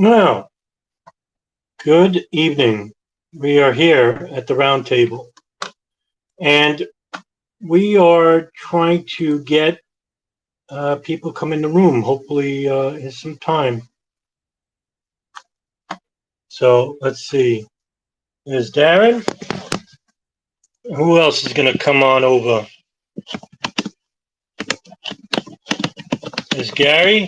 Well, good evening. We are here at the Roundtable, and we are trying to get people come in the room. Hopefully, in some time. So let's see. There's Darren. Who else is going to come on over? There's Gary.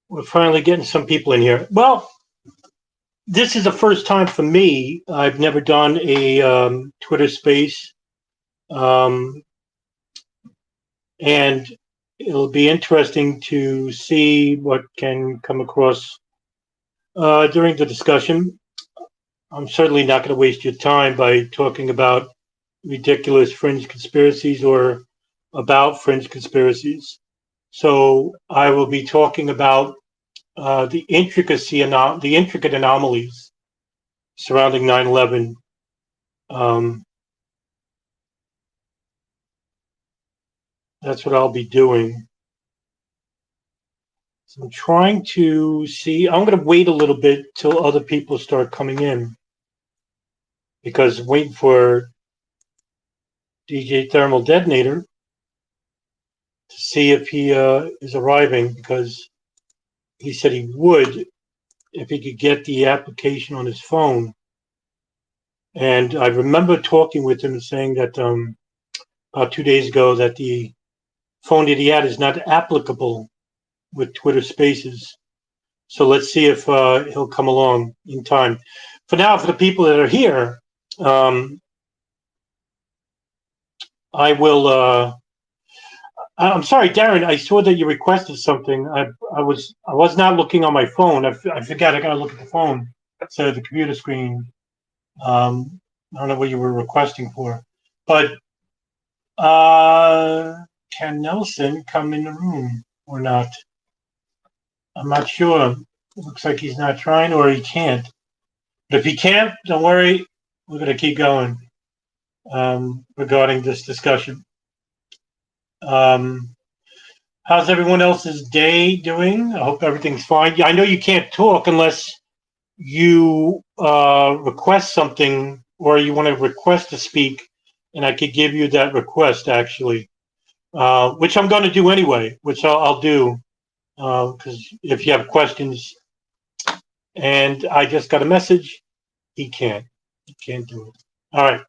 We're finally getting some people in here. Well, this is the first time for me. I've never done a Twitter space. And it'll be interesting to see what can come across during the discussion. I'm certainly not going to waste your time by talking about ridiculous fringe conspiracies or about fringe conspiracies. So I will be talking about the intricate anomalies surrounding 9/11. That's what I'll be doing. So I'm trying to see. I'm going to wait a little bit till other people start coming in, because I'm waiting for DJ Thermal Detonator to see if he is arriving, because he said he would if he could get the application on his phone. And I remember talking with him and saying that about 2 days ago that the phone that he had is not applicable with Twitter Spaces. So let's see if he'll come along in time. For now, for the people that are here, I will. I'm sorry, Darren. I saw that you requested something. I was not looking on my phone. I forgot. I got to look at the phone instead of the computer screen. I don't know what you were requesting for, but can Nelson come in the room or not? I'm not sure. It looks like he's not trying, or he can't. But if he can't, don't worry. We're going to keep going regarding this discussion. How's everyone else's day doing? I hope everything's fine. Yeah, I know you can't talk unless you request something, or you want to request to speak, and I could give you that request, actually, which I'm going to do anyway, which I'll do, because if you have questions. And I just got a message. He can't do it. All right.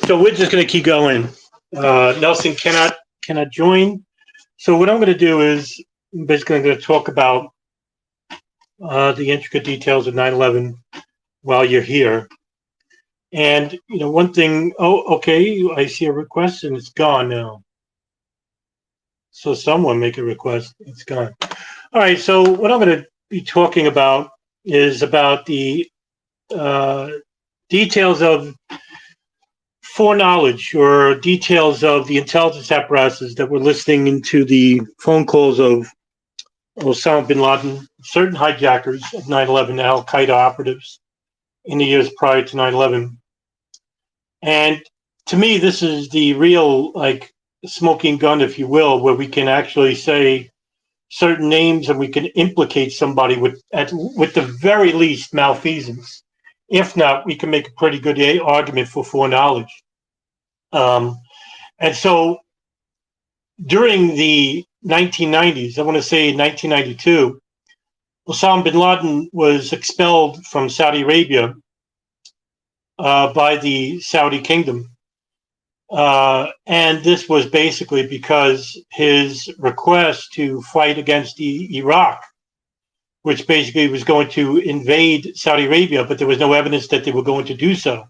So we're just going to keep going. Nelson cannot join. So what I'm going to do is basically going to talk about the intricate details of 9/11 while you're here. And, one thing, okay, I see a request and it's gone now. So someone make a request, it's gone. All right, so what I'm going to be talking about is about the details of foreknowledge, or details of the intelligence apparatuses that were listening into the phone calls of Osama bin Laden, certain hijackers of 9/11, Al-Qaeda operatives in the years prior to 9/11. And to me, this is the real, smoking gun, if you will, where we can actually say certain names and we can implicate somebody with the very least malfeasance. If not, we can make a pretty good argument for foreknowledge. And so during the 1990s, I want to say 1992, Osama bin Laden was expelled from Saudi Arabia by the Saudi kingdom. And this was basically because his request to fight against Iraq, which basically was going to invade Saudi Arabia, but there was no evidence that they were going to do so.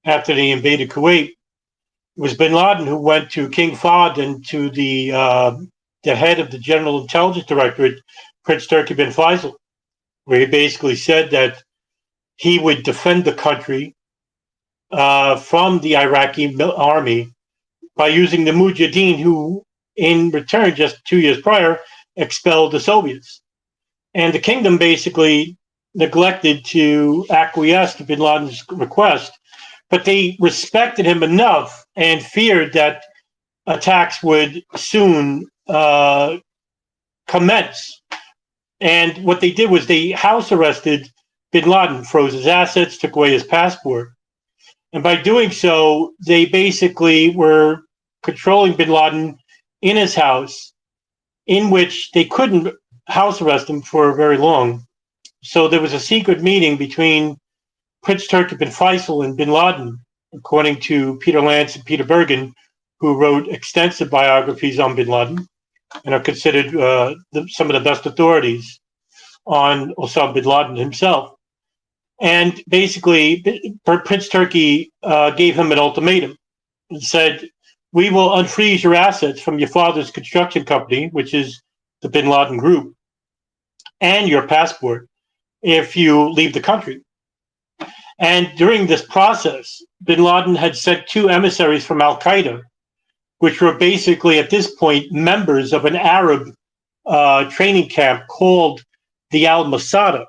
After they invaded Kuwait, it was bin Laden who went to King Fahd and to the head of the General Intelligence Directorate, Prince Turki bin Faisal, where he basically said that he would defend the country from the Iraqi army by using the Mujahideen, who in return, just 2 years prior, expelled the Soviets. And the kingdom basically neglected to acquiesce to bin Laden's request, but they respected him enough and feared that attacks would soon commence. And what they did was they house arrested bin Laden, froze his assets, took away his passport. And by doing so, they basically were controlling bin Laden in his house, in which they couldn't house arrest him for very long. So there was a secret meeting between Prince Turki bin Faisal and bin Laden, according to Peter Lance and Peter Bergen, who wrote extensive biographies on bin Laden and are considered some of the best authorities on Osama bin Laden himself. And basically, Prince Turki gave him an ultimatum and said, we will unfreeze your assets from your father's construction company, which is the bin Laden group, and your passport if you leave the country. And during this process, bin Laden had sent 2 emissaries from Al-Qaeda, which were basically at this point members of an Arab training camp called the Al-Masada,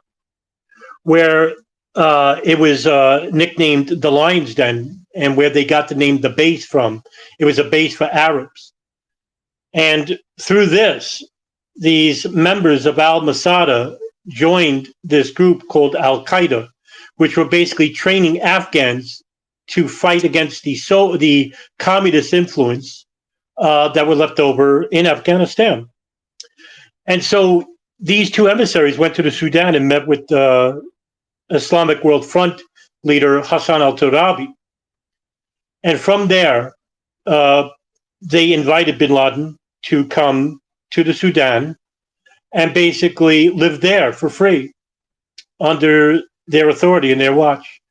where it was nicknamed the Lion's Den, and where they got the name the base from. It was a base for Arabs. And through this, these members of Al-Masada joined this group called Al-Qaeda, which were basically training Afghans to fight against the communist influence that were left over in Afghanistan. And so these 2 emissaries went to the Sudan and met with Islamic World Front leader Hassan al-Turabi. And from there, they invited bin Laden to come to the Sudan and basically live there for free under their authority and their watch.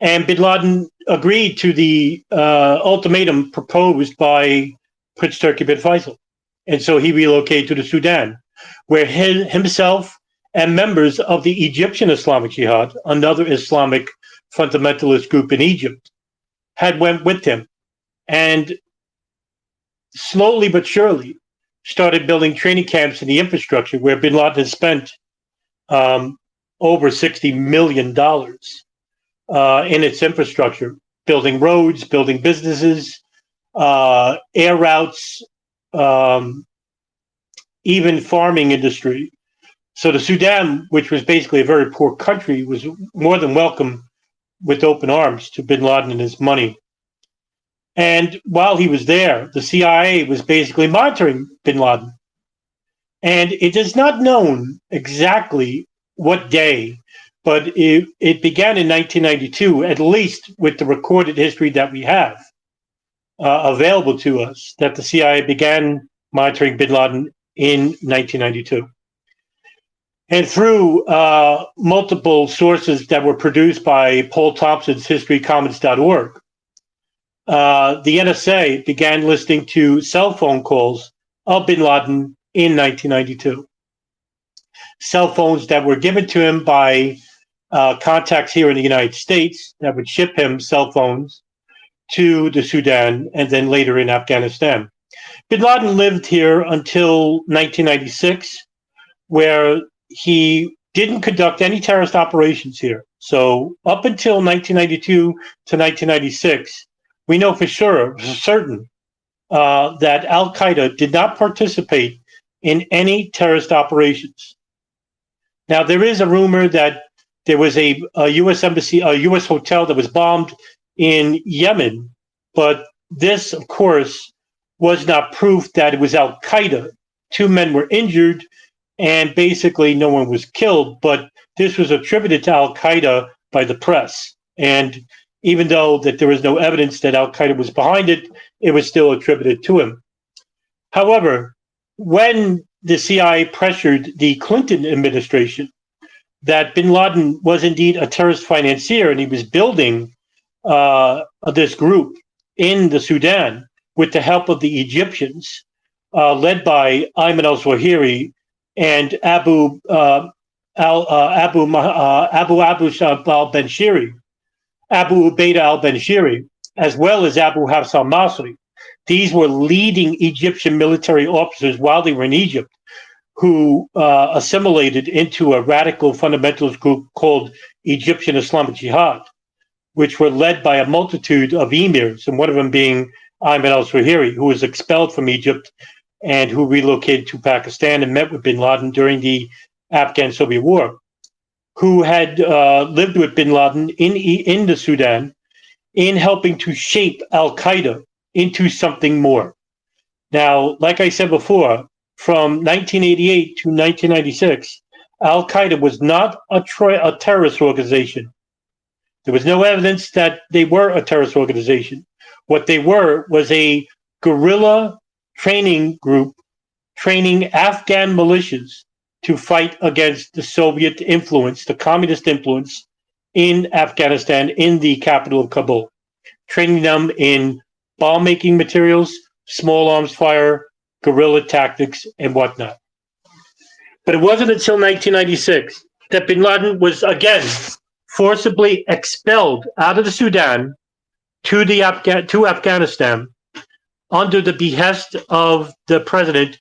And bin Laden agreed to the ultimatum proposed by Prince Turki bin Faisal. And so he relocated to the Sudan, where himself and members of the Egyptian Islamic Jihad, another Islamic fundamentalist group in Egypt, had went with him, and slowly but surely started building training camps in the infrastructure where bin Laden had spent over $60 million in its infrastructure, building roads, building businesses, air routes, even farming industry. So the Sudan, which was basically a very poor country, was more than welcome with open arms to bin Laden and his money. And while he was there, the CIA was basically monitoring bin Laden. And it is not known exactly what day, but it began in 1992, at least with the recorded history that we have available to us, that the CIA began monitoring bin Laden in 1992. And through multiple sources that were produced by Paul Thompson's historycommons.org, the NSA began listening to cell phone calls of bin Laden in 1992. Cell phones that were given to him by contacts here in the United States that would ship him cell phones to the Sudan and then later in Afghanistan. Bin Laden lived here until 1996, where he didn't conduct any terrorist operations here. So up until 1992 to 1996, we know for certain that Al-Qaeda did not participate in any terrorist operations. Now, there is a rumor that there was a U.S. embassy, a U.S. hotel that was bombed in Yemen, but this, of course, was not proof that it was Al-Qaeda. 2 men were injured, and basically no one was killed, but this was attributed to Al-Qaeda by the press. And even though that there was no evidence that Al-Qaeda was behind it, it was still attributed to him. However, when the CIA pressured the Clinton administration that bin Laden was indeed a terrorist financier and he was building this group in the Sudan with the help of the Egyptians, led by Ayman al-Zawahiri and Abu Ubaidah al-Banshiri, as well as Abu Hafs al-Masri. These were leading Egyptian military officers while they were in Egypt, who assimilated into a radical fundamentalist group called Egyptian Islamic Jihad, which were led by a multitude of emirs, and one of them being Ayman al-Zawahiri, who was expelled from Egypt and who relocated to Pakistan and met with bin Laden during the Afghan-Soviet War, who had lived with bin Laden in the Sudan in helping to shape Al-Qaeda into something more. Now, like I said before, from 1988 to 1996, Al-Qaeda was not a terrorist organization. There was no evidence that they were a terrorist organization. What they were was a guerrilla training group training Afghan militias to fight against the Soviet influence, the communist influence in Afghanistan, in the capital of Kabul, training them in bomb-making materials, small arms fire, guerrilla tactics, and whatnot. But it wasn't until 1996 that bin Laden was again forcibly expelled out of the Sudan to Afghanistan under the behest of the president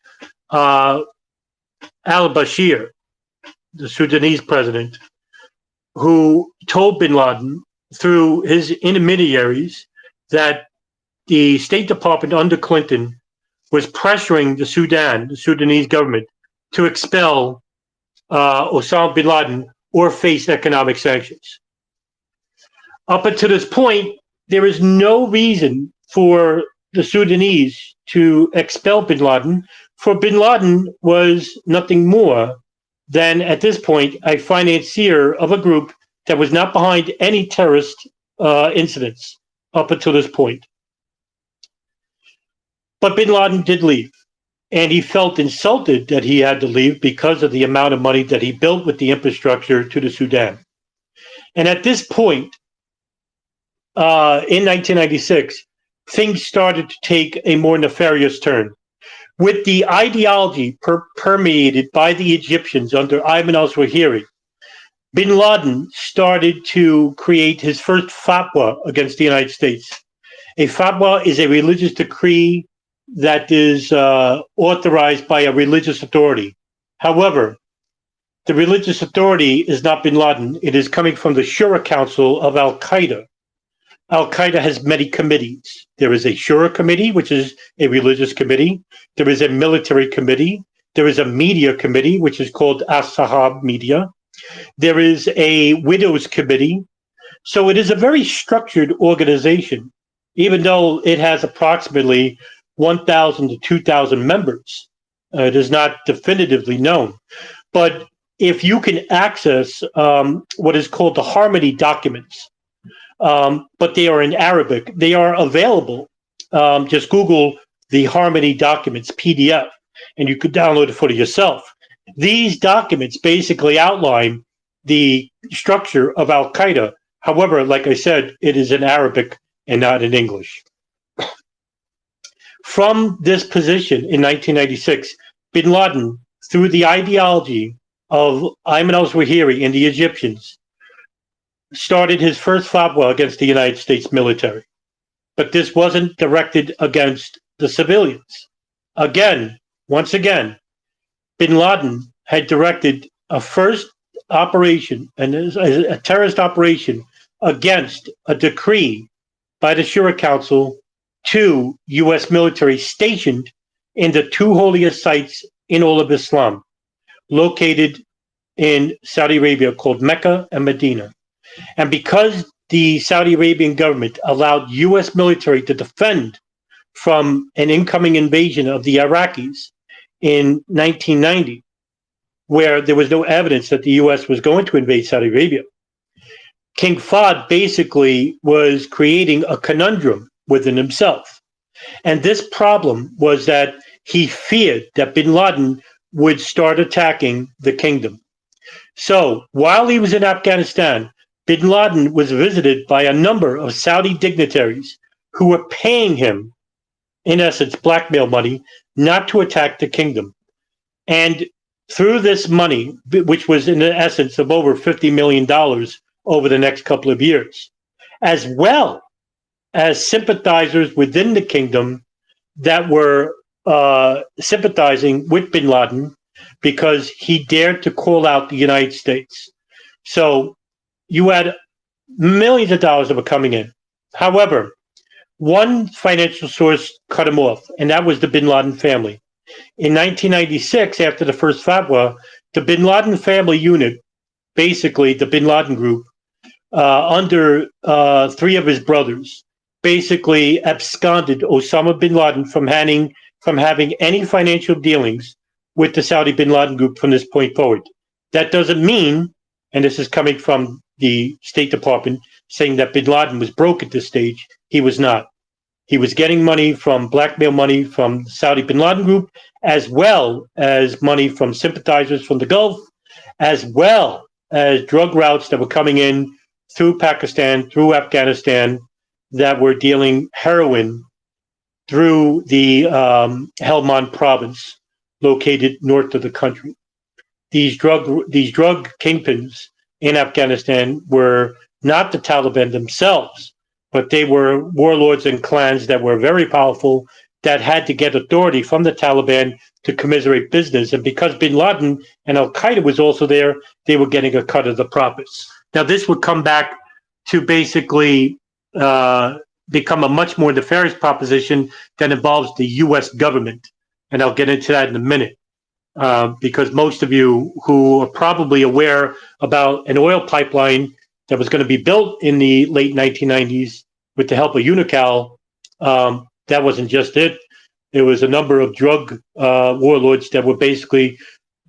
al-Bashir, the Sudanese president, who told bin Laden through his intermediaries that the State Department under Clinton was pressuring the Sudanese government, to expel Osama bin Laden or face economic sanctions. Up until this point, there is no reason for the Sudanese to expel bin Laden, for bin Laden was nothing more than, at this point, a financier of a group that was not behind any terrorist incidents up until this point. But bin Laden did leave, and he felt insulted that he had to leave because of the amount of money that he built with the infrastructure to the Sudan. And at this point, in 1996, things started to take a more nefarious turn. With the ideology permeated by the Egyptians under Ayman al-Zawahiri, bin Laden started to create his first fatwa against the United States. A fatwa is a religious decree that is authorized by a religious authority. However, the religious authority is not bin Laden. It is coming from the Shura Council of Al-Qaeda. Al-Qaeda has many committees. There is a Shura committee, which is a religious committee. There is a military committee. There is a media committee, which is called As-Sahab Media. There is a widows committee. So it is a very structured organization, even though it has approximately 1,000 to 2,000 members. It is not definitively known. But if you can access what is called the Harmony documents, but they are in Arabic, they are available. Just Google the Harmony documents, PDF, and you could download it for yourself. These documents basically outline the structure of Al-Qaeda. However, like I said, it is in Arabic and not in English. From this position in 1996, bin Laden, through the ideology of Ayman al-Zawahiri and the Egyptians, started his first fatwa against the United States military. But this wasn't directed against the civilians. Once again, bin Laden had directed a first operation, a terrorist operation, against a decree by the Shura Council to U.S. military stationed in the two holiest sites in all of Islam, located in Saudi Arabia, called Mecca and Medina. And because the Saudi Arabian government allowed U.S. military to defend from an incoming invasion of the Iraqis in 1990, where there was no evidence that the U.S. was going to invade Saudi Arabia, King Fahd basically was creating a conundrum within himself. And this problem was that he feared that bin Laden would start attacking the kingdom. So while he was in Afghanistan, bin Laden was visited by a number of Saudi dignitaries who were paying him, in essence, blackmail money, not to attack the kingdom. And through this money, which was in essence of over $50 million over the next couple of years, as well as sympathizers within the kingdom that were sympathizing with bin Laden because he dared to call out the United States. So you had millions of dollars that were coming in. However, one financial source cut him off, and that was the bin Laden family. In 1996, after the first fatwa, the bin Laden family unit, basically the bin Laden group, under three of his brothers, basically absconded Osama bin Laden from having any financial dealings with the Saudi bin Laden group from this point forward. That doesn't mean, and this is coming from the State Department, saying that bin Laden was broke at this stage. He was not. He was getting blackmail money from the Saudi bin Laden group, as well as money from sympathizers from the Gulf, as well as drug routes that were coming in through Pakistan, through Afghanistan, that were dealing heroin through the Helmand province, located north of the country. These drug kingpins in Afghanistan were not the Taliban themselves, but they were warlords and clans that were very powerful, that had to get authority from the Taliban to commiserate business. And because bin Laden and Al-Qaeda was also there, they were getting a cut of the profits. Now, this would come back to basically become a much more nefarious proposition that involves the U.S. government. And I'll get into that in a minute, because most of you who are probably aware about an oil pipeline that was going to be built in the late 1990s with the help of Unocal, that wasn't just it. There was a number of drug warlords that were basically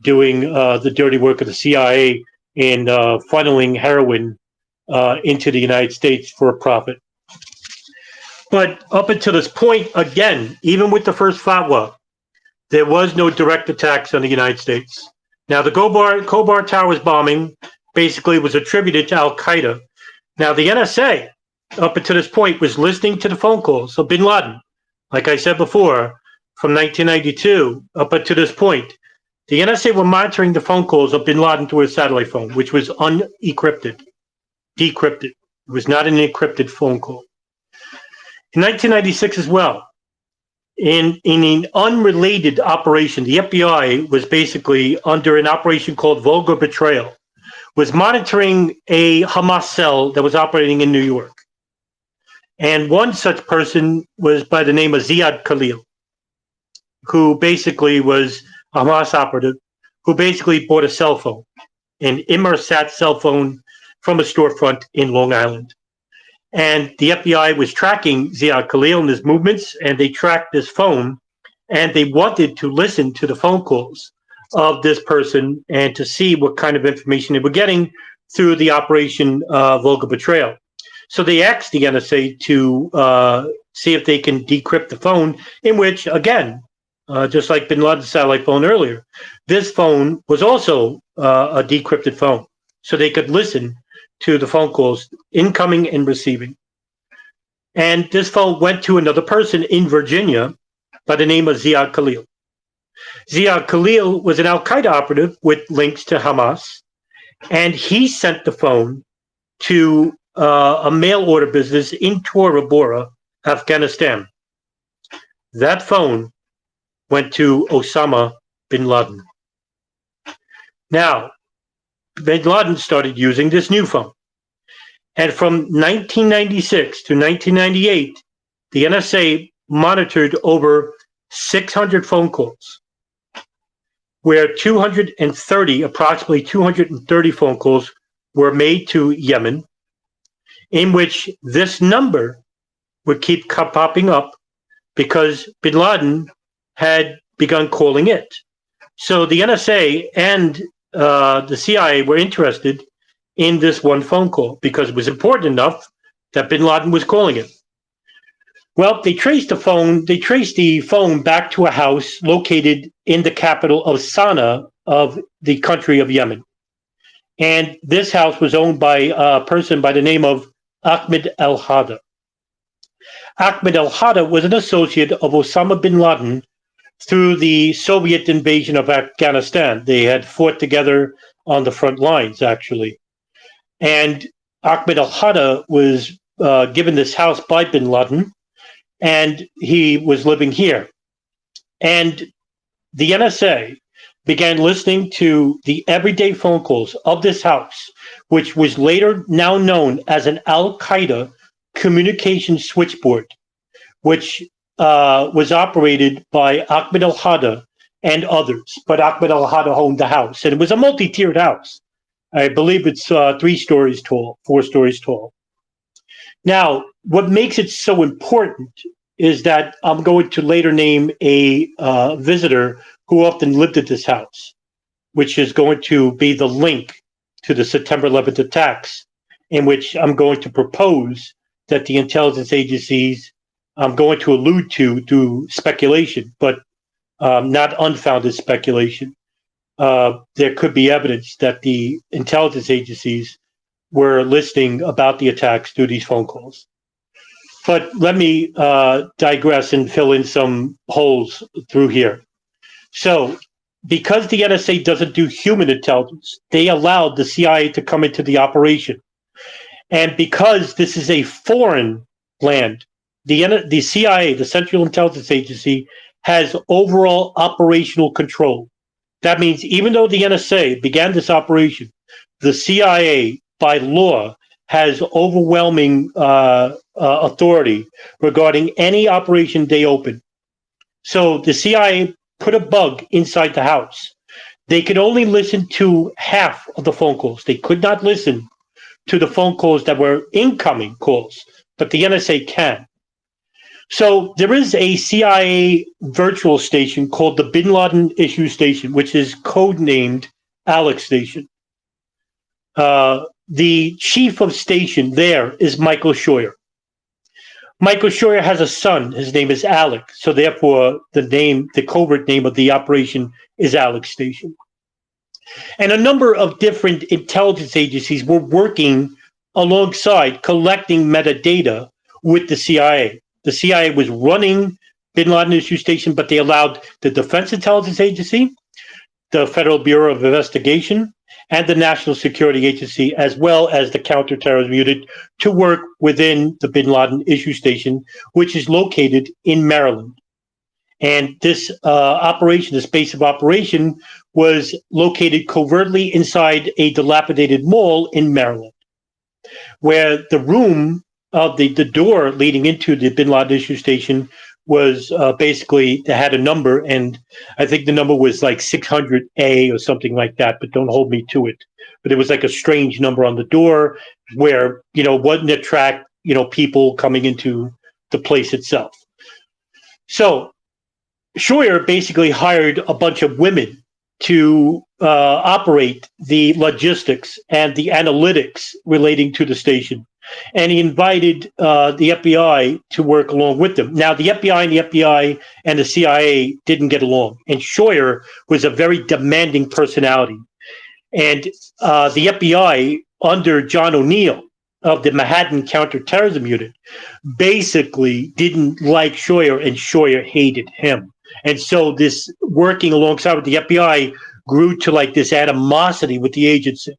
doing the dirty work of the CIA in funneling heroin into the United States for a profit. But up until this point, again, even with the first fatwa, there was no direct attacks on the United States. Now, the Khobar Towers bombing basically was attributed to Al-Qaeda. Now, the NSA, up until this point, was listening to the phone calls of bin Laden. Like I said before, from 1992 up until this point, the NSA were monitoring the phone calls of bin Laden through his satellite phone, which was unencrypted, decrypted. It was not an encrypted phone call. In 1996 as well, in an unrelated operation, the FBI was basically under an operation called Vulgar Betrayal, was monitoring a Hamas cell that was operating in New York. And one such person was by the name of Ziad Khalil, who basically was a Hamas operative, who basically bought a cell phone, an Inmarsat cell phone from a storefront in Long Island. And the FBI was tracking Ziad Khalil and his movements, and they tracked this phone, and they wanted to listen to the phone calls of this person and to see what kind of information they were getting through the operation Vulgar Betrayal. So they asked the NSA to see if they can decrypt the phone, in which, again, just like bin Laden's satellite phone earlier, this phone was also a decrypted phone, so they could listen to the phone calls, incoming and receiving. And this phone went to another person in Virginia by the name of Ziad Khalil. Ziad Khalil was an Al-Qaeda operative with links to Hamas, and he sent the phone to a mail order business in Tora Bora, Afghanistan. That phone went to Osama bin Laden. Now, bin Laden started using this new phone. And from 1996 to 1998, the NSA monitored over 600 phone calls, where approximately 230 phone calls were made to Yemen, in which this number would keep popping up because bin Laden had begun calling it. So the NSA and the CIA were interested in this one phone call because it was important enough that bin Laden was calling it. Well, they traced the phone back to a house located in the capital of Sana'a of the country of Yemen. And this house was owned by a person by the name of Ahmed al-Hada. Ahmed al-Hada was an associate of Osama bin Laden through the Soviet invasion of Afghanistan. They had fought together on the front lines, actually. And Ahmed al-Hada was given this house by bin Laden, and he was living here. And the NSA began listening to the everyday phone calls of this house, which was later now known as an Al-Qaeda communication switchboard, which was operated by Ahmed al-Hada and others, but Ahmed al-Hada owned the house, and it was a multi-tiered house. I believe it's 3 stories tall, 4 stories tall. Now, what makes it so important is that I'm going to later name a visitor who often lived at this house, which is going to be the link to the September 11th attacks, in which I'm going to propose that the intelligence agencies, I'm going to allude to through speculation, but not unfounded speculation. There could be evidence that the intelligence agencies were listening about the attacks through these phone calls. But let me digress and fill in some holes through here. So, because the NSA doesn't do human intelligence, they allowed the CIA to come into the operation. And because this is a foreign land, the CIA, the Central Intelligence Agency, has overall operational control. That means even though the NSA began this operation, the CIA, by law, has overwhelming authority regarding any operation they open. So the CIA put a bug inside the house. They could only listen to half of the phone calls. They could not listen to the phone calls that were incoming calls, but the NSA can. So there is a CIA virtual station called the Bin Laden Issue Station, which is codenamed Alex Station. The chief of station there is Michael Scheuer. Michael Scheuer has a son. His name is Alec. So therefore, the covert name of the operation is Alex Station. And a number of different intelligence agencies were working alongside collecting metadata with the CIA. The CIA was running Bin Laden Issue Station, but they allowed the Defense Intelligence Agency, the Federal Bureau of Investigation, and the National Security Agency, as well as the Counterterrorism Unit, to work within the Bin Laden Issue Station, which is located in Maryland. And this operation, this base of operation, was located covertly inside a dilapidated mall in Maryland, where the room of the door leading into the Bin Laden Issue Station was basically, they had a number, and I think the number was like 600A or something like that, but don't hold me to it. But it was like a strange number on the door where, wouldn't attract, people coming into the place itself. So Scheuer basically hired a bunch of women to operate the logistics and the analytics relating to the station. And he invited the FBI to work along with them. Now, the FBI and the CIA didn't get along. And Scheuer was a very demanding personality. And the FBI, under John O'Neill of the Manhattan Counterterrorism Unit, basically didn't like Scheuer, and Scheuer hated him. And so this working alongside with the FBI grew to like this animosity with the agency.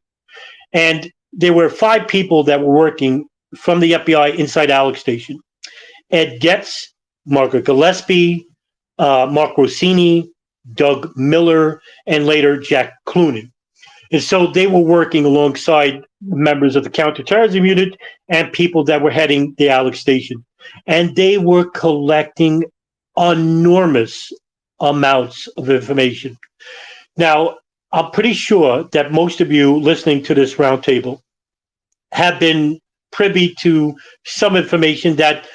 And there were 5 people that were working from the FBI inside Alex Station: Ed Getz, Margaret Gillespie, Mark Rossini, Doug Miller, and later Jack Clunan. And so they were working alongside members of the Counterterrorism Unit and people that were heading the Alex Station. And they were collecting enormous amounts of information. Now, I'm pretty sure that most of you listening to this roundtable have been privy to some information that,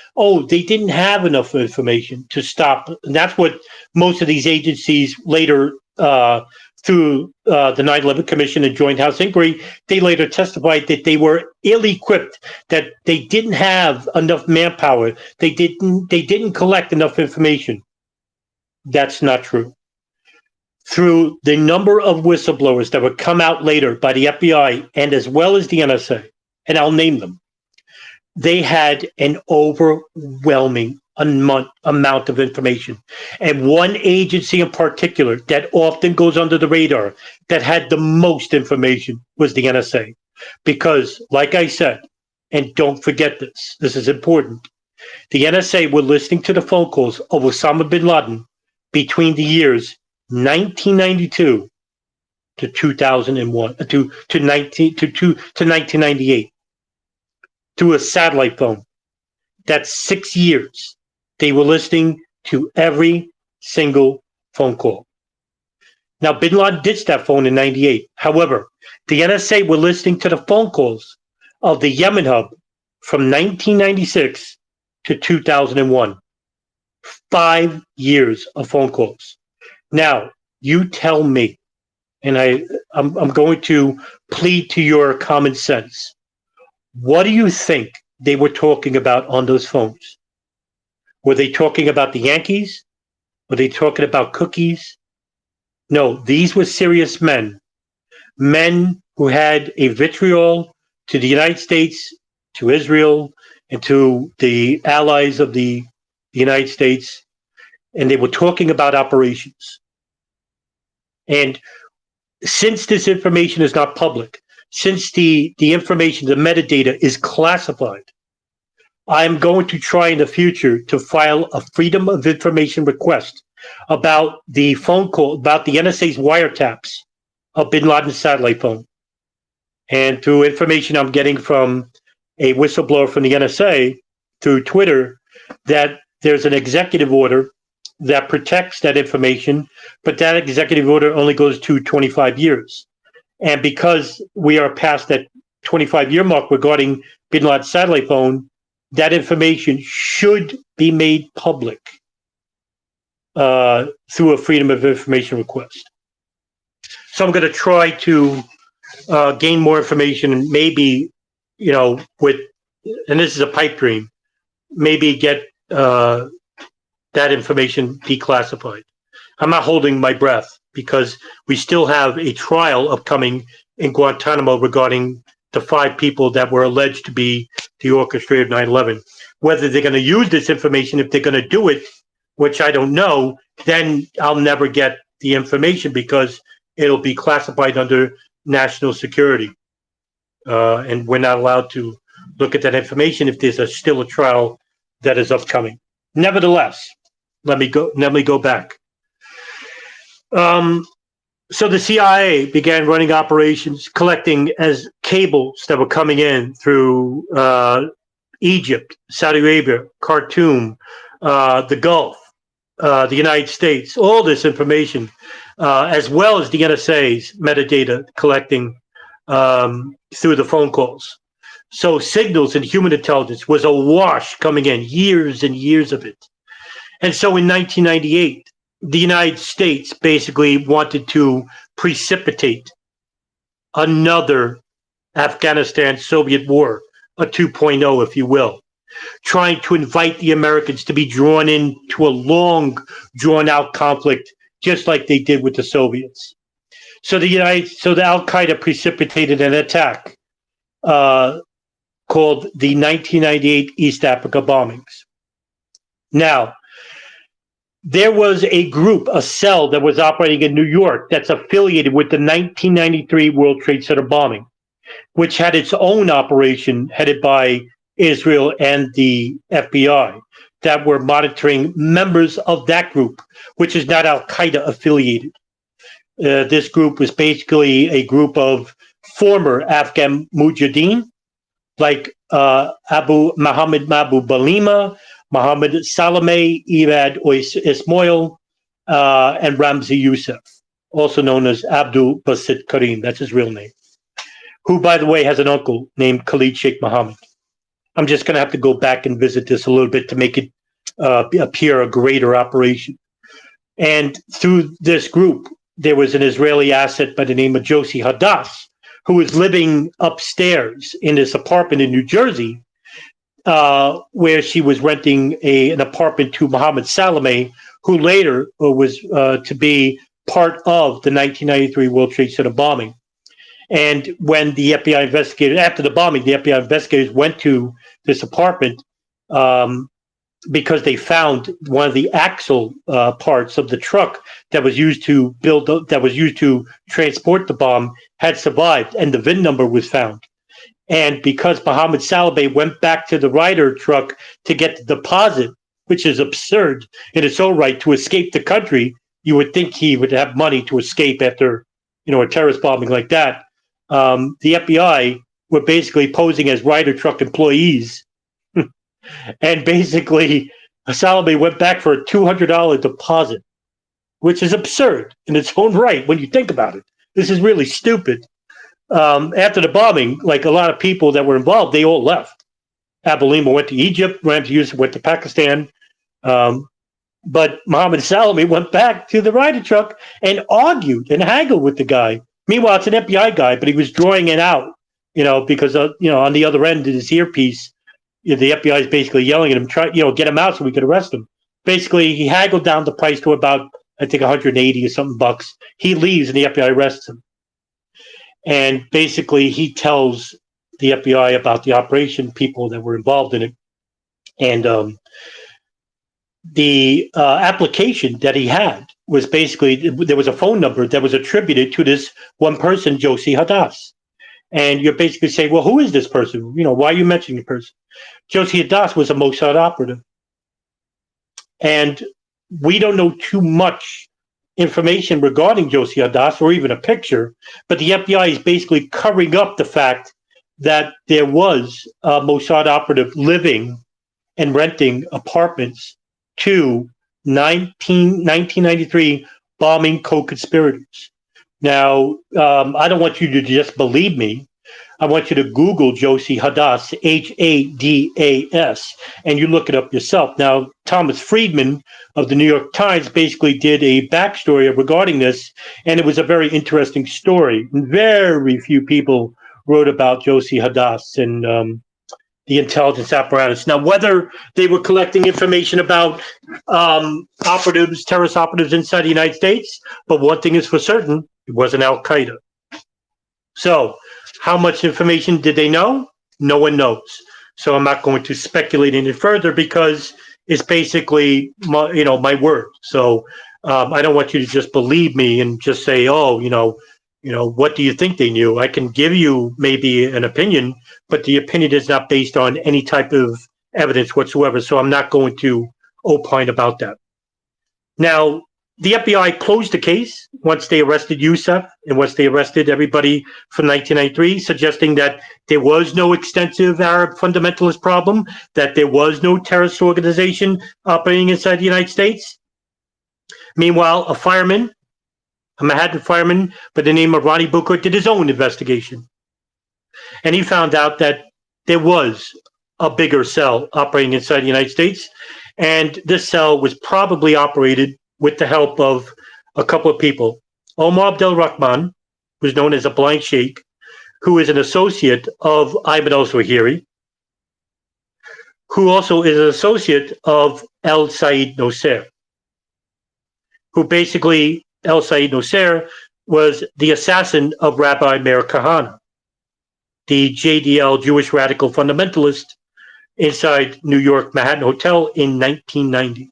they didn't have enough information to stop. And that's what most of these agencies later, through the 9/11 Commission and Joint House Inquiry, they later testified that they were ill-equipped, that they didn't have enough manpower, they didn't collect enough information. That's not true. Through the number of whistleblowers that would come out later by the FBI and as well as the NSA, and I'll name them, they had an overwhelming amount of information. And one agency in particular that often goes under the radar that had the most information was the NSA. Because, like I said, and don't forget this, this is important, the NSA were listening to the phone calls of Osama bin Laden between the years 1992 to 2001 to 1998 through a satellite phone. That's 6 years. They were listening to every single phone call. Now, bin Laden ditched that phone in 98. However, the NSA were listening to the phone calls of the Yemen hub from 1996 to 2001. 5 years of phone calls. Now, you tell me, and I'm going to plead to your common sense. What do you think they were talking about on those phones? Were they talking about the Yankees? Were they talking about cookies? No, these were serious men who had a vitriol to the United States, to Israel, and to the allies of the United States, and they were talking about operations. And since this information is not public, since the information, the metadata is classified, I'm going to try in the future to file a Freedom of Information request about the phone call, about the NSA's wiretaps of bin Laden's satellite phone. And through information I'm getting from a whistleblower from the NSA through Twitter, that there's an executive order that protects that information, but that executive order only goes to 25 years. And because we are past that 25-year mark regarding bin Laden's satellite phone, that information should be made public through a Freedom of Information request. So I'm going to try to gain more information and maybe, and this is a pipe dream, maybe get that information declassified. I'm not holding my breath because we still have a trial upcoming in Guantanamo regarding the 5 people that were alleged to be the orchestrator of 9/11. Whether they're going to use this information, if they're going to do it, which I don't know, then I'll never get the information because it'll be classified under national security. And we're not allowed to look at that information if there's still a trial that is upcoming. Nevertheless, let me go back. So the CIA began running operations, collecting as cables that were coming in through Egypt, Saudi Arabia, Khartoum, the Gulf, the United States, all this information, as well as the NSA's metadata collecting through the phone calls. So signals and human intelligence was awash coming in, years and years of it. And so in 1998, the United States basically wanted to precipitate another Afghanistan-Soviet war, a 2.0, if you will, trying to invite the Americans to be drawn into a long, drawn-out conflict, just like they did with the Soviets. So the Al-Qaeda precipitated an attack called the 1998 East Africa bombings. Now, there was a group, a cell that was operating in New York that's affiliated with the 1993 World Trade Center bombing, which had its own operation headed by Israel and the FBI that were monitoring members of that group, which is not Al-Qaeda affiliated. This group was basically a group of former Afghan mujahideen, like Muhammad Mahbub Balima, Mohammed Salameh, Ibad Ismail, and Ramzi Youssef, also known as Abdul Basit Karim. That's his real name. Who, by the way, has an uncle named Khalid Sheikh Mohammed. I'm just going to have to go back and visit this a little bit to make it appear a greater operation. And through this group, there was an Israeli asset by the name of Josie Hadass, who was living upstairs in this apartment in New Jersey, where she was renting an apartment to Mohammed Salameh, who later was to be part of the 1993 World Trade Center bombing. And when the FBI investigators, after the bombing, the FBI investigators went to this apartment because they found one of the axle parts of the truck that was used to transport the bomb had survived, and the VIN number was found. And because Mohammed Salameh went back to the Ryder truck to get the deposit, which is absurd in its own right, to escape the country, you would think he would have money to escape after, a terrorist bombing like that. The FBI were basically posing as Ryder truck employees and basically Salome went back for a $200 deposit, which is absurd in its own right when you think about it. This is really stupid. After the bombing, like a lot of people that were involved, they all left. Abu went to Egypt, Ramsey Youssef went to Pakistan. But Mohammed Salome went back to the rider truck and argued and haggled with the guy. Meanwhile, it's an FBI guy, but he was drawing it out, because, on the other end of his earpiece, the FBI is basically yelling at him, get him out so we could arrest him. Basically, he haggled down the price to about, I think, 180 or something bucks. He leaves and the FBI arrests him. And basically, he tells the FBI about the operation, people that were involved in it. And the application that he had was basically, there was a phone number that was attributed to this one person, Josie Hadass. And you're basically saying, well, who is this person? Why are you mentioning the person? Josie Hadass was a Mossad operative. And we don't know too much information regarding Josie Hadass or even a picture, but the FBI is basically covering up the fact that there was a Mossad operative living and renting apartments to 1993 bombing co-conspirators. Now, I don't want you to just believe me. I want you to Google Josie Hadass, Hadas, and you look it up yourself. Now, Thomas Friedman of the New York Times basically did a backstory regarding this, and it was a very interesting story. Very few people wrote about Josie Hadass and the intelligence apparatus. Now, whether they were collecting information about terrorist operatives inside the United States, but one thing is for certain, it wasn't Al-Qaeda. So, how much information did they know? No one knows. So I'm not going to speculate any further because it's basically my word. So I don't want you to just believe me and just say, what do you think they knew? I can give you maybe an opinion, but the opinion is not based on any type of evidence whatsoever. So I'm not going to opine about that. Now, the FBI closed the case once they arrested Youssef and once they arrested everybody from 1993, suggesting that there was no extensive Arab fundamentalist problem, that there was no terrorist organization operating inside the United States. Meanwhile, a Manhattan fireman by the name of Ronnie Booker did his own investigation. And he found out that there was a bigger cell operating inside the United States. And this cell was probably operated with the help of a couple of people. Omar Abdel Rahman, who's known as a blind sheikh, who is an associate of Ayman al-Zawahiri, who also is an associate of El Said Nosser, who basically, El Said Nosser was the assassin of Rabbi Meir Kahane, the JDL Jewish radical fundamentalist inside New York Manhattan Hotel in 1990.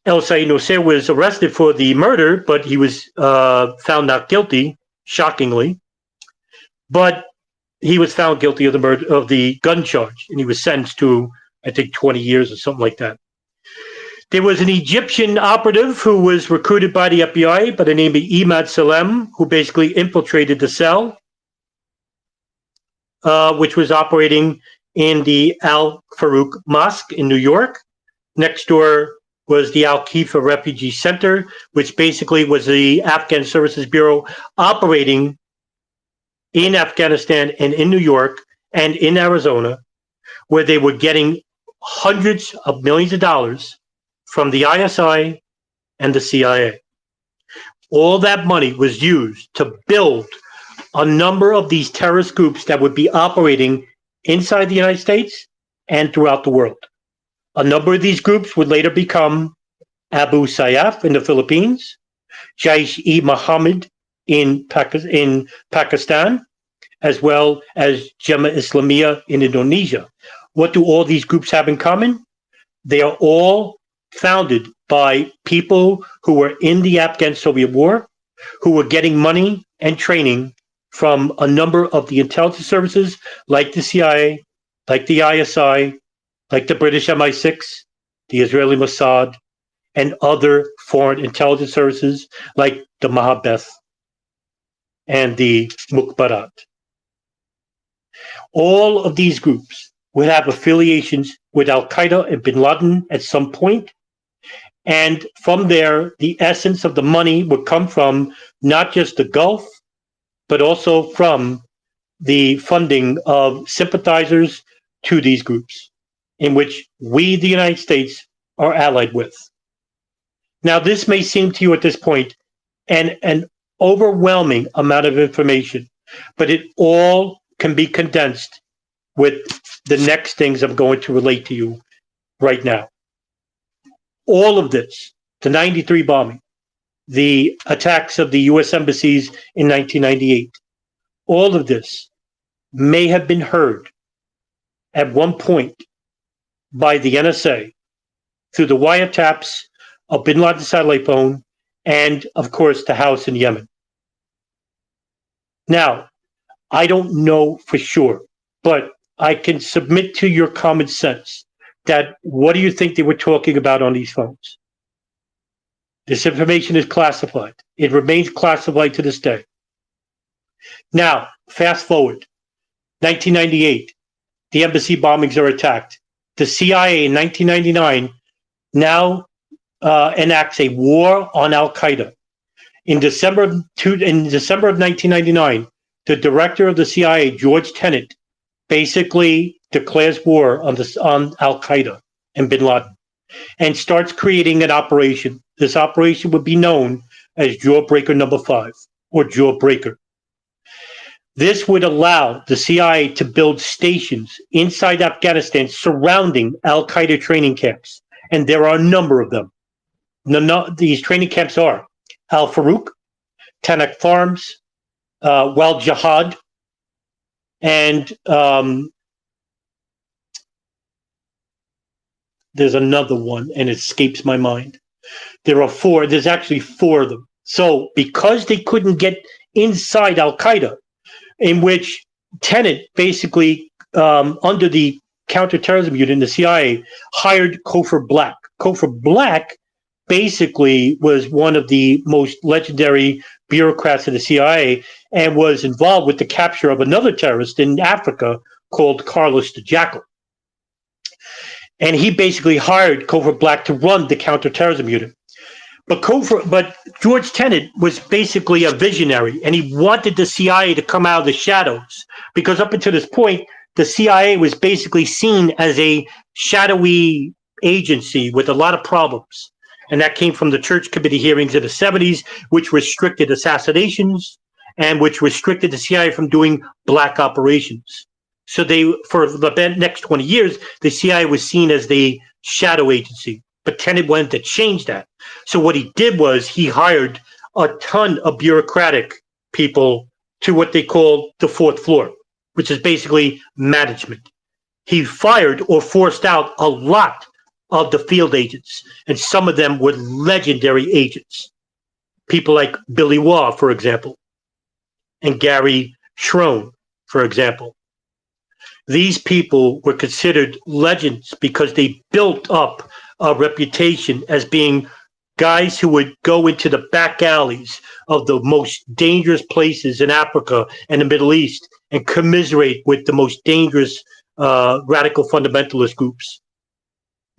El Said Nosser was arrested for the murder, but he was found not guilty, shockingly. But he was found guilty of the murder of the gun charge, and he was sentenced to, I think, 20 years or something like that. There was an Egyptian operative who was recruited by the FBI by the name of Imad Salem, who basically infiltrated the cell, which was operating in the Al Farouk Mosque in New York. Next door was the Al-Khifa Refugee Center, which basically was the Afghan Services Bureau operating in Afghanistan and in New York and in Arizona, where they were getting hundreds of millions of dollars from the ISI and the CIA. All that money was used to build a number of these terrorist groups that would be operating inside the United States and throughout the world. A number of these groups would later become Abu Sayyaf in the Philippines, Jaish-e-Mohammed in Pakistan, as well as Jemaah Islamiyah in Indonesia. What do all these groups have in common? They are all founded by people who were in the Afghan-Soviet War, who were getting money and training from a number of the intelligence services like the CIA, like the ISI, like the British MI6, the Israeli Mossad, and other foreign intelligence services like the Mahabeth and the Mukhbarat. All of these groups would have affiliations with Al Qaeda and bin Laden at some point. And from there, the essence of the money would come from not just the Gulf, but also from the funding of sympathizers to these groups, in which we, the United States, are allied with. Now, this may seem to you at this point an overwhelming amount of information, but it all can be condensed with the next things I'm going to relate to you right now. All of this, the 93 bombing, the attacks of the U.S. embassies in 1998, all of this may have been heard at one point by the NSA through the wiretaps of bin Laden's satellite phone and, of course, the house in Yemen. Now, I don't know for sure, but I can submit to your common sense that what do you think they were talking about on these phones? This information is classified. It remains classified to this day. Now, fast forward, 1998, the embassy bombings are attacked. The CIA in 1999 now enacts a war on Al Qaeda. In December of 1999, the director of the CIA, George Tenet, basically declares war on Al Qaeda and bin Laden and starts creating an operation. This operation would be known as Jawbreaker Number 5 or Jawbreaker. This would allow the CIA to build stations inside Afghanistan surrounding Al Qaeda training camps. And there are a number of them. These training camps are Al Farouk, Tanakh Farms, Wal Jihad, and there's another one, and it escapes my mind. There are four. There's actually four of them. So because they couldn't get inside Al Qaeda, in which Tenet basically, under the counterterrorism unit in the CIA, hired Cofer Black. Cofer Black basically was one of the most legendary bureaucrats of the CIA and was involved with the capture of another terrorist in Africa called Carlos the Jackal. And he basically hired Cofer Black to run the counterterrorism unit. But George Tenet was basically a visionary, and he wanted the CIA to come out of the shadows, because up until this point, the CIA was basically seen as a shadowy agency with a lot of problems. And that came from the Church Committee hearings in the 70s, which restricted assassinations and which restricted the CIA from doing black operations. So for the next 20 years, the CIA was seen as the shadow agency. But Tenet wanted to change that. So what he did was he hired a ton of bureaucratic people to what they call the fourth floor, which is basically management. He fired or forced out a lot of the field agents, and some of them were legendary agents. People like Billy Waugh, for example, and Gary Schroen, for example. These people were considered legends because they built up a reputation as being guys who would go into the back alleys of the most dangerous places in Africa and the Middle East and commiserate with the most dangerous radical fundamentalist groups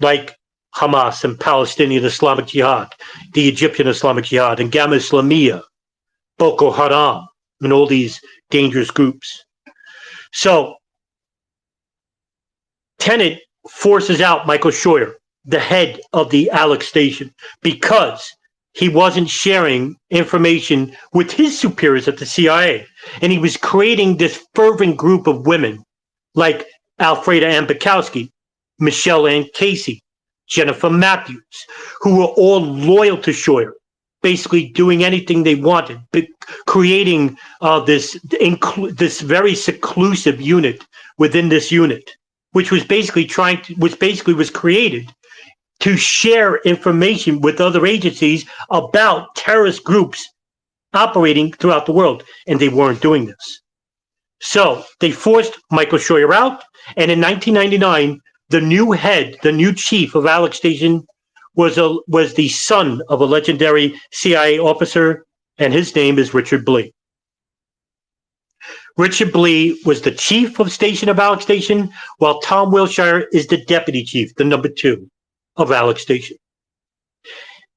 like Hamas and Palestinian Islamic Jihad, the Egyptian Islamic Jihad, and Gamma Islamiyah, Boko Haram, and all these dangerous groups. So Tenet forces out Michael Scheuer, the head of the Alex station, because he wasn't sharing information with his superiors at the CIA. And he was creating this fervent group of women like Alfreda Ann Bukowski, Michelle Ann Casey, Jennifer Matthews, who were all loyal to Scheuer, basically doing anything they wanted, but creating this very seclusive unit within this unit, which was basically was created to share information with other agencies about terrorist groups operating throughout the world, and they weren't doing this. So they forced Michael Scheuer out, and in 1999, the new chief of Alex Station was the son of a legendary CIA officer, and his name is Richard Blee. Richard Blee was the chief of station of Alex Station, while Tom Wilshire is the deputy chief, the number 2 of Alex Station.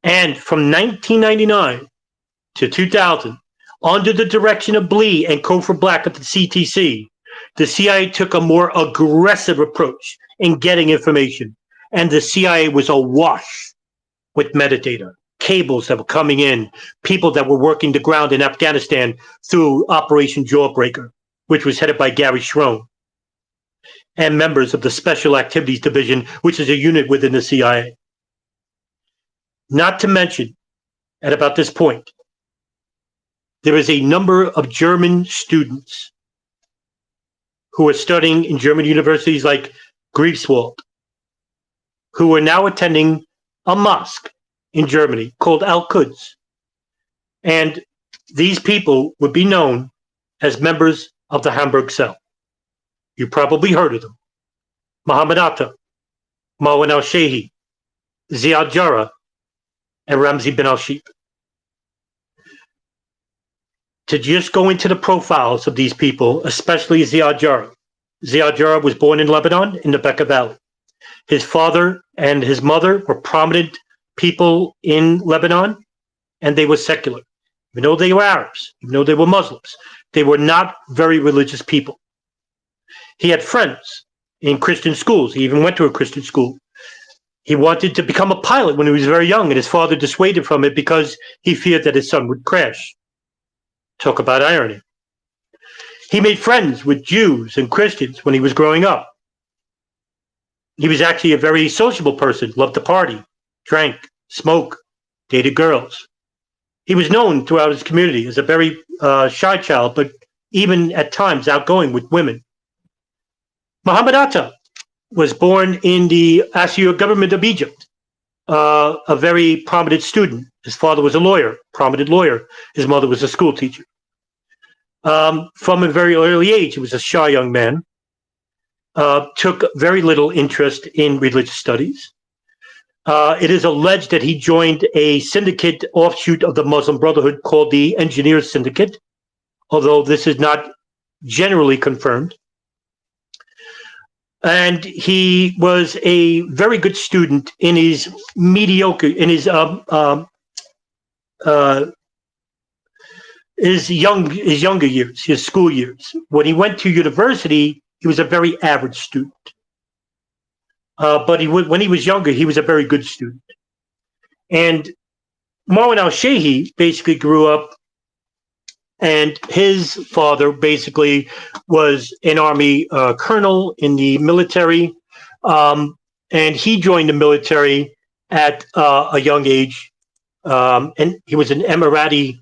And from 1999 to 2000, under the direction of Blee and Cofer Black at the CTC, the CIA took a more aggressive approach in getting information, and the CIA was awash with metadata, cables that were coming in, people that were working the ground in Afghanistan through Operation Jawbreaker, which was headed by Gary Schroen, and members of the Special Activities Division, which is a unit within the CIA. Not to mention, at about this point, there is a number of German students who are studying in German universities like Greifswald, who are now attending a mosque in Germany called Al-Quds. And these people would be known as members of the Hamburg cell. You probably heard of them. Mohammed Atta, Marwan al-Shehi, Ziad Jarrah, and Ramzi bin al-Sheikh. To just go into the profiles of these people, especially Ziad Jarrah. Ziad Jarrah was born in Lebanon in the Bekaa Valley. His father and his mother were prominent people in Lebanon, and they were secular. Even though they were Arabs, even though they were Muslims, they were not very religious people. He had friends in Christian schools. He even went to a Christian school. He wanted to become a pilot when he was very young, and his father dissuaded from it because he feared that his son would crash. Talk about irony. He made friends with Jews and Christians when he was growing up. He was actually a very sociable person, loved to party, drank, smoke, dated girls. He was known throughout his community as a very shy child, but even at times outgoing with women. Mohammed Atta was born in the Assyrian government of Egypt, a very prominent student. His father was a lawyer, prominent lawyer. His mother was a school teacher. From a very early age, he was a shy young man, took very little interest in religious studies. It is alleged that he joined a syndicate offshoot of the Muslim Brotherhood called the Engineers Syndicate, although this is not generally confirmed. And he was a very good student in his younger years, his school years. When he went to university, he was a very average student. But when he was younger, he was a very good student. And Marwan al-Shehi basically grew up, and his father basically was an army colonel in the military, and he joined the military at a young age, and he was an Emirati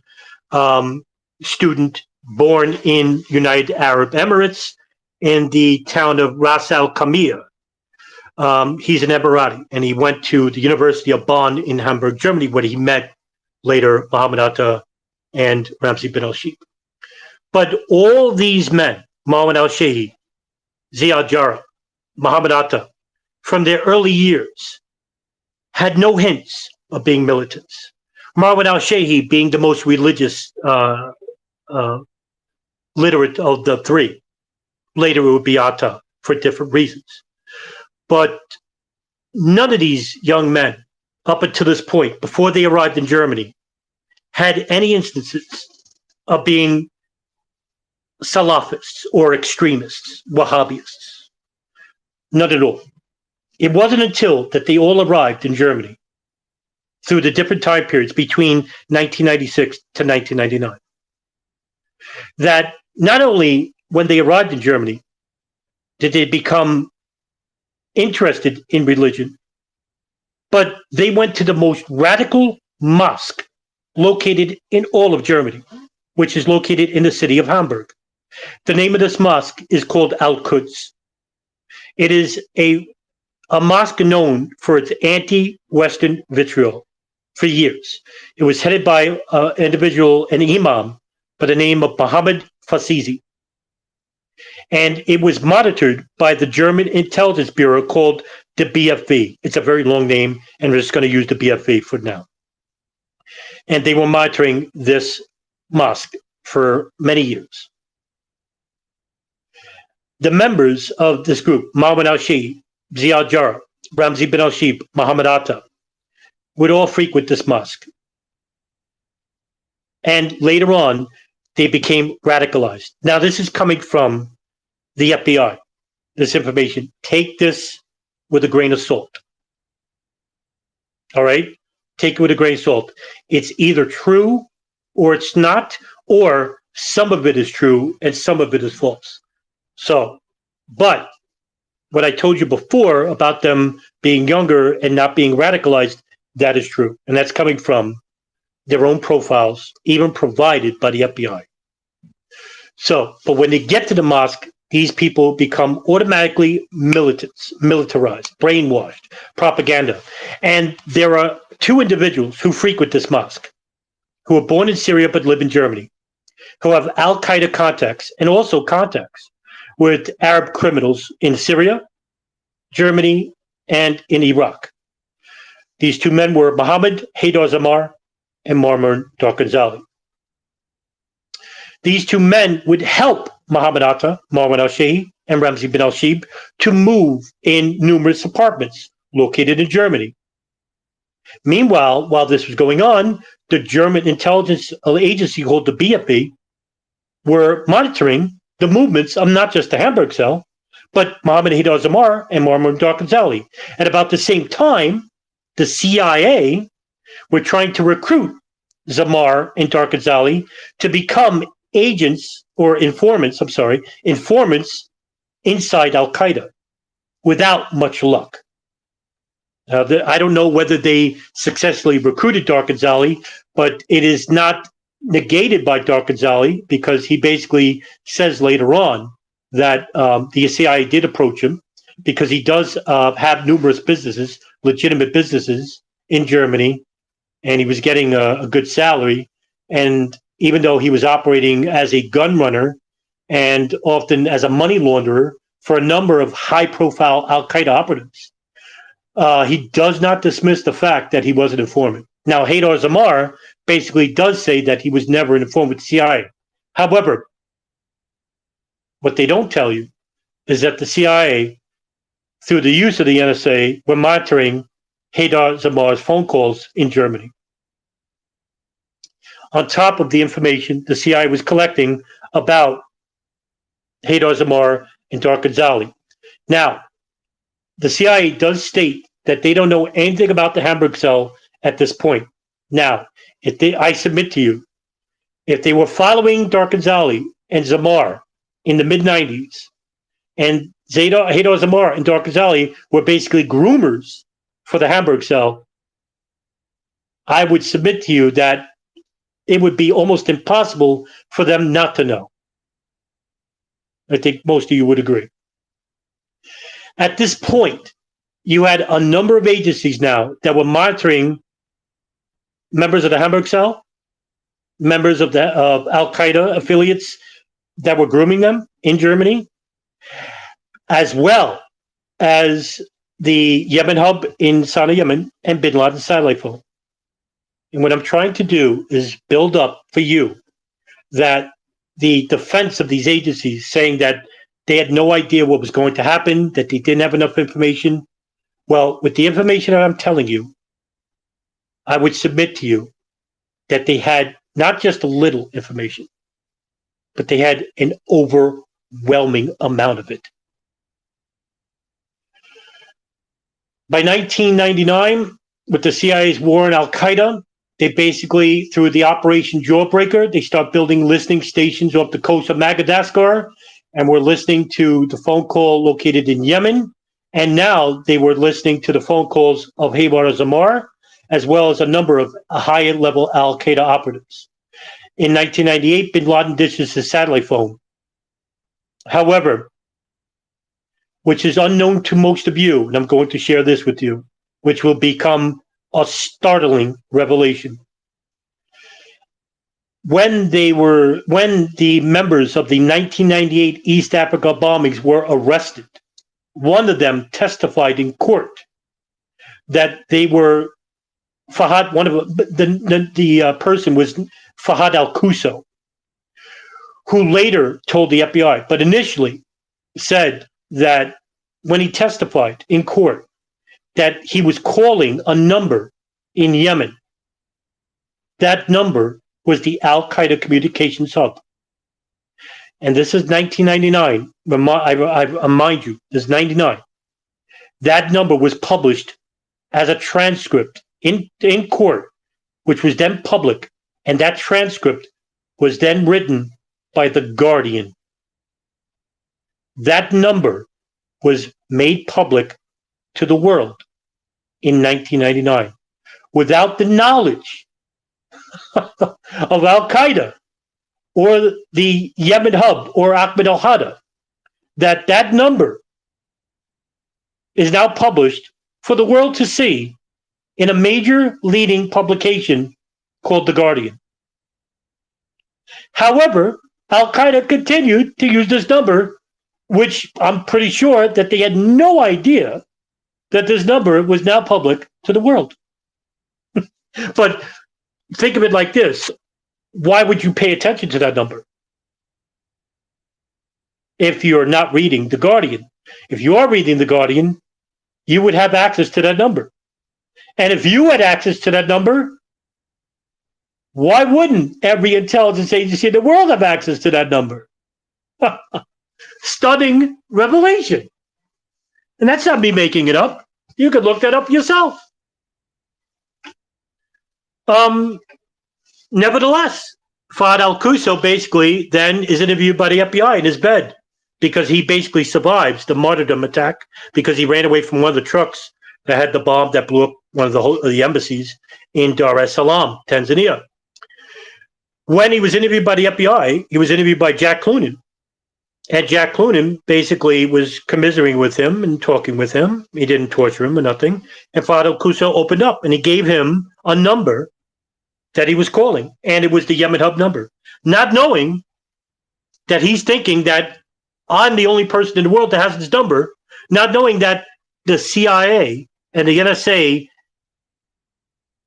student born in United Arab Emirates in the town of Ras Al Khaimah. He's an Emirati, and he went to the University of Bonn in Hamburg, Germany, where he met later Mohammed Atta and Ramzi bin al-Sheikh. But all these men, Marwan al-Shehi, Ziad Jarrah, Mohammed Atta, from their early years, had no hints of being militants. Marwan al-Shehi being the most religious literate of the three. Later it would be Atta for different reasons. But none of these young men, up until this point, before they arrived in Germany, had any instances of being Salafists or extremists, Wahhabists. None at all. It wasn't until that they all arrived in Germany through the different time periods between 1996 to 1999 that not only when they arrived in Germany did they become interested in religion, but they went to the most radical mosque located in all of Germany, which is located in the city of Hamburg. The name of this mosque is called Al-Quds. It is a mosque known for its anti-Western vitriol for years. It was headed by an individual, an imam, by the name of Mohammed Fazizi. And it was monitored by the German intelligence bureau called the BFV. It's a very long name, and we're just going to use the BFV for now. And they were monitoring this mosque for many years. The members of this group, Mohammed al-Shia, Ziad Jarrah, Ramzi bin al-Shib, Muhammad Atta, would all frequent this mosque. And later on, they became radicalized. Now, this is coming from the FBI, this information. Take this with a grain of salt. All right? Take it with a grain of salt. It's either true or it's not, or some of it is true and some of it is false. So, but what I told you before about them being younger and not being radicalized, that is true. And that's coming from their own profiles, even provided by the FBI. So, but when they get to the mosque, these people become automatically militarized, brainwashed, propaganda. And there are two individuals who frequent this mosque, who were born in Syria but live in Germany, who have al-Qaeda contacts and also contacts with Arab criminals in Syria, Germany, and in Iraq. These two men were Mohammed Haydar Zamar and Muammar Darqanzali. These two men would help Muhammad Atta, Muhammad al-Shia, and Ramzi bin al-Shib to move in numerous apartments located in Germany. Meanwhile, while this was going on, the German intelligence agency called the BFP were monitoring the movements of not just the Hamburg cell, but Mohammed Haydar Zamar and Muammar Darqanzali. At about the same time, the CIA were trying to recruit Zamar and Darqanzali to become agents or informants inside Al-Qaeda without much luck. I don't know whether they successfully recruited Darqanzali, but it is not negated by Darqanzali because he basically says later on that the CIA did approach him because he does have numerous businesses, legitimate businesses in Germany, and he was getting a good salary. And even though he was operating as a gun runner and often as a money launderer for a number of high-profile Al-Qaeda operatives, he does not dismiss the fact that he was an informant. Now, Haydar Zamar basically does say that he was never an informant with the CIA. However, what they don't tell you is that the CIA, through the use of the NSA, were monitoring Haydar Zamar's phone calls in Germany. On top of the information the CIA was collecting about Haydar Zamar and Darqanzali. Now, the CIA does state that they don't know anything about the Hamburg cell at this point. Now, I submit to you, if they were following Darqanzali and Zamar in the mid-90s, and Haydar Zamar and Darqanzali were basically groomers for the Hamburg cell, I would submit to you that it would be almost impossible for them not to know. I think most of you would agree. At this point, you had a number of agencies now that were monitoring members of the Hamburg cell, members of Al-Qaeda affiliates that were grooming them in Germany, as well as the Yemen hub in Sana'a, Yemen, and Bin Laden's satellite phone. And what I'm trying to do is build up for you that the defense of these agencies saying that they had no idea what was going to happen, that they didn't have enough information. Well, with the information that I'm telling you, I would submit to you that they had not just a little information, but they had an overwhelming amount of it. By 1999, with the CIA's war on Al-Qaeda, they basically, through the Operation Jawbreaker, they start building listening stations off the coast of Madagascar, and were listening to the phone call located in Yemen. And now they were listening to the phone calls of Haydar Zamar, as well as a number of high-level Al-Qaeda operatives. In 1998, bin Laden ditches his satellite phone. However, which is unknown to most of you, and I'm going to share this with you, which will become a startling revelation. When the members of the 1998 East Africa bombings were arrested, one of them testified in court that they were Fahad. One of the person was Fahad al-Kuso, who later told the FBI. But initially, said that when he testified in court, that he was calling a number in Yemen. That number was the Al Qaeda communications hub. And this is 1999. I remind you, this is 99. That number was published as a transcript in court, which was then public. And that transcript was then written by The Guardian. That number was made public to the world in 1999 without the knowledge of Al Qaeda or the Yemen hub or Ahmed al-Hada. That number is now published for the world to see in a major leading publication called The Guardian. However, Al Qaeda continued to use this number, which I'm pretty sure that they had no idea that this number was now public to the world. But think of it like this. Why would you pay attention to that number if you're not reading The Guardian? If you are reading The Guardian, you would have access to that number. And if you had access to that number, why wouldn't every intelligence agency in the world have access to that number? Stunning revelation. And that's not me making it up. You could look that up yourself. Nevertheless, Fahd al-Qusaw basically then is interviewed by the FBI in his bed because he basically survives the martyrdom attack because he ran away from one of the trucks that had the bomb that blew up one of the embassies in Dar es Salaam, Tanzania. When he was interviewed by the FBI, he was interviewed by Jack Clunan. And Jack Clunan basically was commiserating with him and talking with him. He didn't torture him or nothing. And Fahd al-Qusaw opened up and he gave him a number that he was calling. And it was the Yemen hub number. Not knowing that he's thinking that I'm the only person in the world that has this number. Not knowing that the CIA and the NSA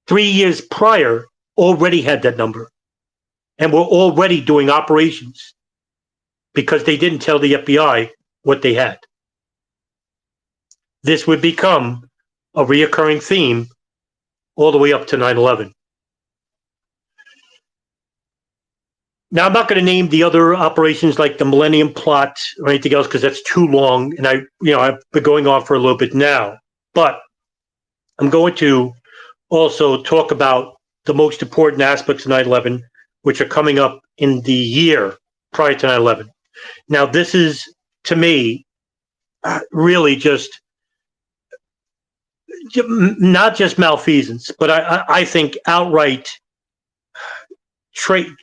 3 years prior already had that number. And were already doing operations because they didn't tell the FBI what they had. This would become a reoccurring theme all the way up to 9/11. Now, I'm not going to name the other operations like the Millennium Plot or anything else because that's too long, and I've been going on for a little bit now. But I'm going to also talk about the most important aspects of 9/11, which are coming up in the year prior to 9/11. Now, this is, to me, really just not just malfeasance, but I think outright traitorous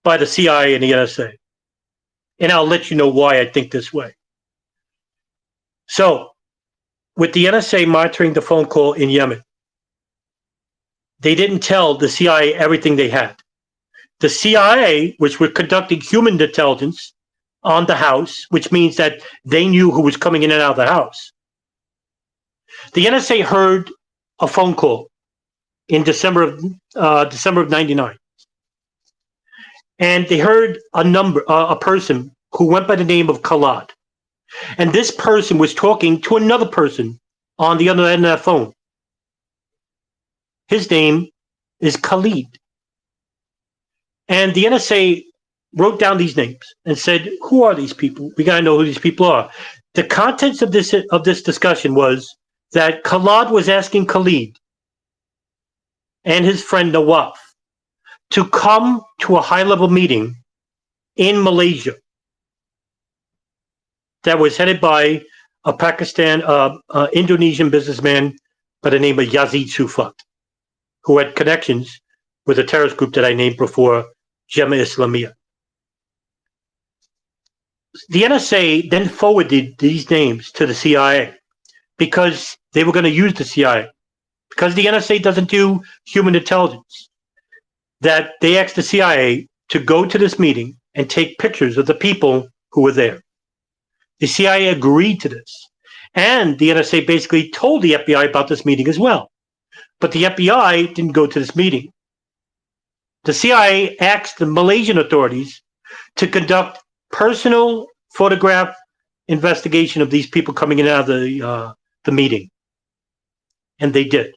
by the CIA and the NSA. And I'll let you know why I think this way. So, with the NSA monitoring the phone call in Yemen, they didn't tell the CIA everything they had. The CIA, which were conducting human intelligence on the house, which means that they knew who was coming in and out of the house. The NSA heard a phone call in December of 99. And they heard a person who went by the name of Khalad. And this person was talking to another person on the other end of that phone. His name is Khalid. And the NSA wrote down these names and said, who are these people? We got to know who these people are. The contents of this discussion was that Khalad was asking Khalid and his friend Nawaf to come to a high-level meeting in Malaysia that was headed by a Indonesian businessman by the name of Yazid Sufat, who had connections with a terrorist group that I named before, Jemaah Islamiyah. The NSA then forwarded these names to the CIA because they were going to use the CIA. Because the NSA doesn't do human intelligence, that they asked the CIA to go to this meeting and take pictures of the people who were there. The CIA agreed to this. And the NSA basically told the FBI about this meeting as well. But the FBI didn't go to this meeting. The CIA asked the Malaysian authorities to conduct personal photograph investigation of these people coming in and out of the meeting. And they did.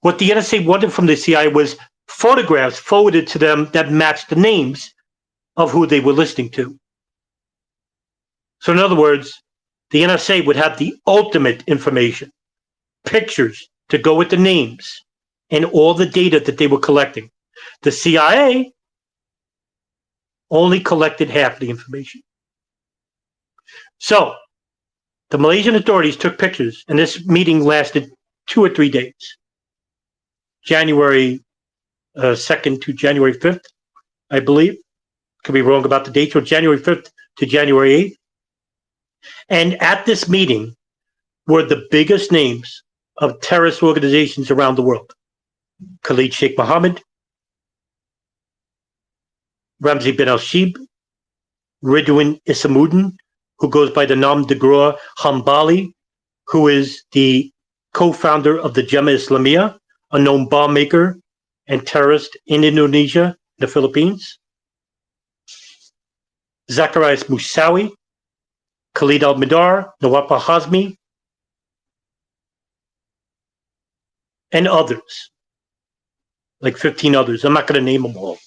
What the NSA wanted from the CIA was photographs forwarded to them that matched the names of who they were listening to. So in other words, the NSA would have the ultimate information, pictures to go with the names, and all the data that they were collecting. The CIA only collected half the information. So the Malaysian authorities took pictures, and this meeting lasted 2 or 3 days. January 2nd to January 5th, I believe. Could be wrong about the dates, or January 5th to January 8th. And at this meeting were the biggest names of terrorist organizations around the world. Khalid Sheikh Mohammed, Ramzi bin al-Shib, Ridwan Isamuddin, who goes by the Nam Degroa Hambali, who is the co-founder of the Jemaah Islamiyah, a known bomb maker and terrorist in Indonesia, the Philippines. Zacharias Musawi, Khalid al-Mihdhar, Nawaf al-Hazmi, and others, like 15 others. I'm not going to name them all.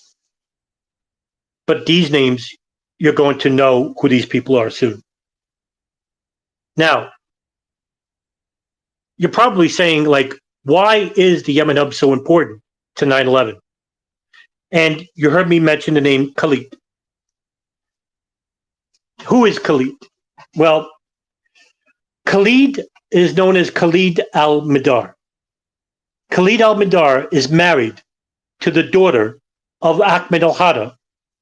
But these names, you're going to know who these people are soon. Now, you're probably saying, like, why is the Yemen hub so important to 9/11? And you heard me mention the name Khalid. Who is Khalid? Well, Khalid is known as Khalid al-Mihdhar. Khalid al-Mihdhar is married to the daughter of Ahmed al-Hada,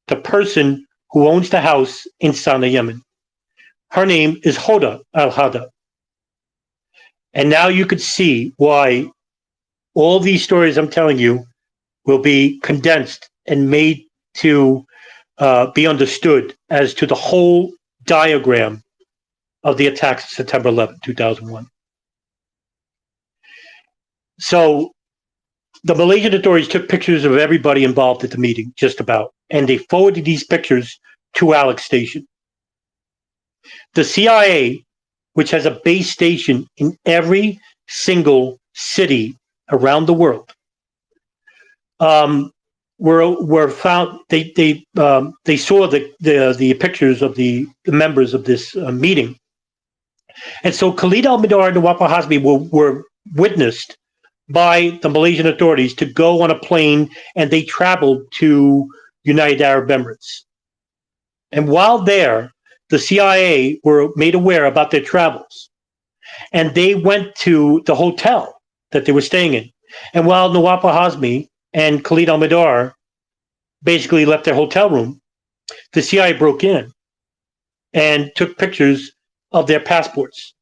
the person who owns the house in Sana'a, Yemen. Her name is Hoda al-Hada. And now you could see why all these stories I'm telling you will be condensed and made to be understood as to the whole diagram of the attacks of September 11, 2001. So the Malaysian authorities took pictures of everybody involved at the meeting, just about, and they forwarded these pictures to Alex Station. The CIA, which has a base station in every single city around the world, were found. They saw the pictures of the members of this meeting, and so Khalid al-Mihdhar and Nawaf al-Hazmi were witnessed by the Malaysian authorities to go on a plane, and they traveled to United Arab Emirates. And while there, the CIA were made aware about their travels, and they went to the hotel that they were staying in. And while Nawaf al-Hazmi and Khalid al-Mihdhar basically left their hotel room, the CIA broke in and took pictures of their passports.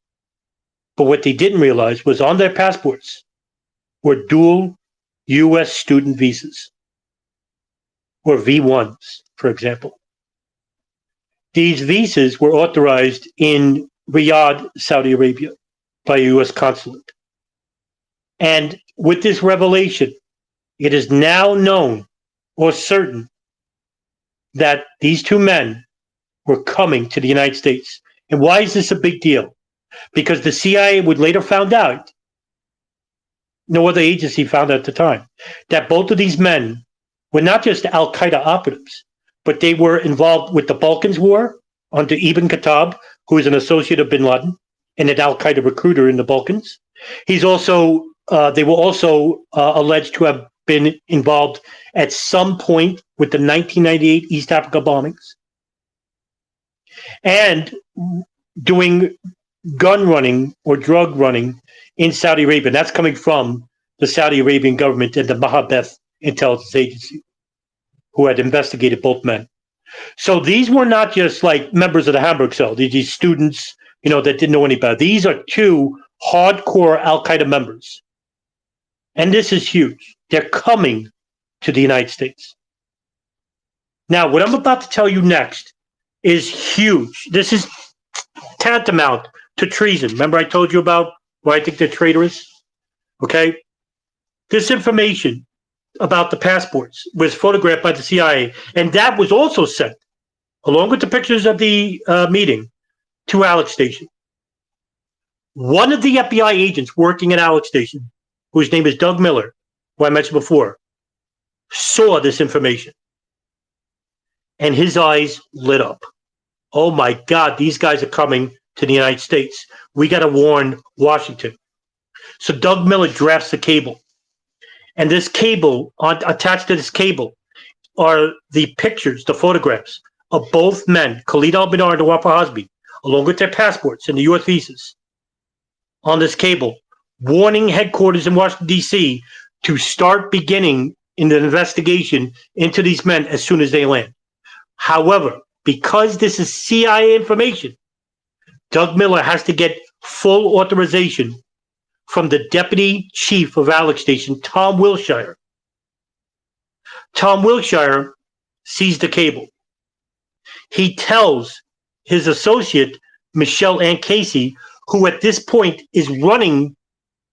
But what they didn't realize was on their passports were dual U.S. student visas, or V1s, for example. These visas were authorized in Riyadh, Saudi Arabia, by a U.S. consulate. And with this revelation, it is now known or certain that these two men were coming to the United States. And why is this a big deal? Because the CIA would later find out, no other agency found out at the time, that both of these men were not just Al-Qaeda operatives, but they were involved with the Balkans War under Ibn Khattab, who is an associate of bin Laden and an Al-Qaeda recruiter in the Balkans. He's also, they were also alleged to have been involved at some point with the 1998 East Africa bombings and doing gun running or drug running in Saudi Arabia. That's coming from the Saudi Arabian government and the Mahabeth intelligence agency, who had investigated both men. So these were not just like members of the Hamburg cell, these students, that didn't know any better. These are two hardcore Al-Qaeda members. And this is huge. They're coming to the United States. Now, what I'm about to tell you next is huge. This is tantamount to treason. Remember I told you about why I think they're traitorous? Okay? This information about the passports was photographed by the CIA, and that was also sent along with the pictures of the meeting, to Alex Station. One of the FBI agents working at Alex Station, whose name is Doug Miller, who I mentioned before, saw this information. And his eyes lit up. Oh my God, these guys are coming to the United States. We got to warn Washington. So Doug Miller drafts the cable. And this cable, attached to this cable, are the pictures, the photographs of both men, Khalid al-Mihdhar and Nawaf al-Hazmi, along with their passports and the U.S. visas, on this cable, warning headquarters in Washington, D.C. to start beginning in the investigation into these men as soon as they land. However, because this is CIA information, Doug Miller has to get full authorization from the deputy chief of Alex Station, Tom Wilshire. Tom Wilshire sees the cable. He tells his associate, Michelle Ann Casey, who at this point is running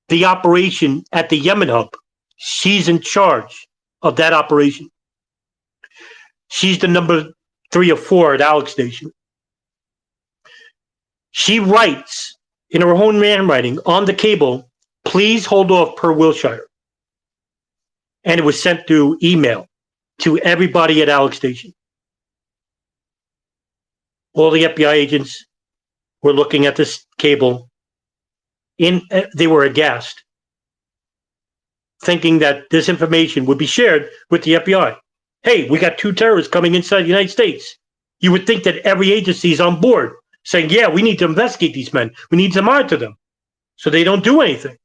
the operation at the Yemen hub. She's in charge of that operation. She's the number 3 or 4 at Alex Station. She writes in her own handwriting on the cable, "Please hold off per Wilshire." And it was sent through email to everybody at Alex Station. All the FBI agents were looking at this cable. They were aghast, thinking that this information would be shared with the FBI. Hey, we got 2 terrorists coming inside the United States. You would think that every agency is on board, saying, yeah, we need to investigate these men. We need to monitor them so they don't do anything.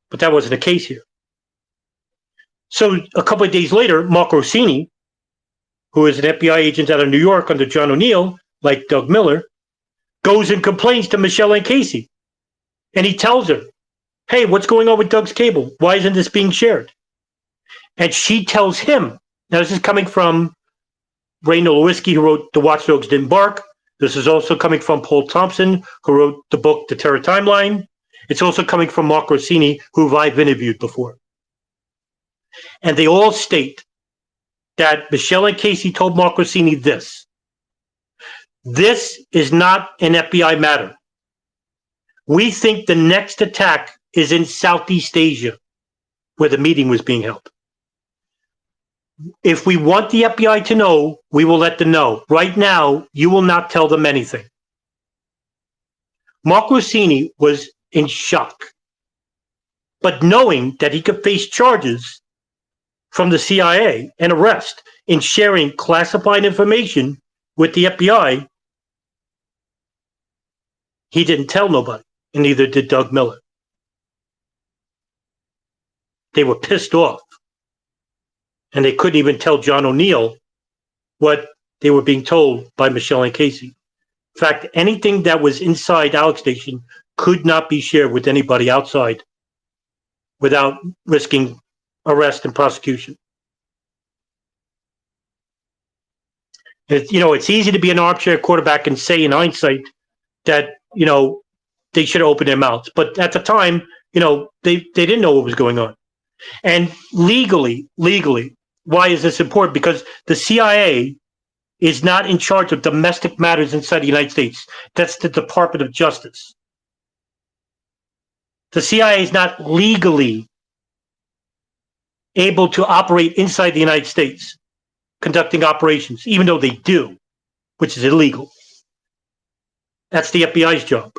But that wasn't the case here. So a couple of days later, Mark Rossini, who is an FBI agent out of New York under John O'Neill, like Doug Miller, goes and complains to Michelle Ann Casey. And he tells her, hey, what's going on with Doug's cable? Why isn't this being shared? And she tells him, now this is coming from Ray Nowolski, who wrote The Watchdogs Didn't Bark. This is also coming from Paul Thompson, who wrote the book The Terror Timeline. It's also coming from Mark Rossini, who I've interviewed before. And they all state that Michelle Ann Casey told Mark Rossini this: this is not an FBI matter. We think the next attack is in Southeast Asia, where the meeting was being held. If we want the FBI to know, we will let them know. Right now, you will not tell them anything. Mark Rossini was in shock. But knowing that he could face charges from the CIA and arrest in sharing classified information with the FBI, he didn't tell nobody, and neither did Doug Miller. They were pissed off. And they couldn't even tell John O'Neill what they were being told by Michelle Ann Casey. In fact, anything that was inside Alex Station could not be shared with anybody outside without risking arrest and prosecution. It's easy to be an armchair quarterback and say in hindsight that, they should have opened their mouths. But at the time, they didn't know what was going on. And legally, why is this important? Because the CIA is not in charge of domestic matters inside the United States. That's the Department of Justice. The CIA is not legally able to operate inside the United States, conducting operations, even though they do, which is illegal. That's the FBI's job.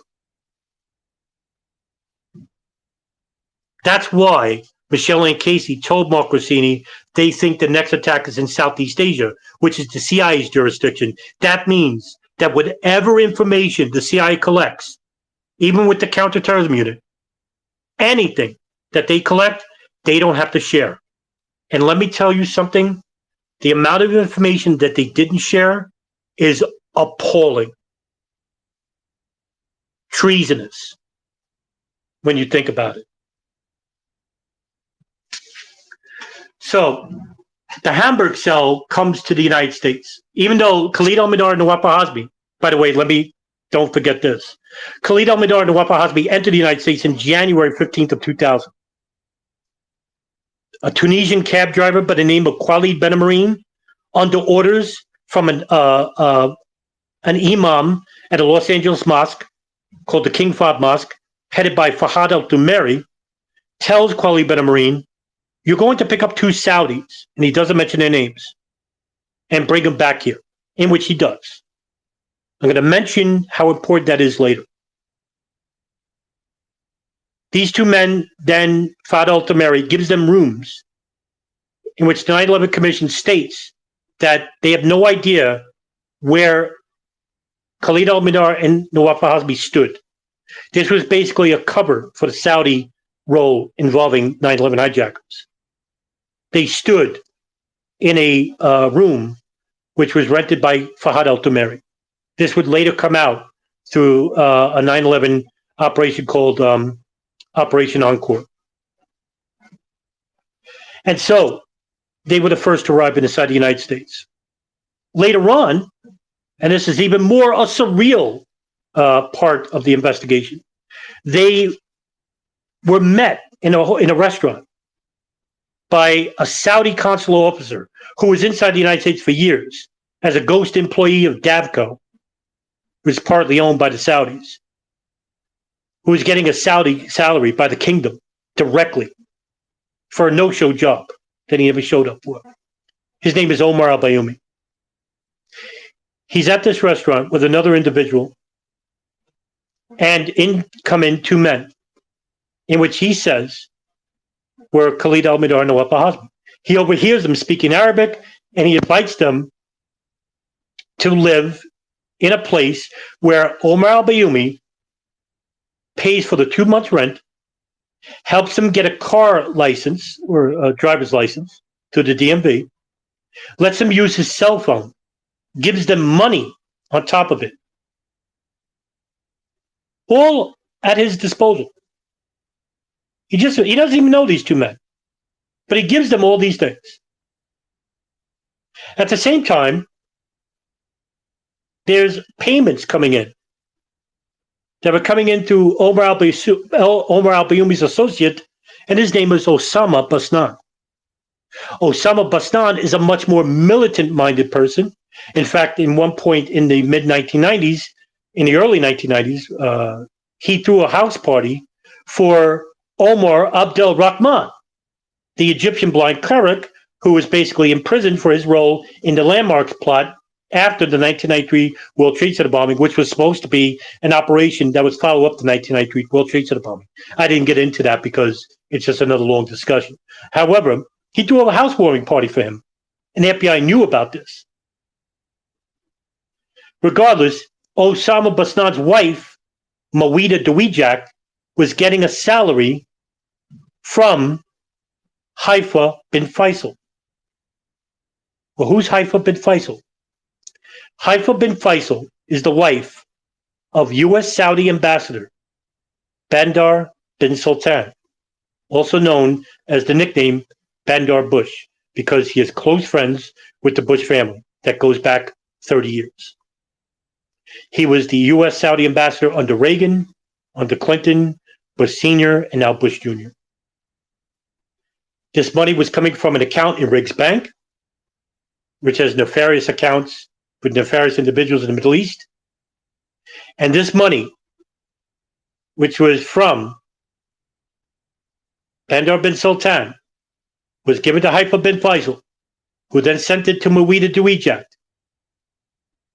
That's why Michelle Ann Casey told Mark Rossini they think the next attack is in Southeast Asia, which is the CIA's jurisdiction. That means that whatever information the CIA collects, even with the counterterrorism unit, anything that they collect, they don't have to share. And let me tell you something, the amount of information that they didn't share is appalling. Treasonous, when you think about it. So the Hamburg cell comes to the United States, even though Khalid al-Mihdhar and Nawaf al-Hazmi, by the way, don't forget this. Khalid al-Mihdhar and Nawaf al-Hazmi entered the United States in January 15th of 2000. A Tunisian cab driver by the name of Khalid Ben Amarine, under orders from an imam at a Los Angeles mosque called the King Fahd Mosque, headed by Fahad al-Dumeri, tells Khalid bin Marine, "You're going to pick up 2 Saudis," and he doesn't mention their names, "and bring them back here," in which he does. I'm going to mention how important that is later. These 2 men, then Fahd al-Dumeri gives them rooms in which the 9/11 Commission states that they have no idea where Khalid al-Mihdhar and Nawaf al-Hazmi stood. This was basically a cover for the Saudi role involving 9/11 hijackers. They stood in a room which was rented by Fahad al-Dumeri. This would later come out through a 9/11 operation called Operation Encore. And so they were the first to arrive inside the United States. Later on, and this is even more a surreal part of the investigation, they were met in a restaurant by a Saudi consular officer who was inside the United States for years as a ghost employee of Davco, who was partly owned by the Saudis, who was getting a Saudi salary by the kingdom directly for a no-show job that he never showed up for. His name is Omar al-Bayoumi. He's at this restaurant with another individual, and in come in 2 men, in which he says were Khalid al-Mihdhar and Nawaf al-Hazmi. He overhears them speaking Arabic, and he invites them to live in a place where Omar al-Bayoumi pays for the 2 months' rent, helps them get a car license or a driver's license to the DMV, lets them use his cell phone, gives them money on top of it, all at his disposal. He doesn't even know these 2 men, but he gives them all these things. At the same time, there's payments coming in that were coming in through Omar al-Bayoumi's associate, and his name is Osama Basnan. Osama Basnan is a much more militant-minded person. In fact, in one point in the mid-1990s, in the early 1990s, he threw a house party for Omar Abdel Rahman, the Egyptian blind cleric who was basically imprisoned for his role in the landmarks plot after the 1993 World Trade Center bombing, which was supposed to be an operation that was follow up the 1993 World Trade Center bombing. I didn't get into that because it's just another long discussion. However, he threw a housewarming party for him, and the FBI knew about this. Regardless, Osama Basnan's wife, Mawida Dawijak, was getting a salary from Haifa bin Faisal. Well, who's Haifa bin Faisal? Haifa bin Faisal is the wife of U.S. Saudi ambassador Bandar bin Sultan, also known as the nickname Bandar Bush, because he is close friends with the Bush family that goes back 30 years. He was the U.S. Saudi ambassador under Reagan, under Clinton, Bush Sr., and now Bush Jr. This money was coming from an account in Riggs Bank, which has nefarious accounts with nefarious individuals in the Middle East. And this money, which was from Bandar bin Sultan, was given to Haifa bin Faisal, who then sent it to Mawida Dawijak,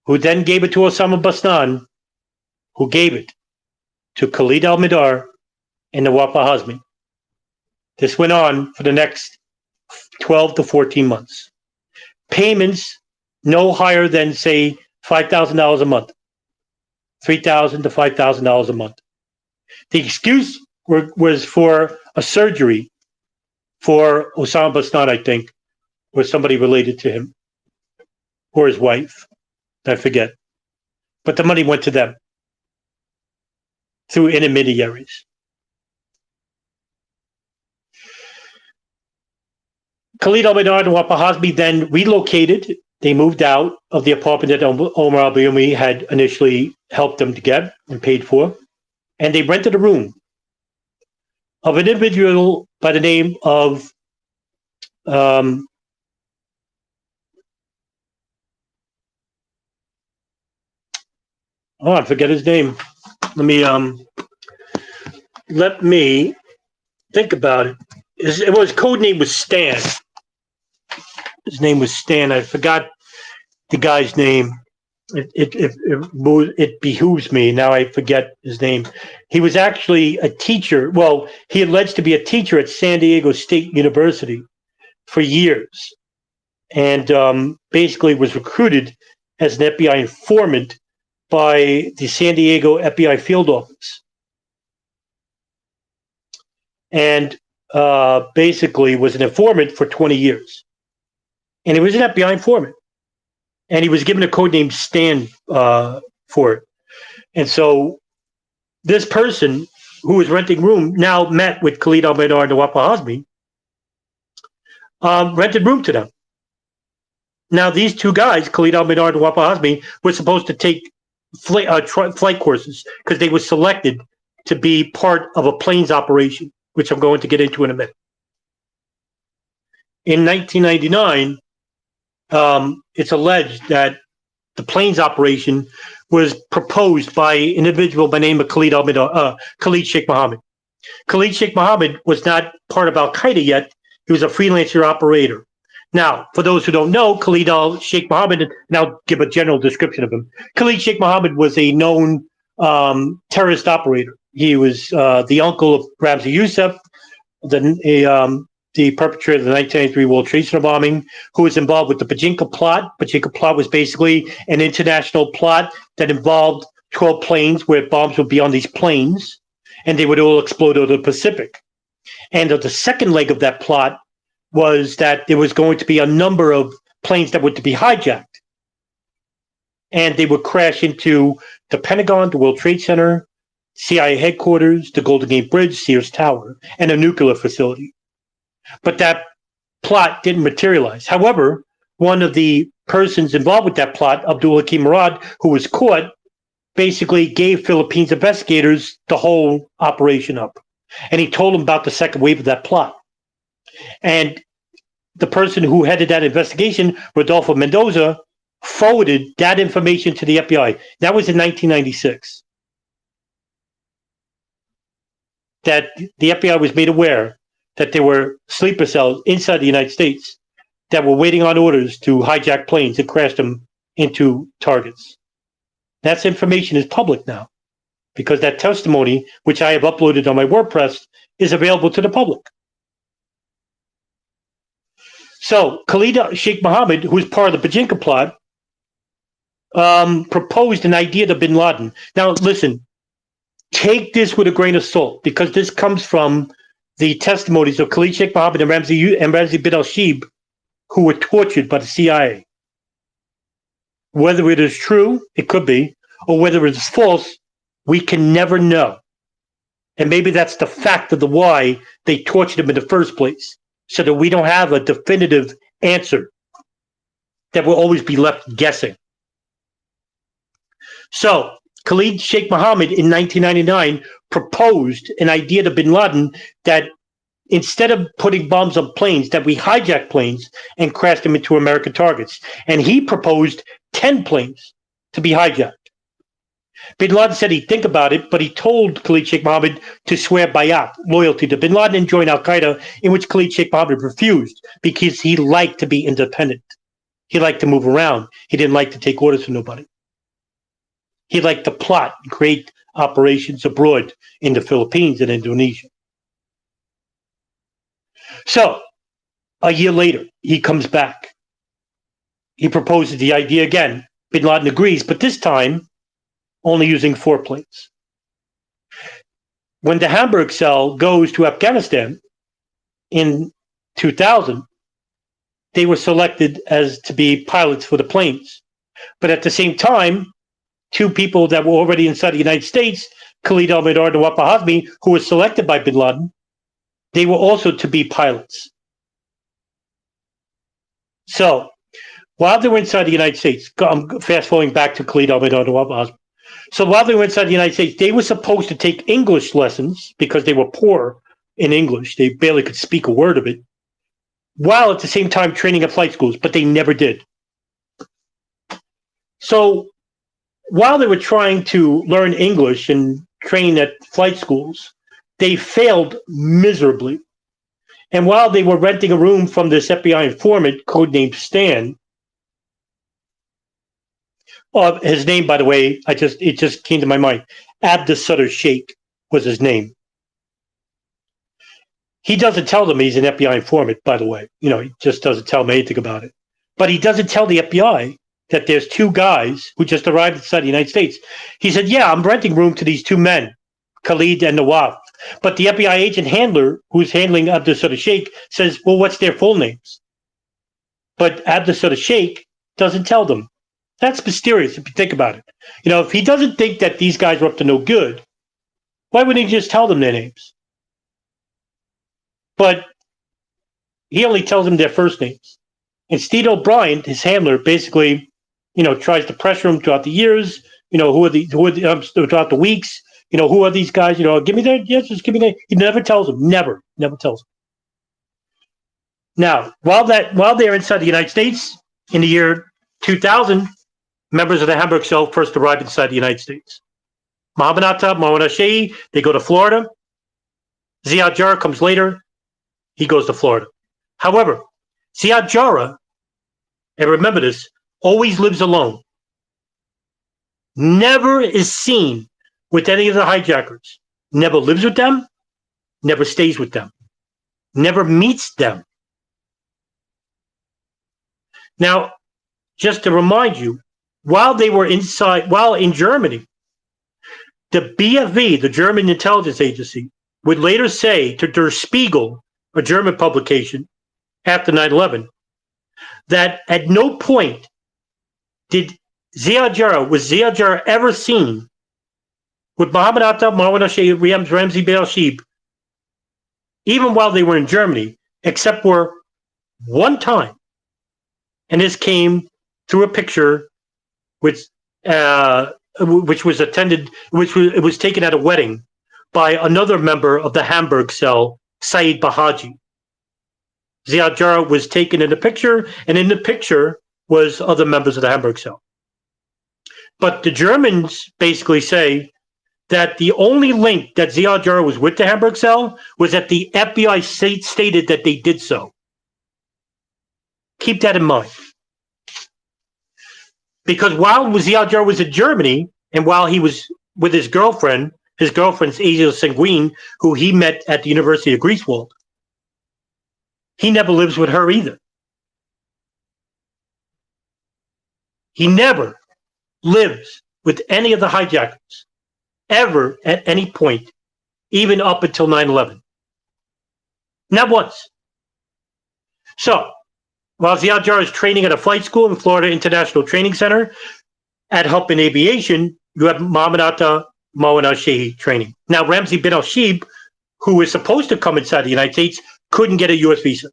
who then gave it to Osama Basnan, who gave it to Khalid al-Mihdhar and Nawaf al-Hazmi. This went on for the next 12 to 14 months. Payments no higher than, say, $5,000 a month, $3,000 to $5,000 a month. The excuse was for a surgery for Osama Basnan, I think, or somebody related to him, or his wife, I forget. But the money went to them through intermediaries. Khalid al-Mihdhar and Nawaf al-Hazmi then relocated. They moved out of the apartment that Omar al-Bayoumi had initially helped them to get and paid for, and they rented a room of an individual by the name of Oh, I forget his name. Let me think about it. It was code name was Stan. His name was Stan. I forgot the guy's name. It behooves me. Now I forget his name. He was actually a teacher. Well, he alleged to be a teacher at San Diego State University for years, and basically was recruited as an FBI informant by the San Diego FBI field office, and basically was an informant for 20 years. And he was an FBI informant. And he was given a code name Stan for it. And so this person who was renting room now met with Khalid al-Mihdhar and Nawaf al-Hazmi, rented room to them. Now, these two guys, Khalid al-Mihdhar and Nawaf al-Hazmi, were supposed to take flight courses because they were selected to be part of a planes operation, which I'm going to get into in a minute. In 1999, it's alleged that the planes operation was proposed by an individual by the name of Khalid Sheikh Mohammed. Khalid Sheikh Mohammed was not part of Al Qaeda yet. He was a freelancer operator. Now, for those who don't know, Khalid Sheikh Mohammed, and I'll give a general description of him. Khalid Sheikh Mohammed was a known terrorist operator. He was the uncle of Ramzi Youssef, the perpetrator of the 1993 World Trade Center bombing, who was involved with the Pachinko plot. Pachinko plot was basically an international plot that involved 12 planes where bombs would be on these planes, and they would all explode over the Pacific. And the second leg of that plot was that there was going to be a number of planes that were to be hijacked. And they would crash into the Pentagon, the World Trade Center, CIA headquarters, the Golden Gate Bridge, Sears Tower, and a nuclear facility. But that plot didn't materialize. However, one of the persons involved with that plot, Abdul Hakim Murad, who was caught, basically gave Philippines investigators the whole operation up. And he told them about the second wave of that plot. And the person who headed that investigation, Rodolfo Mendoza, forwarded that information to the FBI. That was in 1996. That the FBI was made aware that there were sleeper cells inside the United States that were waiting on orders to hijack planes and crash them into targets. That information is public now because that testimony, which I have uploaded on my WordPress, is available to the public. So Khalid Sheikh Mohammed, who was part of the Pachinko plot, proposed an idea to bin Laden. Now, listen, take this with a grain of salt because this comes from the testimonies of Khalid Sheikh Mohammed and Ramzi bin al-Shibh, who were tortured by the CIA. Whether it is true, it could be, or whether it is false, we can never know. And maybe that's the fact of the why they tortured him in the first place, so that we don't have a definitive answer, that will always be left guessing. So, Khalid Sheikh Mohammed in 1999 proposed an idea to bin Laden that instead of putting bombs on planes, that we hijack planes and crash them into American targets. And he proposed 10 planes to be hijacked. Bin Laden said he'd think about it, but he told Khalid Sheikh Mohammed to swear bayat, loyalty to bin Laden and join al-Qaeda, in which Khalid Sheikh Mohammed refused because he liked to be independent. He liked to move around. He didn't like to take orders from nobody. He liked to plot and create operations abroad in the Philippines and Indonesia. So, a year later, he comes back. He proposes the idea again. Bin Laden agrees, but this time, only using 4 planes. When the Hamburg cell goes to Afghanistan in 2000, they were selected as to be pilots for the planes. But at the same time, 2 people that were already inside the United States, Khalid al-Mihdhar and Nawaf al-Hazmi, who were selected by bin Laden, they were also to be pilots. So, while they were inside the United States, I'm fast forwarding back to Khalid al-Mihdhar and Nawaf al-Hazmi. So while they were inside the United States, they were supposed to take English lessons because they were poor in English. They barely could speak a word of it, while at the same time training at flight schools, but they never did. So while they were trying to learn English and train at flight schools, they failed miserably. And while they were renting a room from this FBI informant, codenamed Stan, his name, by the way, it just came to my mind. Abdus Sutter Sheikh was his name. He doesn't tell them he's an FBI informant, by the way. You know, he just doesn't tell them anything about it. But he doesn't tell the FBI that there's two guys who just arrived inside the United States. He said, yeah, I'm renting room to these two men, Khalid and Nawaf. But the FBI agent handler, who's handling Abdus Sutter Sheikh, says, well, what's their full names? But Abdus Sutter Sheikh doesn't tell them. That's mysterious if you think about it. You know, if he doesn't think that these guys are up to no good, why wouldn't he just tell them their names? But he only tells them their first names. And Steve O'Brien, his handler, basically, you know, tries to pressure him throughout the years. You know, throughout the weeks. You know, who are these guys? You know, give me their, yes, just give me their. He never tells them. Never tells them. Now, while they're inside the United States in the year 2000, members of the Hamburg cell first arrived inside the United States. Mohammed Atta, Mohammed Al-Shei, they go to Florida. Ziad Jarrah comes later. He goes to Florida. However, Ziad Jarrah, and remember this, always lives alone. Never is seen with any of the hijackers. Never lives with them, never stays with them, never meets them. Now, just to remind you, while in Germany, the BFV, the German intelligence agency, would later say to Der Spiegel, a German publication, after 9/11, that at no point was Ziad Jarrah ever seen with Mohammed Atta, Mohammed Al-Shei, Ramzi bin Al-Shib, even while they were in Germany, except for one time. And this came through a picture which was taken at a wedding by another member of the Hamburg cell, Saeed Bahaji. Ziad Jarrah was taken in a picture, and in the picture was other members of the Hamburg cell. But the Germans basically say that the only link that Ziad Jarrah was with the Hamburg cell was that the FBI stated that they did so. Keep that in mind. Because while Ziad Jarrah was in Germany, and while he was with his girlfriend's Asia Sanguine, who he met at the University of Greifswald, he never lives with her either. He never lives with any of the hijackers, ever at any point, even up until 9/11. Not once. So, while Ziad Jarrah is training at a flight school in Florida International Training Center, at Hub in Aviation, you have Mohammed Atta, Mohammed Al-Shei training. Now, Ramzi bin Al-Shib, who was supposed to come inside the United States, couldn't get a U.S. visa.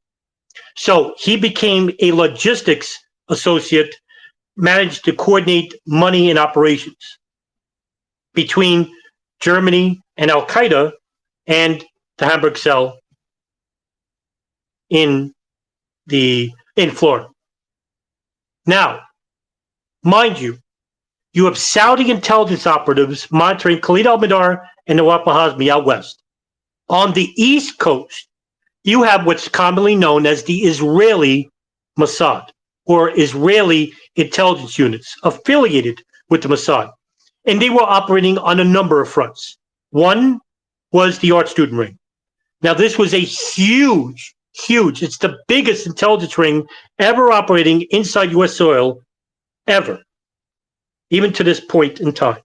So he became a logistics associate, managed to coordinate money and operations between Germany and Al-Qaeda and the Hamburg cell in Florida. Now, mind you, you have Saudi intelligence operatives monitoring Khalid al-Mihdhar and Nawaf al-Hazmi out west. On the East Coast, you have what's commonly known as the Israeli Mossad, or Israeli intelligence units affiliated with the Mossad. And they were operating on a number of fronts. One was the art student ring. Now, this was a huge, it's the biggest intelligence ring ever operating inside U.S. soil, ever, even to this point in time.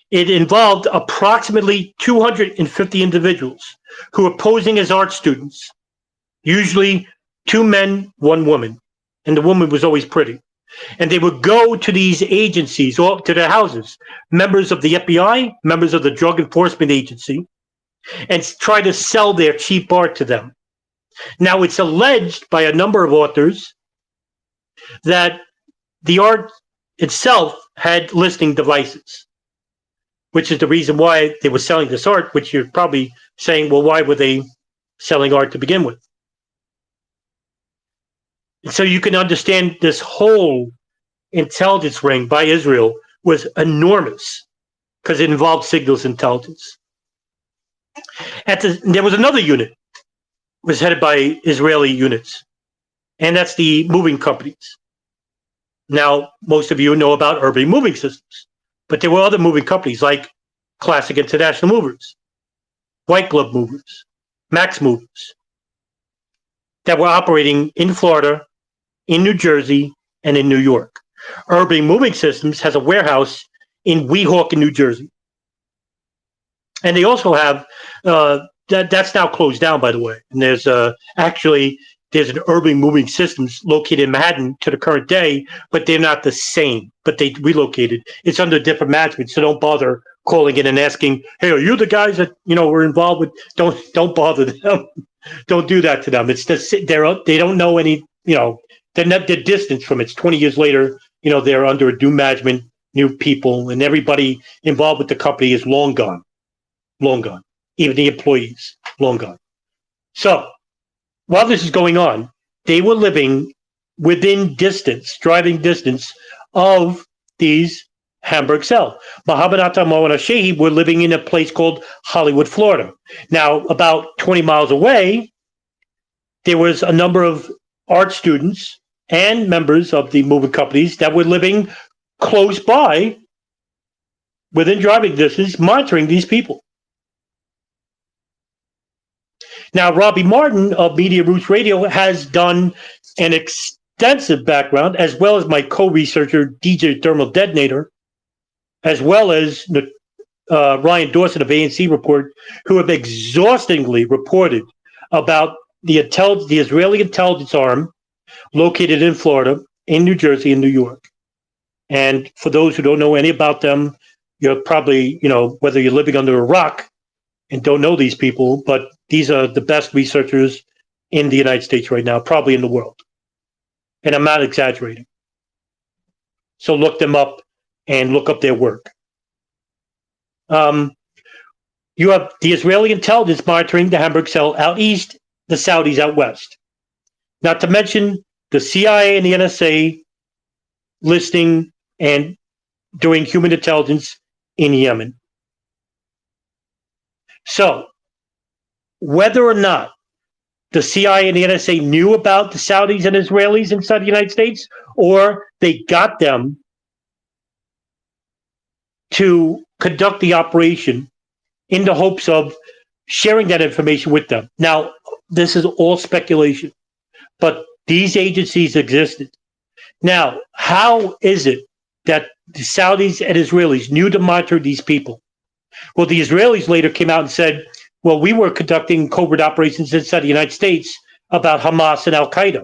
It involved approximately 250 individuals who were posing as art students, usually 2 men, 1 woman, and the woman was always pretty. And they would go to these agencies or to their houses, members of the FBI, members of the Drug Enforcement Agency, and try to sell their cheap art to them. Now, it's alleged by a number of authors that the art itself had listening devices, which is the reason why they were selling this art, which you're probably saying, well, why were they selling art to begin with? So you can understand this whole intelligence ring by Israel was enormous because it involved signals intelligence. There was another unit, was headed by Israeli units, and that's the moving companies. Now, most of you know about urban moving systems, but there were other moving companies like Classic International Movers, White Glove Movers, Max Movers, that were operating in Florida, in New Jersey, and in New York. Urban Moving Systems has a warehouse in Weehawken, New Jersey. And they also have, that's now closed down, by the way. And there's there's an Urban Moving Systems located in Manhattan to the current day, but they're not the same, but they relocated. It's under different management, so don't bother calling in and asking, hey, are you the guys that, were involved with, don't bother them. Don't do that to them. It's they don't know any, they're distant from it. It's 20 years later, they're under a new management, new people, and everybody involved with the company is long gone. Long gone. Even the employees, long gone. So while this is going on, they were living within driving distance of these Hamburg cell. Mohammed Atta and Shehi were living in a place called Hollywood, Florida. Now, about 20 miles away, there was a number of art students and members of the moving companies that were living close by, within driving distance, monitoring these people. Now, Robbie Martin of Media Roots Radio has done an extensive background, as well as my co-researcher, DJ Thermal Detonator, as well as Ryan Dawson of ANC Report, who have exhaustingly reported about the Israeli intelligence arm located in Florida, in New Jersey, and New York. And for those who don't know any about them, you're probably, whether you're living under a rock and don't know these people, but these are the best researchers in the United States right now, probably in the world. And I'm not exaggerating. So look them up and look up their work. You have the Israeli intelligence monitoring the Hamburg cell out east, the Saudis out west. Not to mention the CIA and the NSA listening and doing human intelligence in Yemen. So, whether or not the CIA and the NSA knew about the Saudis and Israelis inside the United States, or they got them to conduct the operation in the hopes of sharing that information with them. Now, this is all speculation, but these agencies existed. Now, how is it that the Saudis and Israelis knew to monitor these people? Well, the Israelis later came out and said, well, we were conducting covert operations inside the United States about Hamas and Al-Qaeda.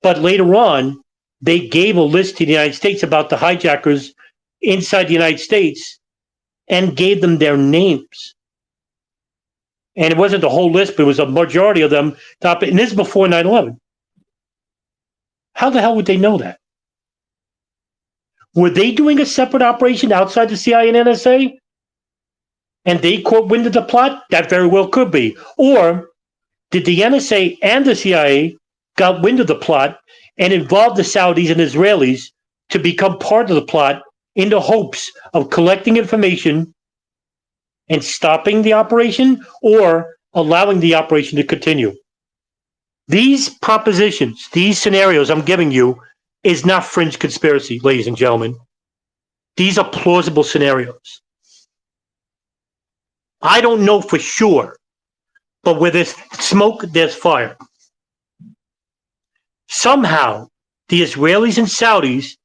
But later on, they gave a list to the United States about the hijackers inside the United States and gave them their names. And it wasn't the whole list, but it was a majority of them. And this is before 9/11. How the hell would they know that? Were they doing a separate operation outside the CIA and NSA? And they caught wind of the plot? That very well could be. Or did the NSA and the CIA got wind of the plot and involved the Saudis and Israelis to become part of the plot in the hopes of collecting information and stopping the operation or allowing the operation to continue? These propositions, these scenarios I'm giving you is not fringe conspiracy, ladies and gentlemen. These are plausible scenarios. I don't know for sure, but where there's smoke, there's fire. Somehow, the Israelis and Saudis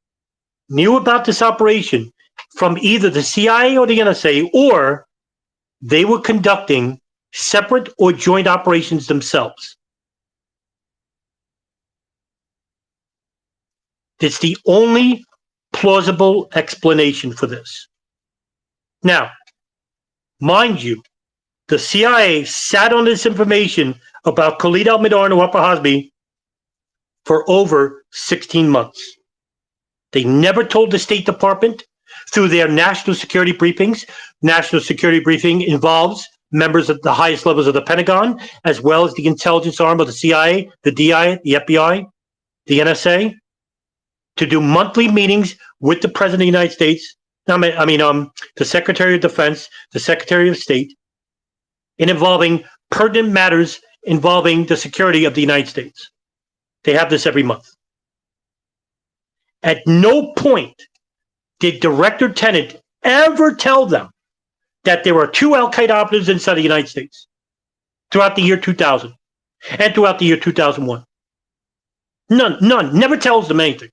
knew about this operation from either the CIA or the NSA, or they were conducting separate or joint operations themselves. It's the only plausible explanation for this. Now, mind you, the CIA sat on this information about Khalid al-Mihdhar and Waqar Hazmi for over 16 months. They never told the State Department through their national security briefings. National security briefing involves members of the highest levels of the Pentagon, as well as the intelligence arm of the CIA, the DI, the FBI, the NSA. to do monthly meetings with the President of the United States, the Secretary of Defense, the Secretary of State, in involving pertinent matters involving the security of the United States. They have this every month. At no point did Director Tenet ever tell them that there were 2 Al-Qaeda operatives inside the United States throughout the year 2000 and throughout the year 2001. None. Never tells them anything.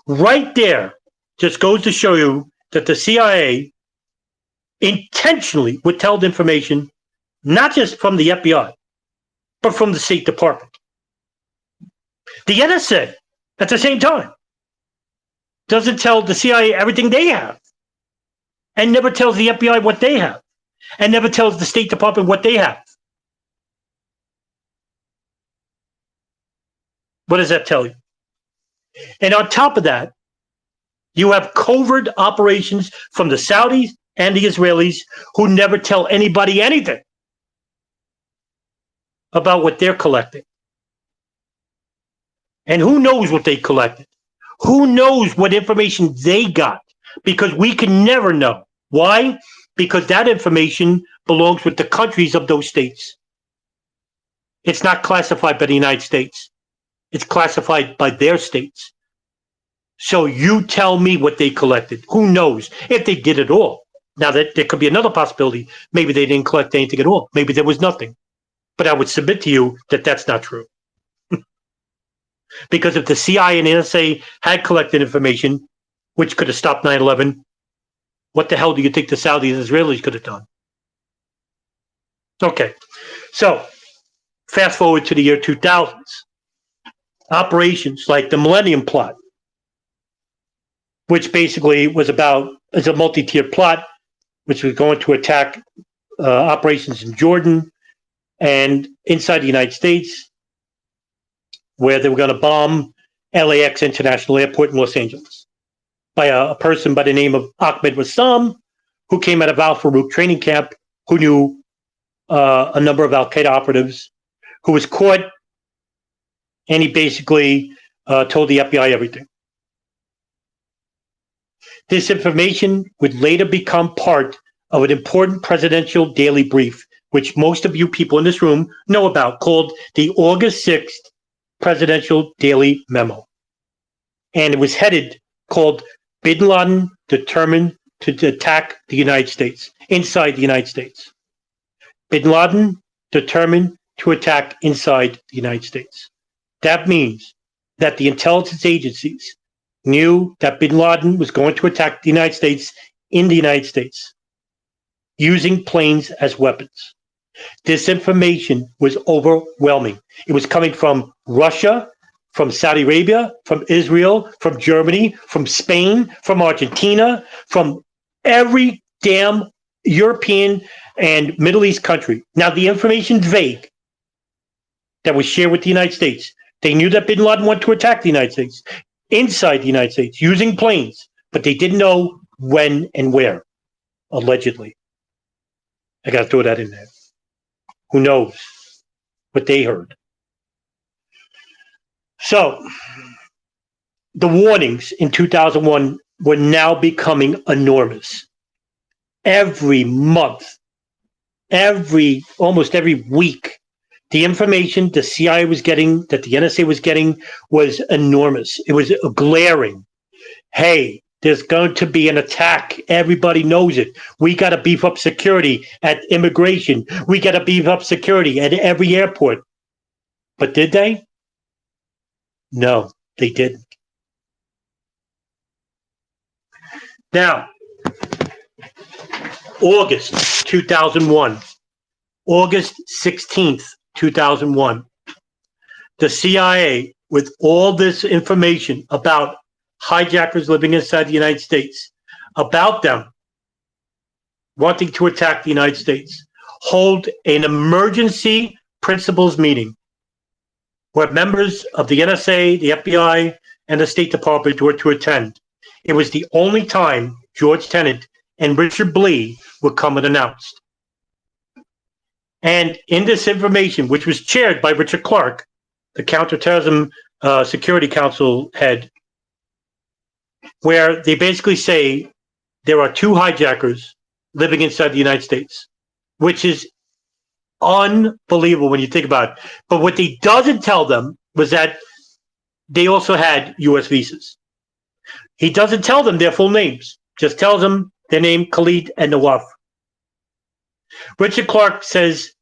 Right there just goes to show you that the CIA intentionally withheld information, not just from the FBI, but from the State Department. The NSA, at the same time, doesn't tell the CIA everything they have, and never tells the FBI what they have, and never tells the State Department what they have. What does that tell you? And on top of that, you have covert operations from the Saudis and the Israelis who never tell anybody anything about what they're collecting. And who knows what they collected? Who knows what information they got? Because we can never know. Why? Because that information belongs with the countries of those states. It's not classified by the United States. It's classified by their states. So you tell me what they collected. Who knows if they did it all? Now, that there could be another possibility. Maybe they didn't collect anything at all. Maybe there was nothing. But I would submit to you that that's not true. Because if the CIA and NSA had collected information, which could have stopped 9/11, what the hell do you think the Saudis and Israelis could have done? Okay, so fast forward to the year 2000s. Operations like the Millennium Plot, which basically was it's a multi-tiered plot, which was going to attack operations in Jordan and inside the United States, where they were going to bomb LAX International Airport in Los Angeles by a person by the name of Ahmed Wassam, who came out of Al Farouk training camp, who knew a number of Al-Qaeda operatives, who was caught, and he basically told the FBI everything. This information would later become part of an important presidential daily brief, which most of you people in this room know about, called the August 6th Presidential Daily Memo. And it was called Bin Laden Determined to Attack the United States, inside the United States. Bin Laden Determined to Attack inside the United States. That means that the intelligence agencies knew that Bin Laden was going to attack the United States in the United States, using planes as weapons. This information was overwhelming. It was coming from Russia, from Saudi Arabia, from Israel, from Germany, from Spain, from Argentina, from every damn European and Middle East country. Now, the information's vague that was shared with the United States. They knew that Bin Laden wanted to attack the United States, inside the United States, using planes, but they didn't know when and where, allegedly. I got to throw that in there. Who knows what they heard? So, the warnings in 2001 were now becoming enormous. Every month, almost every week, the information the CIA was getting, that the NSA was getting, was enormous. It was glaring. Hey, there's going to be an attack. Everybody knows it. We got to beef up security at immigration. We got to beef up security at every airport. But did they? No, they didn't. Now, August 2001, August 16th, 2001, the CIA, with all this information about hijackers living inside the United States, about them wanting to attack the United States, hold an emergency principals meeting where members of the NSA, the FBI, and the State Department were to attend. It was the only time George Tenet and Richard Blee would come and announce. And in this information, which was chaired by Richard Clark, the Counterterrorism Security Council head, where they basically say there are two hijackers living inside the United States, which is unbelievable when you think about it. But what they doesn't tell them was that they also had U.S. visas. He doesn't tell them their full names, just tells them their name, Khalid and Nawaf. Richard Clark says,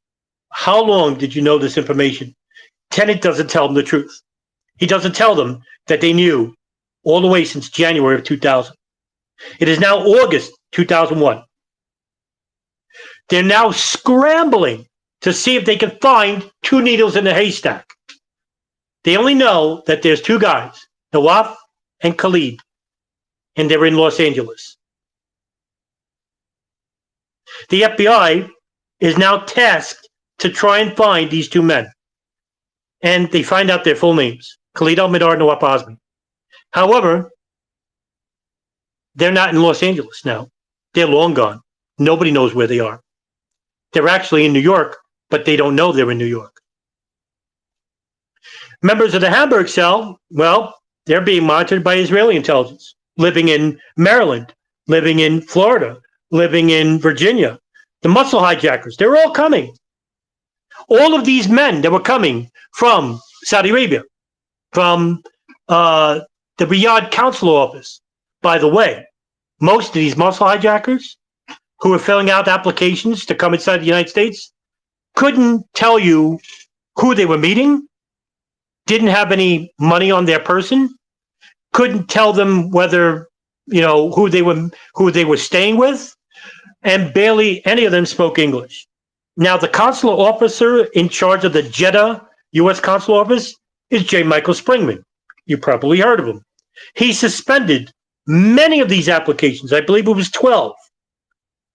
how long did you know this information? Tenet doesn't tell them the truth. He doesn't tell them that they knew all the way since January of 2000. It is now August 2001. They're now scrambling to see if they can find two needles in a haystack. They only know that there's two guys, Nawaf and Khalid, and they're in Los Angeles. The FBI is now tasked to try and find these two men. And they find out their full names, Khalid al-Mihdhar, Nawaf Azmi. However, they're not in Los Angeles now. They're long gone. Nobody knows where they are. They're actually in New York, but they don't know they're in New York. Members of the Hamburg cell, well, they're being monitored by Israeli intelligence, living in Maryland, living in Florida, living in Virginia. The muscle hijackers, they're all coming. All of these men that were coming from Saudi Arabia, from the Riyadh consular office. By the way, most of these muscle hijackers who were filling out applications to come inside the United States couldn't tell you who they were meeting, didn't have any money on their person, couldn't tell them whether, who they were staying with, and barely any of them spoke English. Now, the consular officer in charge of the Jeddah U.S. consular office is J. Michael Springman. You probably heard of him. He suspended many of these applications. I believe it was 12.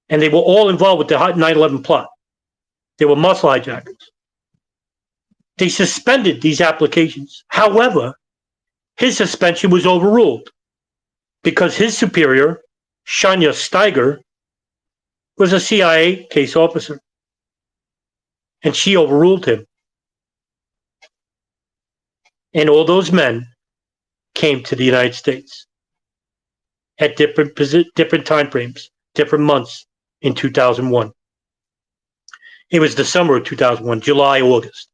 And they were all involved with the 9/11 plot. They were muscle hijackers. They suspended these applications. However, his suspension was overruled because his superior, Shania Steiger, was a CIA case officer. And she overruled him. And all those men came to the United States at different time frames, different months in 2001. It was the summer of 2001, July, August.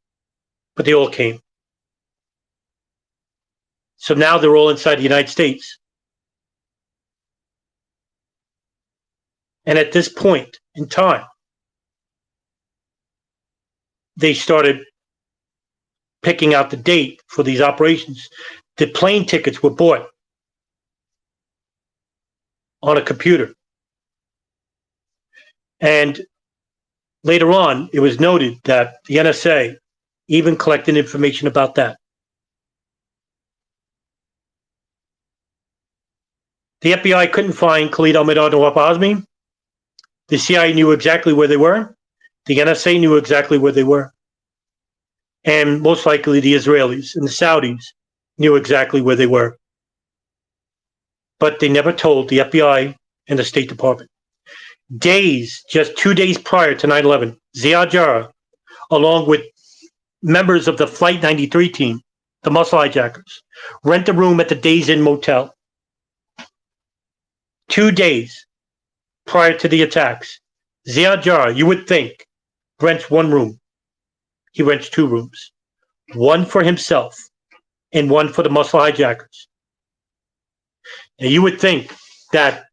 But they all came. So now they're all inside the United States. And at this point in time, they started picking out the date for these operations. The plane tickets were bought on a computer. And later on, it was noted that the NSA even collected information about that. The FBI couldn't find Khalid al-Mihdhar and Nawaf Azmi. The CIA knew exactly where they were. The NSA knew exactly where they were. And most likely the Israelis and the Saudis knew exactly where they were. But they never told the FBI and the State Department. Just 2 days prior to 9/11, Ziad Jarrah, along with members of the Flight 93 team, the muscle hijackers, rent a room at the Days Inn Motel. 2 days prior to the attacks, Ziad Jarrah, you would think, rents one room. He rents two rooms, one for himself and one for the muscle hijackers. Now, you would think that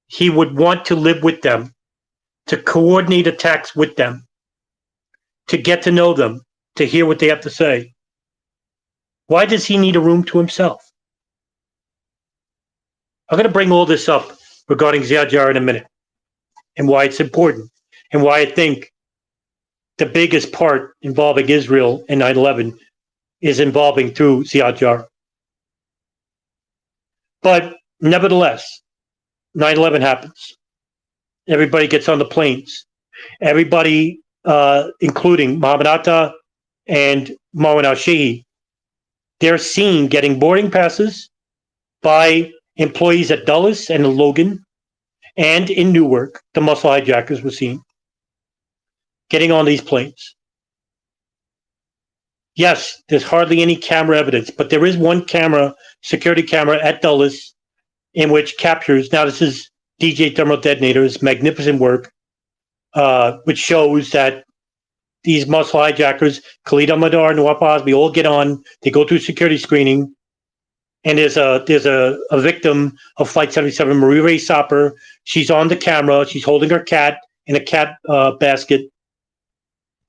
he would want to live with them, to coordinate attacks with them, to get to know them, to hear what they have to say. Why does he need a room to himself? I'm going to bring all this up regarding Ziad Jarrah in a minute, and why it's important, and why I think the biggest part involving Israel and 9/11 is involving through Ziad Jarrah. But nevertheless, 9/11 happens. Everybody gets on the planes. Everybody, including Mohammed Atta and Marwan al-Shehi, they're seen getting boarding passes by employees at Dulles and Logan, and in Newark, the muscle hijackers were seen getting on these planes. Yes, there's hardly any camera evidence, but there is one camera, security camera at Dulles in which captures, now this is DJ Thermal Detonator's magnificent work, which shows that these muscle hijackers, Khalid Al-Mihdhar, Nawaf Hazmi, all get on, they go through security screening, and there's a victim of Flight 77, Marie Ray Sopper. She's on the camera, she's holding her cat in a cat basket.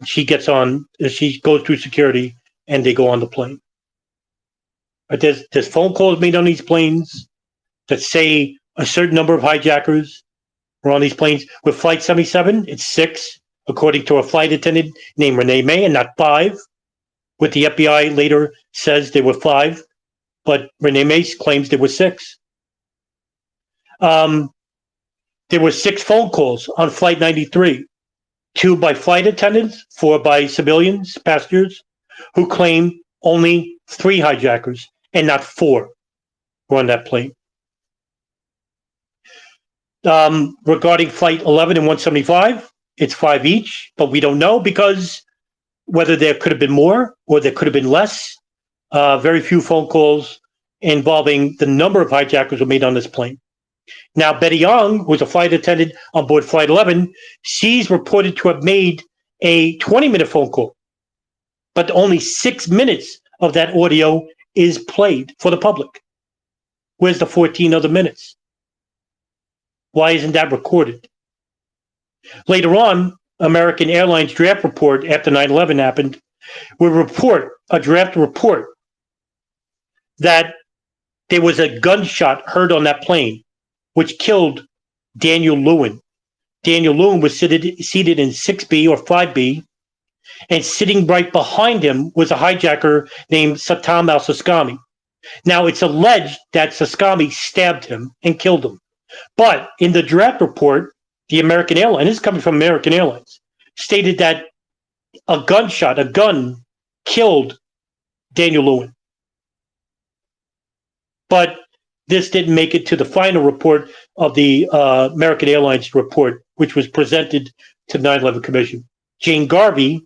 She gets on, she goes through security, and they go on the plane. But there's phone calls made on these planes that say a certain number of hijackers were on these planes. With Flight 77, it's 6, according to a flight attendant named Renee May, and not 5. With the FBI later says there were 5, but Renee May claims there were 6. There were 6 phone calls on Flight 93, 2 by flight attendants, 4 by civilians, passengers, who claim only 3 hijackers and not 4 were on that plane. Regarding Flight 11 and 175, it's 5 each, but we don't know because whether there could have been more or there could have been less. Very few phone calls involving the number of hijackers were made on this plane. Now, Betty Young, who was a flight attendant on board Flight 11, she's reported to have made a 20-minute phone call, but only 6 minutes of that audio is played for the public. Where's the 14 other minutes? Why isn't that recorded? Later on, American Airlines draft report after 9/11 happened would report, a draft report, that there was a gunshot heard on that plane, which killed Daniel Lewin. Daniel Lewin was seated in 6B or 5B, and sitting right behind him was a hijacker named Satam al-Saskami. Now, it's alleged that Saskami stabbed him and killed him. But in the draft report, the American Airlines, this is coming from American Airlines, stated that a gun killed Daniel Lewin. But this didn't make it to the final report of the American Airlines report, which was presented to the 9/11 Commission. Jane Garvey,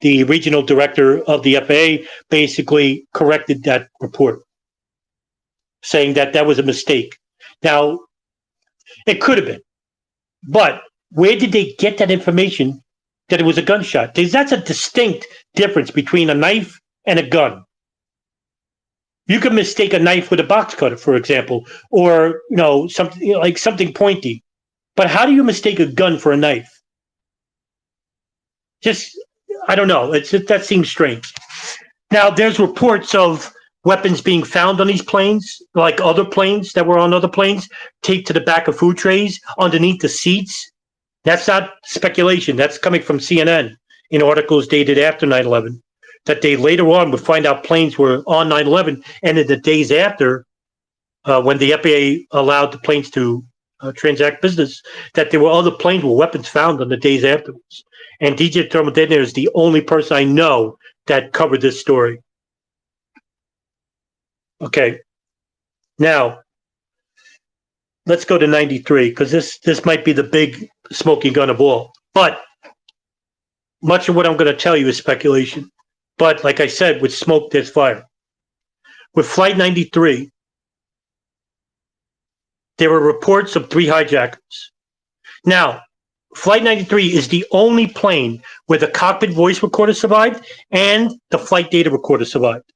the regional director of the FAA, basically corrected that report, saying that that was a mistake. Now, it could have been, but where did they get that information that it was a gunshot? Because that's a distinct difference between a knife and a gun. You can mistake a knife with a box cutter, for example, or something like something pointy. But how do you mistake a gun for a knife? Just, I don't know. That seems strange. Now, there's reports of weapons being found on these planes, like other planes that were on other planes, taped to the back of food trays, underneath the seats. That's not speculation. That's coming from CNN in articles dated after 9/11. That they later on would find out planes were on 9/11, and in the days after, when the FAA allowed the planes to transact business, that there were other planes with weapons found on the days afterwards. And DJ Thermal Detonator is the only person I know that covered this story. Okay, now let's go to 93, because this might be the big smoking gun of all. But much of what I'm going to tell you is speculation. But like I said, with smoke, there's fire. With Flight 93, there were reports of 3 hijackers. Now, Flight 93 is the only plane where the cockpit voice recorder survived and the flight data recorder survived.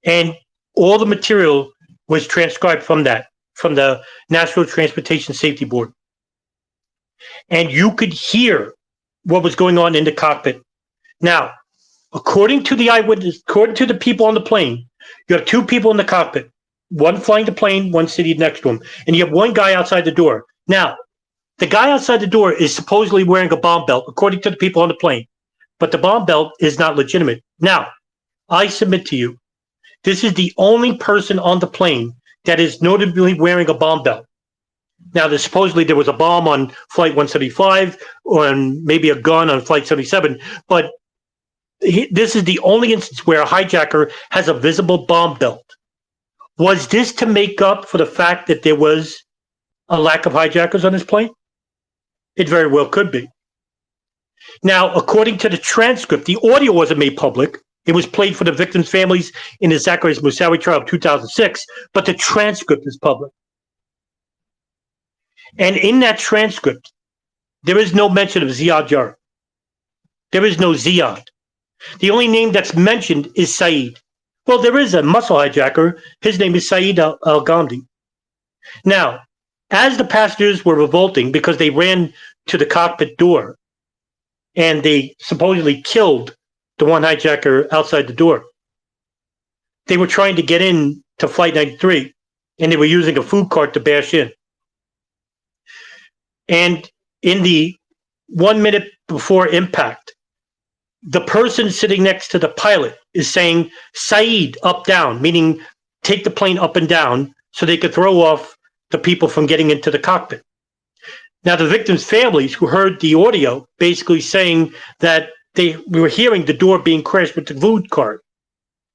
And all the material was transcribed from that, from the National Transportation Safety Board. And you could hear what was going on in the cockpit. Now, according to the eyewitness, according to the people on the plane, you have 2 people in the cockpit, one flying the plane, one sitting next to him, and you have one guy outside the door. Now, the guy outside the door is supposedly wearing a bomb belt, according to the people on the plane, but the bomb belt is not legitimate. Now, I submit to you, this is the only person on the plane that is notably wearing a bomb belt. Now, supposedly there was a bomb on Flight 175 or maybe a gun on Flight 77, but this is the only instance where a hijacker has a visible bomb belt. Was this to make up for the fact that there was a lack of hijackers on this plane? It very well could be. Now, according to the transcript, the audio wasn't made public. It was played for the victims' families in the Zacchaeus Moussaoui trial of 2006, but the transcript is public. And in that transcript, there is no mention of Ziad Jarrah. There is no Ziad. The only name that's mentioned is Saeed. Well, there is a muscle hijacker. His name is Saeed Al-Ghamdi. Now, as the passengers were revolting because they ran to the cockpit door and they supposedly killed the one hijacker outside the door, they were trying to get in to Flight 93 and they were using a food cart to bash in. And in the 1 minute before impact, the person sitting next to the pilot is saying, Saeed, up, down, meaning take the plane up and down so they could throw off the people from getting into the cockpit. Now, the victims' families who heard the audio basically saying that we were hearing the door being crashed with the food cart,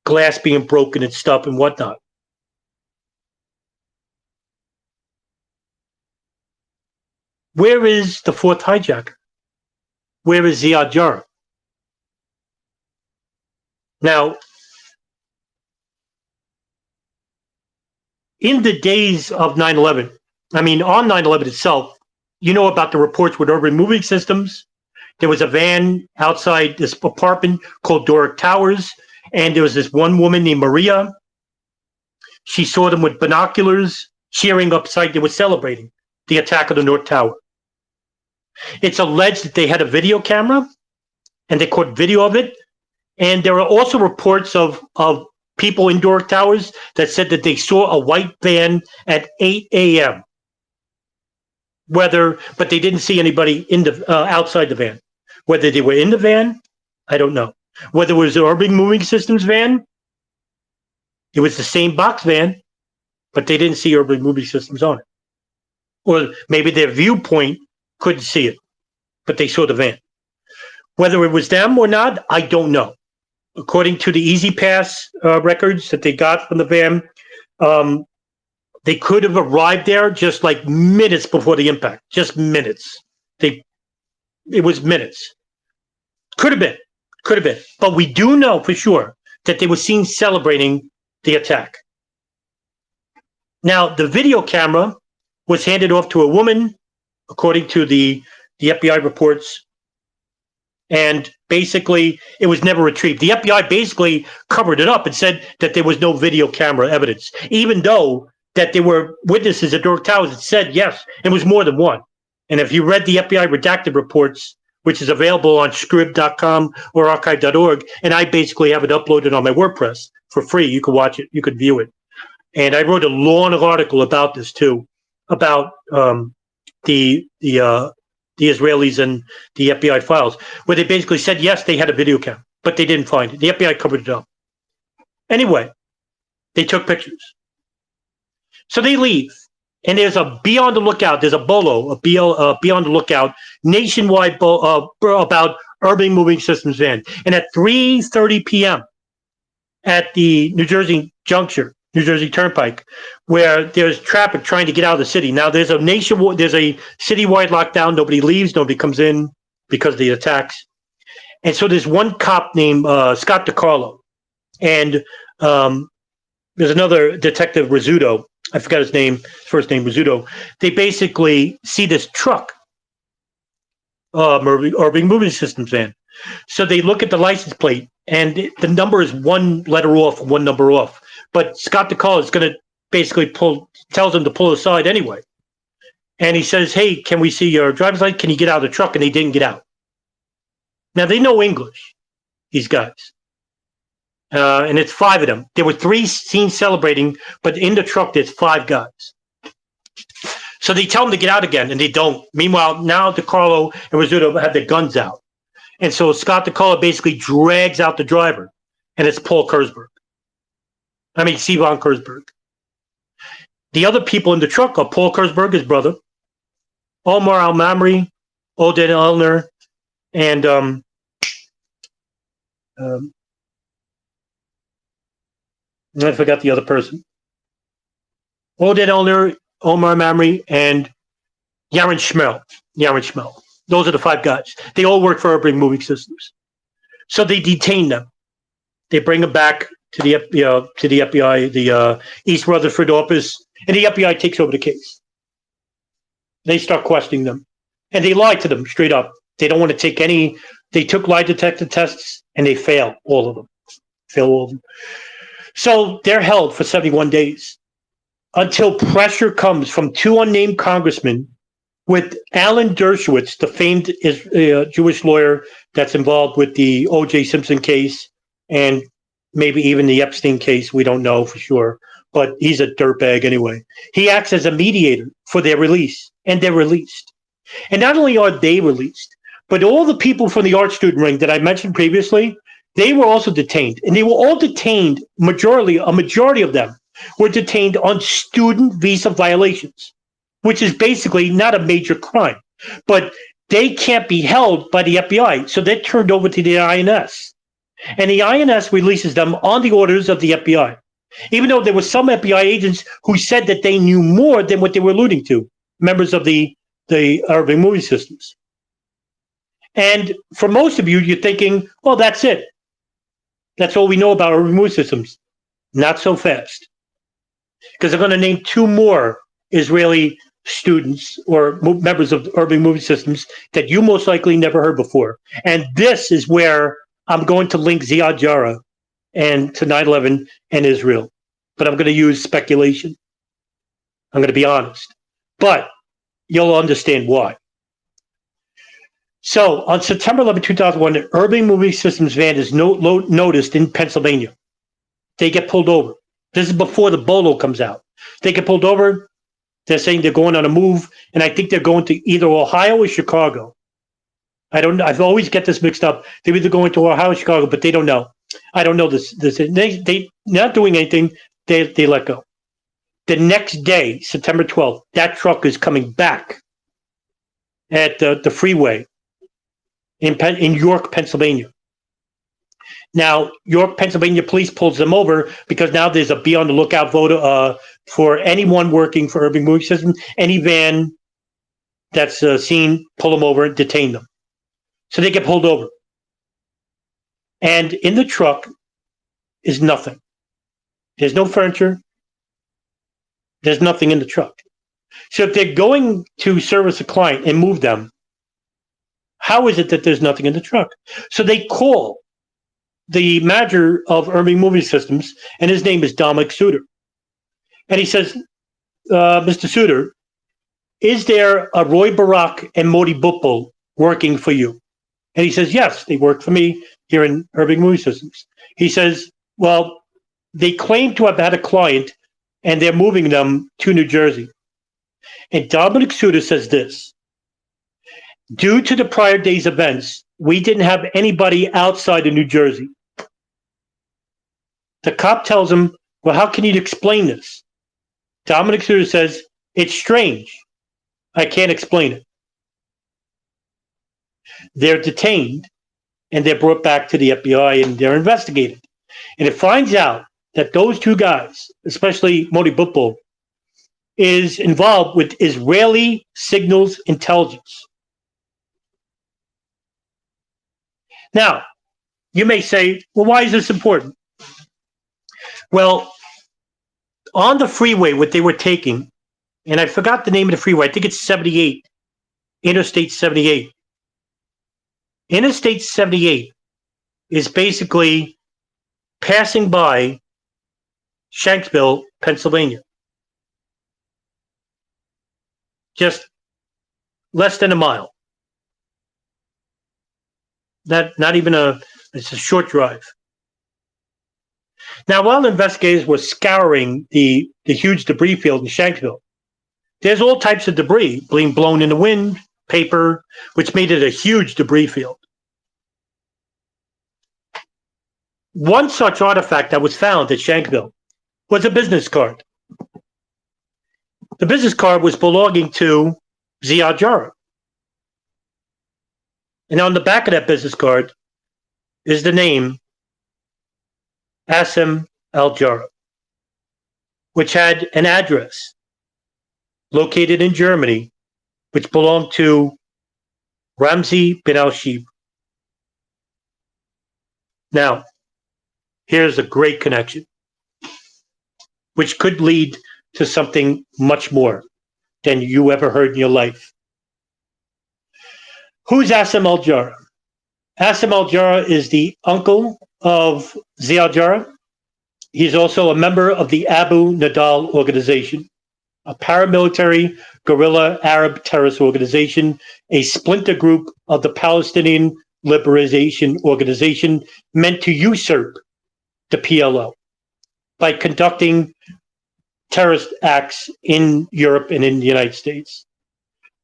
glass being broken and stuff and whatnot. Where is the fourth hijacker? Where is Ziad Jarrah? Now, in the days of 9/11, I mean, on 9/11 itself, you know about the reports with urban moving systems. There was a van outside this apartment called Doric Towers, and there was this one woman named Maria. She saw them with binoculars, cheering upside. They were celebrating the attack of the North Tower. It's alleged that they had a video camera, and they caught video of it. And there are also reports of people in Doric Towers that said that they saw a white van at 8 a.m. But they didn't see anybody in the outside the van. Whether they were in the van, I don't know. Whether it was an Urban Moving Systems van, it was the same box van, but they didn't see Urban Moving Systems on it. Or maybe their viewpoint couldn't see it, but they saw the van. Whether it was them or not, I don't know. According to the Easy Pass records that they got from the van, they could have arrived there just like minutes before the impact. Just minutes. It was minutes. Could have been. But we do know for sure that they were seen celebrating the attack. Now, the video camera was handed off to a woman, according to the FBI reports, and basically it was never retrieved. The FBI basically covered it up and said that there was no video camera evidence, even though that there were witnesses at Doric Towers that said yes, it was more than one. And if you read the FBI redacted reports, which is available on scrib.com or archive.org, and I basically have it uploaded on my WordPress for free. You can watch it, you can view it. And I wrote a long article about this too, about the Israelis and the FBI files, where they basically said, yes, they had a video camera, but they didn't find it. The FBI covered it up. Anyway, they took pictures. So they leave, and there's a Be on the Lookout. There's a BOLO, Be on the Lookout, nationwide about Urban Moving Systems van. And at 3:30 p.m. at the New Jersey Juncture, New Jersey Turnpike, where there's traffic trying to get out of the city. Now there's a citywide lockdown. Nobody leaves, nobody comes in because of the attacks. And so there's one cop named Scott DiCarlo, and there's another detective, Rizzuto. I forgot his name, first name, Rizzuto. They basically see this truck, Urban Moving Systems van. So they look at the license plate, and the number is one letter off, one number off. But Scott DiCarlo is going to basically tells him to pull aside anyway. And he says, hey, can we see your driver's license? Can you get out of the truck? And they didn't get out. Now, they know English, these guys. And it's 5 of them. There were 3 seen celebrating, but in the truck, there's 5 guys. So they tell them to get out again, and they don't. Meanwhile, now DiCarlo and Rizzuto have their guns out. And so Scott DiCarlo basically drags out the driver, and it's Paul Kurzberg. Sivan Kurzberg. The other people in the truck are Paul Kurzberg, his brother, Omar Al-Mamri, Oded Elner, and I forgot the other person. Oded Elner, Omar Mamri, and Yaron Shmuel. Those are the 5 guys. They all work for Urban Moving Systems. So they detain them. They bring them back to the FBI, the East Rutherford office, and the FBI takes over the case. They start questioning them. And they lie to them straight up. They don't want to take any. They took lie detector tests and they fail all of them. Fail all of them. So they're held for 71 days until pressure comes from two unnamed congressmen with Alan Dershowitz, the famed Jewish lawyer that's involved with the O.J. Simpson case and maybe even the Epstein case. We don't know for sure, but he's a dirtbag anyway. He acts as a mediator for their release, and they're released. And not only are they released, but all the people from the art student ring that I mentioned previously, they were also detained. And they were all detained, a majority of them were detained on student visa violations, which is basically not a major crime. But they can't be held by the FBI, so they're turned over to the INS. And the INS releases them on the orders of the FBI, even though there were some FBI agents who said that they knew more than what they were alluding to, members of the urban movie systems. And for most of you, you're thinking, well, that's it. That's all we know about urban movie systems. Not so fast. Because I'm going to name two more Israeli students or members of urban movie systems that you most likely never heard before. And this is where I'm going to link Ziad Jarrah and to 9/11 and Israel. But I'm going to use speculation. I'm going to be honest. But you'll understand why. So on September 11, 2001, an urban movie systems van is noticed in Pennsylvania. They get pulled over. This is before the Bolo comes out. They get pulled over. They're saying they're going on a move, and I think they're going to either Ohio or Chicago. I don't know. I always get this mixed up. They're either going to Ohio or Chicago, but they don't know. I don't know this. They not doing anything. They let go. The next day, September 12th, that truck is coming back at the freeway in York, Pennsylvania. Now, York, Pennsylvania police pulls them over because now there's a be on the lookout vote for anyone working for urban movie system. Any van that's seen, pull them over and detain them. So they get pulled over. And in the truck is nothing. There's no furniture. There's nothing in the truck. So if they're going to service a client and move them, how is it that there's nothing in the truck? So they call the manager of urban movie systems, and his name is Dominic Suter. And he says, Mr. Suter, is there a Roy Barak and Modi Buppo working for you? And he says, yes, they work for me here in urban movie systems. He says, well, they claim to have had a client and they're moving them to New Jersey. And Dominic Suter says this: due to the prior day's events, we didn't have anybody outside of New Jersey. The cop tells him, well, how can you explain this? Dominic Suter says, it's strange. I can't explain it. They're detained and they're brought back to the FBI and they're investigated. And it finds out that those two guys, especially Modi Buppo, is involved with Israeli signals intelligence. Now, you may say, well, why is this important? Well, on the freeway, what they were taking, and I forgot the name of the freeway, I think it's 78, Interstate 78. Interstate 78 is basically passing by Shanksville, Pennsylvania. Just less than a mile. Not even it's a short drive. Now, while investigators were scouring the huge debris field in Shanksville, there's all types of debris being blown in the wind, paper, which made it a huge debris field. One such artifact that was found at Shanksville was a business card. The business card was belonging to Ziad Jarrah. And on the back of that business card is the name Asim Al-Jarrah, which had an address located in Germany, which belonged to Ramzi bin Al-Shib. Now, here's a great connection, which could lead to something much more than you ever heard in your life. Who's Asim al-Jarrah? Asim al-Jarrah is the uncle of Ziad Jarrah. He's also a member of the Abu Nidal organization, a paramilitary guerrilla Arab terrorist organization, a splinter group of the Palestinian Liberation Organization meant to usurp the PLO by conducting terrorist acts in Europe and in the United States.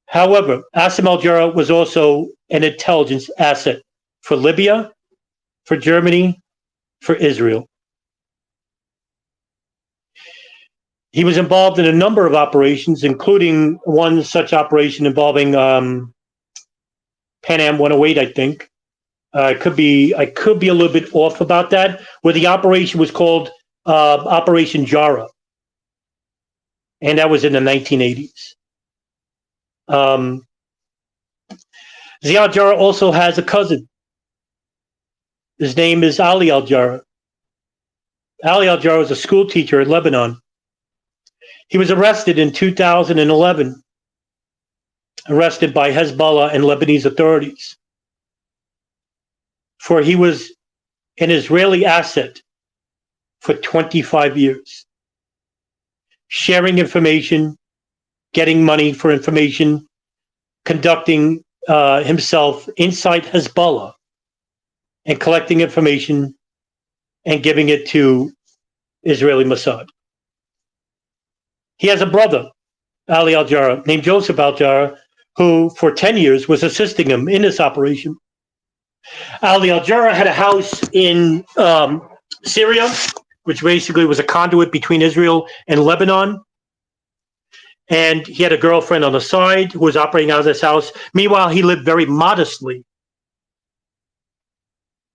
However, Asim al-Jarrah was also an intelligence asset for Libya, for Germany, for Israel. He was involved in a number of operations, including one such operation involving Pan Am 108, I think. I could be a little bit off about that, where the operation was called Operation Jara, and that was in the 1980s. Ziad Jarrah also has a cousin. His name is Ali al-Jarrah. Ali al-Jarrah was a school teacher in Lebanon. He was arrested in 2011, arrested by Hezbollah and Lebanese authorities, for he was an Israeli asset for 25 years, sharing information, getting money for information, conducting himself inside Hezbollah and collecting information and giving it to Israeli Mossad. He has a brother, Ali al-Jarrah, named Joseph al-Jarrah, who for 10 years was assisting him in this operation. Ali al-Jarrah had a house in Syria, which basically was a conduit between Israel and Lebanon. And he had a girlfriend on the side who was operating out of this house. Meanwhile, he lived very modestly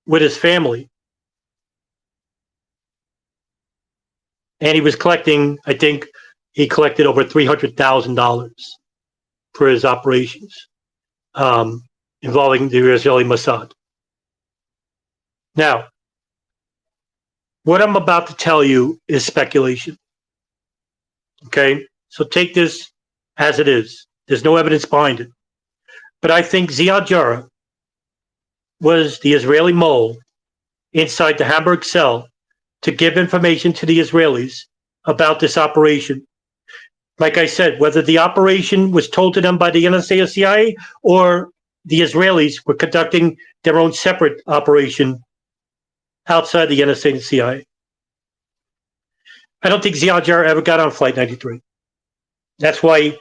with his family. And he was collecting, I think he collected over $300,000 for his operations involving the Israeli Mossad. Now, what I'm about to tell you is speculation. Okay? So take this as it is. There's no evidence behind it. But I think Ziad Jarrah was the Israeli mole inside the Hamburg cell to give information to the Israelis about this operation. Like I said, whether the operation was told to them by the NSA or CIA, or the Israelis were conducting their own separate operation outside the NSA and CIA. I don't think Ziad Jarrah ever got on Flight 93. That's why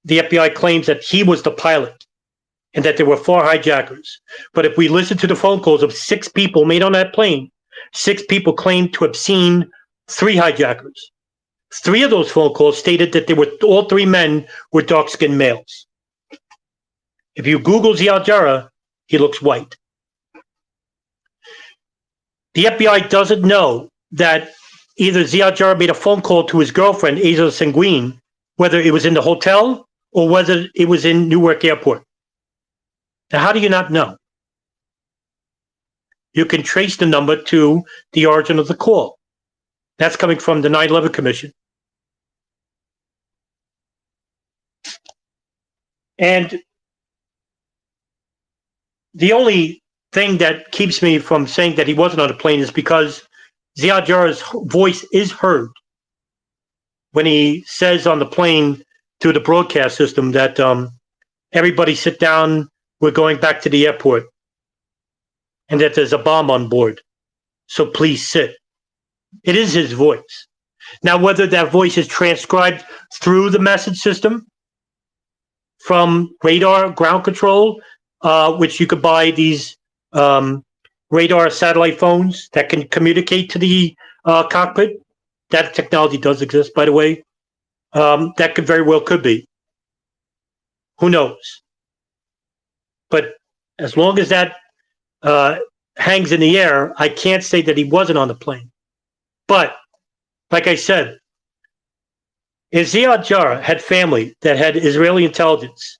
the FBI claims that he was the pilot and that there were 4 hijackers. But if we listen to the phone calls of 6 people made on that plane, 6 people claimed to have seen 3 hijackers. 3 of those phone calls stated that all 3 men were dark-skinned males. If you Google Ziad Jarrah, he looks white. The FBI doesn't know that either Ziad Jarrah made a phone call to his girlfriend, Aza Sanguine, whether it was in the hotel or whether it was in Newark Airport. Now, how do you not know? You can trace the number to the origin of the call. That's coming from the 9/11 Commission. And the only thing that keeps me from saying that he wasn't on the plane is because Ziad Jarrah's voice is heard when he says on the plane through the broadcast system that everybody sit down, we're going back to the airport, and that there's a bomb on board, so please sit. It is his voice. Now, whether that voice is transcribed through the message system from radar ground control, which you could buy these radar satellite phones that can communicate to the cockpit. That technology does exist, by the way. That could very well could be. Who knows? But as long as that hangs in the air, I can't say that he wasn't on the plane. But like I said, if Ziad Jarrah had family that had Israeli intelligence,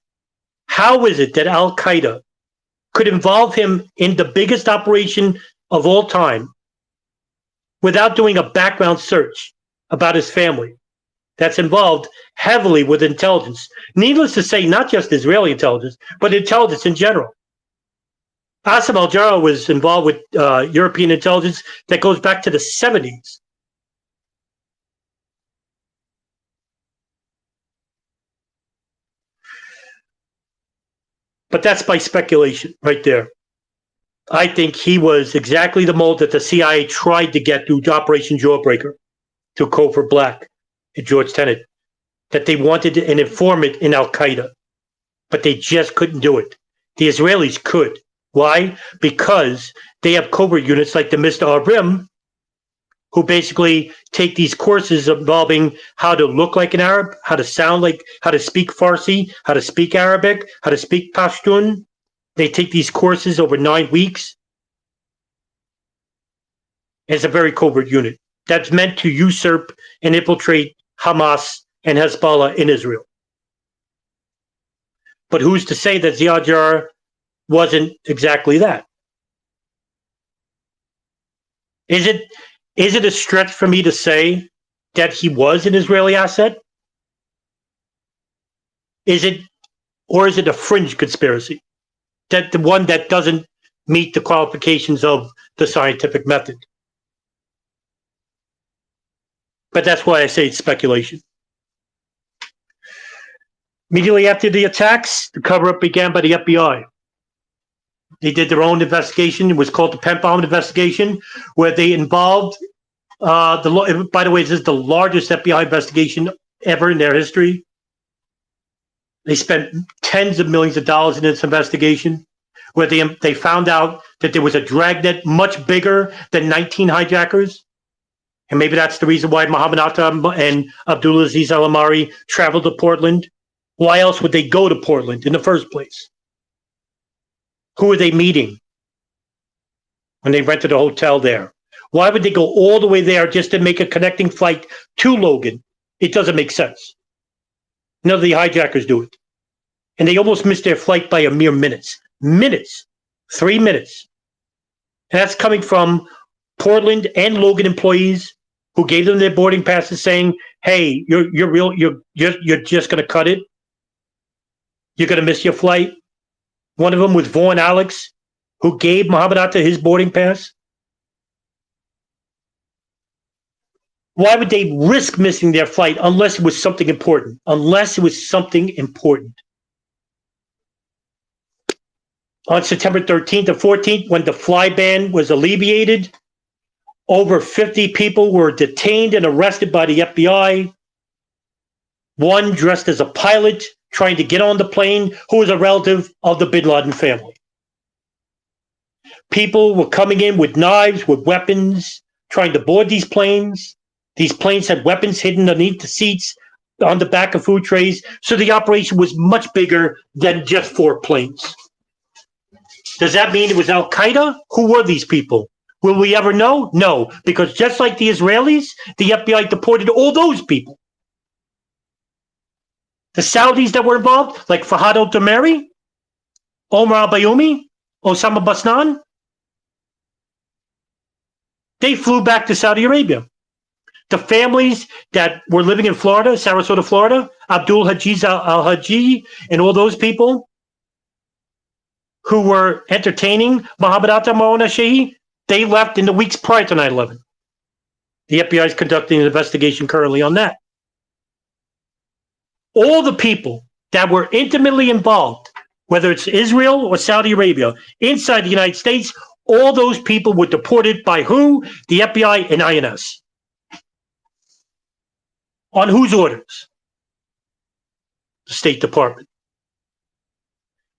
how is it that Al-Qaeda could involve him in the biggest operation of all time without doing a background search about his family that's involved heavily with intelligence. Needless to say, not just Israeli intelligence, but intelligence in general. Qasem al-Jarrah was involved with European intelligence that goes back to the 70s. But that's by speculation right there. I think he was exactly the mold that the CIA tried to get through Operation Jawbreaker, through Covert Black and George Tenet, that they wanted an informant in Al-Qaeda, but they just couldn't do it. The Israelis could. Why? Because they have covert units like the Mr. Arim, who basically take these courses involving how to look like an Arab, how to sound like, how to speak Farsi, how to speak Arabic, how to speak Pashtun. They take these courses over 9 weeks. It's a very covert unit that's meant to usurp and infiltrate Hamas and Hezbollah in Israel. But who's to say that Ziad Jarrah wasn't exactly that? Is it a stretch for me to say that he was an Israeli asset? Is it a fringe conspiracy? That the one that doesn't meet the qualifications of the scientific method? But that's why I say it's speculation. Immediately after the attacks, the cover-up began by the FBI. They did their own investigation. It was called the Pent Bomb investigation, where they involved, by the way, this is the largest FBI investigation ever in their history. They spent tens of millions of dollars in this investigation, where they found out that there was a dragnet much bigger than 19 hijackers. And maybe that's the reason why Mohammed Atta and Abdulaziz Al-Amari traveled to Portland. Why else would they go to Portland in the first place? Who were they meeting when they rented a hotel there? Why would they go all the way there just to make a connecting flight to Logan? It doesn't make sense. None of the hijackers do it. And they almost missed their flight by a mere minutes. 3 minutes. And that's coming from Portland and Logan employees who gave them their boarding passes saying, hey, you're just going to cut it. You're going to miss your flight. One of them was Vaughn Alex, who gave Mohammed Atta his boarding pass. Why would they risk missing their flight unless it was something important? Unless it was something important. On September 13th and 14th, when the fly ban was alleviated, over 50 people were detained and arrested by the FBI. One dressed as a pilot trying to get on the plane who was a relative of the Bin Laden family. People were coming in with knives, with weapons, trying to board these planes. These planes had weapons hidden underneath the seats, on the back of food trays. So the operation was much bigger than just 4 planes. Does that mean it was Al-Qaeda? Who were these people? Will we ever know? No, because just like the Israelis, the FBI deported all those people. The Saudis that were involved, like Fahad al-Damari, Omar al-Bayoumi, Osama Basnan, they flew back to Saudi Arabia. The families that were living in Florida, Sarasota, Florida, Abdul Hajiz al-Haji, and all those people who were entertaining Mohammed Atta Maona Shehi, they left in the weeks prior to 9/11. The FBI is conducting an investigation currently on that. All the people that were intimately involved, whether it's Israel or Saudi Arabia, inside the United States, all those people were deported by who? The FBI and INS. On whose orders? The State Department.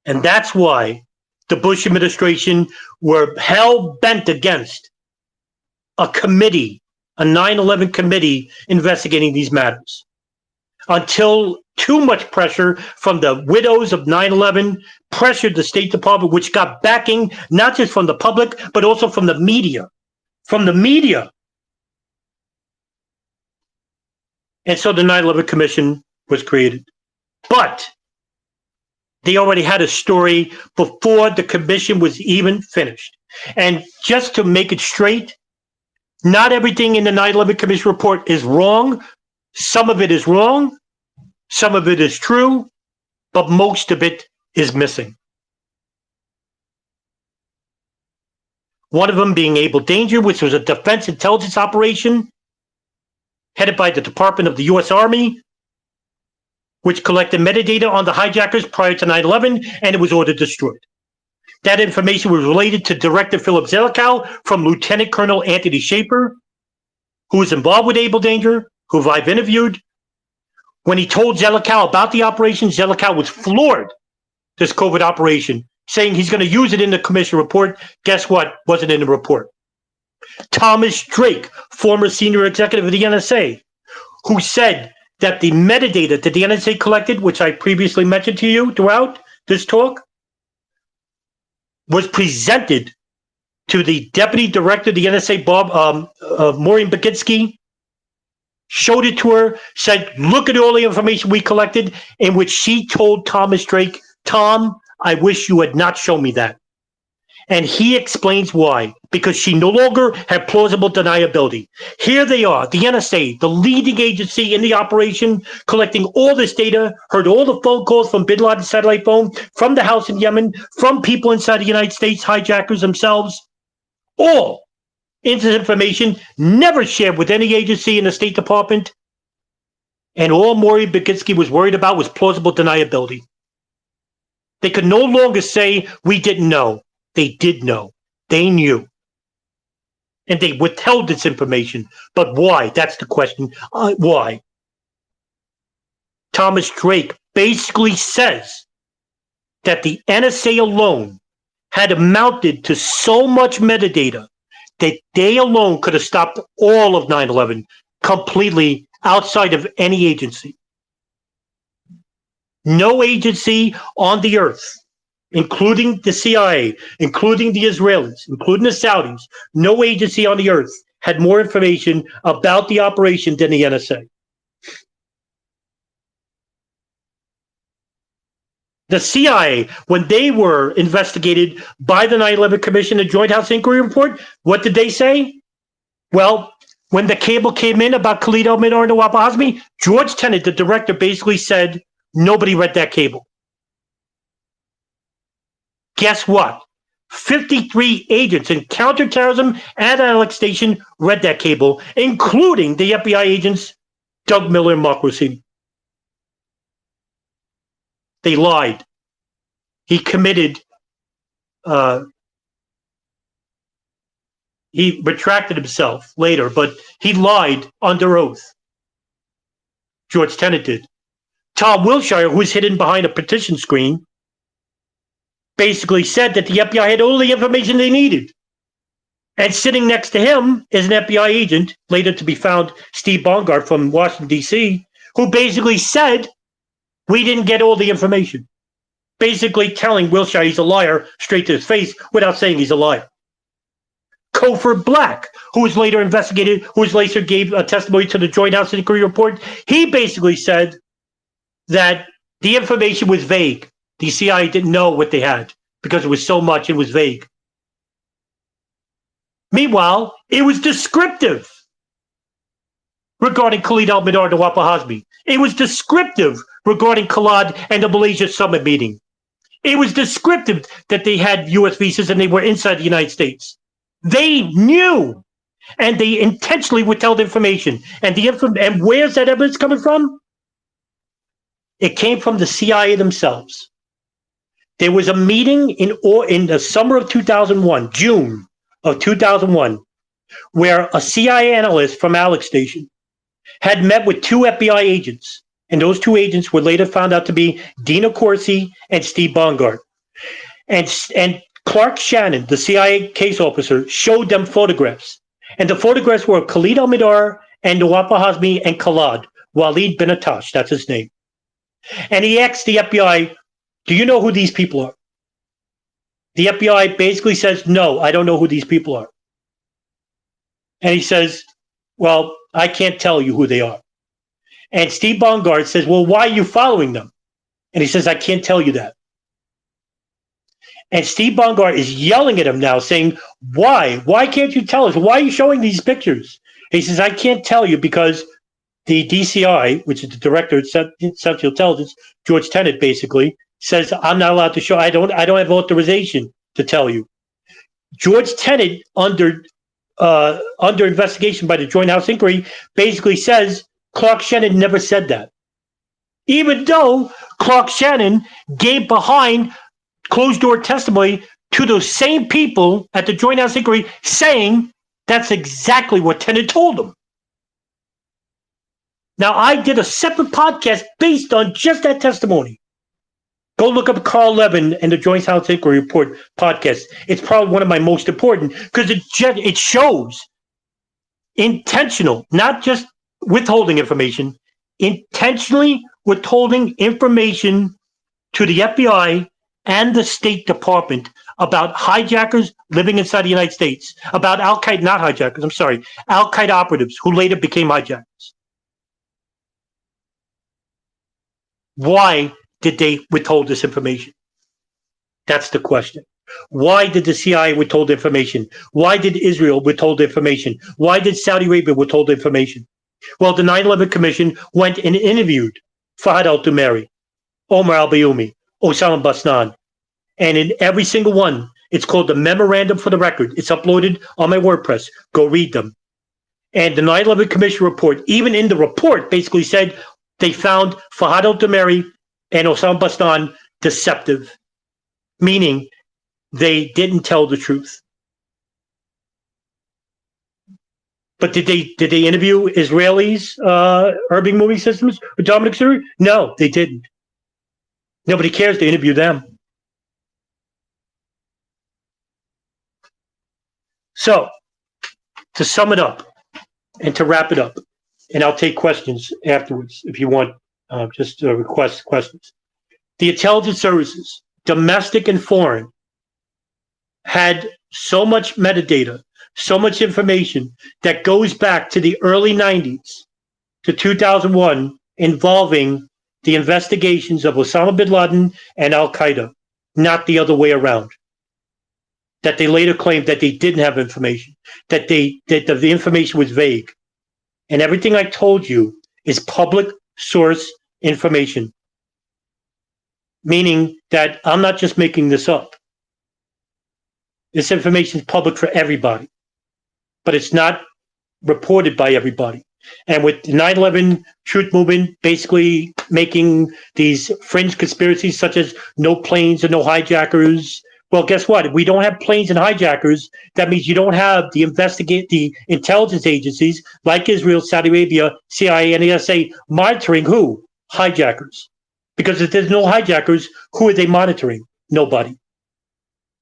And that's why the Bush administration were hell-bent against a committee, a 9/11 committee investigating these matters, until too much pressure from the widows of 9/11 pressured the State Department, which got backing not just from the public, but also from the media. From the media. And so the 9/11 Commission was created. But they already had a story before the commission was even finished. And just to make it straight, not everything in the 9/11 Commission report is wrong, Some of it is wrong, some of it is true, but most of it is missing. One of them being Able Danger, which was a defense intelligence operation headed by the Department of the U.S. Army, which collected metadata on the hijackers prior to 9/11, and it was ordered destroyed. That information was related to Director Philip Zelikow from Lieutenant Colonel Anthony Schaefer, who was involved with Able Danger, who I've interviewed. When he told Zelikow about the operation, Zelikow was floored, this COVID operation, saying he's going to use it in the commission report. Guess what? Wasn't in the report. Thomas Drake, former senior executive of the NSA, who said that the metadata that the NSA collected, which I previously mentioned to you throughout this talk, was presented to the deputy director of the NSA, Maureen Baginski, showed it to her, said, look at all the information we collected, in which she told Thomas Drake, Tom, I wish you had not shown me that. And he explains why. Because she no longer had plausible deniability. Here they are, the NSA, the leading agency in the operation, collecting all this data, heard all the phone calls from Bin Laden's satellite phone, from the house in Yemen, from people inside the United States, hijackers themselves, all into information never shared with any agency in the State Department. And all Maureen Baginski was worried about was plausible deniability. They could no longer say, we didn't know. They did know. They knew. And they withheld this information. But why? That's the question. Why? Thomas Drake basically says that the NSA alone had amounted to so much metadata that they alone could have stopped all of 9/11 completely outside of any agency. No agency on the earth, including the CIA, including the Israelis, including the Saudis, no agency on the earth had more information about the operation than the NSA. The CIA, when they were investigated by the 9/11 Commission, the Joint House Inquiry Report, what did they say? Well, when the cable came in about Khalid al-Mihdhar and Nawaf al-Hazmi, George Tenet, the director, basically said, nobody read that cable. Guess what? 53 agents in counterterrorism and analytic station read that cable, including the FBI agents Doug Miller and Mark Rossini. They lied. He committed, he retracted himself later, but he lied under oath. George Tenet did. Tom Wilshire, who was hidden behind a petition screen, basically said that the FBI had all the information they needed. And sitting next to him is an FBI agent, later to be found, Steve Bongard from Washington, D.C., who basically said, we didn't get all the information. Basically telling Wilshire he's a liar straight to his face without saying he's a liar. Cofer Black, who was later investigated, who was later gave a testimony to the Joint House Inquiry Report, he basically said that the information was vague. The CIA didn't know what they had because it was so much, it was vague. Meanwhile, it was descriptive regarding Khalid al-Mihdhar and Nawaf al-Hazmi. It was descriptive regarding Khalid and the Malaysia summit meeting. It was descriptive that they had U.S. visas and they were inside the United States. They knew, and they intentionally withheld information. And and where's that evidence coming from? It came from the CIA themselves. There was a meeting in the summer of 2001, June of 2001, where a CIA analyst from Alex Station had met with two FBI agents, and those two agents were later found out to be Dina Corsi and Steve Bongard. And Clark Shannon, the CIA case officer, showed them photographs. And the photographs were Khalid al-Mihdhar and Nawaf al-Hazmi and Khalid, Walid bin Attash, that's his name. And he asked the FBI, do you know who these people are? The FBI basically says, no, I don't know who these people are. And he says, well, I can't tell you who they are. And Steve Bongard says, well, why are you following them? And he says, I can't tell you that. And Steve Bongard is yelling at him now, saying, why? Why can't you tell us? Why are you showing these pictures? He says, I can't tell you because the DCI, which is the director of Central Intelligence, George Tenet, basically says, "I'm not allowed to show. I don't have authorization to tell you." George Tenet, under investigation by the Joint House Inquiry, basically says Clark Shannon never said that, even though Clark Shannon gave behind closed door testimony to those same people at the Joint House Inquiry, saying that's exactly what Tenet told them. Now, I did a separate podcast based on just that testimony. Go look up Carl Levin and the Joint House Inquiry Report podcast. It's probably one of my most important because it shows intentional, not just withholding information, intentionally withholding information to the FBI and the State Department about hijackers living inside the United States, about Al-Qaeda, not hijackers, I'm sorry, Al-Qaeda operatives who later became hijackers. Why did they withhold this information? That's the question. Why did the CIA withhold information? Why did Israel withhold information? Why did Saudi Arabia withhold information? Well, the 9/11 Commission went and interviewed Fahad al-Dumeri, Omar al-Bayoumi, Osama Basnan, and in every single one, it's called the Memorandum for the Record. It's uploaded on my WordPress. Go read them. And the 9/11 Commission report, even in the report, basically said they found Fahad al-Dumeri and Osama Basnan deceptive, meaning they didn't tell the truth. But did they interview Israelis, Irving Moving Systems, or Dominic Suri? No, they didn't. Nobody cares to interview them. So, to sum it up and to wrap it up, and I'll take questions afterwards if you want, just request questions. The intelligence services, domestic and foreign, had so much metadata, so much information that goes back to the early 90s to 2001 involving the investigations of Osama bin Laden and Al-Qaeda, not the other way around. That they later claimed that they didn't have information, that the information was vague. And everything I told you is public source information, meaning that I'm not just making this up. This information is public for everybody, but it's not reported by everybody. And with the 9/11 Truth Movement basically making these fringe conspiracies such as no planes and no hijackers, well, guess what? If we don't have planes and hijackers, that means you don't have the intelligence agencies like Israel, Saudi Arabia, CIA, and NSA monitoring who? Hijackers. Because if there's no hijackers, who are they monitoring? Nobody.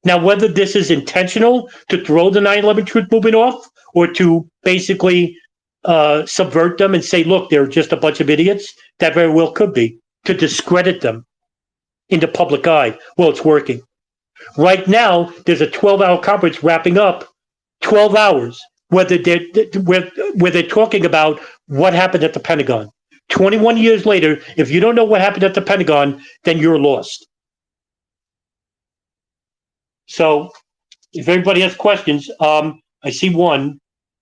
Now, whether this is intentional to throw the 9/11 Truth Movement off or to basically subvert them and say, look, they're just a bunch of idiots, that very well could be, to discredit them in the public eye. Well, it's working. Right now, there's a 12-hour conference wrapping up, 12 hours, where they're talking about what happened at the Pentagon. 21 years later, if you don't know what happened at the Pentagon, then you're lost. So, if everybody has questions, I see one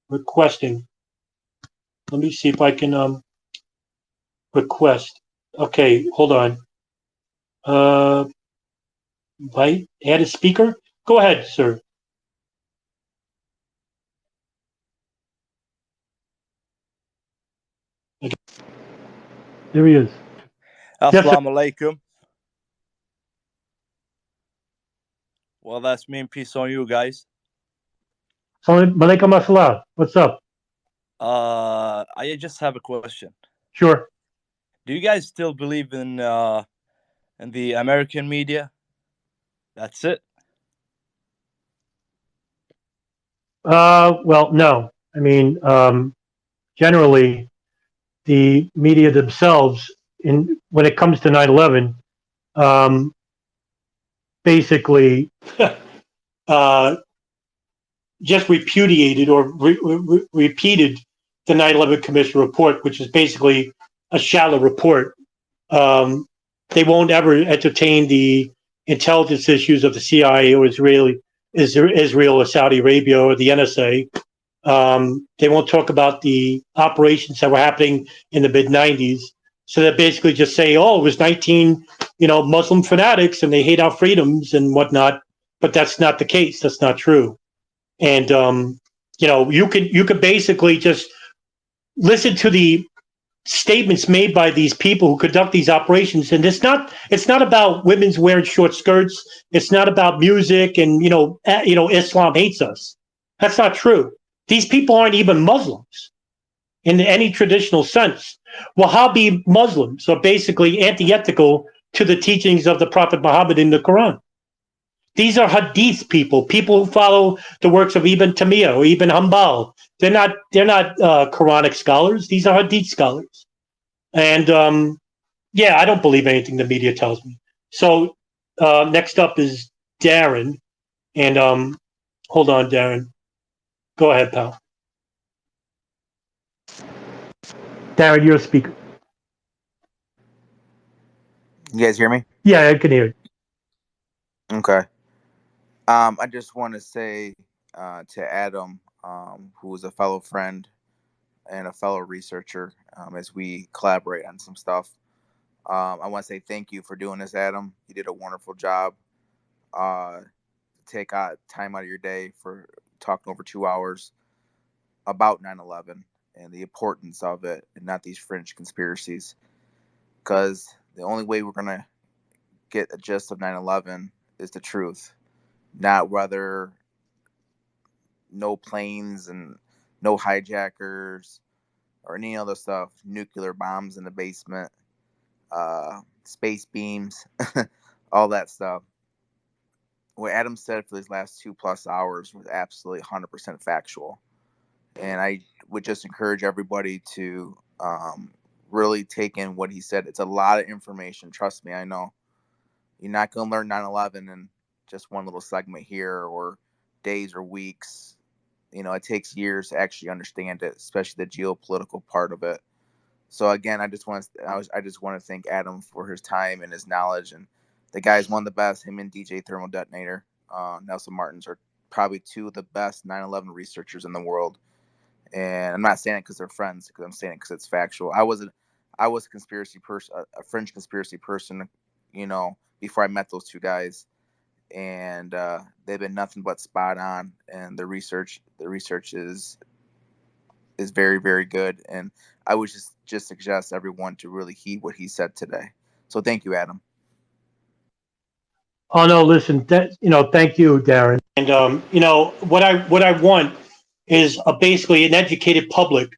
requesting. Let me see if I can request. Okay, hold on. Invite, add a speaker. Go ahead, sir. Okay. There he is. Assalamu alaikum. Well, that's me and peace on you guys. Malaikum assalam. What's up? I just have a question. Sure. Do you guys still believe in the American media? That's it. Well, no. I mean, generally, the media themselves, when it comes to 9/11, basically just repudiated or repeated the 9/11 Commission report, which is basically a shallow report. They won't ever entertain the intelligence issues of the CIA or Israel or Saudi Arabia or the NSA. They won't talk about the operations that were happening in the mid '90s. So they basically just say, "Oh, it was 19, Muslim fanatics, and they hate our freedoms and whatnot." But that's not the case. That's not true. And you could basically just listen to the statements made by these people who conduct these operations, and it's not about women's wearing short skirts. It's not about music, and Islam hates us. That's not true. These people aren't even Muslims in any traditional sense. Wahhabi Muslims are basically antithetical to the teachings of the Prophet Muhammad in the Quran. These are hadith people who follow the works of Ibn Taymiyyah or Ibn Hanbal. They're not Quranic scholars. These are hadith scholars. And yeah, I don't believe anything the media tells me. So next up is Darren. And hold on, Darren. Go ahead, pal. Darren, you're a speaker. You guys hear me? Yeah, I can hear you. Okay. I just want to say to Adam, who is a fellow friend and a fellow researcher, as we collaborate on some stuff. I want to say thank you for doing this, Adam. You did a wonderful job. Take time out of your day for talking over 2 hours about 9/11 and the importance of it, and not these fringe conspiracies. Because the only way we're going to get a gist of 9/11 is the truth, not whether no planes and no hijackers or any other stuff, nuclear bombs in the basement, space beams, all that stuff. What Adam said for these last 2+ hours was absolutely 100% factual. And I would just encourage everybody to really take in what he said. It's a lot of information. Trust me, I know. You're not going to learn 9/11 in just one little segment here or days or weeks. It takes years to actually understand it, especially the geopolitical part of it. So again, I just want to thank Adam for his time and his knowledge. And the guy's one of the best. Him and DJ Thermal Detonator, Nelson Martins, are probably two of the best 9/11 researchers in the world. And I'm not saying it because they're friends, because I'm saying it because it's factual. I was a conspiracy person, a fringe conspiracy person, before I met those two guys, and they've been nothing but spot on. And the research is very, very good. And I would just suggest everyone to really heed what he said today. So thank you, Adam. Oh no, listen, thank you, Darren. And what I want is basically an educated public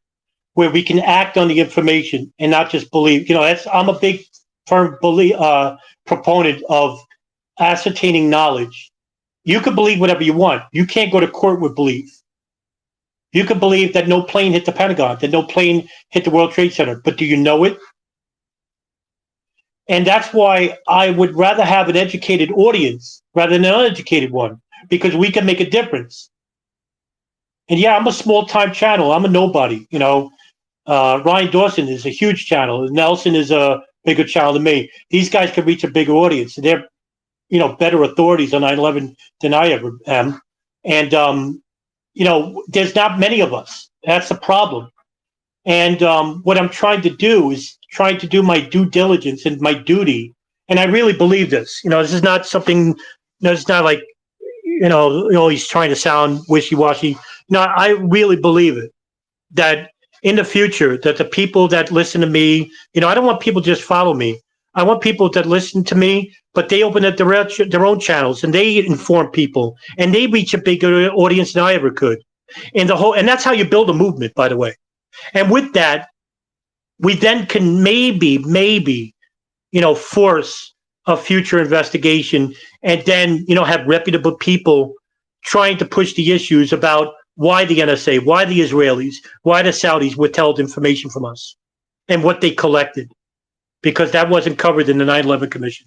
where we can act on the information and not just believe. I'm a big firm proponent of ascertaining knowledge. You can believe whatever you want. You can't go to court with belief. You can believe that no plane hit the Pentagon, that no plane hit the World Trade Center, but do you know it? And that's why I would rather have an educated audience rather than an uneducated one, because we can make a difference. And yeah, I'm a small time channel. I'm a nobody. Ryan Dawson is a huge channel. Nelson is a bigger channel than me. These guys can reach a bigger audience. They're, better authorities on 9/11 than I ever am. And, there's not many of us. That's the problem. And what I'm trying to do is trying to do my due diligence and my duty. And I really believe this. This is not something, it's not like, he's trying to sound wishy-washy. No, I really believe it, that in the future, that the people that listen to me, I don't want people just follow me. I want people that listen to me, but they open up their own channels and they inform people and they reach a bigger audience than I ever could. And that's how you build a movement, by the way. And with that, we then can maybe, force a future investigation, and then, have reputable people trying to push the issues about why the NSA, why the Israelis, why the Saudis withheld information from us and what they collected, because that wasn't covered in the 9/11 Commission.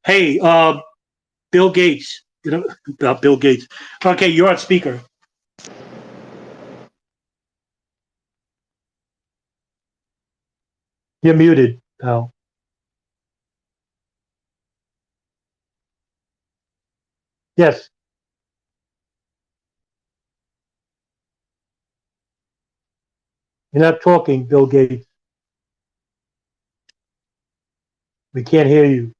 Hey, Bill Gates, about Bill Gates. Okay, you're on speaker. You're muted, pal. Yes. You're not talking, Bill Gates. We can't hear you.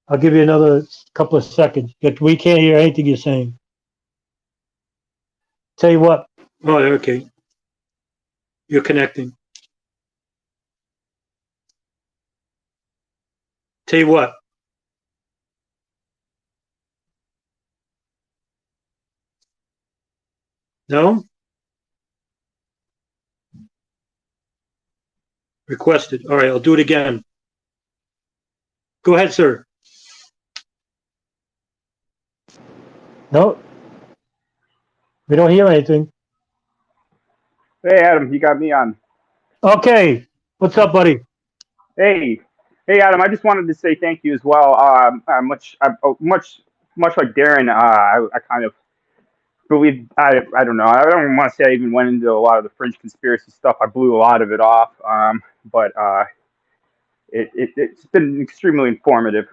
I'll give you another couple of seconds. But we can't hear anything you're saying. Tell you what. Oh, okay. You're connecting. Tell you what. No? Requested. All right, I'll do it again. Go ahead, sir. No. We don't hear anything. Hey, Adam, you got me on. Okay. What's up, buddy? Hey, Adam. I just wanted to say thank you as well. Much like Darren, I kind of believe I don't know. I don't want to say I even went into a lot of the fringe conspiracy stuff. I blew a lot of it off. But it's been extremely informative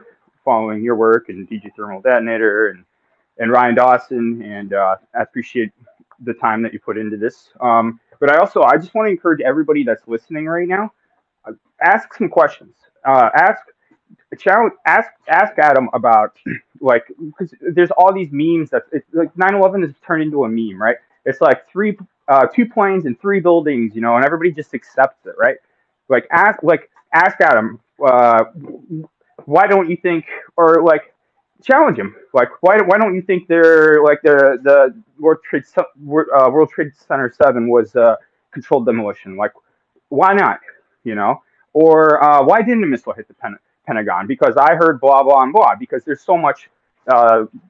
following your work and DJ Thermal Detonator and Ryan Dawson, and I appreciate the time that you put into this. But I just want to encourage everybody that's listening right now. Ask some questions. Ask Adam about like, because there's all these memes that it's like 9/11 has turned into a meme, right? It's like two planes and three buildings, and everybody just accepts it, right? Ask Adam, why don't you think, or like challenge him, like why don't you think they're like the World Trade Center 7 was controlled demolition? Like, why not? You know, or why didn't a missile hit the Pentagon? Because I heard blah blah and blah. Because there's so much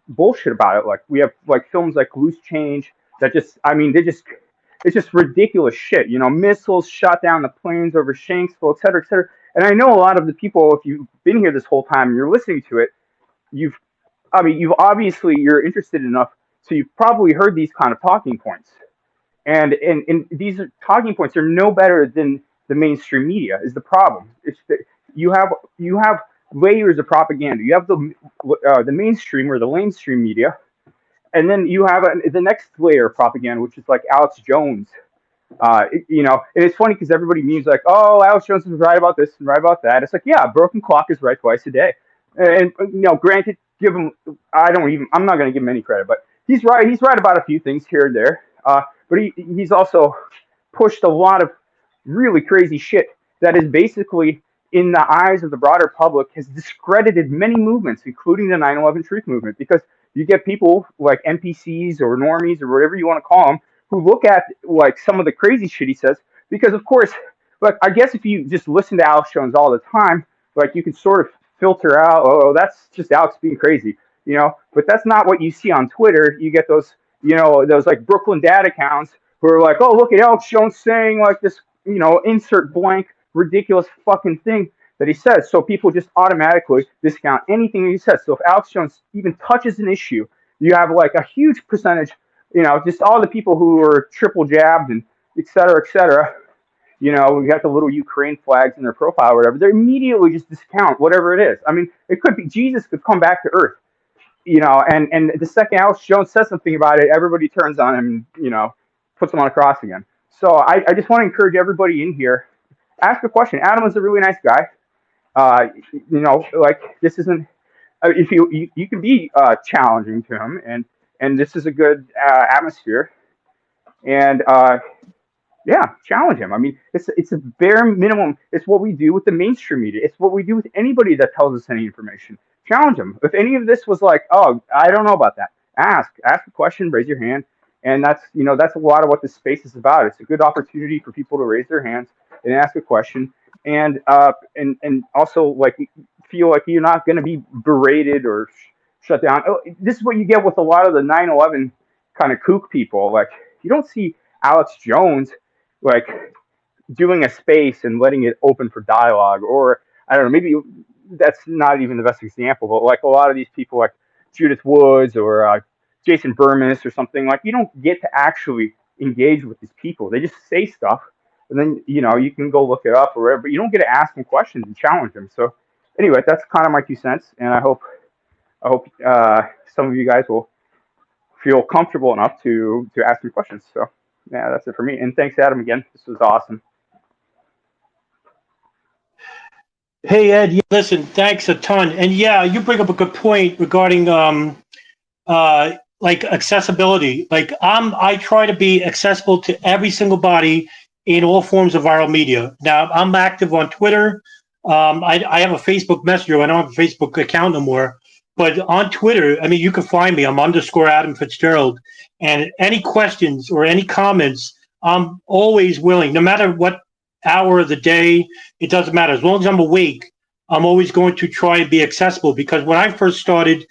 bullshit about it. Like we have like films like Loose Change that just, I mean, it's just ridiculous shit. Missiles shot down the planes over Shanksville, et cetera, et cetera. And I know a lot of the people, if you've been here this whole time and you're listening to it, you've obviously you're interested enough, so you've probably heard these kind of talking points. And these talking points are no better than the mainstream media is the problem. It's that you have layers of propaganda. You have the mainstream or the mainstream media, and then you have the next layer of propaganda, which is like Alex Jones. And it's funny because everybody means like, oh, Alex Jones is right about this and right about that. It's like, yeah, a broken clock is right twice a day. And granted, I'm not going to give him any credit, but he's right. He's right about a few things here and there. But he's also pushed a lot of really crazy shit that is basically, in the eyes of the broader public, has discredited many movements, including the 9/11 Truth Movement, because you get people like NPCs or normies or whatever you want to call them who look at like some of the crazy shit he says, because of course, like, I guess if you just listen to Alex Jones all the time, like, you can sort of filter out, oh, that's just Alex being crazy, but that's not what you see on Twitter. You get those like Brooklyn Dad accounts who are like, oh, look at Alex Jones saying like this, insert blank ridiculous fucking thing that he says. So people just automatically discount anything he says. So if Alex Jones even touches an issue, you have like a huge percentage, just all the people who are triple jabbed and et cetera, et cetera. We got the little Ukraine flags in their profile or whatever. They immediately just discount whatever it is. I mean, it could be Jesus could come back to Earth, and the second Alex Jones says something about it, everybody turns on him, puts him on a cross again. So I just want to encourage everybody in here, ask a question. Adam is a really nice guy. Like, this isn't, if you can be challenging to him, and this is a good atmosphere, and yeah, challenge him. I mean, it's a bare minimum. It's what we do with the mainstream media. It's what we do with anybody that tells us any information. Challenge them. If any of this was like, oh, I don't know about that, ask a question, raise your hand, and that's a lot of what this space is about. It's a good opportunity for people to raise their hands and ask a question, and also like feel like you're not going to be berated or shut down. This is what you get with a lot of the 9/11 kind of kook people. Like, you don't see Alex Jones like doing a space and letting it open for dialogue, or I don't know, maybe that's not even the best example, but like a lot of these people like Judith Woods or Jason Burmis or something, like, you don't get to actually engage with these people. They just say stuff, and then you can go look it up or whatever, but you don't get to ask them questions and challenge them. So anyway, that's kind of my 2 cents, and I hope some of you guys will feel comfortable enough to ask me questions. So yeah, that's it for me. And thanks, Adam, again. This was awesome. Hey Ed, listen, thanks a ton. And yeah, you bring up a good point regarding like accessibility. Like I try to be accessible to every single body in all forms of viral media. Now I'm active on Twitter. I have a Facebook Messenger. I don't have a Facebook account no more. But on Twitter, I mean, you can find me. I'm _ Adam Fitzgerald. And any questions or any comments, I'm always willing, no matter what hour of the day, it doesn't matter. As long as I'm awake, I'm always going to try and be accessible. Because when I first started,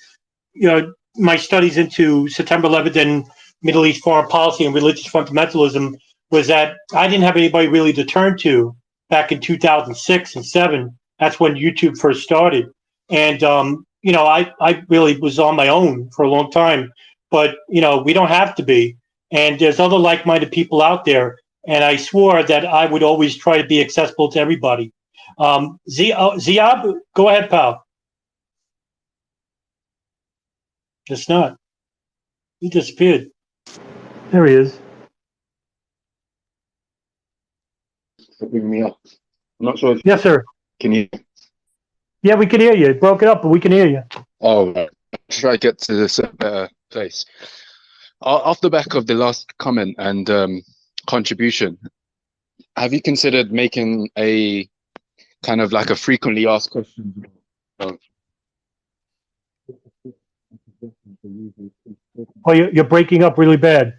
my studies into September 11th and Middle East foreign policy and religious fundamentalism was that I didn't have anybody really to turn to back in 2006 and 7. That's when YouTube first started. And, I really was on my own for a long time. But, we don't have to be. And there's other like-minded people out there. And I swore that I would always try to be accessible to everybody. Ziab, go ahead, pal. It's not. He disappeared. There he is. Bring me up. I'm not sure. Yes, sir. Can you? Yeah, we can hear you. It broke it up, but we can hear you. Oh, right. Try to get to this better place. Off the back of the last comment and contribution, have you considered making a kind of like a frequently asked questions? Oh, you're breaking up really bad.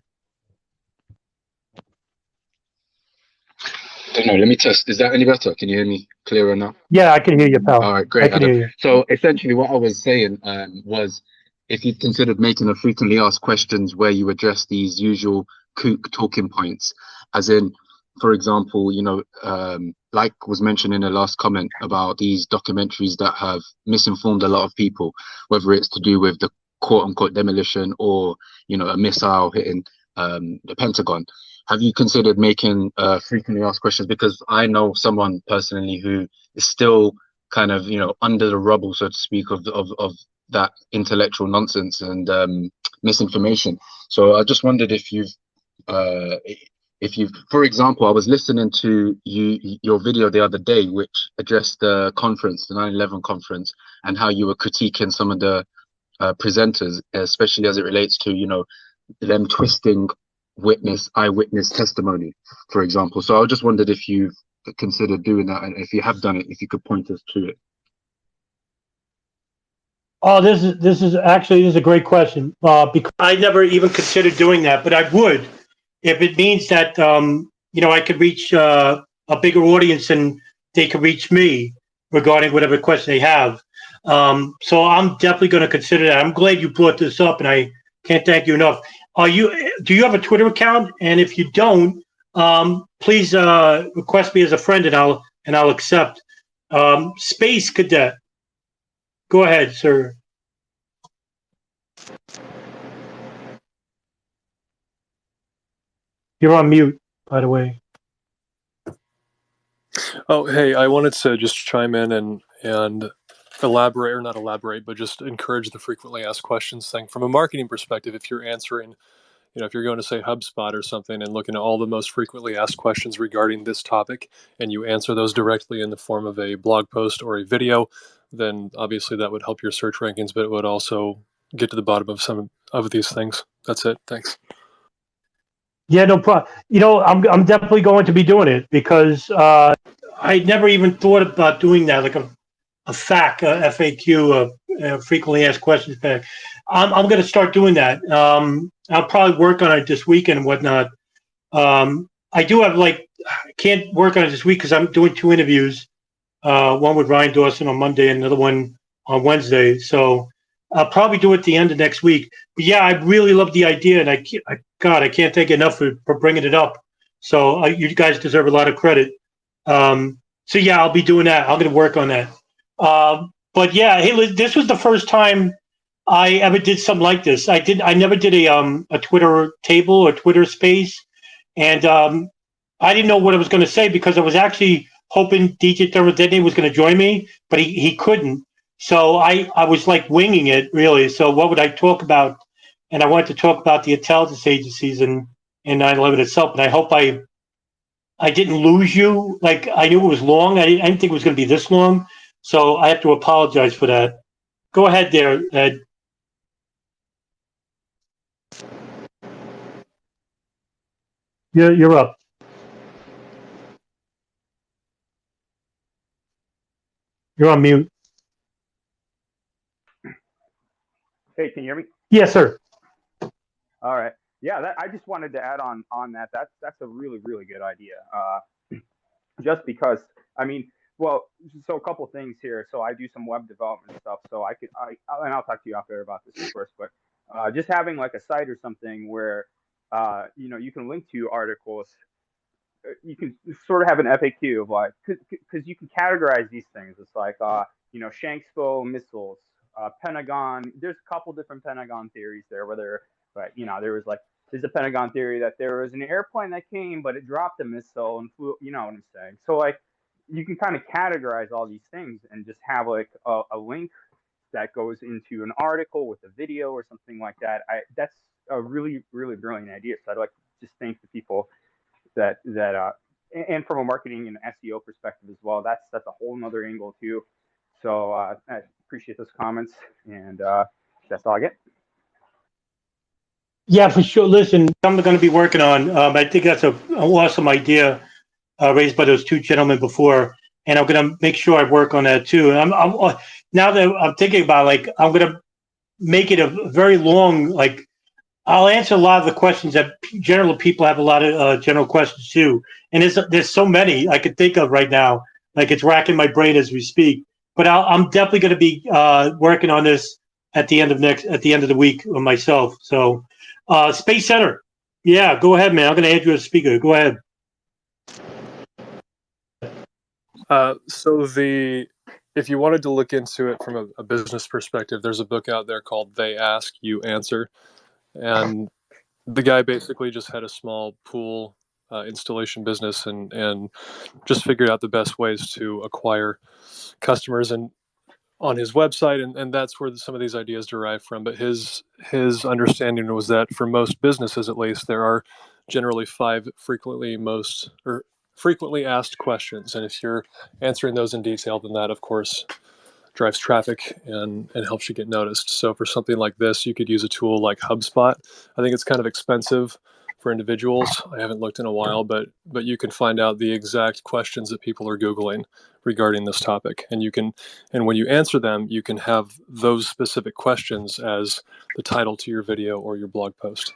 I don't know. Let me test. Is that any better? Can you hear me clearer now? Yeah, I can hear you, pal. All right, great. I can hear you. So essentially what I was saying was if you've considered making a frequently asked questions where you address these usual kook talking points, as in, for example, like was mentioned in the last comment about these documentaries that have misinformed a lot of people, whether it's to do with the quote unquote demolition or, a missile hitting the Pentagon. Have you considered making frequently asked questions? Because I know someone personally who is still kind of, under the rubble, so to speak, of that intellectual nonsense and misinformation. So I just wondered if you've, for example, I was listening to your video the other day, which addressed the conference, the 9/11 conference, and how you were critiquing some of the presenters, especially as it relates to, them twisting eyewitness testimony, for example. So I just wondered if you've considered doing that, and if you have done it, if you could point us to it. Oh, this is a great question, because I never even considered doing that, but I would if it means that I could reach a bigger audience and they could reach me regarding whatever question they have. So I'm definitely going to consider that. I'm glad you brought this up, and I can't thank you enough. Do you have a Twitter account? And if you don't, please request me as a friend, and I'll accept. Space Cadet. Go ahead, sir. You're on mute, by the way. Oh, hey, I wanted to just chime in and elaborate, or not elaborate, but just encourage the frequently asked questions thing. From a marketing perspective, if you're answering, if you're going to say HubSpot or something and looking at all the most frequently asked questions regarding this topic, and you answer those directly in the form of a blog post or a video, then obviously that would help your search rankings, but it would also get to the bottom of some of these things. That's it. Thanks. Yeah, no problem. I'm definitely going to be doing it, because I never even thought about doing that, like a FAQ, a frequently asked questions pack. I'm going to start doing that. I'll probably work on it this weekend and whatnot. I do have I can't work on it this week because I'm doing 2 interviews. One with Ryan Dawson on Monday and another one on Wednesday. So I'll probably do it at the end of next week. But yeah, I really love the idea, and I can't thank you enough for bringing it up. So you guys deserve a lot of credit. So yeah, I'll be doing that. I'm going to work on that. But yeah, hey, this was the first time I ever did something like this. I never did a Twitter table or Twitter space, and I didn't know what I was going to say, because I was actually hoping DJ Thursday was going to join me, but he couldn't. So I was like winging it, really. So what would I talk about? and I wanted to talk about the intelligence agencies and 9/11 itself. And I hope I didn't lose you. Like, I knew it was long. I didn't think it was going to be this long, so I have to apologize for that. Go ahead there, Ed. You're up. You're on mute. Hey, can you hear me? Yes, sir. All right. Yeah, I just wanted to add on that. That's a really good idea. Just because, I mean, well, so a couple things here. So I do some web development stuff. So and I'll talk to you after about this, of course. But just having like a site or something where you can link to articles. You can sort of have an FAQ of like, because you can categorize these things. It's like, Shanksville missiles, Pentagon. There's a couple different Pentagon theories there, but there's a Pentagon theory that there was an airplane that came, but it dropped a missile and flew. You know what I'm saying? So like, you can kind of categorize all these things and just have like a link that goes into an article with a video or something like that. That's a really brilliant idea. So I'd like to just thank the people that and from a marketing and SEO perspective as well. That's a whole nother angle too. So I appreciate those comments, and that's all I get. Yeah, for sure. Listen, I'm going to be working on. I think that's an awesome idea raised by those two gentlemen before, and I'm going to make sure I work on that too. And I'm now that I'm thinking about, like, I'm going to make it a very long, like, I'll answer a lot of the questions that general people have a lot of general questions too. And there's so many I could think of right now. Like, it's racking my brain as we speak. But I'm definitely going to be working on this at the end of the week myself. So, Space Center, yeah, go ahead, man. I'm going to add you as a speaker. Go ahead. If you wanted to look into it from a business perspective, there's a book out there called They Ask, You Answer. And the guy basically just had a small pool installation business and just figured out the best ways to acquire customers and on his website, and that's where some of these ideas derive from. But his understanding was that for most businesses, at least, there are generally 5 frequently asked questions, and if you're answering those in detail, then that, of course, drives traffic and helps you get noticed. So for something like this, you could use a tool like HubSpot. I think it's kind of expensive for individuals. I haven't looked in a while, but you can find out the exact questions that people are Googling regarding this topic. And when you answer them, you can have those specific questions as the title to your video or your blog post.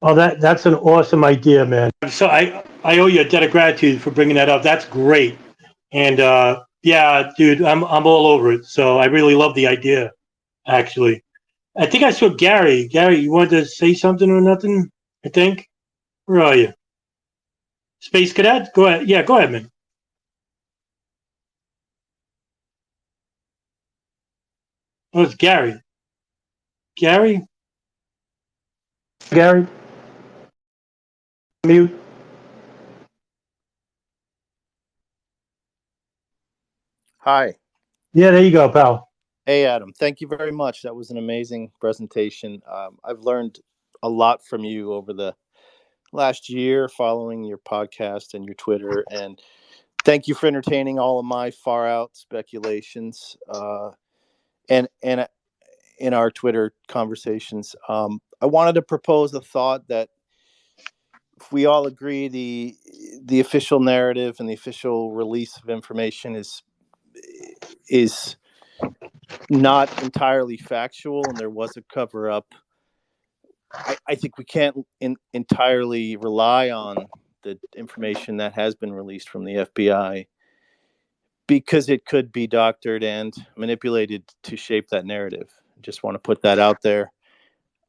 Oh, that's an awesome idea, man. So I owe you a debt of gratitude for bringing that up. That's great. And yeah, dude, I'm all over it. So I really love the idea, actually. I think I saw Gary. Gary, you wanted to say something or nothing? I think. Where are you? Space Cadet? Go ahead. Yeah, go ahead, man. Oh, it's Gary. Gary? Gary? Mute. Hi. Yeah, there you go, pal. Hey, Adam. Thank you very much. That was an amazing presentation. I've learned a lot from you over the last year following your podcast and your Twitter. And thank you for entertaining all of my far out speculations and in our Twitter conversations. I wanted to propose a thought that if we all agree the official narrative and the official release of information is not entirely factual and there was a cover up, I think we can't entirely rely on the information that has been released from the FBI because it could be doctored and manipulated to shape that narrative. I just want to put that out there.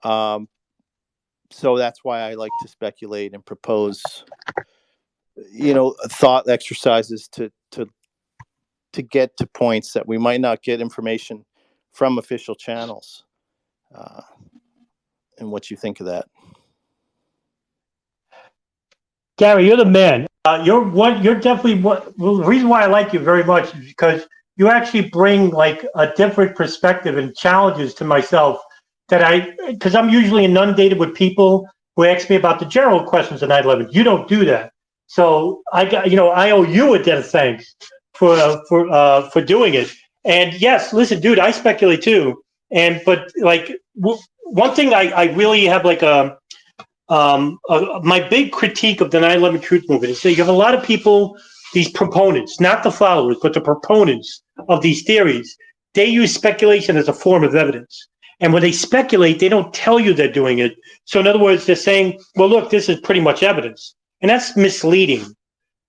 So that's why I like to speculate and propose, thought exercises to get to points that we might not get information from official channels. And what you think of that? Gary, you're the man. You're definitely what. Well, the reason why I like you very much is because you actually bring like a different perspective and challenges to myself because I'm usually inundated with people who ask me about the general questions of 9/11. You don't do that. So I owe you a debt of thanks for doing it. And yes, listen, dude, I speculate too. But one thing I really have my big critique of the 9/11 truth movement is that you have a lot of people, these proponents, not the followers, but the proponents of these theories. They use speculation as a form of evidence. And when they speculate, they don't tell you they're doing it. So in other words, they're saying, well, look, this is pretty much evidence. And that's misleading.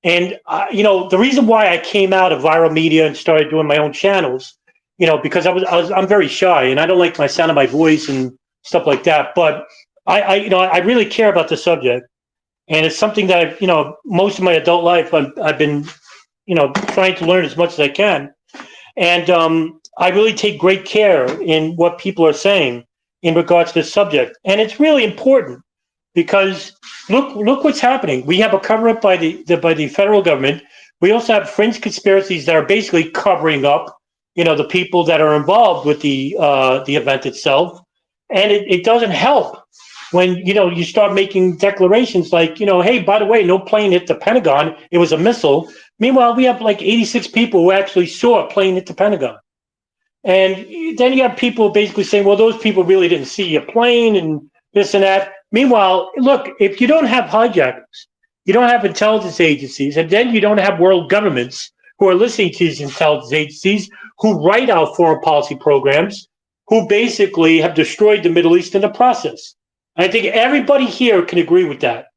And, the reason why I came out of viral media and started doing my own channels, because I'm very shy and I don't like my sound of my voice and stuff like that. But I really care about the subject. And it's something that most of my adult life, I've been, trying to learn as much as I can. And I really take great care in what people are saying in regards to this subject. And it's really important because look what's happening. We have a cover up by the federal government. We also have fringe conspiracies that are basically covering up, the people that are involved with the event itself. And it doesn't help when you start making declarations like, hey, by the way, no plane hit the Pentagon. It was a missile. Meanwhile, we have like 86 people who actually saw a plane hit the Pentagon. And then you have people basically saying, well, those people really didn't see a plane and this and that. Meanwhile, look, if you don't have hijackers, you don't have intelligence agencies, and then you don't have world governments who are listening to these intelligence agencies who write out foreign policy programs, who basically have destroyed the Middle East in the process. I think everybody here can agree with that,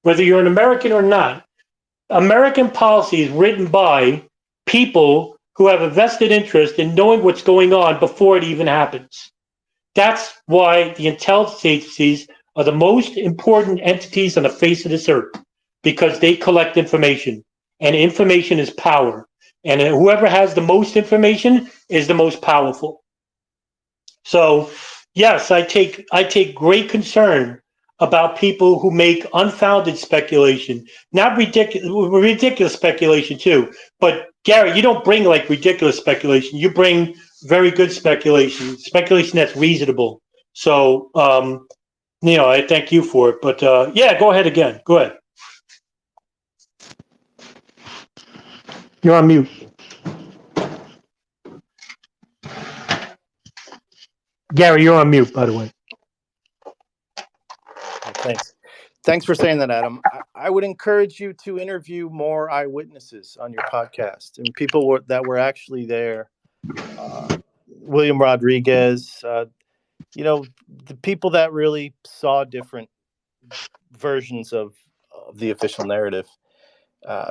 whether you're an American or not. American policy is written by people who have a vested interest in knowing what's going on before it even happens. That's why the intelligence agencies are the most important entities on the face of this earth, because they collect information, and information is power. And whoever has the most information is the most powerful. So, yes, I take great concern about people who make unfounded speculation, not ridiculous speculation too. But Gary, you don't bring like ridiculous speculation. You bring very good speculation that's reasonable. So, I thank you for it. But yeah, go ahead again. Go ahead. You're on mute. Gary, you're on mute, by the way. Thanks for saying that, Adam. I would encourage you to interview more eyewitnesses on your podcast and people that were actually there. William Rodriguez, the people that really saw different versions of the official narrative,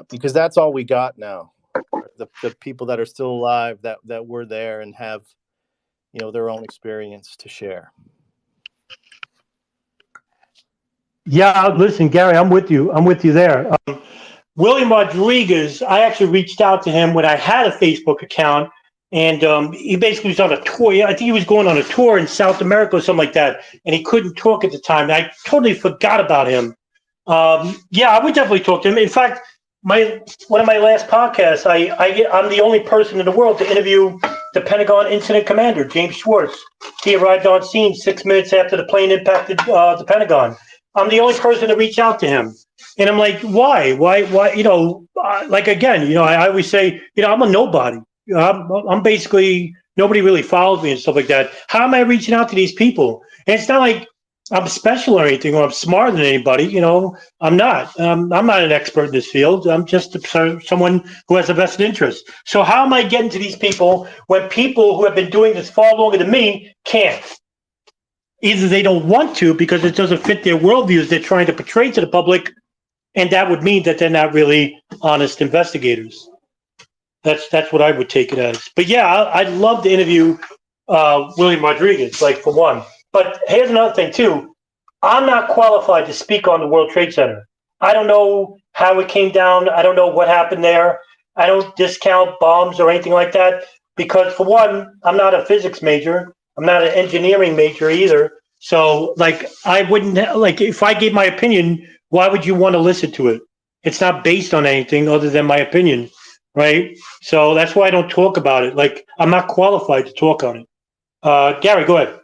because that's all we got now. The people that are still alive that were there and have, their own experience to share. Yeah, listen, Gary, I'm with you. I'm with you there. William Rodriguez, I actually reached out to him when I had a Facebook account, and he basically was on a tour. I think he was going on a tour in South America or something like that, and he couldn't talk at the time. I totally forgot about him. Yeah, I would definitely talk to him. In fact, one of my last podcasts, I'm the only person in the world to interview the Pentagon incident commander, James Schwartz. He arrived on scene 6 minutes after the plane impacted the Pentagon. I'm the only person to reach out to him. And I'm like, why? Like, again, I always say, I'm a nobody. I'm basically, nobody really follows me and stuff like that. How am I reaching out to these people? And it's not like I'm special or anything, or I'm smarter than anybody. I'm not. I'm not an expert in this field. I'm just someone who has a vested interest. So how am I getting to these people when people who have been doing this far longer than me can't? Either they don't want to because it doesn't fit their worldviews they're trying to portray to the public, and that would mean that they're not really honest investigators. That's what I would take it as. But yeah, I'd love to interview William Rodriguez, like, for one. But here's another thing too. I'm not qualified to speak on the World Trade Center. I don't know how it came down. I don't know what happened there. I don't discount bombs or anything like that because, for one, I'm not a physics major. I'm not an engineering major either. So, I wouldn't, if I gave my opinion, why would you want to listen to it? It's not based on anything other than my opinion, right? So that's why I don't talk about it. I'm not qualified to talk on it. Gary, go ahead.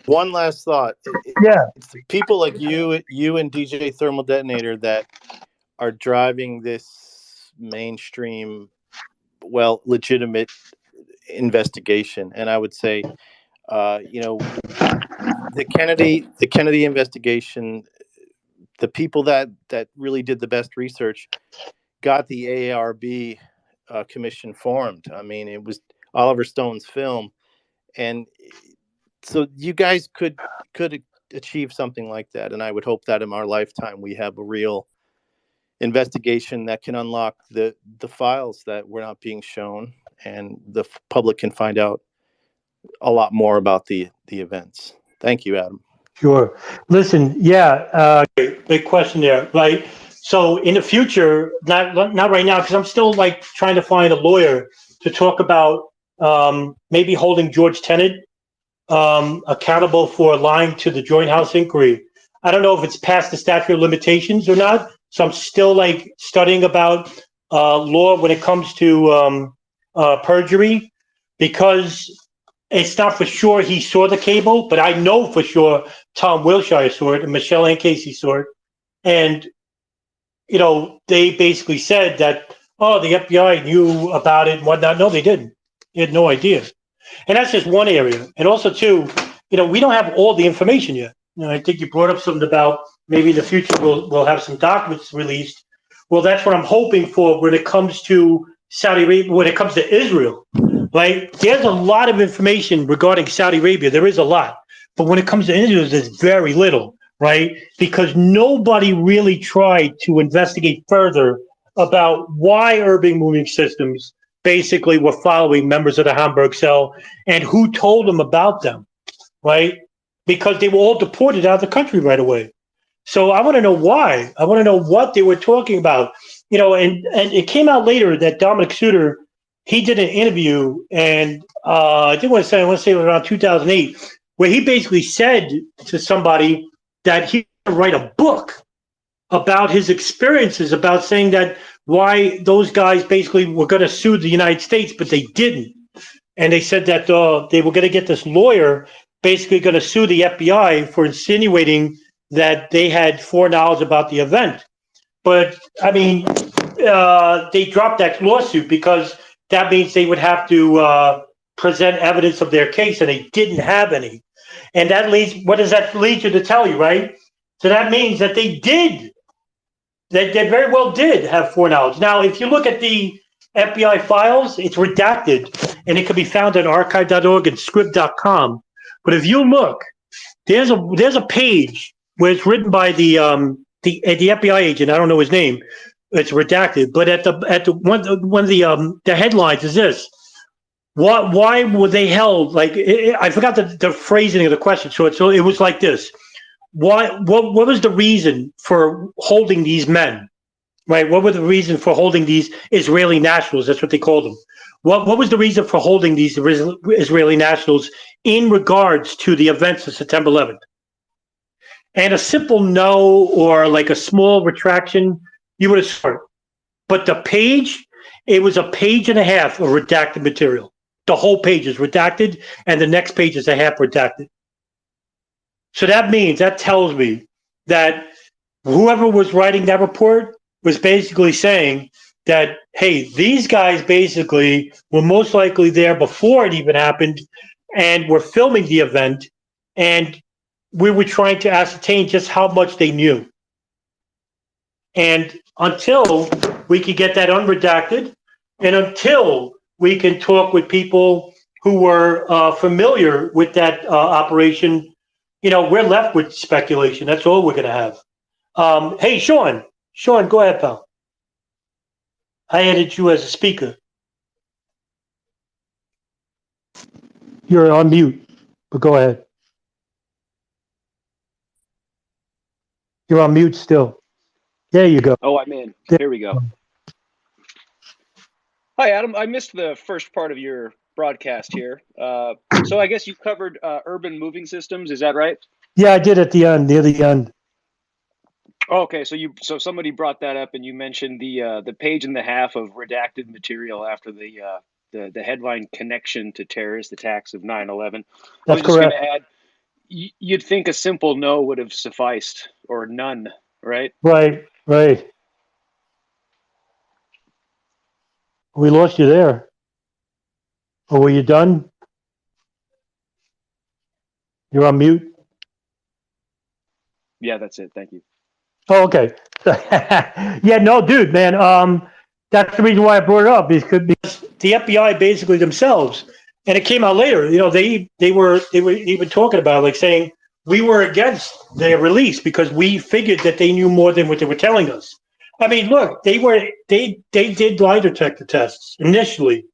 One last thought. Yeah. It's the people like you and DJ Thermal Detonator that are driving this mainstream, legitimate investigation. And I would say, the Kennedy investigation, the people that really did the best research got the AARB commission formed. I mean, it was Oliver Stone's film, and so you guys could achieve something like that. And I would hope that in our lifetime we have a real investigation that can unlock the files that were not being shown, and the public can find out a lot more about the events. Thank you, Adam. Sure. Listen, yeah, big question there, right? So in the future, not right now, because I'm still like trying to find a lawyer to talk about maybe holding George Tenet accountable for lying to the Joint House Inquiry. I don't know if it's past the statute of limitations or not. So I'm still like studying about law when it comes to perjury, because it's not for sure he saw the cable, but I know for sure Tom Wilshire saw it and Michelle and Casey saw it. And, they basically said that, oh, the FBI knew about it and whatnot. No, they didn't. They had no idea. And that's just one area. And also, too, we don't have all the information yet. I think you brought up something about maybe in the future we'll have some documents released. Well, that's what I'm hoping for when it comes to Saudi Arabia, when it comes to Israel. Right? There's a lot of information regarding Saudi Arabia. There is a lot. But when it comes to Israel, there's very little, right? Because nobody really tried to investigate further about why urban moving systems basically were following members of the Hamburg cell and who told them about them, right? Because they were all deported out of the country right away. So I want to know why. I want to know what they were talking about. And it came out later that Dominic Suter, he did an interview, and I want to say it was around 2008, where he basically said to somebody that he would write a book about his experiences, about saying that why those guys basically were going to sue the United States, but they didn't. And they said that they were going to get this lawyer basically going to sue the FBI for insinuating that they had foreknowledge about the event. But, I mean, they dropped that lawsuit because that means they would have to present evidence of their case, and they didn't have any. And that leads, what does that lead you to tell you, right? So that means that they did. They very well did have foreknowledge. Now, if you look at the FBI files, it's redacted, and it can be found on archive.org and script.com. But if you look, there's a page where it's written by the FBI agent. I don't know his name. It's redacted. But at the one of the headlines is this: why were they held? Like I forgot the phrasing of the question. So it was like this: what was the reason for holding these men? Right? What was the reason for holding these Israeli nationals? That's what they called them. What was the reason for holding these Israeli nationals in regards to the events of September 11th? And a simple no or like a small retraction, you would have sworn. But the page, it was a page and a half of redacted material. The whole page is redacted, and the next page is a half redacted. So that tells me that whoever was writing that report was basically saying that, hey, these guys basically were most likely there before it even happened and were filming the event, and we were trying to ascertain just how much they knew. And until we could get that unredacted, and until we can talk with people who were familiar with that operation, we're left with speculation. That's all we're going to have. Hey, Sean, go ahead, pal. I added you as a speaker. You're on mute, but go ahead. You're on mute still. There you go. Oh, I'm in. Here we go. Hi, Adam. I missed the first part of your broadcast here. So I guess you covered urban moving systems. Is that right? Yeah, I did at the end, near the end. Oh, okay, so somebody brought that up, and you mentioned the page and a half of redacted material after the headline connection to terrorist attacks of 9/11. That's correct. you'd think a simple no would have sufficed, or none, right? Right. We lost you there. Or were you done? You're on mute. Yeah, that's it. Thank you. Oh, okay. Yeah, no, dude, man. That's the reason why I brought it up because the FBI basically themselves, and it came out later. They were even talking about like saying we were against their release because we figured that they knew more than what they were telling us. I mean, look, they did lie detector tests initially,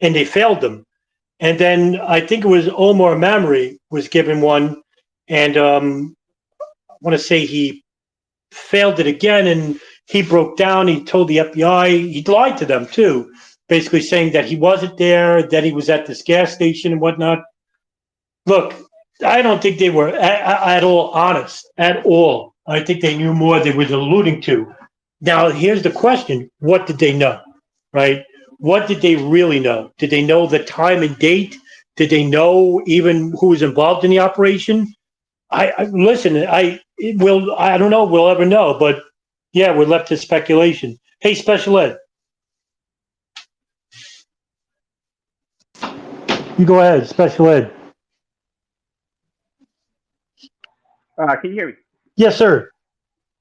and they failed them. And then I think it was Omar Mamre was given one, and I want to say he failed it again, and he broke down. He told the FBI, he lied to them too, basically saying that he wasn't there, that he was at this gas station and whatnot. Look, I don't think they were at all honest, at all. I think they knew more than they were alluding to. Now, here's the question. What did they know, right? What did they really know? Did they know the time and date? Did they know even who was involved in the operation? I listen. I don't know. We'll ever know. But yeah, we're left to speculation. Hey, special ed, you go ahead. Special ed. Can you hear me? Yes, sir.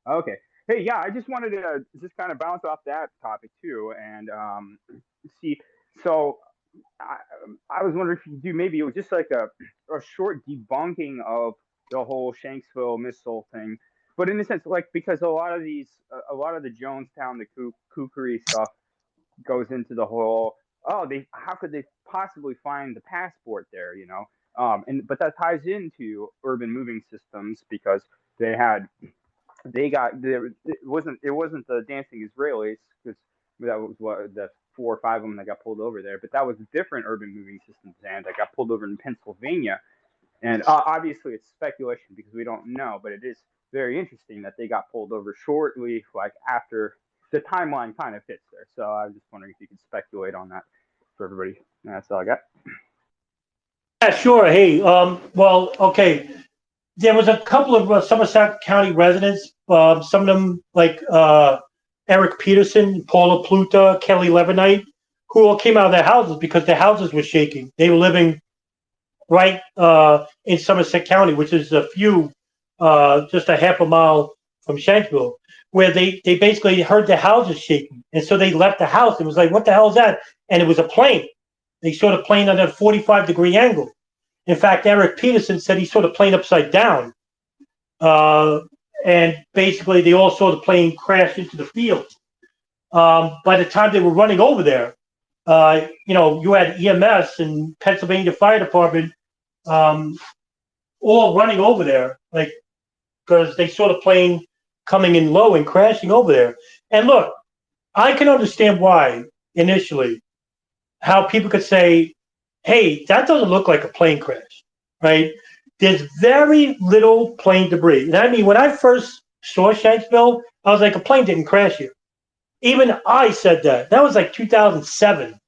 Okay. Hey, yeah, I just wanted to just kind of bounce off that topic too, and see. So I was wondering if you could do maybe it was just like a short debunking of the whole Shanksville missile thing, but in a sense, like because a lot of the Jonestown, the kookery stuff goes into the whole how could they possibly find the passport there, but that ties into urban moving systems because they had it wasn't the dancing Israelis because that was what the 4 or 5 of them that got pulled over there, but that was different urban moving systems and that got pulled over in Pennsylvania. And obviously it's speculation because we don't know, but it is very interesting that they got pulled over shortly, like after the timeline kind of fits there. So I was just wondering if you could speculate on that for everybody. And that's all I got. Yeah, sure. Hey, well, okay. There was a couple of Somerset County residents. Some of them, like Eric Peterson, Paula Pluta, Kelly Levenite, who all came out of their houses because their houses were shaking. They were living right in Somerset County, which is just a half a mile from Shanksville, where they basically heard their houses shaking. And so they left the house. It was like, what the hell is that? And it was a plane. They saw the plane at a 45-degree angle. In fact, Eric Peterson said he saw the plane upside down. And basically, they all saw the plane crash into the field. By the time they were running over there, you had EMS and Pennsylvania Fire Department all running over there, like because they saw the plane coming in low and crashing over there. And look, I can understand why initially how people could say, hey, that doesn't look like a plane crash, right? There's very little plane debris. And I mean, when I first saw Shanksville, I was like, a plane didn't crash here. Even I said that. That was like 2007,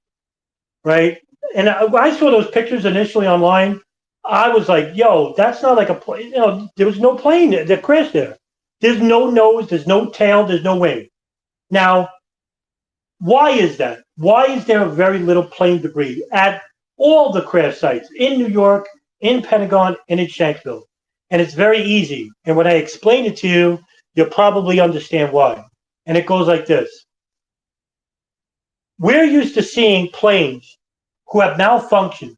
right? And when I saw those pictures initially online, I was like, yo, that's not like a plane. There was no plane that crashed there. There's no nose, there's no tail, there's no wing. Now, why is that? Why is there very little plane debris at all the crash sites in New York, in Pentagon, and in Shanksville? And it's very easy. And when I explain it to you, you'll probably understand why. And it goes like this. We're used to seeing planes who have malfunctions,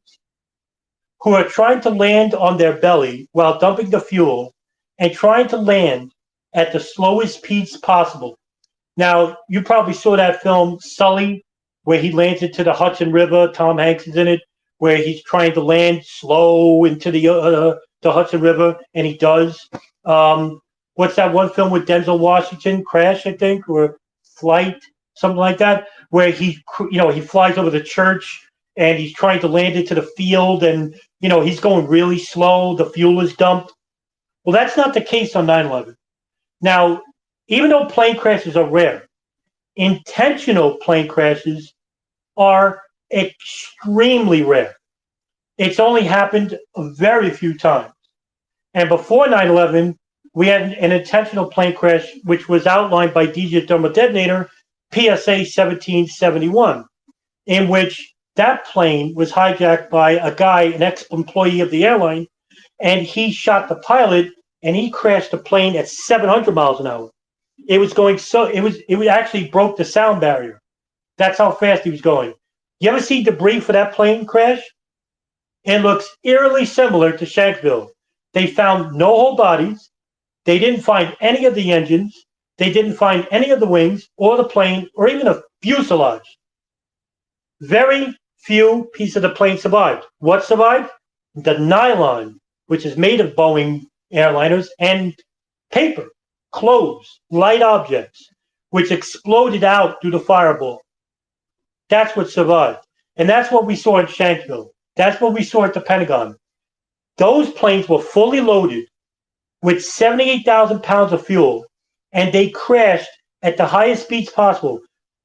who are trying to land on their belly while dumping the fuel and trying to land at the slowest speeds possible. Now, you probably saw that film, Sully, where he lands into the Hudson River. Tom Hanks is in it, where he's trying to land slow into the Hudson River, and he does. What's that one film with Denzel Washington, Crash, I think, or Flight, something like that, where he flies over the church and he's trying to land into the field, and he's going really slow. The fuel is dumped. Well, that's not the case on 9/11. Now, even though plane crashes are rare, intentional plane crashes are extremely rare. It's only happened a very few times. And before 9/11, we had an intentional plane crash, which was outlined by DJ Thermal Detonator, PSA 1771, in which that plane was hijacked by a guy, an ex-employee of the airline, and he shot the pilot and he crashed the plane at 700 miles an hour. It was going so it actually broke the sound barrier. That's how fast he was going. You ever see debris for that plane crash? It looks eerily similar to Shanksville. They found no whole bodies. They didn't find any of the engines. They didn't find any of the wings or the plane or even a fuselage. Very few pieces of the plane survived. What survived? The nylon, which is made of Boeing airliners, and paper, clothes, light objects, which exploded out through the fireball. That's what survived. And that's what we saw in Shanksville. That's what we saw at the Pentagon. Those planes were fully loaded with 78,000 pounds of fuel, and they crashed at the highest speeds possible.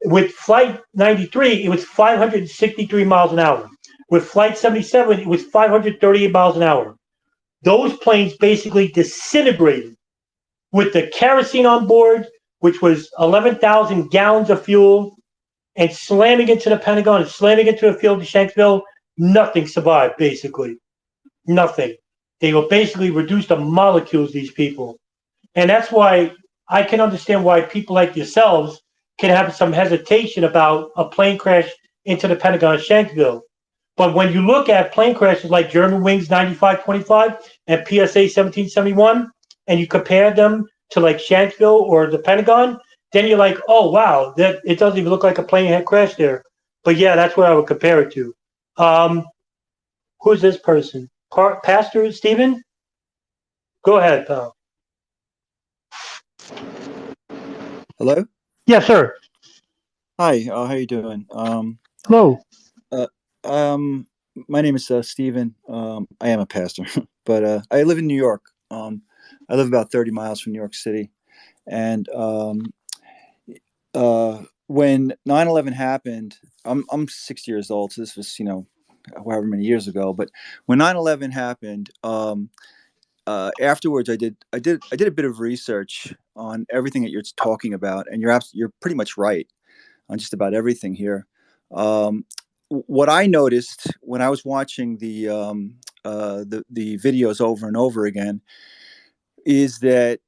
With Flight 93, it was 563 miles an hour. With Flight 77, it was 538 miles an hour. Those planes basically disintegrated with the kerosene on board, which was 11,000 gallons of fuel, and slamming into the Pentagon and slamming into the field of Shanksville. Nothing survived, basically. Nothing. They were basically reduced to molecules, these people. And that's why I can understand why people like yourselves can have some hesitation about a plane crash into the Pentagon at Shanksville. But when you look at plane crashes like Germanwings 9525 and PSA 1771, and you compare them to like Shanksville or the Pentagon, then you're like, oh, wow, that it doesn't even look like a plane had crashed there. But yeah, that's what I would compare it to. Who's this person? Pastor Stephen? Go ahead, pal. Hello. Yes, sir. Hi. How you doing? Hello. My name is Stephen. I am a pastor, but I live in New York. I live about 30 miles from New York City, and when 9/11 happened, I'm 60 years old, so this was however many years ago. But when 9/11 happened, afterwards, I did a bit of research on everything that you're talking about, and you're pretty much right on just about everything here. What I noticed when I was watching the videos over and over again is that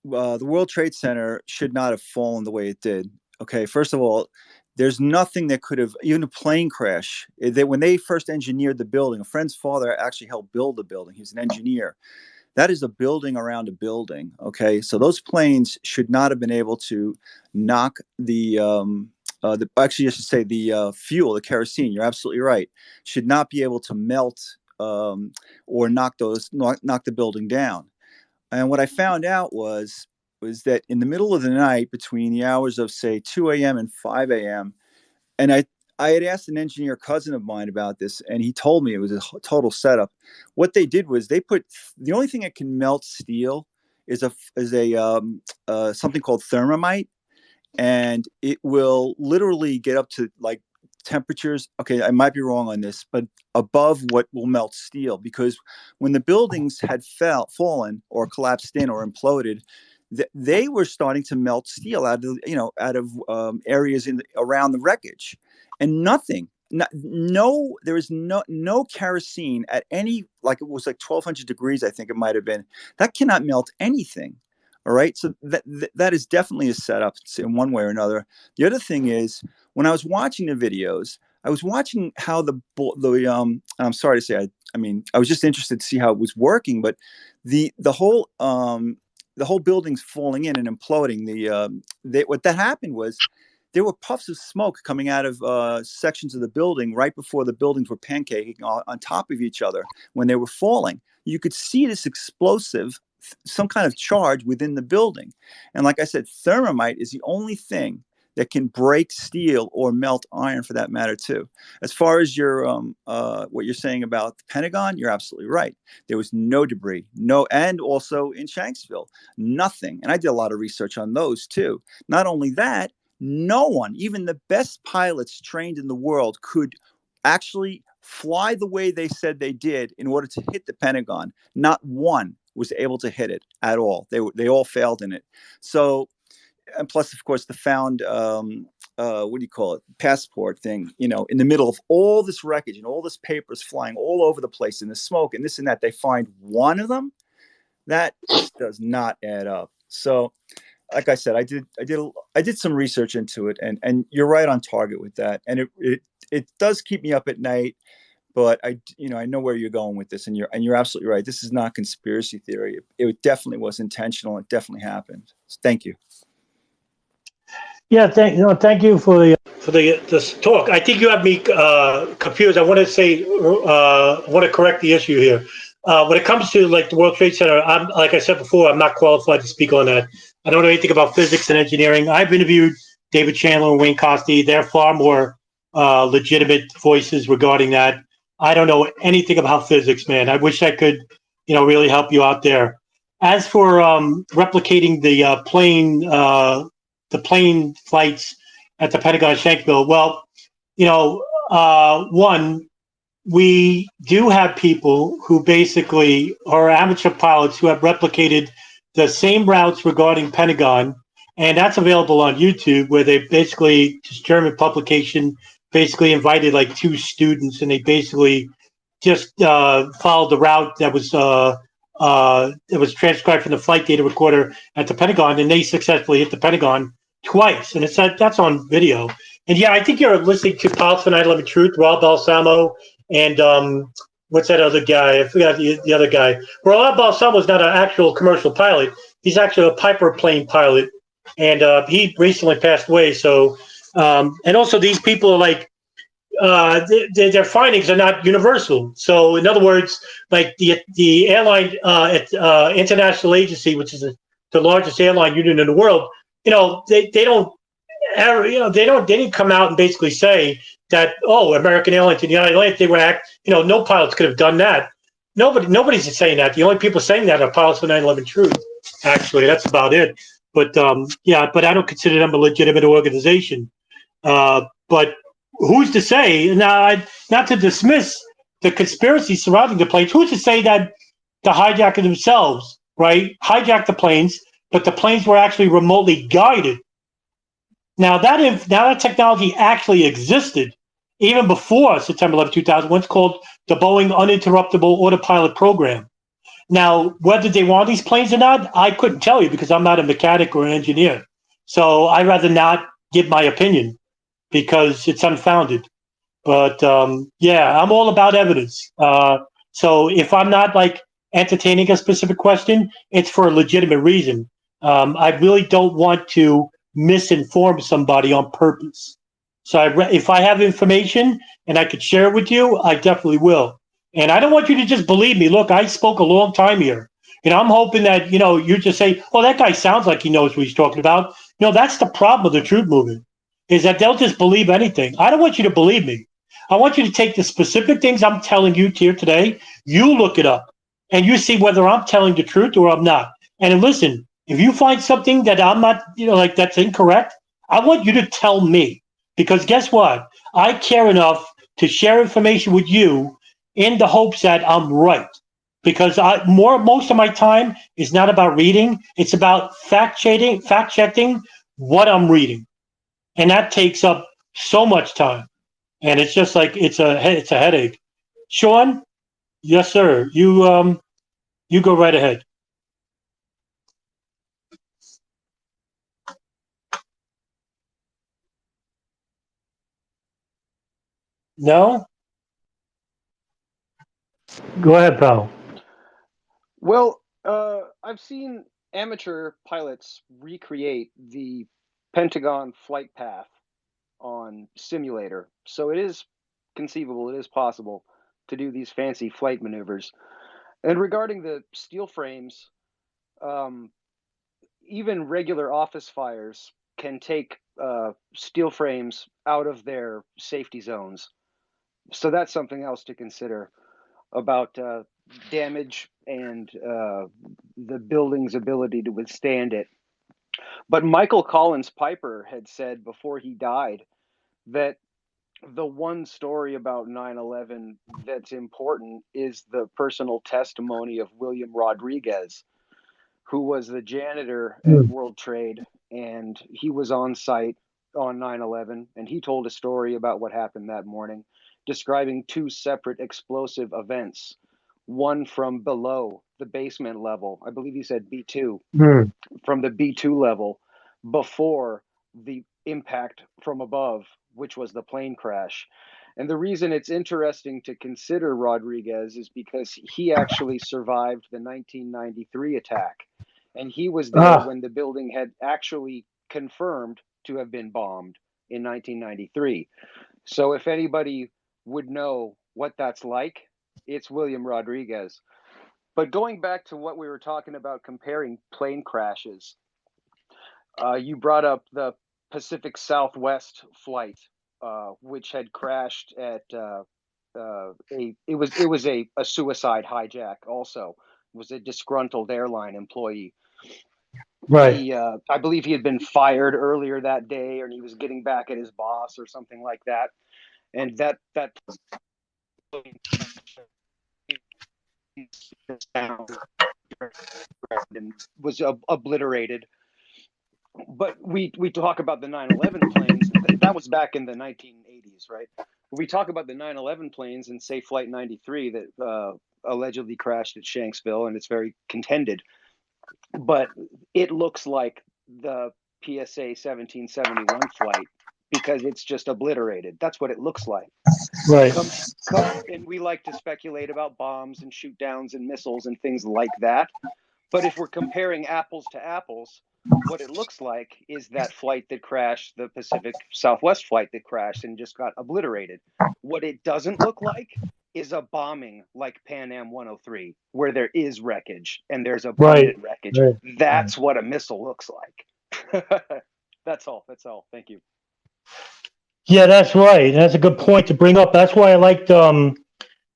the World Trade Center should not have fallen the way it did. Okay, first of all, there's nothing that could have, even a plane crash. When they first engineered the building, a friend's father actually helped build the building. He's an engineer. That is a building around a building. Okay, so those planes should not have been able to knock actually, I should say the fuel, the kerosene. You're absolutely right. Should not be able to melt or knock the building down. And what I found out was that in the middle of the night, between the hours of say 2 a.m. and 5 a.m., and I had asked an engineer cousin of mine about this, and he told me it was a total setup. What they did was they put the only thing that can melt steel is something called thermite, and it will literally get up to like temperatures. Okay, I might be wrong on this, but above what will melt steel, because when the buildings had fallen or collapsed in or imploded, they were starting to melt steel out of areas around the wreckage, and there was no kerosene at any, like it was like 1200 degrees, I think it might have been. That cannot melt anything. All right, so that is definitely a setup in one way or another. The other thing is, when I was watching the videos, I was watching how and I'm sorry to say, I was just interested to see how it was working, but the whole building's falling in and imploding. What that happened was there were puffs of smoke coming out of sections of the building right before the buildings were pancaking on top of each other when they were falling. You could see this explosive, some kind of charge within the building. And like I said, thermite is the only thing that can break steel or melt iron, for that matter, too. As far as your what you're saying about the Pentagon, you're absolutely right. There was no debris, and also in Shanksville, nothing. And I did a lot of research on those too. Not only that, no one, even the best pilots trained in the world, could actually fly the way they said they did in order to hit the Pentagon. Not one was able to hit it at all. They all failed in it. So, and plus, of course, the found what do you call it, passport thing, in the middle of all this wreckage and all this papers flying all over the place and the smoke and this and that, they find one of them. That just does not add up. So, like I said, I did some research into it, and you're right on target with that. And it does keep me up at night, but I know where you're going with this, and you're absolutely right. This is not conspiracy theory. It definitely was intentional. It definitely happened. So thank you. Yeah, thank you for this talk. I think you have me confused. I want to correct the issue here. When it comes to like the World Trade Center, like I said before, I'm not qualified to speak on that. I don't know anything about physics and engineering. I've interviewed David Chandler and Wayne Costi. They're far more legitimate voices regarding that. I don't know anything about physics, man. I wish I could, really help you out there. As for replicating the plane flights at the Pentagon Shanksville. Well, one, we do have people who basically are amateur pilots who have replicated the same routes regarding Pentagon, and that's available on YouTube, where they basically, this German publication, basically invited like two students, and they basically just followed the route that was transcribed from the flight data recorder at the Pentagon, and they successfully hit the Pentagon twice, and that's on video. And yeah, I think you're listening to Pilots for 9/11 Truth, Rob Balsamo, and what's that other guy? I forgot the other guy. Rob Balsamo is not an actual commercial pilot. He's actually a Piper plane pilot, and he recently passed away. So, and also these people are like, their findings are not universal. So, in other words, like the airline international agency, which is the largest airline union in the world, they don't ever, they didn't come out and basically say that, American Airlines and United Airlines, they were no pilots could have done that. Nobody's saying that. The only people saying that are Pilots for 9/11 Truth. Actually, that's about it. But but I don't consider them a legitimate organization. But who's to say now? Not to dismiss the conspiracy surrounding the planes. Who's to say that the hijackers themselves, right, hijacked the planes, but the planes were actually remotely guided? Now that technology actually existed even before September 11, 2000. What's called the Boeing Uninterruptible Autopilot Program. Now, whether they want these planes or not, I couldn't tell you because I'm not a mechanic or an engineer. So I'd rather not give my opinion because it's unfounded. But I'm all about evidence. So if I'm not like entertaining a specific question, it's for a legitimate reason. I really don't want to misinform somebody on purpose. So if I have information and I could share it with you, I definitely will. And I don't want you to just believe me. Look, I spoke a long time here. I'm hoping that, you just say, oh, that guy sounds like he knows what he's talking about. That's the problem with the truth movement, is that they'll just believe anything. I don't want you to believe me. I want you to take the specific things I'm telling you here today, you look it up, and you see whether I'm telling the truth or I'm not. And listen, if you find something that I'm not, that's incorrect, I want you to tell me. Because guess what? I care enough to share information with you in the hopes that I'm right. Because most of my time is not about reading. It's about fact checking what I'm reading. And that takes up so much time. And it's just like it's a headache. Sean? Yes, sir. You go right ahead. No? Go ahead, pal. Well, I've seen amateur pilots recreate the Pentagon flight path on simulator. So it is conceivable, it is possible to do these fancy flight maneuvers. And regarding the steel frames, even regular office fires can take steel frames out of their safety zones. So that's something else to consider about damage and the building's ability to withstand it. But Michael Collins Piper had said before he died that the one story about 9/11 that's important is the personal testimony of William Rodriguez, who was the janitor at Hmm. World Trade, and he was on site on 9/11, and he told a story about what happened that morning, describing two separate explosive events, one from below the basement level, I believe he said B2, Hmm. from the B2 level before the impact from above, which was the plane crash. And the reason it's interesting to consider Rodriguez is because he actually survived the 1993 attack. And he was there Ah, when the building had actually confirmed to have been bombed in 1993. So if anybody would know what that's like, it's William Rodriguez. But going back to what we were talking about comparing plane crashes, you brought up the Pacific Southwest flight, which had crashed at a suicide hijack. Also, it was a disgruntled airline employee. right. I believe he had been fired earlier that day, or he was getting back at his boss or something like that. And that was obliterated. But we talk about the 9/11 planes. That was back in the 1980s, right? We talk about the 9/11 planes and say Flight 93 that allegedly crashed at Shanksville, and it's very contended. But it looks like the PSA 1771 flight because it's just obliterated. That's what it looks like. Right. And we like to speculate about bombs and shoot downs and missiles and things like that. But if we're comparing apples to apples, what it looks like is that flight that crashed, the Pacific Southwest flight that crashed and just got obliterated. What it doesn't look like is a bombing like Pan Am 103, where there is wreckage and there's Right. abundant wreckage. Right. That's what a missile looks like. That's all. That's all. Thank you. Yeah, that's right. That's a good point to bring up. That's why I liked Double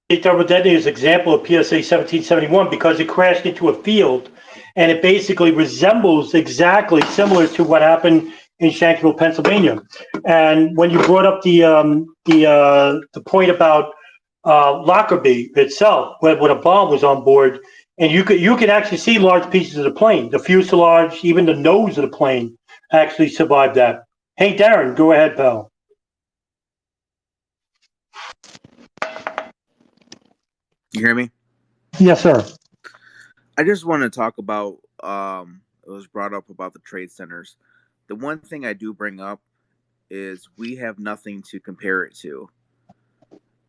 Detonator's example of PSA 1771 because it crashed into a field and it basically resembles exactly similar to what happened in Shanksville, Pennsylvania. And when you brought up the point about Lockerbie itself, where a bomb was on board, and you could actually see large pieces of the plane, the fuselage, even the nose of the plane actually survived that. Hey, Darren, go ahead, pal. You hear me? Yes, sir. I just want to talk about it was brought up about the trade centers. The one thing I do bring up is we have nothing to compare it to.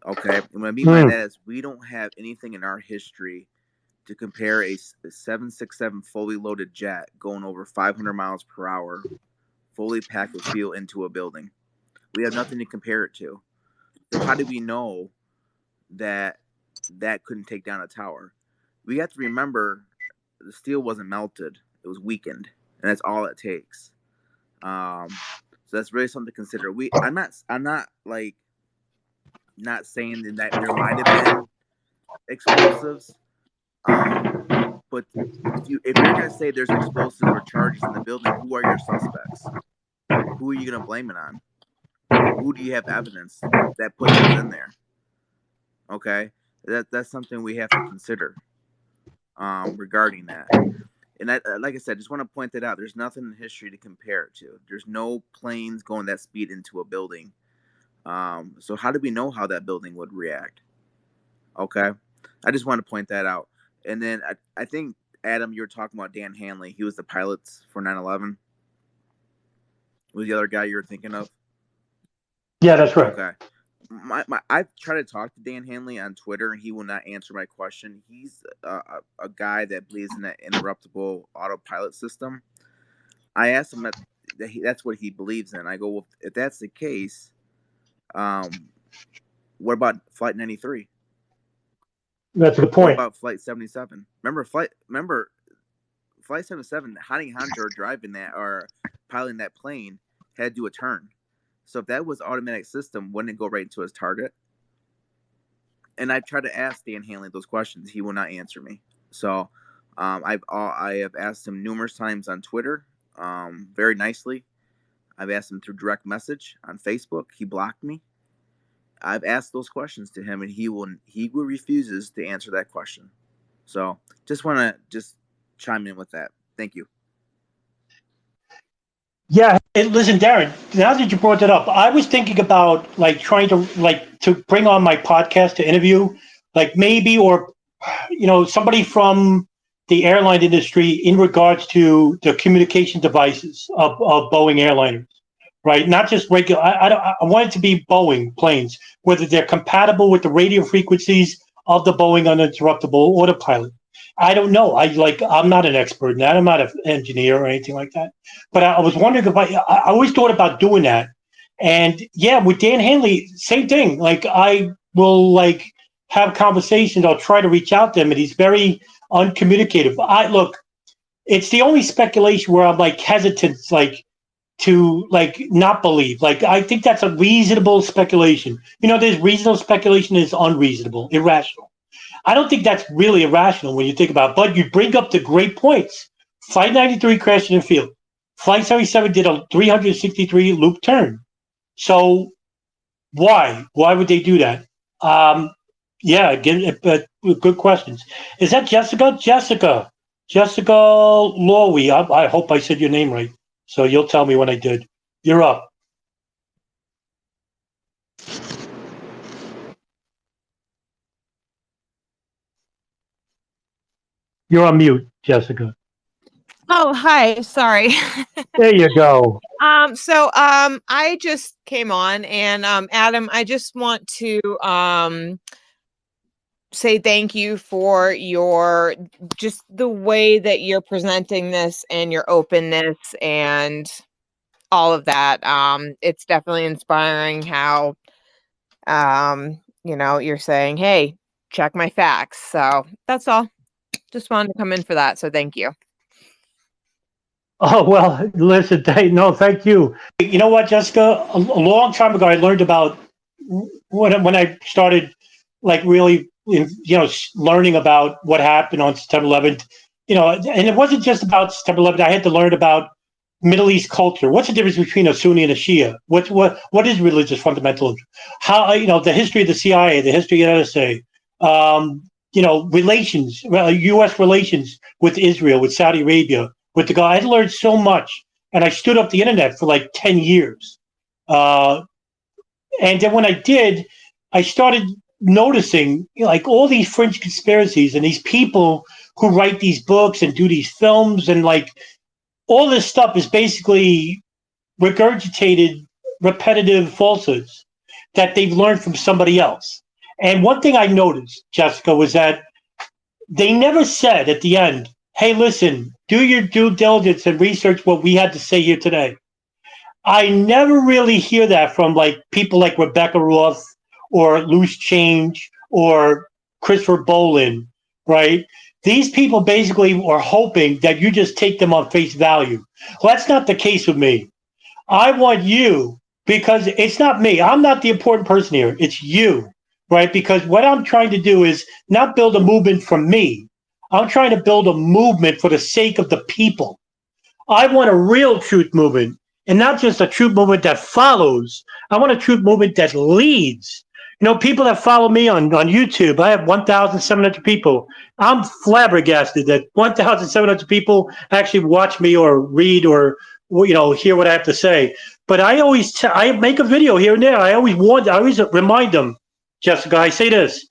Okay, and what I mean by that is we don't have anything in our history to compare a 767 fully loaded jet going over 500 miles per hour, fully packed with fuel into a building. We have nothing to compare it to. So how do we know that that couldn't take down a tower? We have to remember the steel wasn't melted; it was weakened, and that's all it takes. So that's really something to consider. I'm not like not saying that there might have been explosives, but if you're gonna say there's explosives or charges in the building, who are your suspects? Who are you gonna blame it on? Who do you have evidence that put those in there? Okay, that's something we have to consider regarding that. And like I said, just want to point that out. There's nothing in history to compare it to. There's no planes going that speed into a building. So how do we know how that building would react? Okay, I just want to point that out. And then I think Adam, you were talking about Dan Hanley. He was the pilot for 9/11. Was the other guy you were thinking of? Yeah, that's right. Okay. I've tried to talk to Dan Hanley on Twitter, and he will not answer my question. He's a guy that believes in that interruptible autopilot system. I asked him that's what he believes in. I go, well, if that's the case, what about Flight 93? That's a good What point. about Flight 77? Remember Flight 77? Hani Hanjo driving that or piloting that plane had to do a turn. So if that was automatic system, wouldn't it go right into his target? And I tried to ask Dan Hanley those questions. He will not answer me. So I have asked him numerous times on Twitter, very nicely. I've asked him through direct message on Facebook. He blocked me. I've asked those questions to him, and he refuses to answer that question. So just want to just chime in with that. Thank you. Yeah, and listen, Darren, now that you brought that up, I was thinking about like trying to bring on my podcast to interview, like maybe, or somebody from the airline industry in regards to the communication devices of Boeing airliners, right? Not just regular. I want it to be Boeing planes, whether they're compatible with the radio frequencies of the Boeing uninterruptible autopilot. I don't know. I'm not an expert in that. I'm not an engineer or anything like that. But I was wondering if I always thought about doing that. And yeah, with Dan Hanley, same thing. Like I will have conversations. I'll try to reach out to him, and he's very uncommunicative. Look, it's the only speculation where I'm hesitant, to not believe. I think that's a reasonable speculation. There's reasonable speculation, is unreasonable, irrational. I don't think that's really irrational when you think about it. But you bring up the great points. Flight 93 crashed in the field. Flight 77 did a 363 loop turn. So why? Why would they do that? Yeah, again, good questions. Is that Jessica? Jessica Lowy. I hope I said your name right. So you'll tell me when I did. You're up. You're on mute, Jessica. Oh, hi. Sorry. There you go. I just came on, and Adam, I just want to say thank you for just the way that you're presenting this and your openness and all of that. It's definitely inspiring how you're saying, hey, check my facts. So that's all. Just wanted to come in for that. So thank you. Oh, well, listen, thank you. You know what, Jessica? A long time ago, I learned about when I started, really, learning about what happened on September 11th. And it wasn't just about September 11th. I had to learn about Middle East culture. What's the difference between a Sunni and a Shia? What is religious fundamentalism? How the history of the CIA, the history of the NSA, relations, U.S. relations with Israel, with Saudi Arabia, with the guy. I learned so much, and I stood up the internet for 10 years. And then when I did, I started noticing all these fringe conspiracies and these people who write these books and do these films, and all this stuff is basically regurgitated, repetitive falsehoods that they've learned from somebody else. And one thing I noticed, Jessica, was that they never said at the end, hey, listen, do your due diligence and research what we had to say here today. I never really hear that from people like Rebecca Roth or Loose Change or Christopher Bolin, right? These people basically are hoping that you just take them on face value. Well, that's not the case with me. I want you, because it's not me. I'm not the important person here. It's you, right? Because what I'm trying to do is not build a movement for me. I'm trying to build a movement for the sake of the people. I want a real truth movement, and not just a truth movement that follows. I want a truth movement that leads. People that follow me on YouTube, I have 1,700 people. I'm flabbergasted that 1,700 people actually watch me or read or hear what I have to say. But I always I make a video here and there. I always remind them, Jessica. I say this.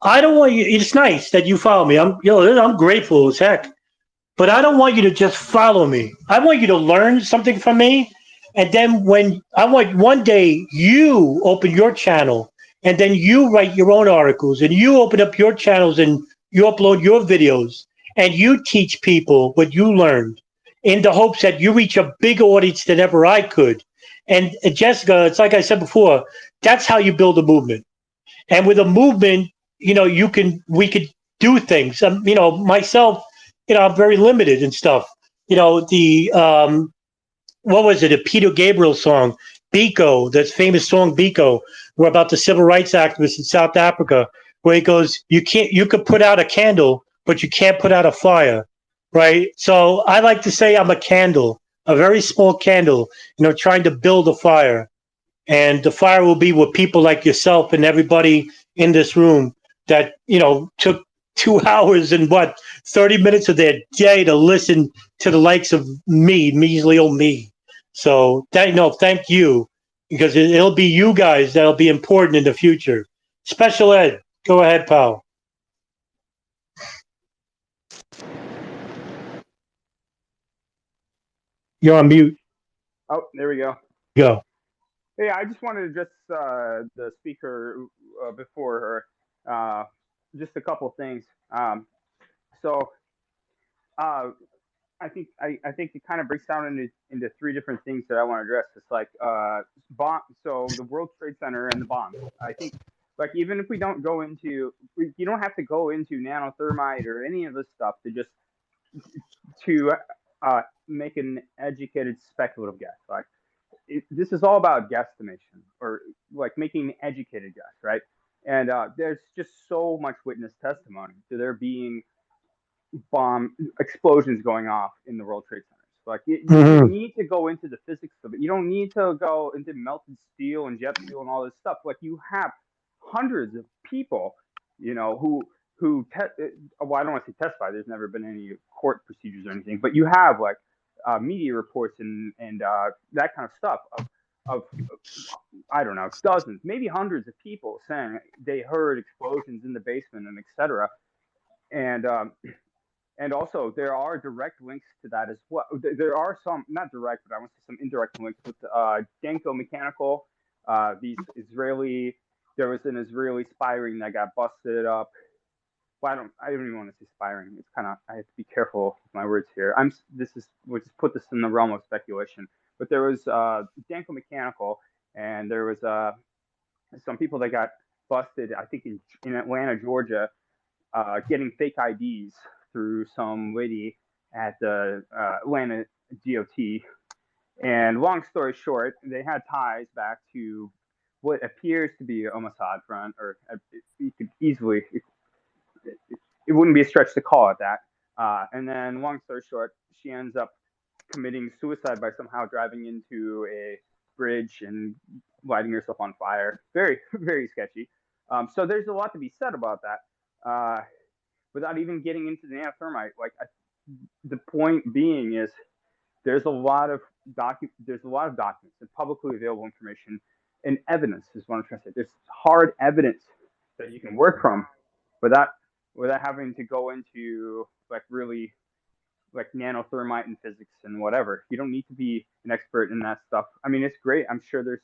I don't want you. It's nice that you follow me. I'm grateful as heck. But I don't want you to just follow me. I want you to learn something from me. And then I want one day you open your channel, and then you write your own articles, and you open up your channels and you upload your videos, and you teach people what you learned in the hopes that you reach a bigger audience than ever I could. And Jessica, it's like I said before, that's how you build a movement. And with a movement, we could do things. Myself, I'm very limited and stuff. What was it? A Peter Gabriel song, Biko, that famous song Biko, where about the civil rights activists in South Africa, where he goes, you could put out a candle, but you can't put out a fire, right? So I like to say I'm a candle, a very small candle, trying to build a fire. And the fire will be with people like yourself and everybody in this room that, took 2 hours and 30 minutes of their day to listen to the likes of me, measly old me. So thank you, because it'll be you guys that'll be important in the future. Special Ed, go ahead, pal. You're on mute. Oh, there we go. Go. Yeah, I just wanted to address the speaker before her. Just a couple things. So I think it kind of breaks down into three different things that I want to address. It's like bomb. So the World Trade Center and the bombs. I think, like, even if we don't go into, you don't have to go into nanothermite or any of this stuff to make an educated speculative guess. Like, this is all about guesstimation, or like making an educated guess, right? And there's just so much witness testimony to there being bomb explosions going off in the World Trade Centers. Like, you need to go into the physics of it. You don't need to go into melted steel and jet fuel and all this stuff. Like, you have hundreds of people, well, I don't want to say testify. There's never been any court procedures or anything, but you have like media reports and that kind of stuff of I don't know, dozens, maybe hundreds of people saying they heard explosions in the basement and etc. And also, there are direct links to that as well. There are some, not direct, but I want to say some indirect links with Denko Mechanical. There was an Israeli spy ring that got busted up. Well, I don't even want to say spy ring. It's kind of, I have to be careful with my words here. We'll just put this in the realm of speculation. But there was Denko Mechanical, and there was some people that got busted, I think in Atlanta, Georgia, getting fake IDs through some lady at the Atlanta DOT. And long story short, they had ties back to what appears to be a Mossad front, or you could easily, it wouldn't be a stretch to call it that. And then long story short, she ends up committing suicide by somehow driving into a bridge and lighting herself on fire. Very, very sketchy. So there's a lot to be said about that. Without even getting into the nanothermite, the point being is there's a lot of documents and publicly available information and evidence is what I'm trying to say. There's hard evidence that you can work from without having to go into really nanothermite and physics and whatever. You don't need to be an expert in that stuff. I mean, it's great. I'm sure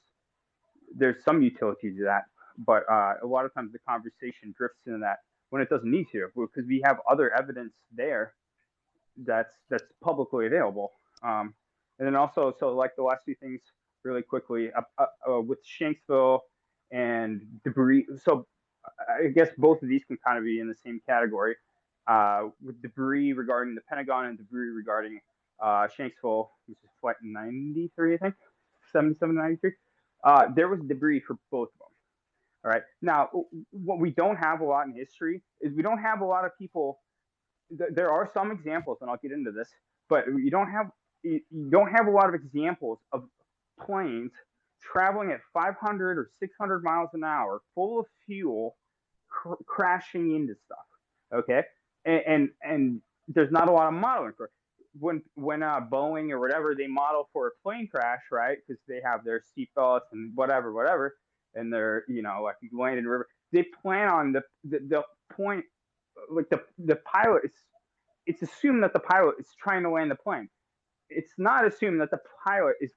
there's some utility to that, but a lot of times the conversation drifts into that when it doesn't need to, because we have other evidence there that's publicly available. And then also, so like the last two things really quickly, with Shanksville and debris. So I guess both of these can kind of be in the same category, with debris regarding the Pentagon and debris regarding Shanksville, which is flight 93, I think, 77, 93. There was debris for both of them. All right. Now, what we don't have a lot in history is we don't have a lot of people. There are some examples, and I'll get into this, but you don't have a lot of examples of planes traveling at 500 or 600 miles an hour, full of fuel, crashing into stuff. Okay, and there's not a lot of modeling for it. When Boeing or whatever, they model for a plane crash, right? Because they have their seatbelts and whatever, and they're like you land in a river. They plan on the point, like the pilot is. It's assumed that the pilot is trying to land the plane. It's not assumed that the pilot is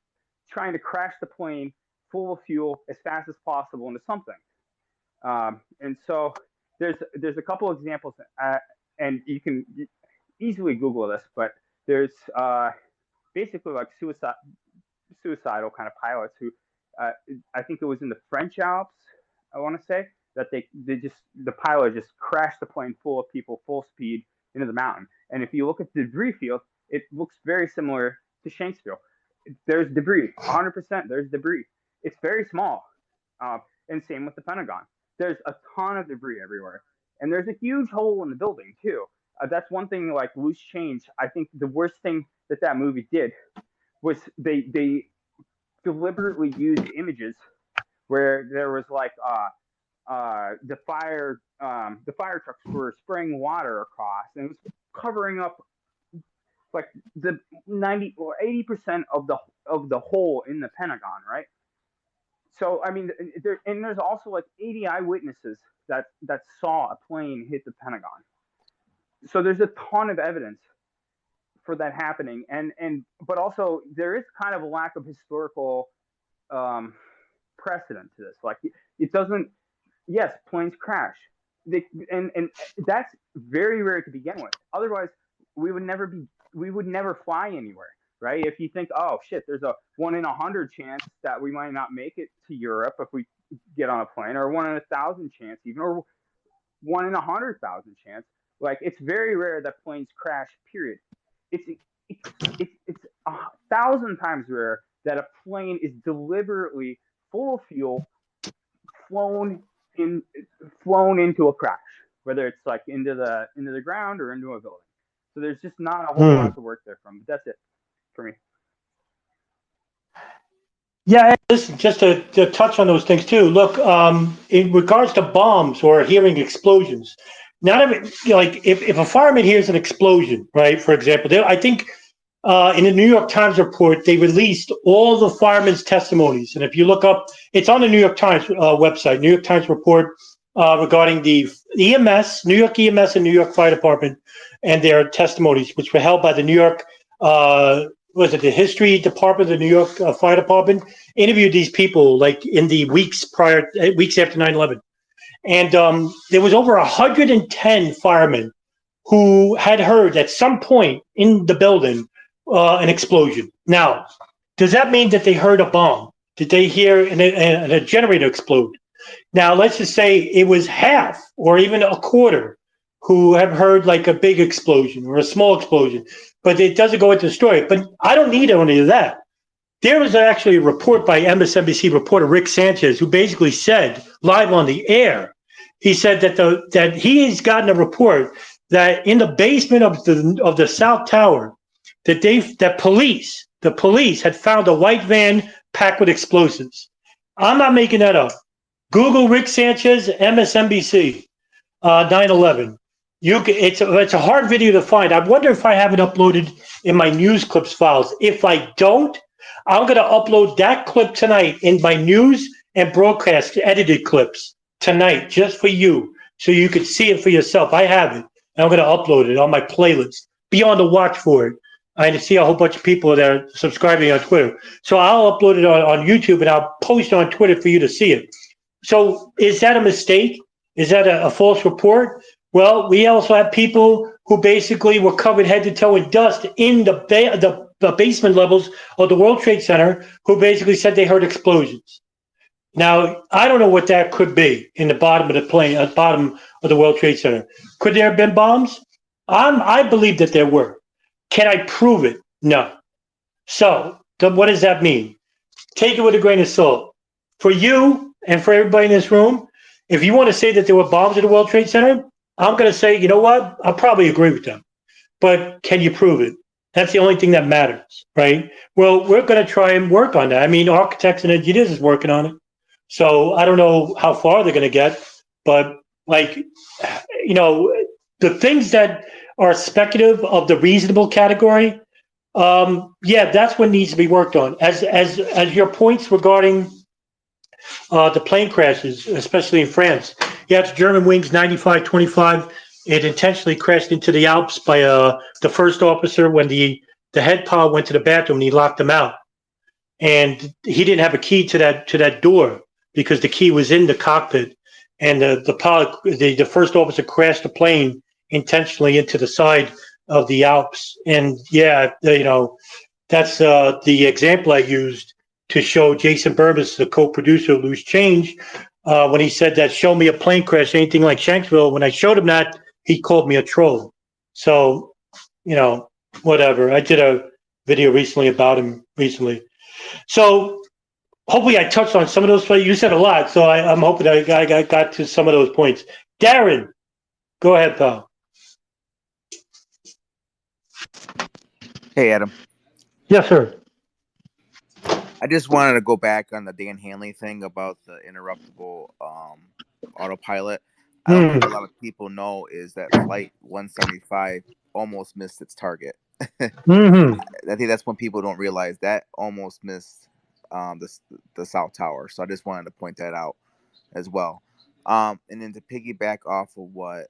trying to crash the plane full of fuel as fast as possible into something. And so there's a couple of examples, and you can easily Google this, but there's basically like suicidal kind of pilots who I think it was in the French Alps, I want to say, that the pilot just crashed the plane full of people, full speed into the mountain. And if you look at the debris field, it looks very similar to Shanksville. There's debris, 100%. There's debris. It's very small. And same with the Pentagon. There's a ton of debris everywhere. And there's a huge hole in the building, too. That's one thing, like loose change. I think the worst thing that movie did was they deliberately used images where there was like the fire trucks were spraying water across, and it was covering up like the 90 or 80% of the hole in the Pentagon, right? So I mean, there's also like 80 eyewitnesses that saw a plane hit the Pentagon. So there's a ton of evidence for that happening, but also there is kind of a lack of historical precedent to this. Like it doesn't. Yes, planes crash, and that's very rare to begin with. Otherwise, we would never fly anywhere, right? If you think, oh shit, there's a 1 in 100 chance that we might not make it to Europe if we get on a plane, or 1 in 1,000 chance even, or 1 in 100,000 chance. Like it's very rare that planes crash. Period. It's 1,000 times rare that a plane is deliberately full of fuel flown into a crash, whether it's like into the ground or into a building. So there's just not a whole lot to work there from. But that's it for me. Yeah, listen, just to touch on those things too. Look, in regards to bombs or hearing explosions, not every, like if a fireman hears an explosion, right? For example, I think in the New York Times report, they released all the firemen's testimonies. And if you look up, it's on the New York Times website, New York Times report regarding the EMS, New York EMS and New York Fire Department and their testimonies, which were held by the New York, was it the History Department, the New York Fire Department, interviewed these people like in the weeks after 9/11. And there was over 110 firemen who had heard at some point in the building an explosion. Now, does that mean that they heard a bomb? Did they hear a generator explode? Now, let's just say it was half or even a quarter who have heard like a big explosion or a small explosion, but it doesn't go into the story. But I don't need any of that. There was actually a report by MSNBC reporter Rick Sanchez who basically said live on the air, he said that he's gotten a report that in the basement of the South Tower, the police had found a white van packed with explosives. I'm not making that up. Google Rick Sanchez, MSNBC, 9/11. It's a hard video to find. I wonder if I have it uploaded in my news clips files. If I don't, I'm going to upload that clip tonight in my news and broadcast edited clips tonight just for you, so you can see it for yourself. I have it, and I'm going to upload it on my playlist. Be on the watch for it. I see a whole bunch of people that are subscribing on Twitter. So I'll upload it on YouTube, and I'll post it on Twitter for you to see it. So is that a mistake? Is that a false report? Well, we also have people who basically were covered head to toe in dust in the basement levels of the World Trade Center who basically said they heard explosions. Now, I don't know what that could be in the bottom of the plane, at the bottom of the World Trade Center. Could there have been bombs? I believe that there were. Can I prove it? No. So, what does that mean? Take it with a grain of salt. For you and for everybody in this room, if you want to say that there were bombs at the World Trade Center, I'm going to say, you know what? I'll probably agree with them. But can you prove it? That's the only thing that matters, right? Well, we're going to try and work on that. I mean, architects and engineers is working on it. So I don't know how far they're going to get, but like, you know, the things that are speculative of the reasonable category, yeah, that's what needs to be worked on. As your points regarding the plane crashes, especially in France, yeah, it's Germanwings 9525. It intentionally crashed into the Alps by the first officer when the head pilot went to the bathroom and he locked him out, and he didn't have a key to that door because the key was in the cockpit, and the pilot, the first officer, crashed the plane intentionally into the side of the Alps. And yeah, you know, that's the example I used to show Jason Burbis, the co-producer of Loose Change, when he said that, show me a plane crash, anything like Shanksville. When I showed him that, he called me a troll. So, you know, whatever. I did a video recently about him recently. So hopefully I touched on some of those points. You said a lot, so I'm hoping I got to some of those points. Darren, go ahead, pal. Hey, Adam. Yes, sir. I just wanted to go back on the Dan Hanley thing about the interruptible autopilot. I don't think a lot of people know is that Flight 175 almost missed its target. Mm-hmm. I think that's when people don't realize that almost missed the South Tower. So I just wanted to point that out as well. And then to piggyback off of what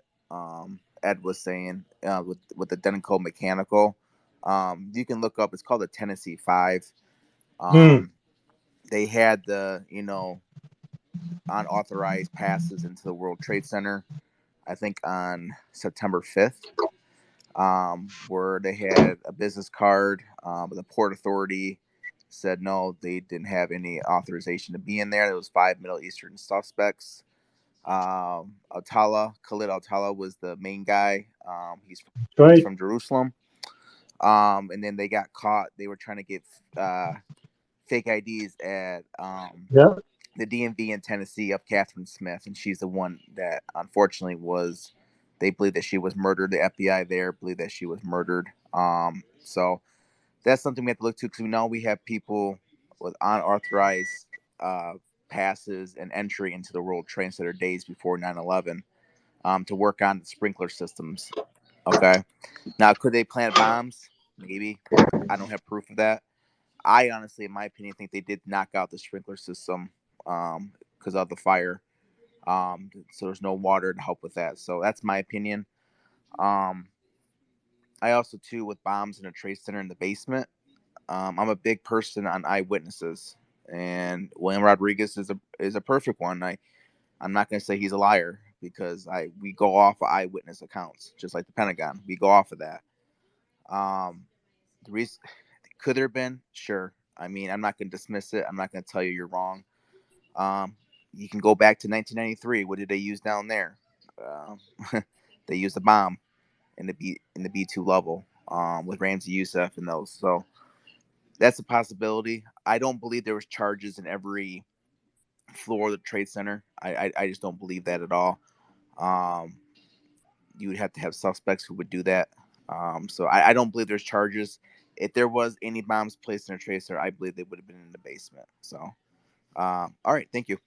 Ed was saying with the Denko mechanical, you can look up. It's called the Tennessee 5. They had the unauthorized passes into the World Trade Center, I think on September 5th, where they had a business card. The Port Authority said no, they didn't have any authorization to be in there. There was 5 Middle Eastern suspects. Khalid Altala was the main guy. He's from Jerusalem. And then they got caught. They were trying to get fake IDs at the DMV in Tennessee of Catherine Smith, and she's the one that unfortunately was. They believe that she was murdered. The FBI there believe that she was murdered. So that's something we have to look to because we know we have people with unauthorized passes and entry into the World Trade Center days before 9/11 to work on the sprinkler systems. Okay, now could they plant bombs? Maybe. I don't have proof of that. I honestly, in my opinion, think they did knock out the sprinkler system because of the fire. So there's no water to help with that. So that's my opinion. I also too with bombs in a trade center in the basement. I'm a big person on eyewitnesses, and William Rodriguez is a perfect one. I'm not going to say he's a liar because we go off of eyewitness accounts, just like the Pentagon. We go off of that. The reason could there have been? Sure. I mean, I'm not going to dismiss it. I'm not going to tell you you're wrong. You can go back to 1993. What did they use down there? They used a bomb in the B2 level with Ramzi Youssef and those. So that's a possibility. I don't believe there was charges in every floor of the Trade Center. I just don't believe that at all. You would have to have suspects who would do that. So I don't believe there's charges. If there was any bombs placed in a Trade Center, I believe they would have been in the basement. So, all right, thank you.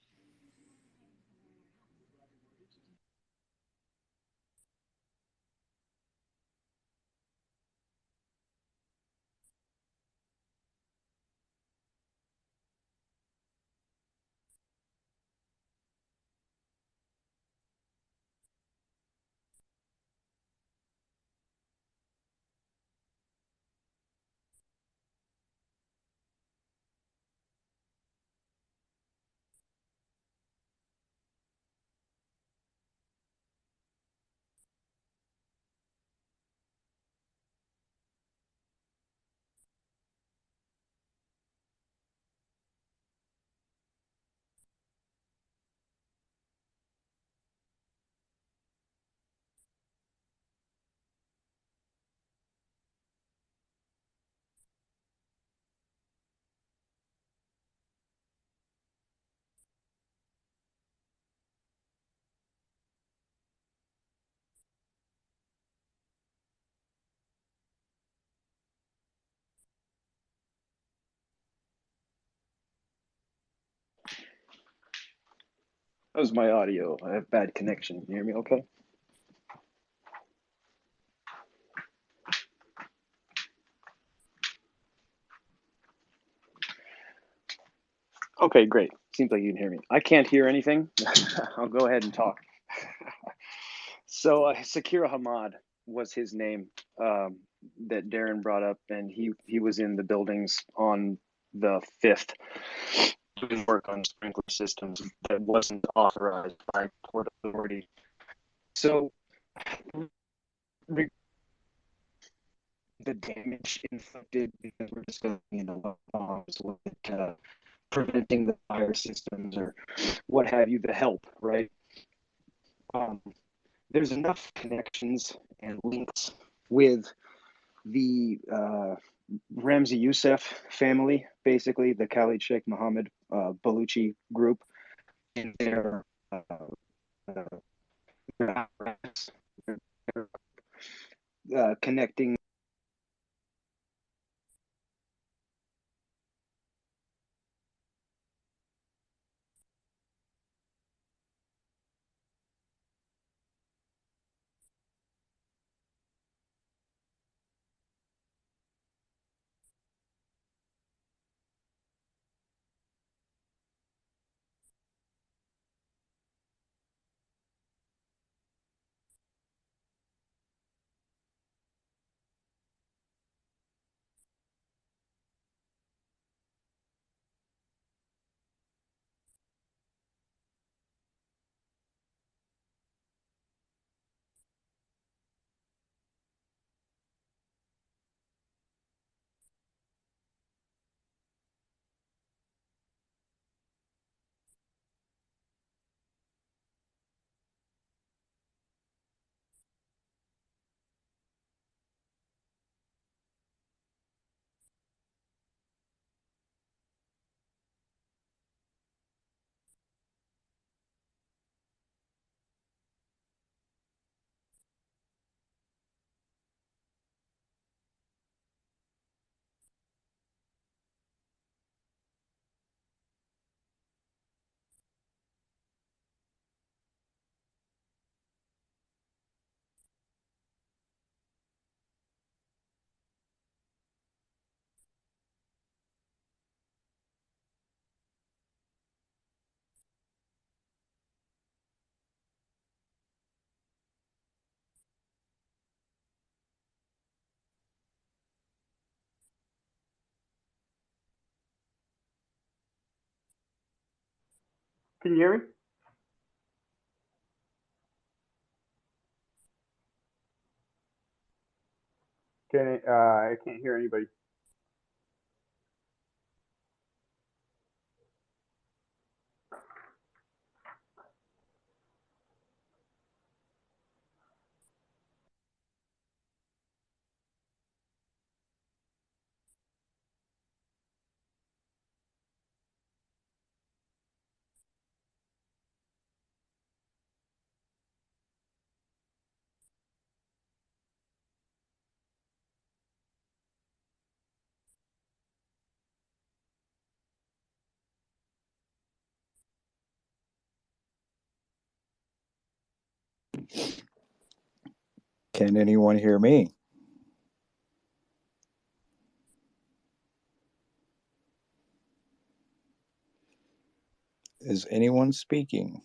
That was my audio. I have bad connection. You hear me okay? Okay, great. Seems like you can hear me. I can't hear anything. I'll go ahead and talk. So Sakira Hamad was his name that Darren brought up, and he was in the buildings on the 5th doing work on sprinkler systems that wasn't authorized by Port Authority. So the damage inflicted because we're discussing bombs, preventing the fire systems or what have you, the help, right? There's enough connections and links with the Ramzi Youssef family, basically the Khalid Sheikh Mohammed Baluchi group, in their connecting Can you hear me? I can't hear anybody. Can anyone hear me? Is anyone speaking?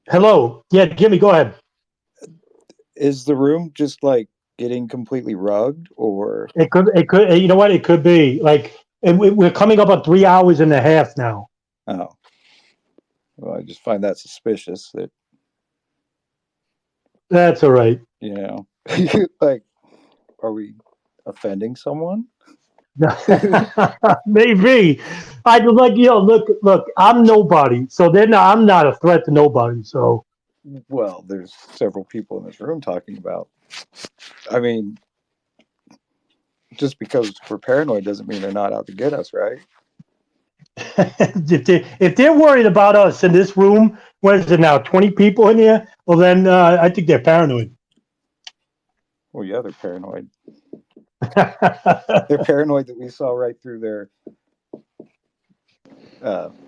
Hello. Yeah, Jimmy, go ahead. Is the room just like getting completely rugged, or It could, you know what? It could be like we're coming up on 3 hours and a half now. oh, well, I just find that suspicious that, That's all right. you know, like, are we offending someone? Maybe. I like, look, I'm nobody. So I'm not a threat to nobody. So Well, there's several people in this room talking about. I mean, just because we're paranoid doesn't mean they're not out to get us, right? if they're worried about us in this room, what is it now? 20 people in here? Well, then I think they're paranoid. Well, yeah, they're paranoid. They're paranoid that we saw right through their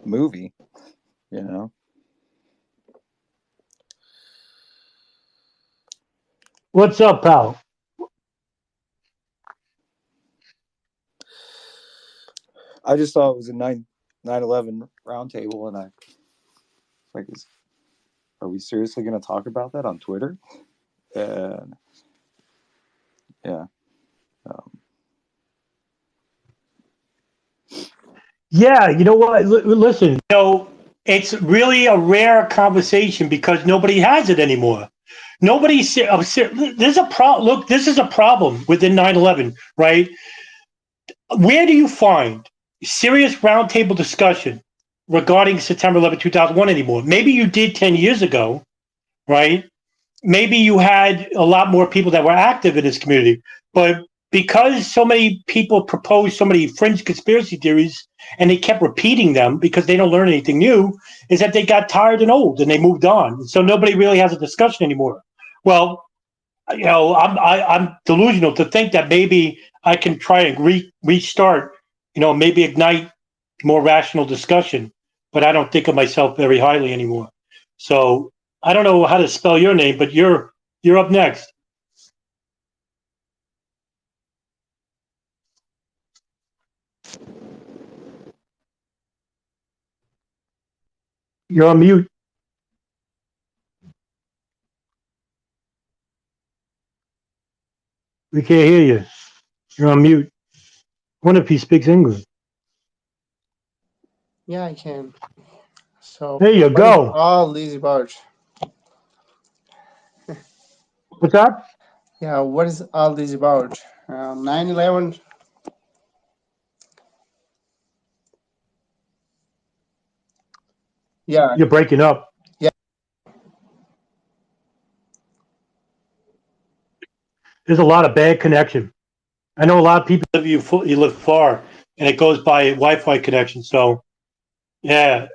movie, you know. What's up, pal? I just saw it was a 9/11 roundtable, and I like, are we seriously going to talk about that on Twitter? And yeah. Yeah, you know what? Listen, it's really a rare conversation because nobody has it anymore. There's a problem. Look, this is a problem within 9/11, right? Where do you find serious roundtable discussion regarding September 11, 2001 anymore? Maybe you did 10 years ago, right? Maybe you had a lot more people that were active in this community, but because so many people proposed so many fringe conspiracy theories and they kept repeating them because they don't learn anything new, is that they got tired and old and they moved on. So nobody really has a discussion anymore. Well, I'm delusional to think that maybe I can try and restart, maybe ignite more rational discussion, but I don't think of myself very highly anymore. So I don't know how to spell your name, but you're up next. You're on mute. We can't hear you. You're on mute. I wonder if he speaks English. Yeah, I can. So There you what is go. all this about? What's that? Yeah, what is all this about? 9/11. Yeah, You're breaking up. yeah. There's a lot of bad connection. I know a lot of people you live far, and it goes by Wi-Fi connection. So, yeah,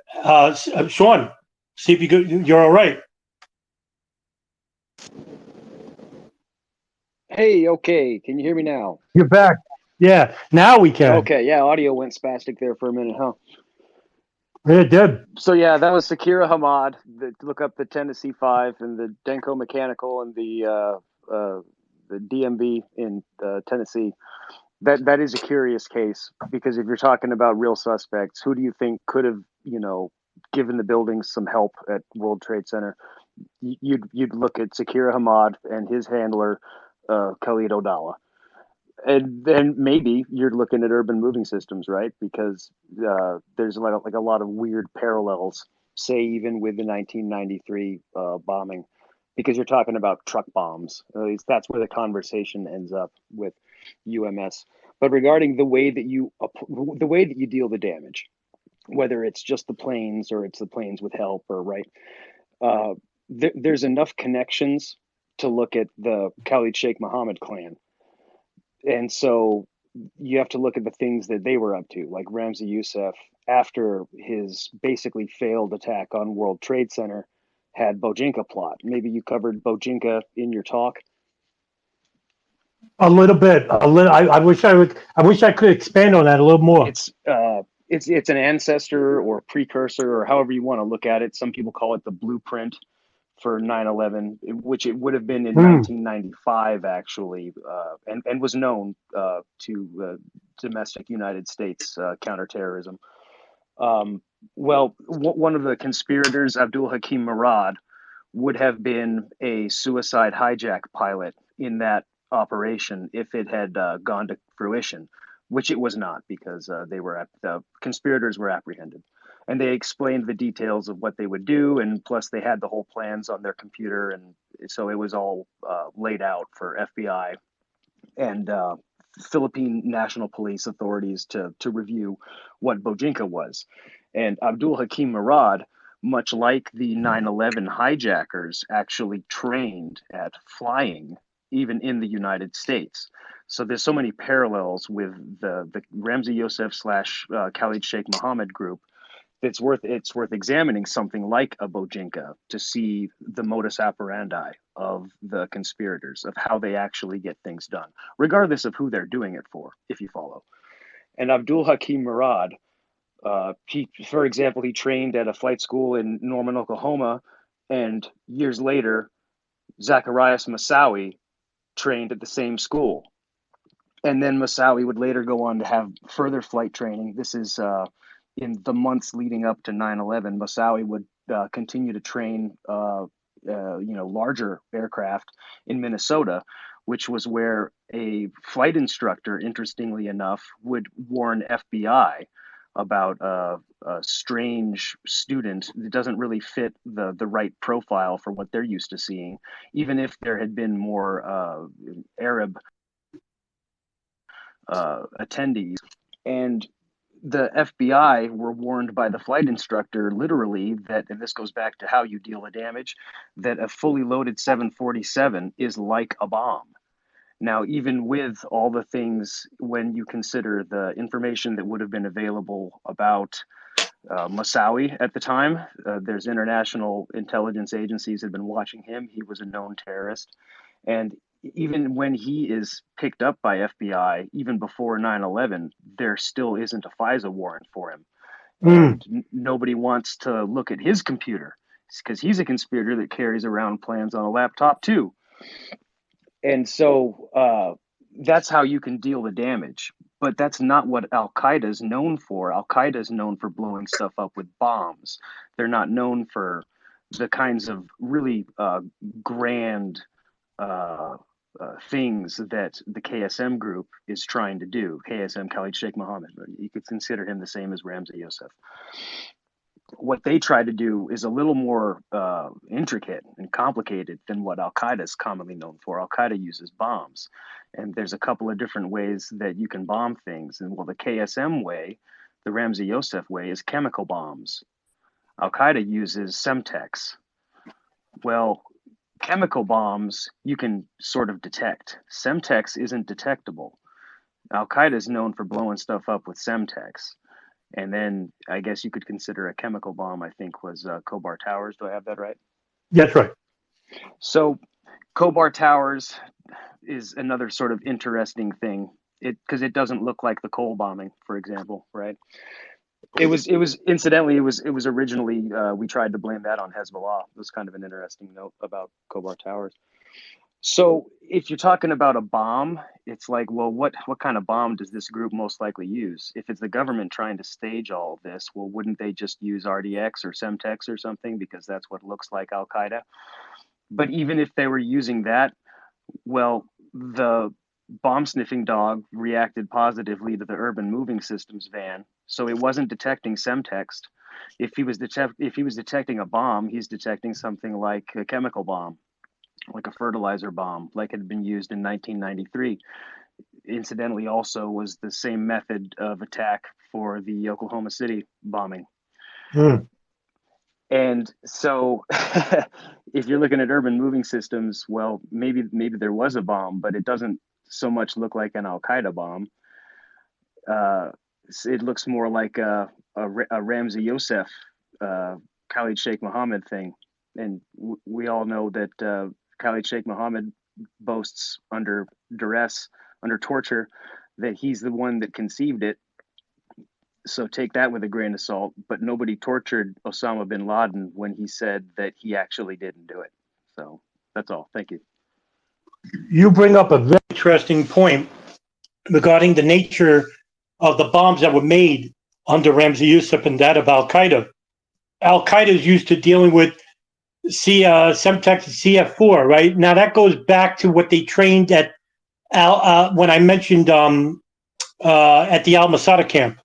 Sean, see if you're all right. Hey, okay. Can you hear me now? You're back. Yeah, now we can. Okay, yeah, audio went spastic there for a minute, huh? It did. So yeah, that was Sakira Hamad. Look up the Tennessee Five and the Denko Mechanical and the DMV in Tennessee. That is a curious case because if you're talking about real suspects, who do you think could have given the buildings some help at World Trade Center? You'd look at Sakira Hamad and his handler, Khalid Odala. And then maybe you're looking at urban moving systems, right? Because there's like a lot of weird parallels, say even with the 1993 bombing, because you're talking about truck bombs. At least that's where the conversation ends up with UMS. But regarding the way that you deal the damage, whether it's just the planes or it's the planes with help, or right, there's enough connections to look at the Khalid Sheikh Mohammed clan, and so you have to look at the things that they were up to, like Ramzi Youssef, after his basically failed attack on World Trade Center, had Bojinka plot. Maybe you covered Bojinka in your talk. A little bit, a little. I wish I would. I wish I could expand on that a little more. It's an ancestor or precursor, or however you want to look at it. Some people call it the blueprint for 9/11, which it would have been in 1995 actually, and was known to domestic United States counterterrorism. Well, one of the conspirators, Abdul Hakim Murad, would have been a suicide hijack pilot in that operation if it had gone to fruition, which it was not, because the conspirators were apprehended, and they explained the details of what they would do, and plus they had the whole plans on their computer, and so it was all laid out for FBI and Philippine National Police authorities to review what Bojinka was. And Abdul Hakim Murad, much like the 9/11 hijackers, actually trained at flying even in the United States. So there's so many parallels with the Ramzi Youssef slash Khalid Sheikh Mohammed group. It's worth examining something like a Bojinka to see the modus operandi of the conspirators, of how they actually get things done, regardless of who they're doing it for, if you follow. And Abdul Hakim Murad, for example, he trained at a flight school in Norman, Oklahoma, and years later, Zacharias Moussaoui trained at the same school. And then Moussaoui would later go on to have further flight training. This is in the months leading up to 9/11. Moussaoui would continue to train, larger aircraft in Minnesota, which was where a flight instructor, interestingly enough, would warn FBI about a strange student that doesn't really fit the right profile for what they're used to seeing, even if there had been more Arab attendees. And the FBI were warned by the flight instructor, literally, that, and this goes back to how you deal with damage, that a fully loaded 747 is like a bomb. Now, even with all the things, when you consider the information that would have been available about Moussaoui at the time, there's international intelligence agencies that have been watching him. He was a known terrorist. And even when he is picked up by FBI, even before 9/11, there still isn't a FISA warrant for him. And nobody wants to look at his computer because he's a conspirator that carries around plans on a laptop too. And so that's how you can deal the damage. But that's not what Al Qaeda is known for. Al Qaeda is known for blowing stuff up with bombs. They're not known for the kinds of really grand things that the KSM group is trying to do. KSM, Khalid Sheikh Mohammed, you could consider him the same as Ramzi Youssef. What they try to do is a little more intricate and complicated than what Al Qaeda is commonly known for. Al Qaeda uses bombs, and there's a couple of different ways that you can bomb things. And well, the KSM way, the Ramzi Youssef way, is chemical bombs. Al Qaeda uses Semtex. Well, chemical bombs you can sort of detect. Semtex isn't detectable. Al Qaeda is known for blowing stuff up with Semtex. And then I guess you could consider a chemical bomb, I think, was Khobar Towers. Do I have that right? That's right. So Khobar Towers is another sort of interesting thing, because it doesn't look like the Cole bombing, for example, right? It was incidentally, it was originally, we tried to blame that on Hezbollah. It was kind of an interesting note about Khobar Towers. So if you're talking about a bomb, it's like, well, what kind of bomb does this group most likely use? If it's the government trying to stage all of this, well, wouldn't they just use RDX or Semtex or something, because that's what looks like Al Qaeda? But even if they were using that, well, the bomb sniffing dog reacted positively to the urban moving systems van, so it wasn't detecting semtext. If he was detecting a bomb, he's detecting something like a chemical bomb, like a fertilizer bomb, like had been used in 1993. Incidentally, also was the same method of attack for the Oklahoma City bombing. Hmm. And so, if you're looking at urban moving systems, well, maybe there was a bomb, but it doesn't so much look like an Al Qaeda bomb. It looks more like a Ramzi Youssef, Khalid Sheikh Mohammed thing. And we all know that Khalid Sheikh Mohammed boasts under duress, under torture, that he's the one that conceived it. So take that with a grain of salt. But nobody tortured Osama bin Laden when he said that he actually didn't do it. So that's all. Thank you. You bring up a very interesting point regarding the nature of the bombs that were made under Ramzi Youssef and that of Al Qaeda. Al Qaeda is used to dealing with Semtex CF4, right? Now that goes back to what they trained at when I mentioned at the Al Masada camp